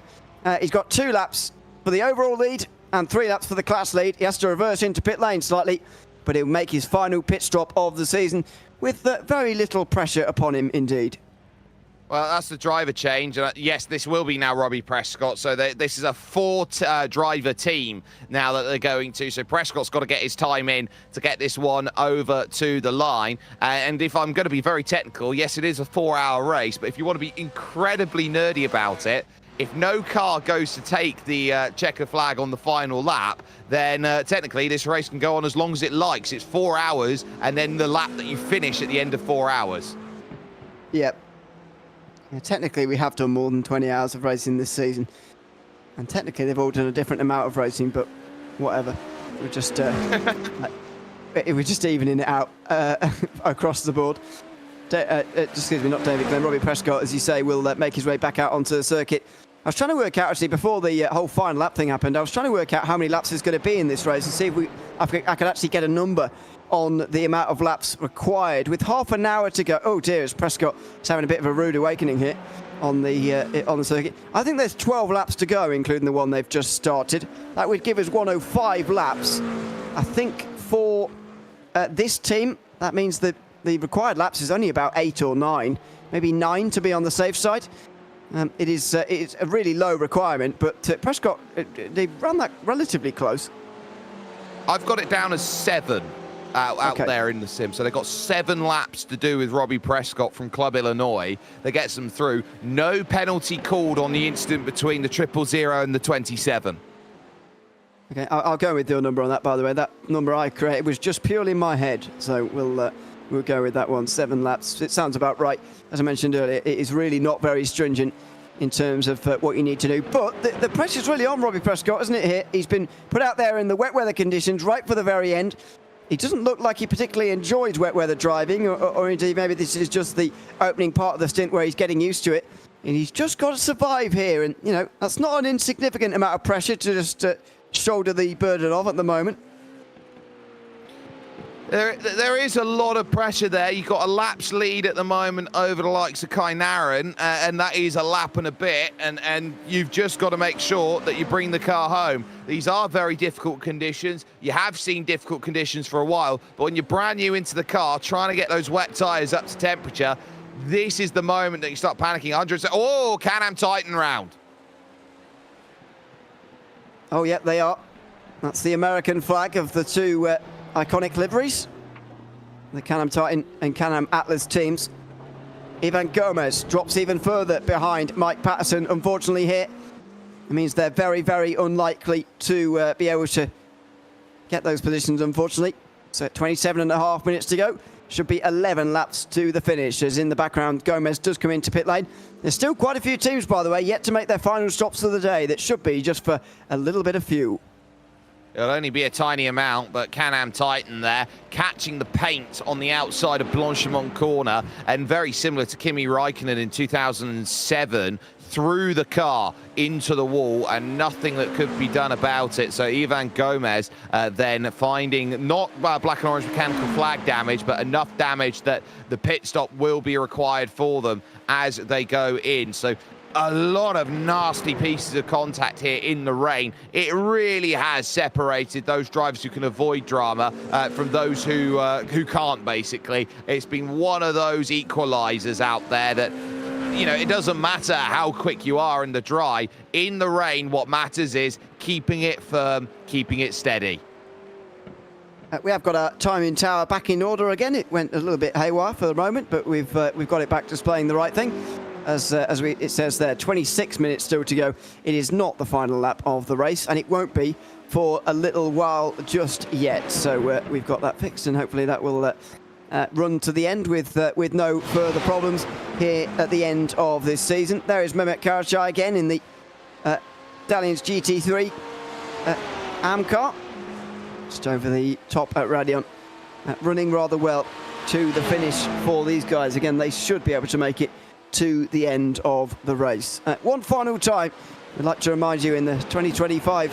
He's got 2 laps for the overall lead and 3 laps for the class lead. He has to reverse into pit lane slightly, but he'll make his final pit stop of the season with very little pressure upon him, indeed. Well, that's the driver change. Yes, this will be now Robbie Prescott. So this is a 4-driver team now that they're going to. So Prescott's got to get his time in to get this one over to the line. And if I'm going to be very technical, yes, it is a 4-hour race. But if you want to be incredibly nerdy about it, if no car goes to take the checker flag on the final lap, then technically this race can go on as long as it likes. It's 4 hours, and then the lap that you finish at the end of 4 hours. Yep. Yeah, technically, we have done more than 20 hours of racing this season. And technically, they've all done a different amount of racing, but whatever. We're just evening it out across the board. Excuse me, not David Glenn. Robbie Prescott, as you say, will make his way back out onto the circuit. I was trying to work out, actually, before the whole final lap thing happened, I was trying to work out how many laps there's going to be in this race and see if I could actually get a number on the amount of laps required. With half an hour to go. Oh dear, it's Prescott. He's having a bit of a rude awakening here on the circuit. I think there's 12 laps to go, including the one they've just started. That would give us 105 laps. I think for this team, that means that the required laps is only about 8 or 9, maybe 9 to be on the safe side. It's a really low requirement, but Prescott, they ran that relatively close. I've got it down as 7. Out there in the sim. So they've got 7 laps to do with Robbie Prescott from Club Illinois. That gets them through. No penalty called on the incident between the 000 and the 27. Okay, I'll go with your number on that, by the way. That number I created was just purely in my head. So we'll go with that one. 7 laps. It sounds about right. As I mentioned earlier, it is really not very stringent in terms of what you need to do. But the pressure's really on Robbie Prescott, isn't it, here? He's been put out there in the wet weather conditions right for the very end. He doesn't look like he particularly enjoys wet weather driving, or indeed maybe this is just the opening part of the stint where he's getting used to it. And he's just got to survive here, and, you know, that's not an insignificant amount of pressure to just shoulder the burden of at the moment. There is a lot of pressure there. You've got a laps lead at the moment over the likes of Kai Naran, and that is a lap and a bit, and you've just got to make sure that you bring the car home. These are very difficult conditions. You have seen difficult conditions for a while, but when you're brand new into the car, trying to get those wet tyres up to temperature, this is the moment that you start panicking. Oh, Can-Am Titan round. Oh, yeah, they are. That's the American flag of the 2 iconic liveries, the Can-Am Titan and Can-Am Atlas teams. Ivan Gomez drops even further behind Mike Patterson, unfortunately, here. It means they're very, very unlikely to be able to get those positions, unfortunately. So 27.5 minutes to go. Should be 11 laps to the finish. As in the background, Gomez does come into pit lane. There's still quite a few teams, by the way, yet to make their final stops of the day. That should be just for a little bit of fuel. It'll only be a tiny amount, but Can-Am Titan there, catching the paint on the outside of Blanchimont corner, and very similar to Kimi Räikkönen in 2007, threw the car into the wall and nothing that could be done about it. So Ivan Gomez then finding not black and orange mechanical flag damage, but enough damage that the pit stop will be required for them as they go in. So a lot of nasty pieces of contact here in the rain. It really has separated those drivers who can avoid drama from those who can't, basically. It's been one of those equalizers out there that, you know, it doesn't matter how quick you are in the dry. In the rain, what matters is keeping it firm, keeping it steady. We have got our timing tower back in order again. It went a little bit haywire for the moment, but we've got it back displaying the right thing. It says there, 26 minutes still to go. It is not the final lap of the race, and it won't be for a little while just yet. So we've got that fixed, and hopefully that will run to the end with no further problems here at the end of this season. There is Mehmet Karacay again in the Dalian's GT3 AM car, just over the top at Radeon, running rather well to the finish for these guys. Again, they should be able to make it to the end of the race. One final time, we'd like to remind you, in the 2025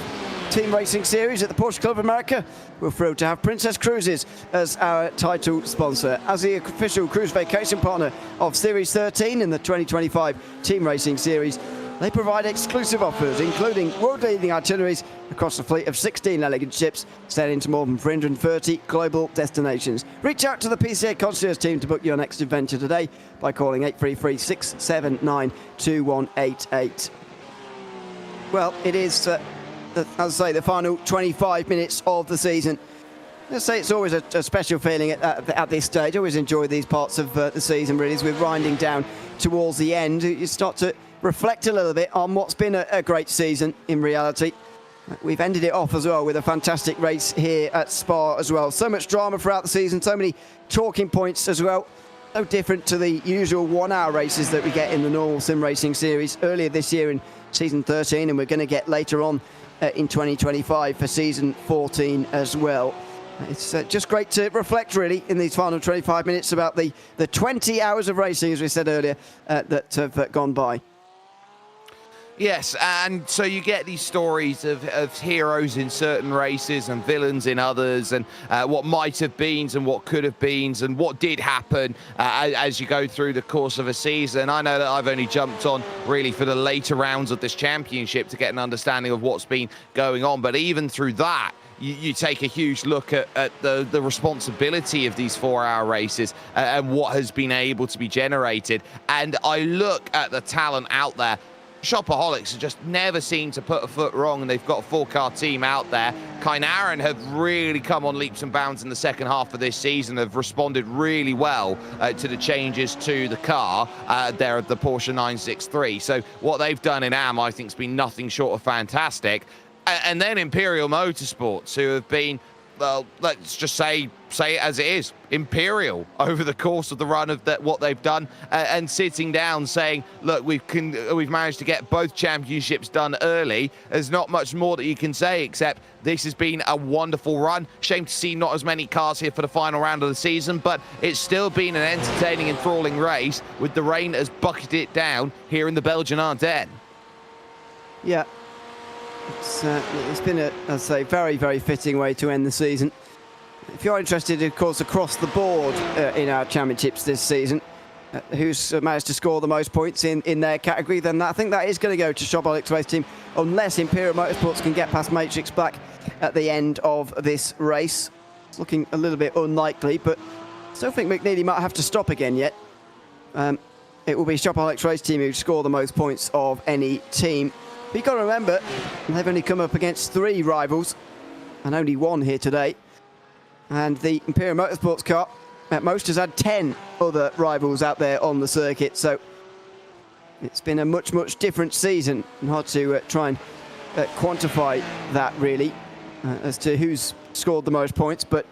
Team Racing Series at the Porsche Club of America, we're thrilled to have Princess Cruises as our title sponsor. As the official cruise vacation partner of Series 13 in the 2025 Team Racing Series, they provide exclusive offers, including world-leading itineraries across a fleet of 16 elegant ships, sailing to more than 330 global destinations. Reach out to the PCA concierge team to book your next adventure today by calling 833-679-2188. Well, it is, as I say, the final 25 minutes of the season. Let's say it's always a special feeling at this stage. I always enjoy these parts of the season, really, as we're winding down towards the end. You start to reflect a little bit on what's been a great season in reality. We've ended it off as well with a fantastic race here at Spa as well. So much drama throughout the season, so many talking points as well. No different to the usual 1 hour races that we get in the normal sim racing series earlier this year in season 13, and we're going to get later on in 2025 for season 14 as well. It's just great to reflect, really, in these final 25 minutes about the 20 hours of racing, as we said earlier, that have gone by. Yes, and so you get these stories of heroes in certain races and villains in others, and what might have been and what could have been and what did happen as you go through the course of a season. I know that I've only jumped on really for the later rounds of this championship to get an understanding of what's been going on, but even through that, you take a huge look at the responsibility of these 4 hour races and what has been able to be generated. And I look at the talent out there. Shopaholics have just never seemed to put a foot wrong, and they've got a 4-car team out there. Kynarin have really come on leaps and bounds in the second half of this season, have responded really well to the changes to the car there at the Porsche 963. So what they've done in AM, I think, has been nothing short of fantastic. And then Imperial Motorsports, who have been, well, let's just say it as it is, Imperial over the course of the run of what they've done, and sitting down saying, look, we've managed to get both championships done early. There's not much more that you can say, except this has been a wonderful run. Shame to see not as many cars here for the final round of the season, but it's still been an entertaining, enthralling race with the rain that has bucketed it down here in the Belgian Ardennes. Yeah. It's been a, as I say, very, very fitting way to end the season. If you're interested, of course, across the board in our championships this season, who's managed to score the most points in their category, then I think that is going to go to Shopaholics Race Team, unless Imperial Motorsports can get past Matrix Black at the end of this race. It's looking a little bit unlikely, but I still think McNeely might have to stop again yet. It will be Shopaholics Race Team who score the most points of any team. But you've got to remember, they've only come up against 3 rivals, and only 1 here today. And the Imperial Motorsports car, at most, has had 10 other rivals out there on the circuit. So it's been a much, much different season, and hard to try and quantify that, really, as to who's scored the most points. But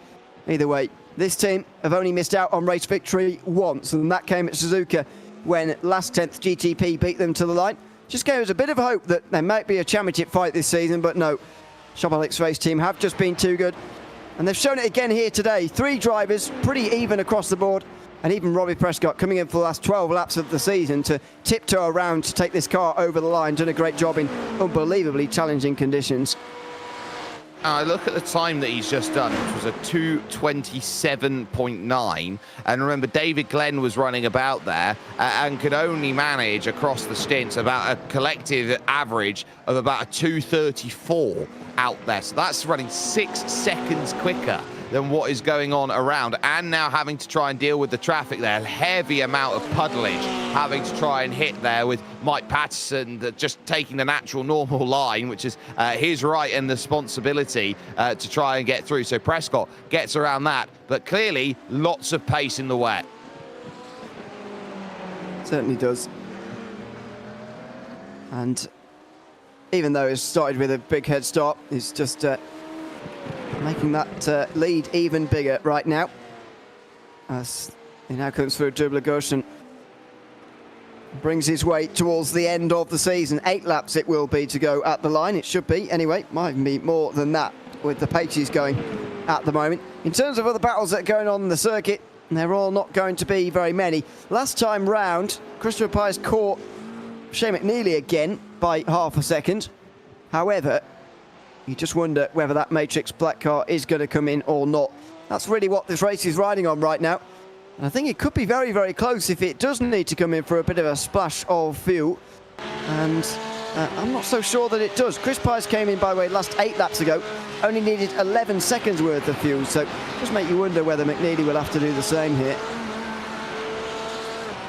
either way, this team have only missed out on race victory once, and that came at Suzuka when last 10th GTP beat them to the line. Just gave us a bit of hope that there might be a championship fight this season, but no. Shopaholics Race Team have just been too good. And they've shown it again here today. 3 drivers, pretty even across the board. and even Robbie Prescott coming in for the last 12 laps of the season to tiptoe around to take this car over the line. Done a great job in unbelievably challenging conditions. Look at the time that he's just done, which was a 2:27.9. And remember, David Glenn was running about there and could only manage across the stints about a collective average of about a 2:34 out there. So that's running 6 seconds quicker than what is going on around, and now having to try and deal with the traffic there. A heavy amount of puddleage having to try and hit there, with Mike Patterson just taking the natural normal line, which is his right and responsibility to try and get through. So Prescott gets around that, but clearly lots of pace in the wet. Certainly does. And even though it started with a big head start, he's just making that lead even bigger right now, as he now comes through Dubla-Goshen. Brings his way towards the end of the season. 8 laps it will be to go at the line. It should be, anyway. Might even be more than that with the pace he's going at the moment. In terms of other battles that are going on in the circuit, they're all not going to be very many. Last time round, Christopher Pies caught Shea McNeely again by half a second. However, you just wonder whether that Matrix Black car is going to come in or not. That's really what this race is riding on right now. And I think it could be very, very close if it does need to come in for a bit of a splash of fuel. And I'm not so sure that it does. Chris Pies came in, by the way, last 8 laps ago. Only needed 11 seconds worth of fuel. So it does make you wonder whether McNeely will have to do the same here.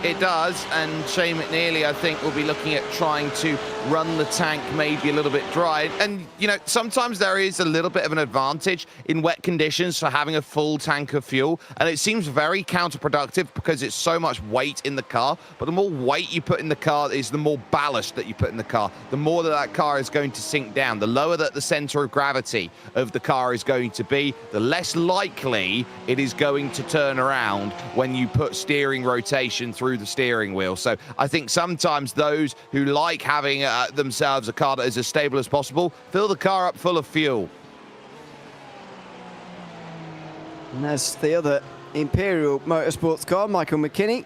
It does, and Shane McNeely, I think, will be looking at trying to run the tank maybe a little bit dry. And, you know, sometimes there is a little bit of an advantage in wet conditions for having a full tank of fuel, and it seems very counterproductive because it's so much weight in the car. But the more weight you put in the car is the more ballast that you put in the car, the more that car is going to sink down. The lower that the center of gravity of the car is going to be, the less likely it is going to turn around when you put steering rotation through the steering wheel. So I think sometimes those who like having themselves a car that is as stable as possible, fill the car up full of fuel. And there's the other Imperial Motorsports car, Michael McKinney.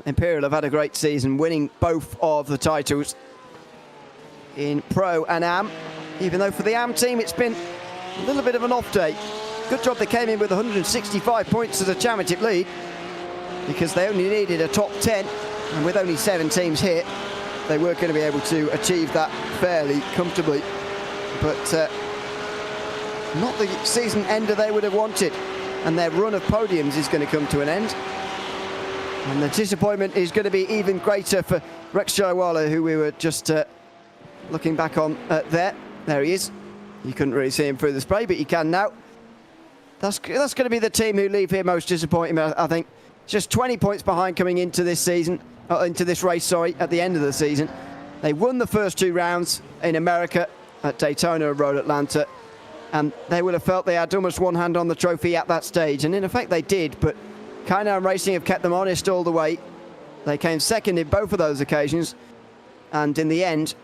Imperial have had a great season, winning both of the titles in Pro and Am, even though for the Am team it's been a little bit of an off day. Good job they came in with 165 points as a championship lead, because they only needed a top 10, and with only 7 teams here, they were going to be able to achieve that fairly comfortably. But not the season ender they would have wanted, and their run of podiums is going to come to an end. And the disappointment is going to be even greater for Rex Jayawala, who we were just looking back on there. There he is. You couldn't really see him through the spray, but you can now. That's going to be the team who leave here most disappointed, I think. Just 20 points behind coming into this season, into this race, sorry, at the end of the season. They won the first 2 rounds in America at Daytona and Road Atlanta, and they would have felt they had almost one hand on the trophy at that stage, and in effect they did, but Kainan Racing have kept them honest all the way. They came second in both of those occasions, and in the end,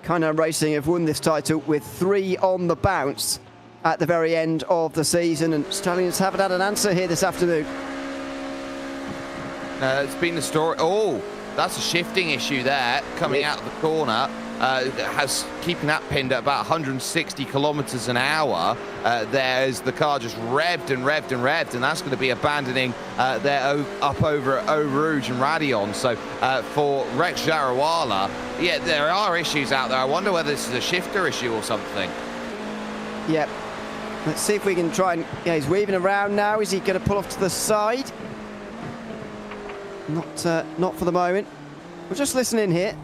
Kainan Racing have won this title with 3 on the bounce at the very end of the season, and Stallions haven't had an answer here this afternoon. It's been the story. Oh, that's a shifting issue there, coming out of the corner. Keeping that pinned at about 160 kilometers an hour. There's the car just revved and revved and revved, and that's going to be abandoning there up over at Eau Rouge and Radion. So for Rex Jayawala, yeah, there are issues out there. I wonder whether this is a shifter issue or something. Yep. Let's see if we can try and... Yeah, he's weaving around now. Is he going to pull off to the side? Not for the moment. We'll just listen in here.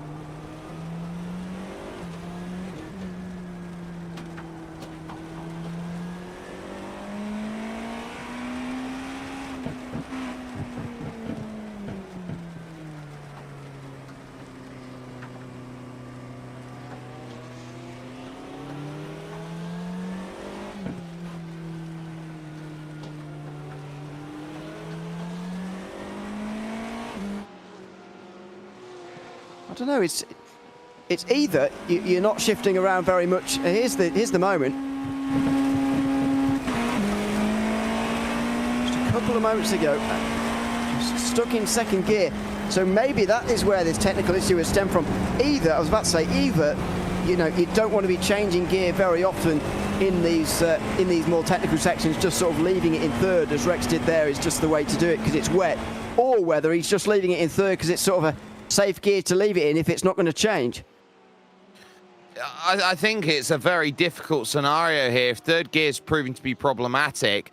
I don't know. It's either you're not shifting around very much. Here's the moment. Just a couple of moments ago, just stuck in second gear. So maybe that is where this technical issue has stemmed from. Either, I was about to say, either, you know, you don't want to be changing gear very often in these more technical sections, just sort of leaving it in third, as Rex did there, is just the way to do it because it's wet. Or whether he's just leaving it in third because it's sort of a safe gear to leave it in if it's not going to change. I think it's a very difficult scenario here. If third gear is proving to be problematic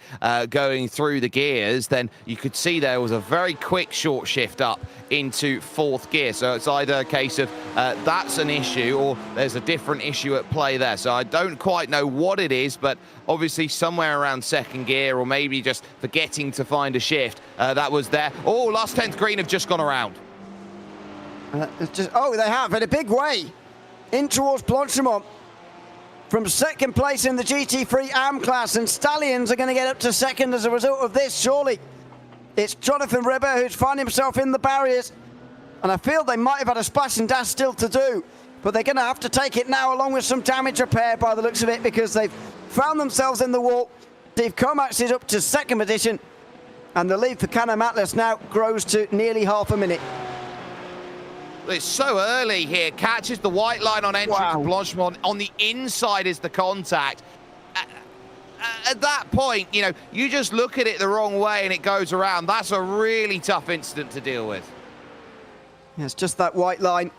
going through the gears, then you could see there was a very quick short shift up into fourth gear. So it's either a case of that's an issue or there's a different issue at play there. So I don't quite know what it is, but obviously somewhere around second gear or maybe just forgetting to find a shift that was there. Oh, last 10th green have just gone around. Oh, they have in a big way. In towards Blanchimont from second place in the GT3 AM class, and Stallions are going to get up to second as a result of this, surely. It's Jonathan Ribber who's found himself in the barriers, and I feel they might have had a splash and dash still to do, but they're going to have to take it now along with some damage repair by the looks of it, because they've found themselves in the wall. Steve Comax is up to second position, and the lead for Can-Am Atlas now grows to nearly half a minute. It's so early here. Catches the white line on entry to Blanchimont. On the inside is the contact. At that point, you know, you just look at it the wrong way and it goes around. That's a really tough incident to deal with. Yeah, it's just that white line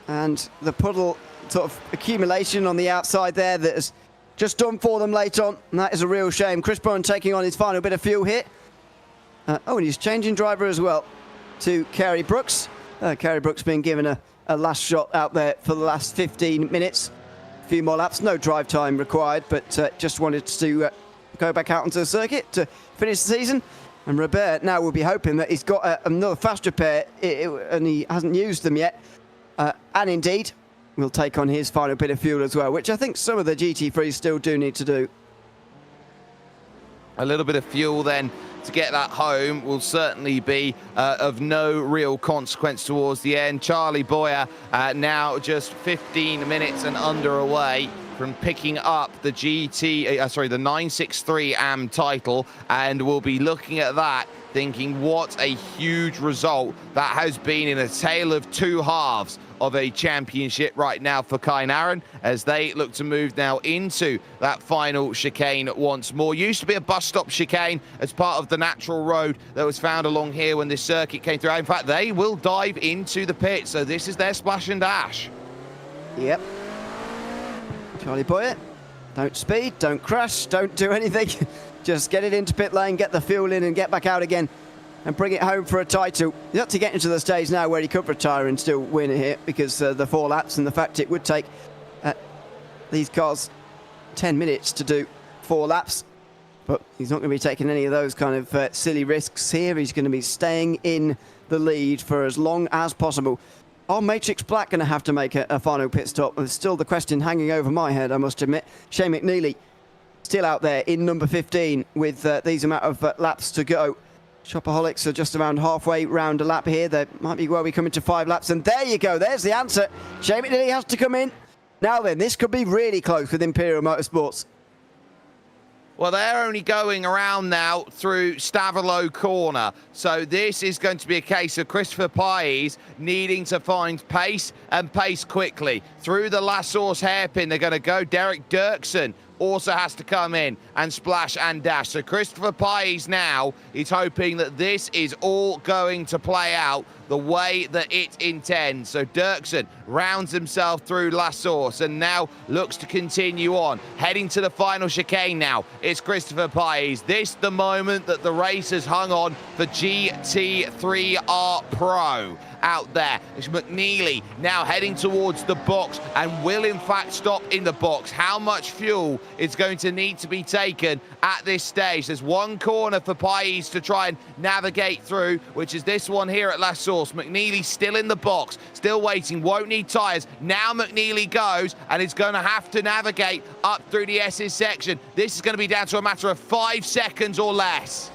and the puddle sort of accumulation on the outside there that has just done for them late on, and that is a real shame. Chris Byrne taking on his final bit of fuel here. Oh, and he's changing driver as well to Kerry Brooks. Kerry Brooks being given a last shot out there for the last 15 minutes. A few more laps, no drive time required, but just wanted to go back out onto the circuit to finish the season. And Robert now will be hoping that he's got another fast repair, and he hasn't used them yet. And indeed, will take on his final bit of fuel as well, which I think some of the GT3s still do need to do. A little bit of fuel then to get that home will certainly be of no real consequence towards the end. Charlie Boyer now just 15 minutes and under away from picking up the the 963 AM title, and we'll be looking at that thinking what a huge result that has been in a tale of two halves of a championship right now for Kyn Aaron, as they look to move now into that final chicane once more. Used to be a bus stop chicane as part of the natural road that was found along here when this circuit came through. In fact, they will dive into the pit, so this is their splash and dash. Yep. Charlie Boyer, don't speed, don't crash, don't do anything. Just get it into pit lane, get the fuel in and get back out again and bring it home for a title. He's up to get into the stage now where he could retire and still win it here, because the 4 laps and the fact it would take these cars 10 minutes to do 4 laps. But he's not going to be taking any of those kind of silly risks here. He's going to be staying in the lead for as long as possible. Are Matrix Black going to have to make a final pit stop? There's still the question hanging over my head, I must admit. Shane McNeely still out there in number 15 with these amount of laps to go. Shopaholics are just around halfway round a lap here. They might be well be coming to 5 laps, and there you go. There's the answer. Shane McNeely has to come in. Now then, this could be really close with Imperial Motorsports. Well, they're only going around now through Stavelot Corner. So this is going to be a case of Christopher Paes needing to find pace and pace quickly. Through the last source hairpin, they're going to go. Derek Dirksen also has to come in and splash and dash. So Christopher Paes now is hoping that this is all going to play out the way that it intends. So Dirksen rounds himself through La Source and now looks to continue on. Heading to the final chicane now, it's Christopher Paes. This the moment that the race has hung on for GT3R Pro. Out there, it's McNeely now heading towards the box and will in fact stop in the box. How much fuel is going to need to be taken at this stage? There's one corner for Paes to try and navigate through, which is this one here at La Source. McNeely still in the box, still waiting, won't need tyres. Now McNeely goes and is going to have to navigate up through the S's section. This is going to be down to a matter of 5 seconds or less.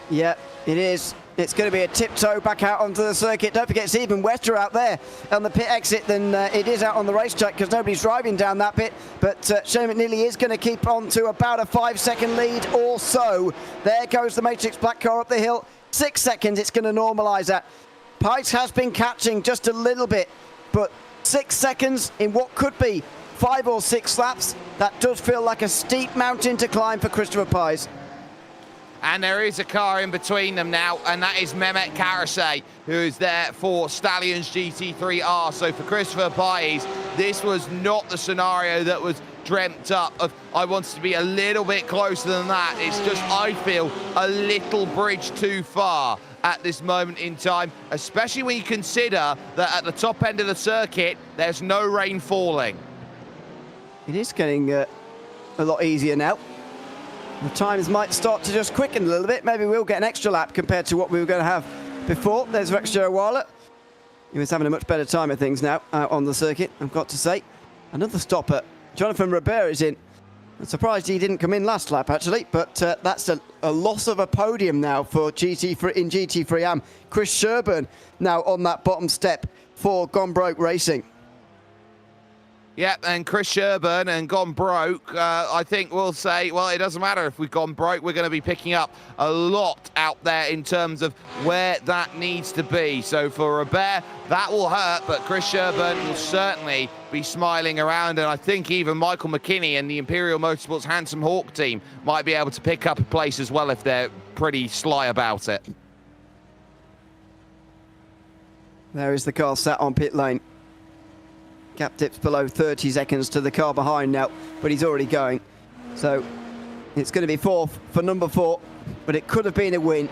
Yeah, it is. It's going to be a tiptoe back out onto the circuit. Don't forget, it's even wetter out there on the pit exit than it is out on the racetrack because nobody's driving down that pit. But Shane McNeely is going to keep on to about a 5-second lead or so. There goes the Matrix Black car up the hill. 6 seconds, it's going to normalise that. Pice has been catching just a little bit, but 6 seconds in what could be 5 or 6 laps, that does feel like a steep mountain to climb for Christopher Pice. And there is a car in between them now, and that is Mehmet Karasay, who is there for Stallions GT3R. So for Christopher Pies, this was not the scenario that was dreamt up of, I wanted to be a little bit closer than that. It's just, I feel, a little bridge too far at this moment in time, especially when you consider that at the top end of the circuit, there's no rain falling. It is getting a lot easier now. The times might start to just quicken a little bit. Maybe we'll get an extra lap compared to what we were going to have before. There's Rex Sherwala. He was having a much better time of things now out on the circuit, I've got to say. Another stopper. Jonathan Robert is in. I'm surprised he didn't come in last lap, actually, but that's a loss of a podium now for GT3 Am. Chris Sherburn now on that bottom step for Gone Broke Racing. Yep, and Chris Sherburn and Gone Broke, I think we'll say, well, it doesn't matter if we've gone broke. We're going to be picking up a lot out there in terms of where that needs to be. So for Robert, that will hurt, but Chris Sherburn will certainly be smiling around. And I think even Michael McKinney and the Imperial Motorsports Handsome Hawk team might be able to pick up a place as well if they're pretty sly about it. There is the car sat on pit lane. Gap dips below 30 seconds to the car behind now, but he's already going. So it's going to be fourth for number 4, but it could have been a win.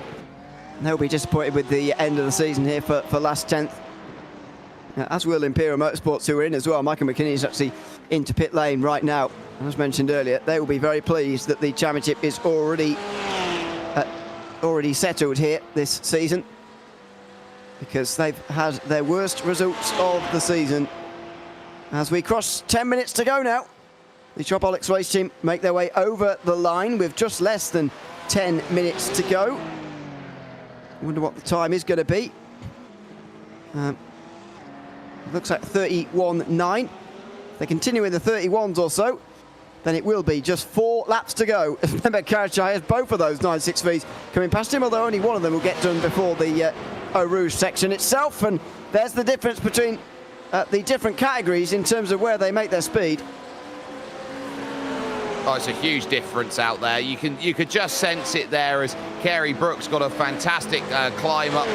And they'll be disappointed with the end of the season here for last 10th. As will Imperial Motorsports, who are in as well. Michael McKinney is actually into pit lane right now. As mentioned earlier, they will be very pleased that the championship is already settled here this season, because they've had their worst results of the season. As we cross 10 minutes to go now, the Shopaholics race team make their way over the line with just less than 10 minutes to go. I wonder what the time is going to be. Looks like 31.9. If they continue in the 31s or so, then it will be just 4 laps to go. Mehmet Karasay has both of those 9.6Vs coming past him, although only one of them will get done before the Eau Rouge section itself. And there's the difference between the different categories in terms of where they make their speed. Oh, it's a huge difference out there. You could just sense it there as Kerry Brooks got a fantastic climb up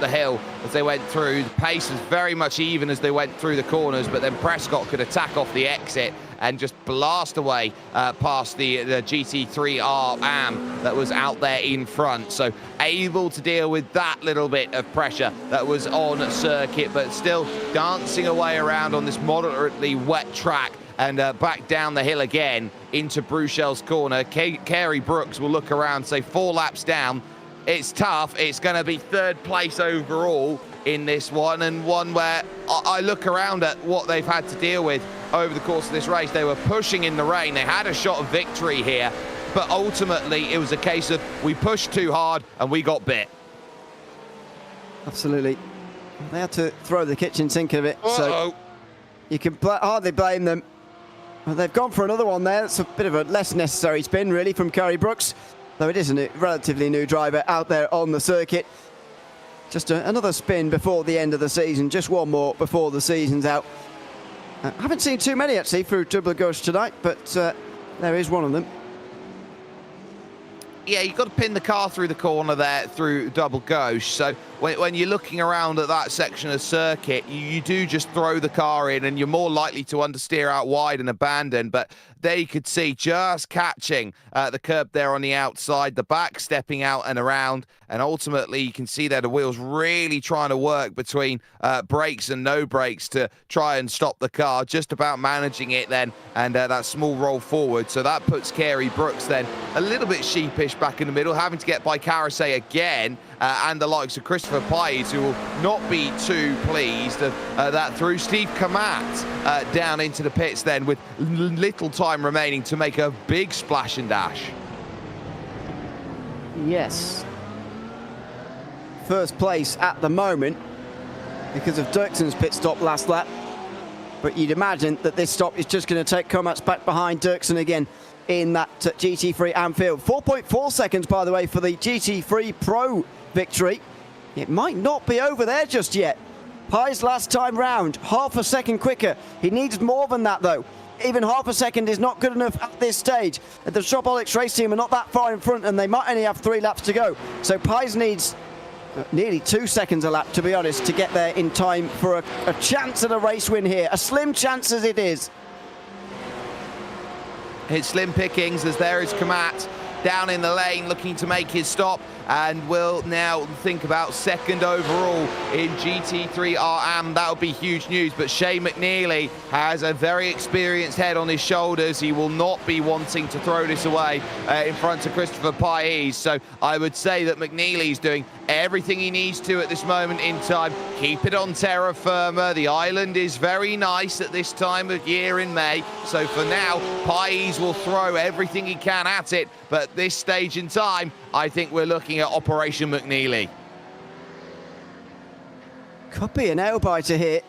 the hill as they went through. The pace was very much even as they went through the corners, but then Prescott could attack off the exit and just blast away past the GT3R Am that was out there in front. So able to deal with that little bit of pressure that was on circuit, but still dancing away around on this moderately wet track. And back down the hill again into Bruchel's corner. Kerry Brooks will look around, say 4 laps down. It's tough. It's going to be 3rd place overall in this one, and one where I look around at what they've had to deal with over the course of this race. They were pushing in the rain. They had a shot of victory here, but ultimately it was a case of we pushed too hard and we got bit. Absolutely. They had to throw the kitchen sink of it. So you can hardly blame them. Well, they've gone for another one there. It's a bit of a less necessary spin, really, from Kerry Brooks, though it is a relatively new driver out there on the circuit. Just another spin before the end of the season, just one more before the season's out. I haven't seen too many, actually, through Double Gauche tonight, but there is one of them. Yeah, you've got to pin the car through the corner there through Double Gauche. So when you're looking around at that section of circuit, you do just throw the car in and you're more likely to understeer out wide and abandon. But there you could see just catching the curb there on the outside, the back stepping out and around. And ultimately, you can see there the wheels really trying to work between brakes and no brakes to try and stop the car, just about managing it then, and that small roll forward. So that puts Kerry Brooks then a little bit sheepish back in the middle, having to get by Karasay again, and the likes of Christopher Pies, who will not be too pleased of that through. Steve Kamat down into the pits then with little time remaining to make a big splash and dash. Yes. first place at the moment because of Dirksen's pit stop last lap. But you'd imagine that this stop is just going to take Komac back behind Dirksen again in that GT3 Anfield. 4.4 seconds, by the way, for the GT3 Pro victory. It might not be over there just yet. Pye's last time round, half a second quicker. He needs more than that, though. Even half a second is not good enough at this stage. The Shopaholics race team are not that far in front, and they might only have 3 laps to go. So Pye's needs nearly 2 seconds a lap, to be honest, to get there in time for a chance at a race win here. A slim chance as it is. His slim pickings as there is Komac down in the lane looking to make his stop, and will now think about second overall in GT3 RM. That would be huge news, but Shane McNeely has a very experienced head on his shoulders. He will not be wanting to throw this away in front of Christopher Pye. So I would say that McNeely's doing everything he needs to at this moment in time. Keep it on terra firma. The island is very nice at this time of year in May. So for now, Pye will throw everything he can at it. But at this stage in time, I think we're looking at Operation McNeely. Could be a nail-biter here.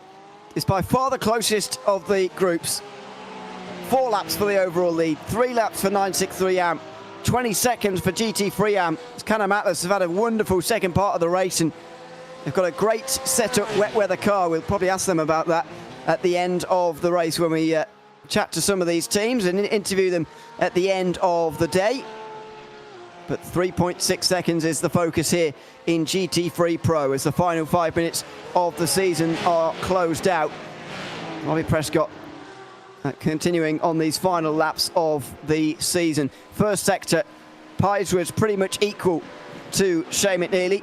It's by far the closest of the groups. 4 laps for the overall lead, 3 laps for 963 AM, 20 seconds for GT3 AM. Canem Atlas have had a wonderful second part of the race, and they've got a great setup wet weather car. We'll probably ask them about that at the end of the race when we chat to some of these teams and interview them at the end of the day. But 3.6 seconds is the focus here in GT3 Pro as the final 5 minutes of the season are closed out. Robbie Prescott continuing on these final laps of the season. First sector, Pye was pretty much equal to Shane McNeely.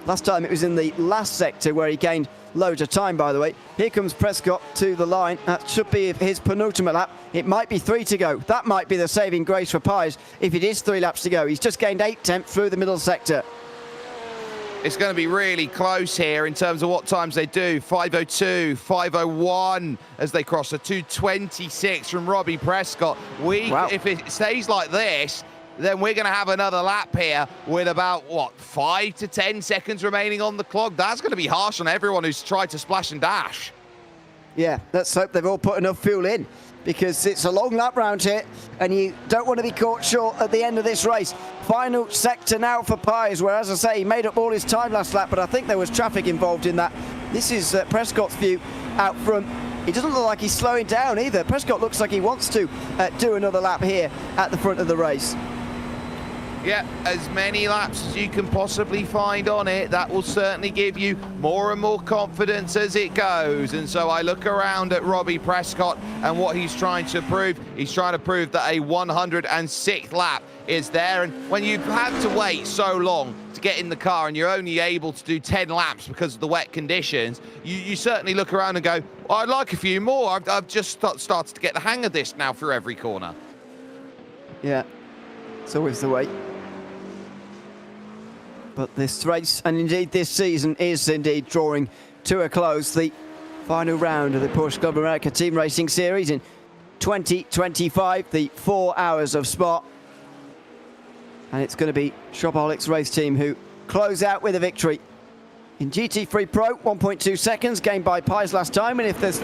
Last time it was in the last sector where he gained loads of time, by the way. Here comes Prescott to the line. That should be his penultimate lap. It might be 3 to go. That might be the saving grace for Pye if it is 3 laps to go. He's just gained 8 tenths through the middle sector. It's going to be really close here in terms of what times they do. 5:02, 5:01 as they cross. A 2:26 from Robbie Prescott. Wow. If it stays like this, then we're going to have another lap here with about, 5 to 10 seconds remaining on the clock. That's going to be harsh on everyone who's tried to splash and dash. Yeah, let's hope they've all put enough fuel in, because it's a long lap round here and you don't want to be caught short at the end of this race. Final sector now for Pye, where, as I say, he made up all his time last lap, but I think there was traffic involved in that. This is Prescott's view out front. He doesn't look like he's slowing down either. Prescott looks like he wants to do another lap here at the front of the race. Yeah, as many laps as you can possibly find on it. That will certainly give you more and more confidence as it goes. And so I look around at Robbie Prescott and what he's trying to prove. He's trying to prove that a 106th lap is there. And when you have to wait so long to get in the car and you're only able to do 10 laps because of the wet conditions, you certainly look around and go, I'd like a few more. I've just started to get the hang of this now through every corner. Yeah, it's always the way. But this race, and indeed this season, is indeed drawing to a close. The final round of the Porsche Club America Team Racing Series in 2025, the 4 hours of Spa. And it's going to be Shopaholics race team who close out with a victory. In GT3 Pro, 1.2 seconds gained by Pye's last time. And if there's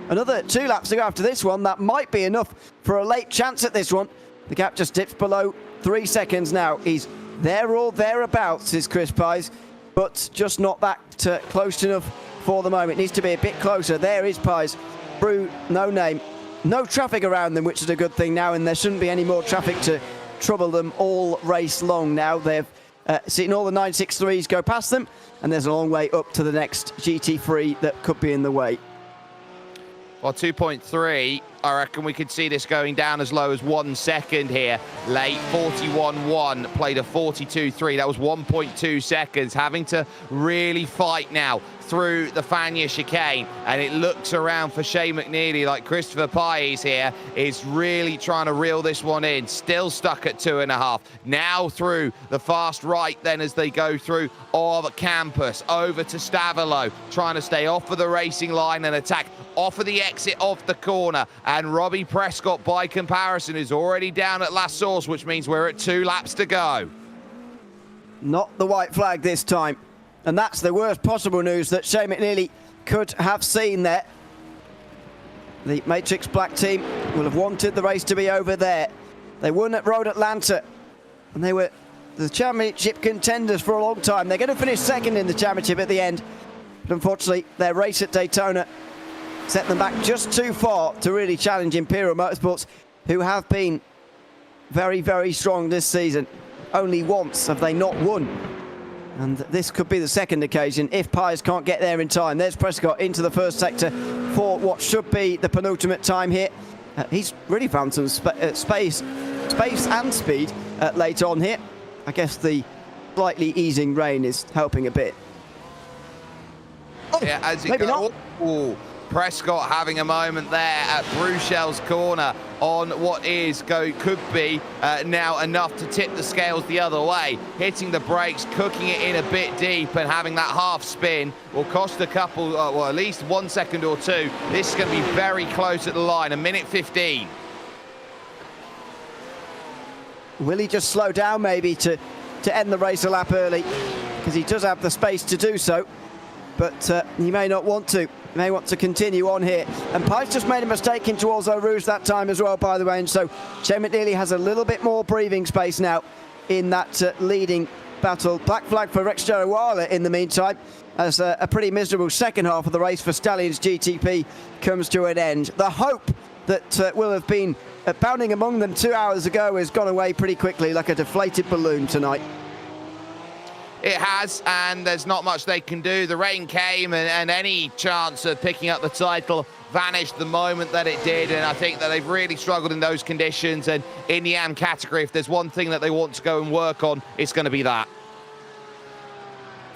another 2 laps to go after this one, that might be enough for a late chance at this one. The gap just dips below 3 seconds now. He's there or thereabouts is Chris Pye, but just not that close enough for the moment. It needs to be a bit closer. There is Pye. Brew, no name. No traffic around them, which is a good thing now, and there shouldn't be any more traffic to trouble them all race long now. They've seen all the 963s go past them, and there's a long way up to the next GT3 that could be in the way. Well, 2.3, I reckon we could see this going down as low as 1 second here. Late 41.1, played a 42.3. That was 1.2 seconds. Having to really fight now through the Fania chicane, and it looks around for Shane McNeely like Christopher Pye here is really trying to reel this one in. Still stuck at 2.5. Now through the fast right then as they go through of campus over to Stavilo, trying to stay off of the racing line and attack off of the exit of the corner. And Robbie Prescott, by comparison, is already down at last source, which means we're at 2 laps to go. Not the white flag this time. And that's the worst possible news that Shane McNeely could have seen there. The Matrix Black team will have wanted the race to be over there. They won at Road Atlanta, and they were the championship contenders for a long time. They're going to finish second in the championship at the end, but unfortunately their race at Daytona set them back just too far to really challenge Imperial Motorsports, who have been very, very strong this season. Only once have they not won, and this could be the second occasion if Pies can't get there in time. There's Prescott into the first sector for what should be the penultimate time here. He's really found some space and speed late on here. I guess the slightly easing rain is helping a bit. Oh, yeah, as it maybe not. Ooh, Prescott having a moment there at Bruchel's corner on what could be now enough to tip the scales the other way. Hitting the brakes, cooking it in a bit deep, and having that half spin will cost a couple, well, at least 1 second or two. This is going to be very close at the line, a minute 15. Will he just slow down maybe to end the race a lap early? Because he does have the space to do so, but he may not want to. He may want to continue on here. And Pies just made a mistake into Eau Rouge that time as well, by the way, and so Shane McNeely has a little bit more breathing space now in that leading battle. Black flag for Rex Jarawala in the meantime, as a pretty miserable second half of the race for Stallions GTP comes to an end. The hope that will have been pounding among them 2 hours ago has gone away pretty quickly like a deflated balloon tonight. It has, and there's not much they can do. The rain came, and any chance of picking up the title vanished the moment that it did, and I think that they've really struggled in those conditions. And in the AM category, if there's one thing that they want to go and work on, it's going to be that.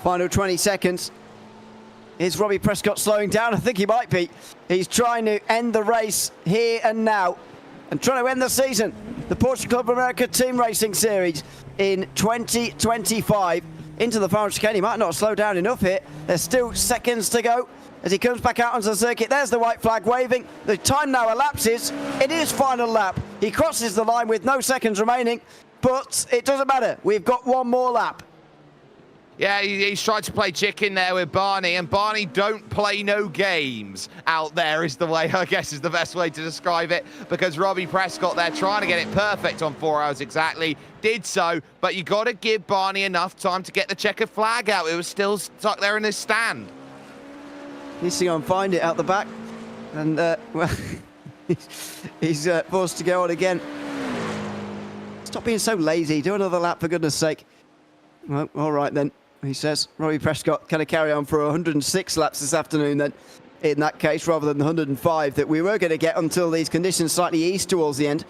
Final 20 seconds. Is Robbie Prescott slowing down? I think he might be. He's trying to end the race here and now and trying to end the season. The Porsche Club of America Team Racing Series in 2025. Into the final chicane. He might not slow down enough here. There's still seconds to go as he comes back out onto the circuit. There's the white flag waving. The time now elapses. It is final lap. He crosses the line with no seconds remaining, but it doesn't matter. We've got one more lap. Yeah, he's tried to play chicken there with Barney, and Barney don't play no games out there is the way, I guess, is the best way to describe it, because Robbie Prescott there trying to get it perfect on 4 hours exactly, did so, but you got to give Barney enough time to get the checkered flag out. It was still stuck there in his stand. Needs to go and find it out the back, and, well, he's forced to go on again. Stop being so lazy. Do another lap, for goodness sake. Well, all right then. He says Robbie Prescott can carry on for 106 laps this afternoon then, in that case, rather than the 105 that we were going to get until these conditions slightly eased towards the end.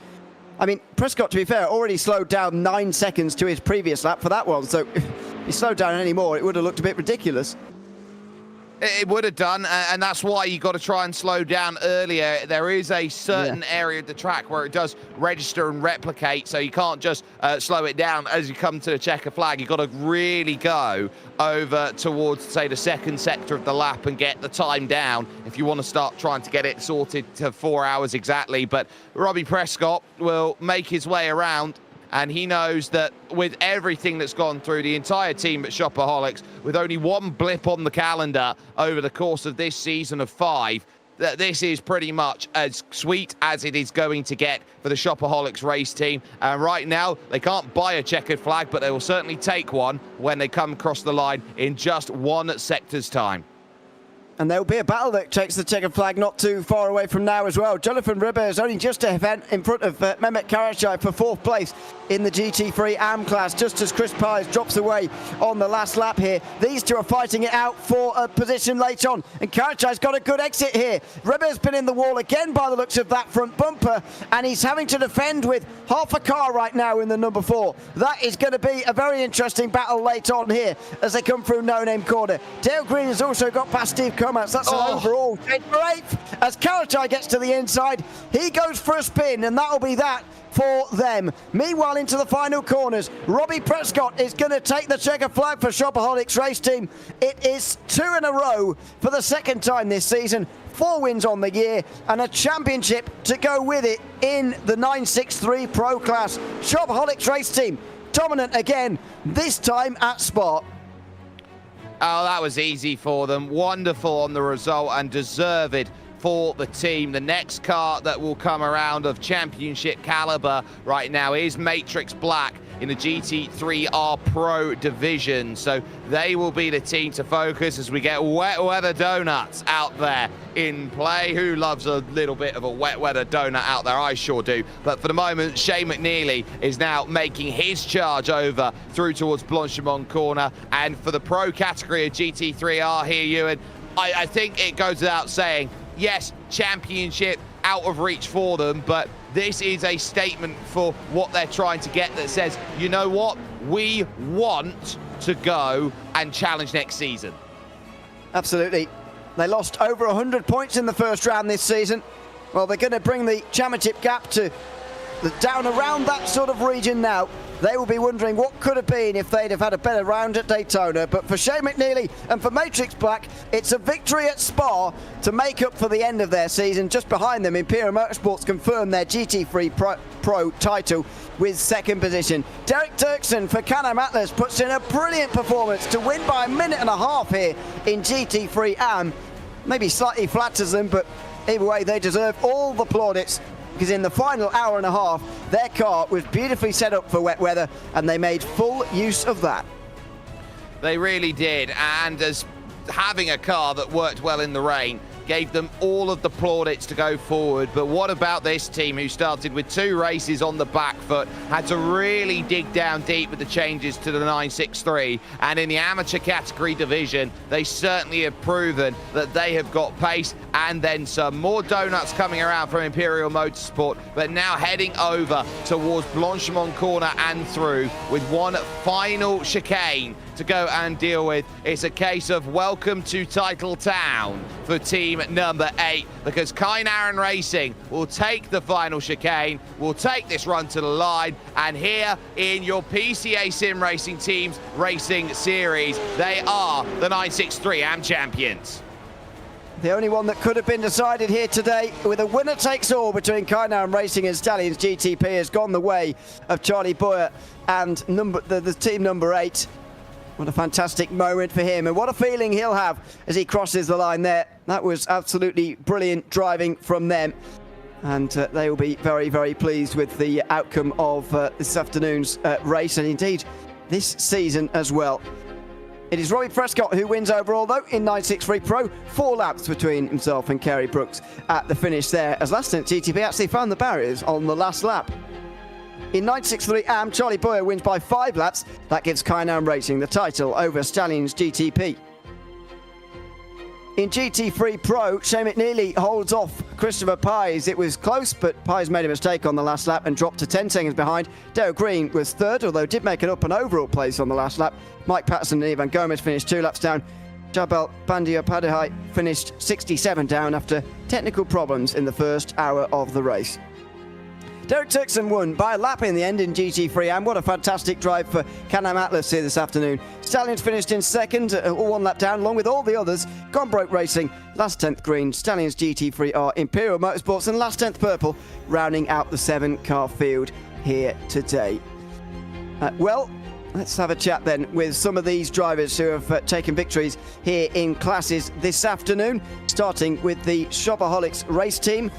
I mean, Prescott, to be fair, already slowed down 9 seconds to his previous lap for that one, so if he slowed down any more, it would have looked a bit ridiculous. It would have done, and that's why you got to try and slow down earlier. There is a certain area of the track where it does register and replicate, so you can't just slow it down as you come to the checker flag. You've got to really go over towards, say, the second sector of the lap and get the time down if you want to start trying to get it sorted to 4 hours exactly. But Robbie Prescott will make his way around, and he knows that with everything that's gone through the entire team at Shopaholics, with only one blip on the calendar over the course of this season of 5, that this is pretty much as sweet as it is going to get for the Shopaholics race team. And right now, they can't buy a checkered flag, but they will certainly take one when they come across the line in just 1 sector's time. And there'll be a battle that takes the checkered flag not too far away from now as well. Jonathan Ribber is only just a event in front of Mehmet Karacay for 4th place in the GT3 AM class, just as Chris Pies drops away on the last lap here. These two are fighting it out for a position late on, and Karacay's got a good exit here. Ribber's been in the wall again by the looks of that front bumper, and he's having to defend with half a car right now in the number 4. That is going to be a very interesting battle late on here as they come through No Name Corner. Dale Green has also got past Steve Coleman. That's an overall 8th. As Karacay gets to the inside, he goes for a spin, and that'll be that for them. Meanwhile, into the final corners, Robbie Prescott is going to take the checkered flag for Shopaholics race team. It is 2 in a row for the second time this season. 4 wins on the year and a championship to go with it in the 963 Pro class. Shopaholics race team dominant again, this time at Spa. Oh, that was easy for them. Wonderful on the result and deserved for the team. The next car that will come around of championship caliber right now is Matrix Black in the GT3R Pro division. So they will be the team to focus as we get wet weather donuts out there in play. Who loves a little bit of a wet weather donut out there? I sure do. But for the moment, Shane McNeely is now making his charge over through towards Blanchimont corner. And for the pro category of GT3R here, Ewan, I think it goes without saying, yes, championship out of reach for them, but this is a statement for what they're trying to get that says, you know what, we want to go and challenge next season. Absolutely. They lost over 100 points in the first round this season. Well, they're going to bring the championship gap to down around that sort of region now. They will be wondering what could have been if they'd have had a better round at Daytona. But for Shane McNeely and for Matrix Black, it's a victory at Spa to make up for the end of their season. Just behind them, Imperial Motorsports confirmed their GT3 Pro title with second position. Derek Turkson for Can-Am Atlas puts in a brilliant performance to win by a minute and a half here in GT3 Am. Maybe slightly flatters them, but either way, they deserve all the plaudits, because in the final hour and a half, their car was beautifully set up for wet weather, and they made full use of that. They really did, and as having a car that worked well in the rain gave them all of the plaudits to go forward. But what about this team who started with 2 races on the back foot, had to really dig down deep with the changes to the 963, and in the amateur category division, they certainly have proven that they have got pace and then some. More donuts coming around from Imperial Motorsport, but now heading over towards Blanchimont corner and through with one final chicane to go and deal with. It's a case of welcome to Title Town for team number 8, because Kynaran Racing will take the final chicane, will take this run to the line, and here in your PCA Sim Racing Teams Racing Series, they are the 963 Am champions. The only one that could have been decided here today, with a winner takes all between Kynaran Racing and Stallions GTP, has gone the way of Charlie Boyer and the team number 8. What a fantastic moment for him, and what a feeling he'll have as he crosses the line there. That was absolutely brilliant driving from them, and they will be very, very pleased with the outcome of this afternoon's race, and indeed this season as well. It is Robbie Prescott who wins overall, though, in 963 Pro. 4 laps between himself and Kerry Brooks at the finish there, as last stint GTP actually found the barriers on the last lap. In 963 Am, Charlie Boyer wins by 5 laps. That gives Kynaran Racing the title over Stallions GTP. In GT3 Pro, Shane McNeely holds off Christopher Pies. It was close, but Pies made a mistake on the last lap and dropped to 10 seconds behind. Dale Green was third, although did make it up an overall place on the last lap. Mike Patterson and Ivan Gomez finished 2 laps down. Jabal Bandiapadihai finished 67 down after technical problems in the first hour of the race. Derek Turkson won by a lap in the end in GT3 Am. What a fantastic drive for Can-Am Atlas here this afternoon. Stallions finished in second, 1 lap down, along with all the others. Gone Broke Racing, last 10th green, Stallions GT3R, Imperial Motorsports, and last 10th purple, rounding out the 7-car field here today. Let's have a chat then with some of these drivers who have taken victories here in classes this afternoon, starting with the Shopaholics race team.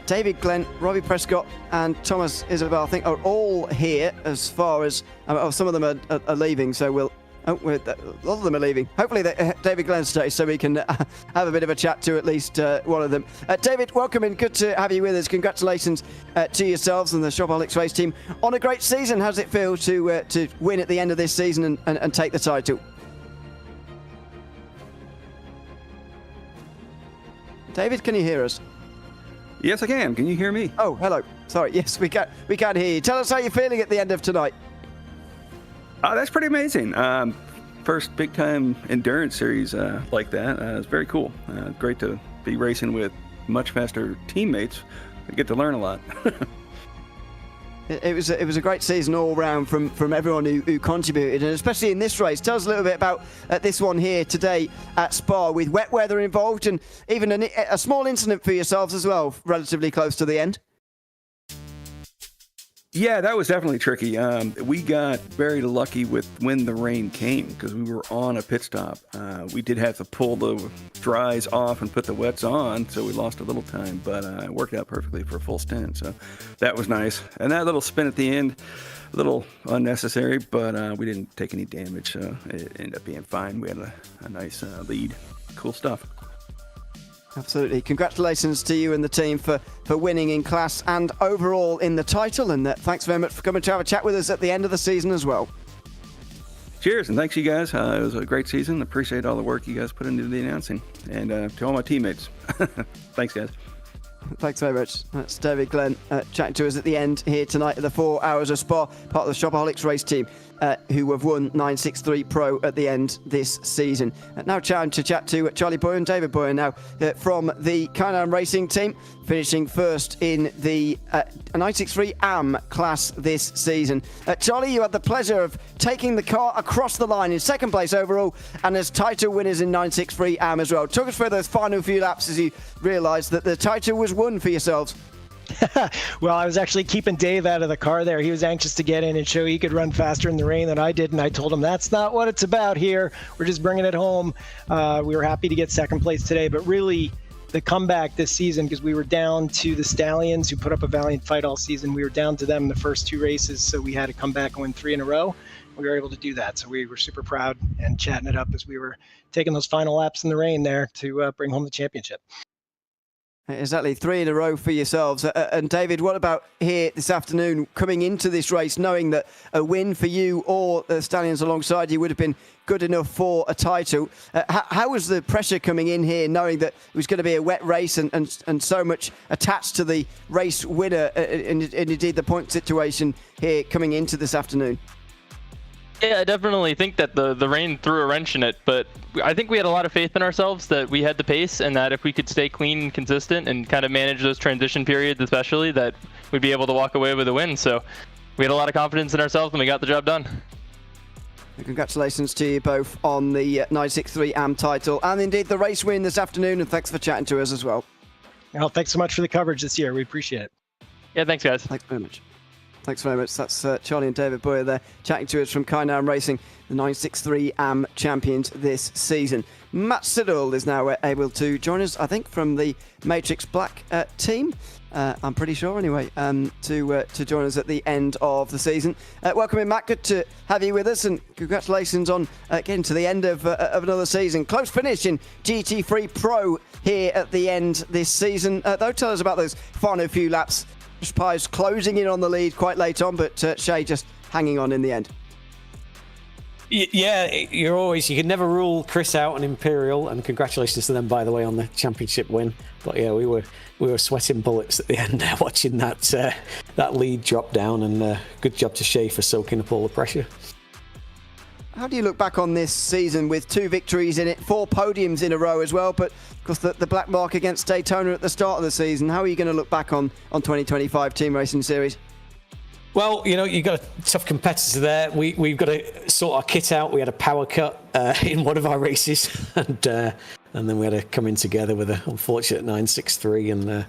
David Glenn, Robbie Prescott and Thomas Isabel, I think, are all here, as far as some of them are leaving, so a lot of them are leaving. Hopefully David Glenn stays so we can have a bit of a chat to at least one of them. David, welcome and good to have you with us. Congratulations to yourselves and the Shopaholics race team on a great season. How does it feel to win at the end of this season and take the title? David, can you hear us? Yes, I can. Can you hear me? Oh, hello. Sorry. Yes, we can hear you. Tell us how you're feeling at the end of tonight. That's pretty amazing. First big-time endurance series like that. It's very cool. Great to be racing with much faster teammates. I get to learn a lot. It was a great season all round from everyone who contributed, and especially in this race. Tell us a little bit about this one here today at Spa, with wet weather involved and even a small incident for yourselves as well, relatively close to the end. Yeah, that was definitely tricky. We got very lucky with when the rain came because we were on a pit stop. We did have to pull the dries off and put the wets on, so we lost a little time, but it worked out perfectly for a full stint, so that was nice. And that little spin at the end, a little unnecessary, but we didn't take any damage, so it ended up being fine. We had a nice lead. Cool stuff. Absolutely. Congratulations to you and the team for winning in class and overall in the title. And thanks very much for coming to have a chat with us at the end of the season as well. Cheers, and thanks you guys. It was a great season. Appreciate all the work you guys put into the announcing. And to all my teammates. Thanks, guys. Thanks very much. That's David Glenn chatting to us at the end here tonight at the 4 Hours of Spa, part of the Shopaholics race team, who have won 963 Pro at the end this season. Now time to chat to Charlie Boyer, David Boyer now from the Kainan Racing team, finishing first in the 963 AM class this season. Charlie, you had the pleasure of taking the car across the line in second place overall and as title winners in 963 AM as well. Took us through those final few laps as you realised that the title was won for yourselves. Well, I was actually keeping Dave out of the car there. He was anxious to get in and show he could run faster in the rain than I did, and I told him that's not what it's about here. We're just bringing it home. We were happy to get second place today, but really the comeback this season, because we were down to the Stallions, who put up a valiant fight all season. We were down to them in the first two races, so we had to come back and win 3 in a row. We were able to do that, so we were super proud and chatting it up as we were taking those final laps in the rain there to bring home the championship. Exactly, 3 in a row for yourselves. And David, what about here this afternoon, coming into this race, knowing that a win for you or the Stallions alongside you would have been good enough for a title? How was the pressure coming in here, knowing that it was going to be a wet race and so much attached to the race winner and indeed the point situation here coming into this afternoon? Yeah, I definitely think that the rain threw a wrench in it, but I think we had a lot of faith in ourselves that we had the pace and that if we could stay clean and consistent and kind of manage those transition periods especially, that we'd be able to walk away with a win. So we had a lot of confidence in ourselves and we got the job done. Congratulations to you both on the 963 AM title and indeed the race win this afternoon, and thanks for chatting to us as well. Well, thanks so much for the coverage this year. We appreciate it. Yeah, thanks guys. Thanks very much. Thanks very much. That's Charlie and David Boyer there chatting to us from Kainan Racing, the 963 AM champions this season. Matt Siddall is now able to join us, I think, from the Matrix Black team. I'm pretty sure, anyway, to join us at the end of the season. Welcome in, Matt. Good to have you with us, and congratulations on getting to the end of another season. Close finish in GT3 Pro here at the end this season. Though, tell us about those final few laps. Spies closing in on the lead quite late on, but Shea just hanging on in the end. Yeah, you can never rule Chris out on Imperial, and congratulations to them, by the way, on the championship win. But yeah, we were sweating bullets at the end there, watching that lead drop down, and good job to Shea for soaking up all the pressure. How do you look back on this season with 2 victories in it, 4 podiums in a row as well, but of course the black mark against Daytona at the start of the season? How are you going to look back on 2025 Team Racing Series? Well, you've got a tough competitor there. We've got to sort our kit out. We had a power cut in one of our races, and then we had to come in together with an unfortunate 963, and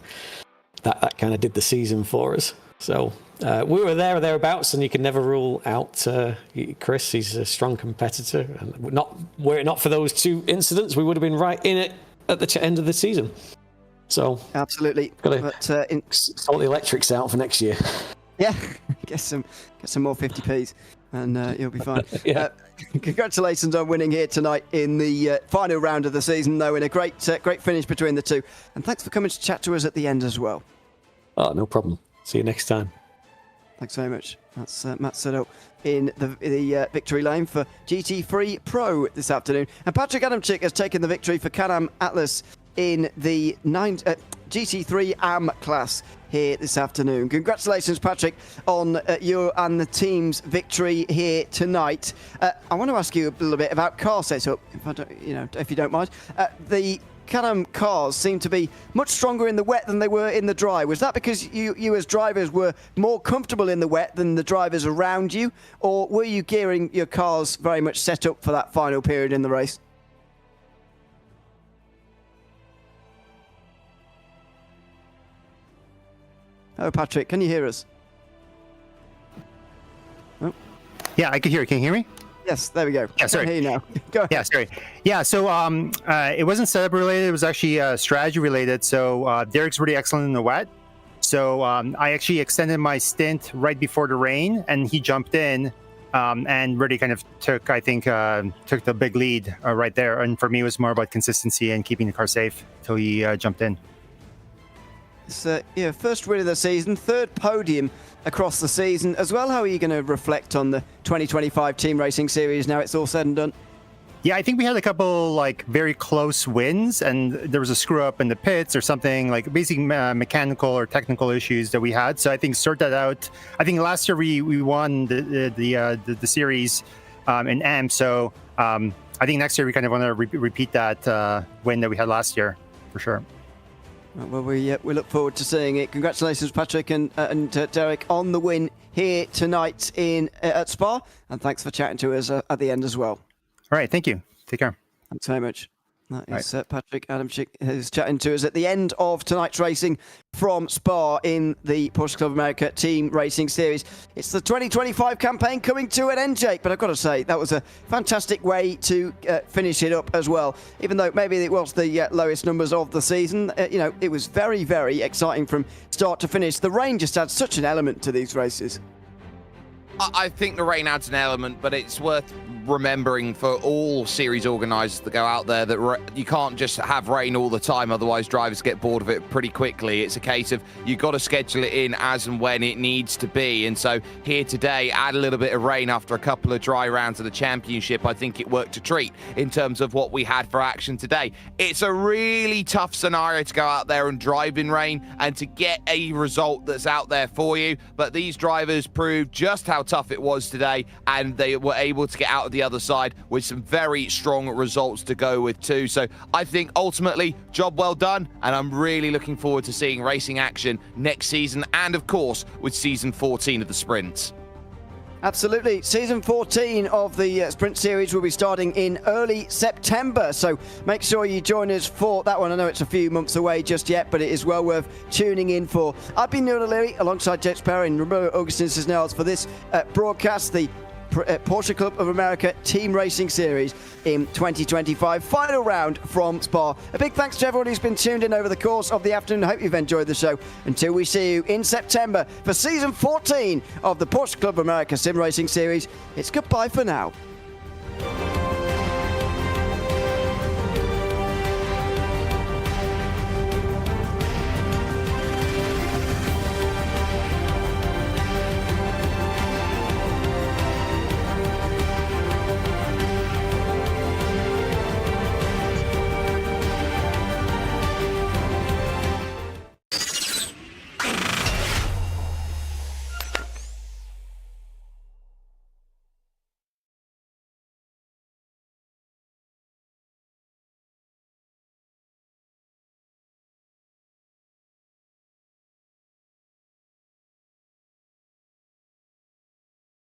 that kind of did the season for us. So we were there or thereabouts, and you can never rule out Chris. He's a strong competitor. And were it not for those 2 incidents, we would have been right in it at the end of the season. So absolutely, got to sort the electrics out for next year. Yeah, get some more 50p's, and you'll be fine. Yeah. Congratulations on winning here tonight in the final round of the season, though, in a great finish between the 2. And thanks for coming to chat to us at the end as well. Oh, no problem. See you next time. Thanks very much. That's Matt Siddall in the victory lane for GT3 Pro this afternoon. And Patrick Adamczyk has taken the victory for Can-Am Atlas in the GT3 AM class here this afternoon. Congratulations, Patrick, on your and the team's victory here tonight. I want to ask you a little bit about car setup, if you don't mind. The Can-Am cars seem to be much stronger in the wet than they were in the dry. Was that because you as drivers were more comfortable in the wet than the drivers around you, or were you gearing your cars very much set up for that final period in the race? Oh, Patrick, can you hear us? Yeah, I can hear you. Can you hear me? Yes, there we go. Yeah, sorry. I can hear you now. Go ahead. Yeah, sorry. Yeah, so it wasn't setup related. It was actually strategy related. So Derek's really excellent in the wet. So I actually extended my stint right before the rain, and he jumped in and really kind of took the big lead right there. And for me, it was more about consistency and keeping the car safe till he jumped in. It's first win of the season, third podium across the season as well. How are you going to reflect on the 2025 Team Racing Series now it's all said and done? Yeah, I think we had a couple like very close wins, and there was a screw up in the pits or something, like basic mechanical or technical issues that we had. So I think sort that out. I think last year we won the series in AMP. So I think next year we kind of want to repeat that win that we had last year for sure. Well, we look forward to seeing it. Congratulations, Patrick and Derek, on the win here tonight at Spa, and thanks for chatting to us at the end as well. All right, thank you. Take care. Thanks very much. That is Patrick Adamczyk, who's chatting to us at the end of tonight's racing from Spa in the Porsche Club America Team Racing Series. It's the 2025 campaign coming to an end, Jake, but I've got to say that was a fantastic way to finish it up as well. Even though maybe it was the lowest numbers of the season, it was very, very exciting from start to finish. The rain just adds such an element to these races. I think the rain adds an element, but it's worth remembering for all series organisers that go out there that you can't just have rain all the time, otherwise drivers get bored of it pretty quickly. It's a case of you've got to schedule it in as and when it needs to be. And so here today, add a little bit of rain after a couple of dry rounds of the championship. I think it worked a treat in terms of what we had for action today. It's a really tough scenario to go out there and drive in rain and to get a result that's out there for you. But these drivers proved just how tough it was today, and they were able to get out of the other side with some very strong results to go with too. So I think ultimately job well done, and I'm really looking forward to seeing racing action next season, and of course with season 14 of the sprints. Absolutely. Season 14 of the Sprint Series will be starting in early September, so make sure you join us for that one. I know it's a few months away just yet, but it is well worth tuning in for. I've been Neil O'Leary alongside Jake Sparrow and Roberto Augustin Cisneros for this broadcast, the Porsche Club of America Team Racing Series in 2025. Final round from Spa. A big thanks to everyone who's been tuned in over the course of the afternoon. I hope you've enjoyed the show. Until we see you in September for Season 14 of the Porsche Club of America Sim Racing Series, it's goodbye for now.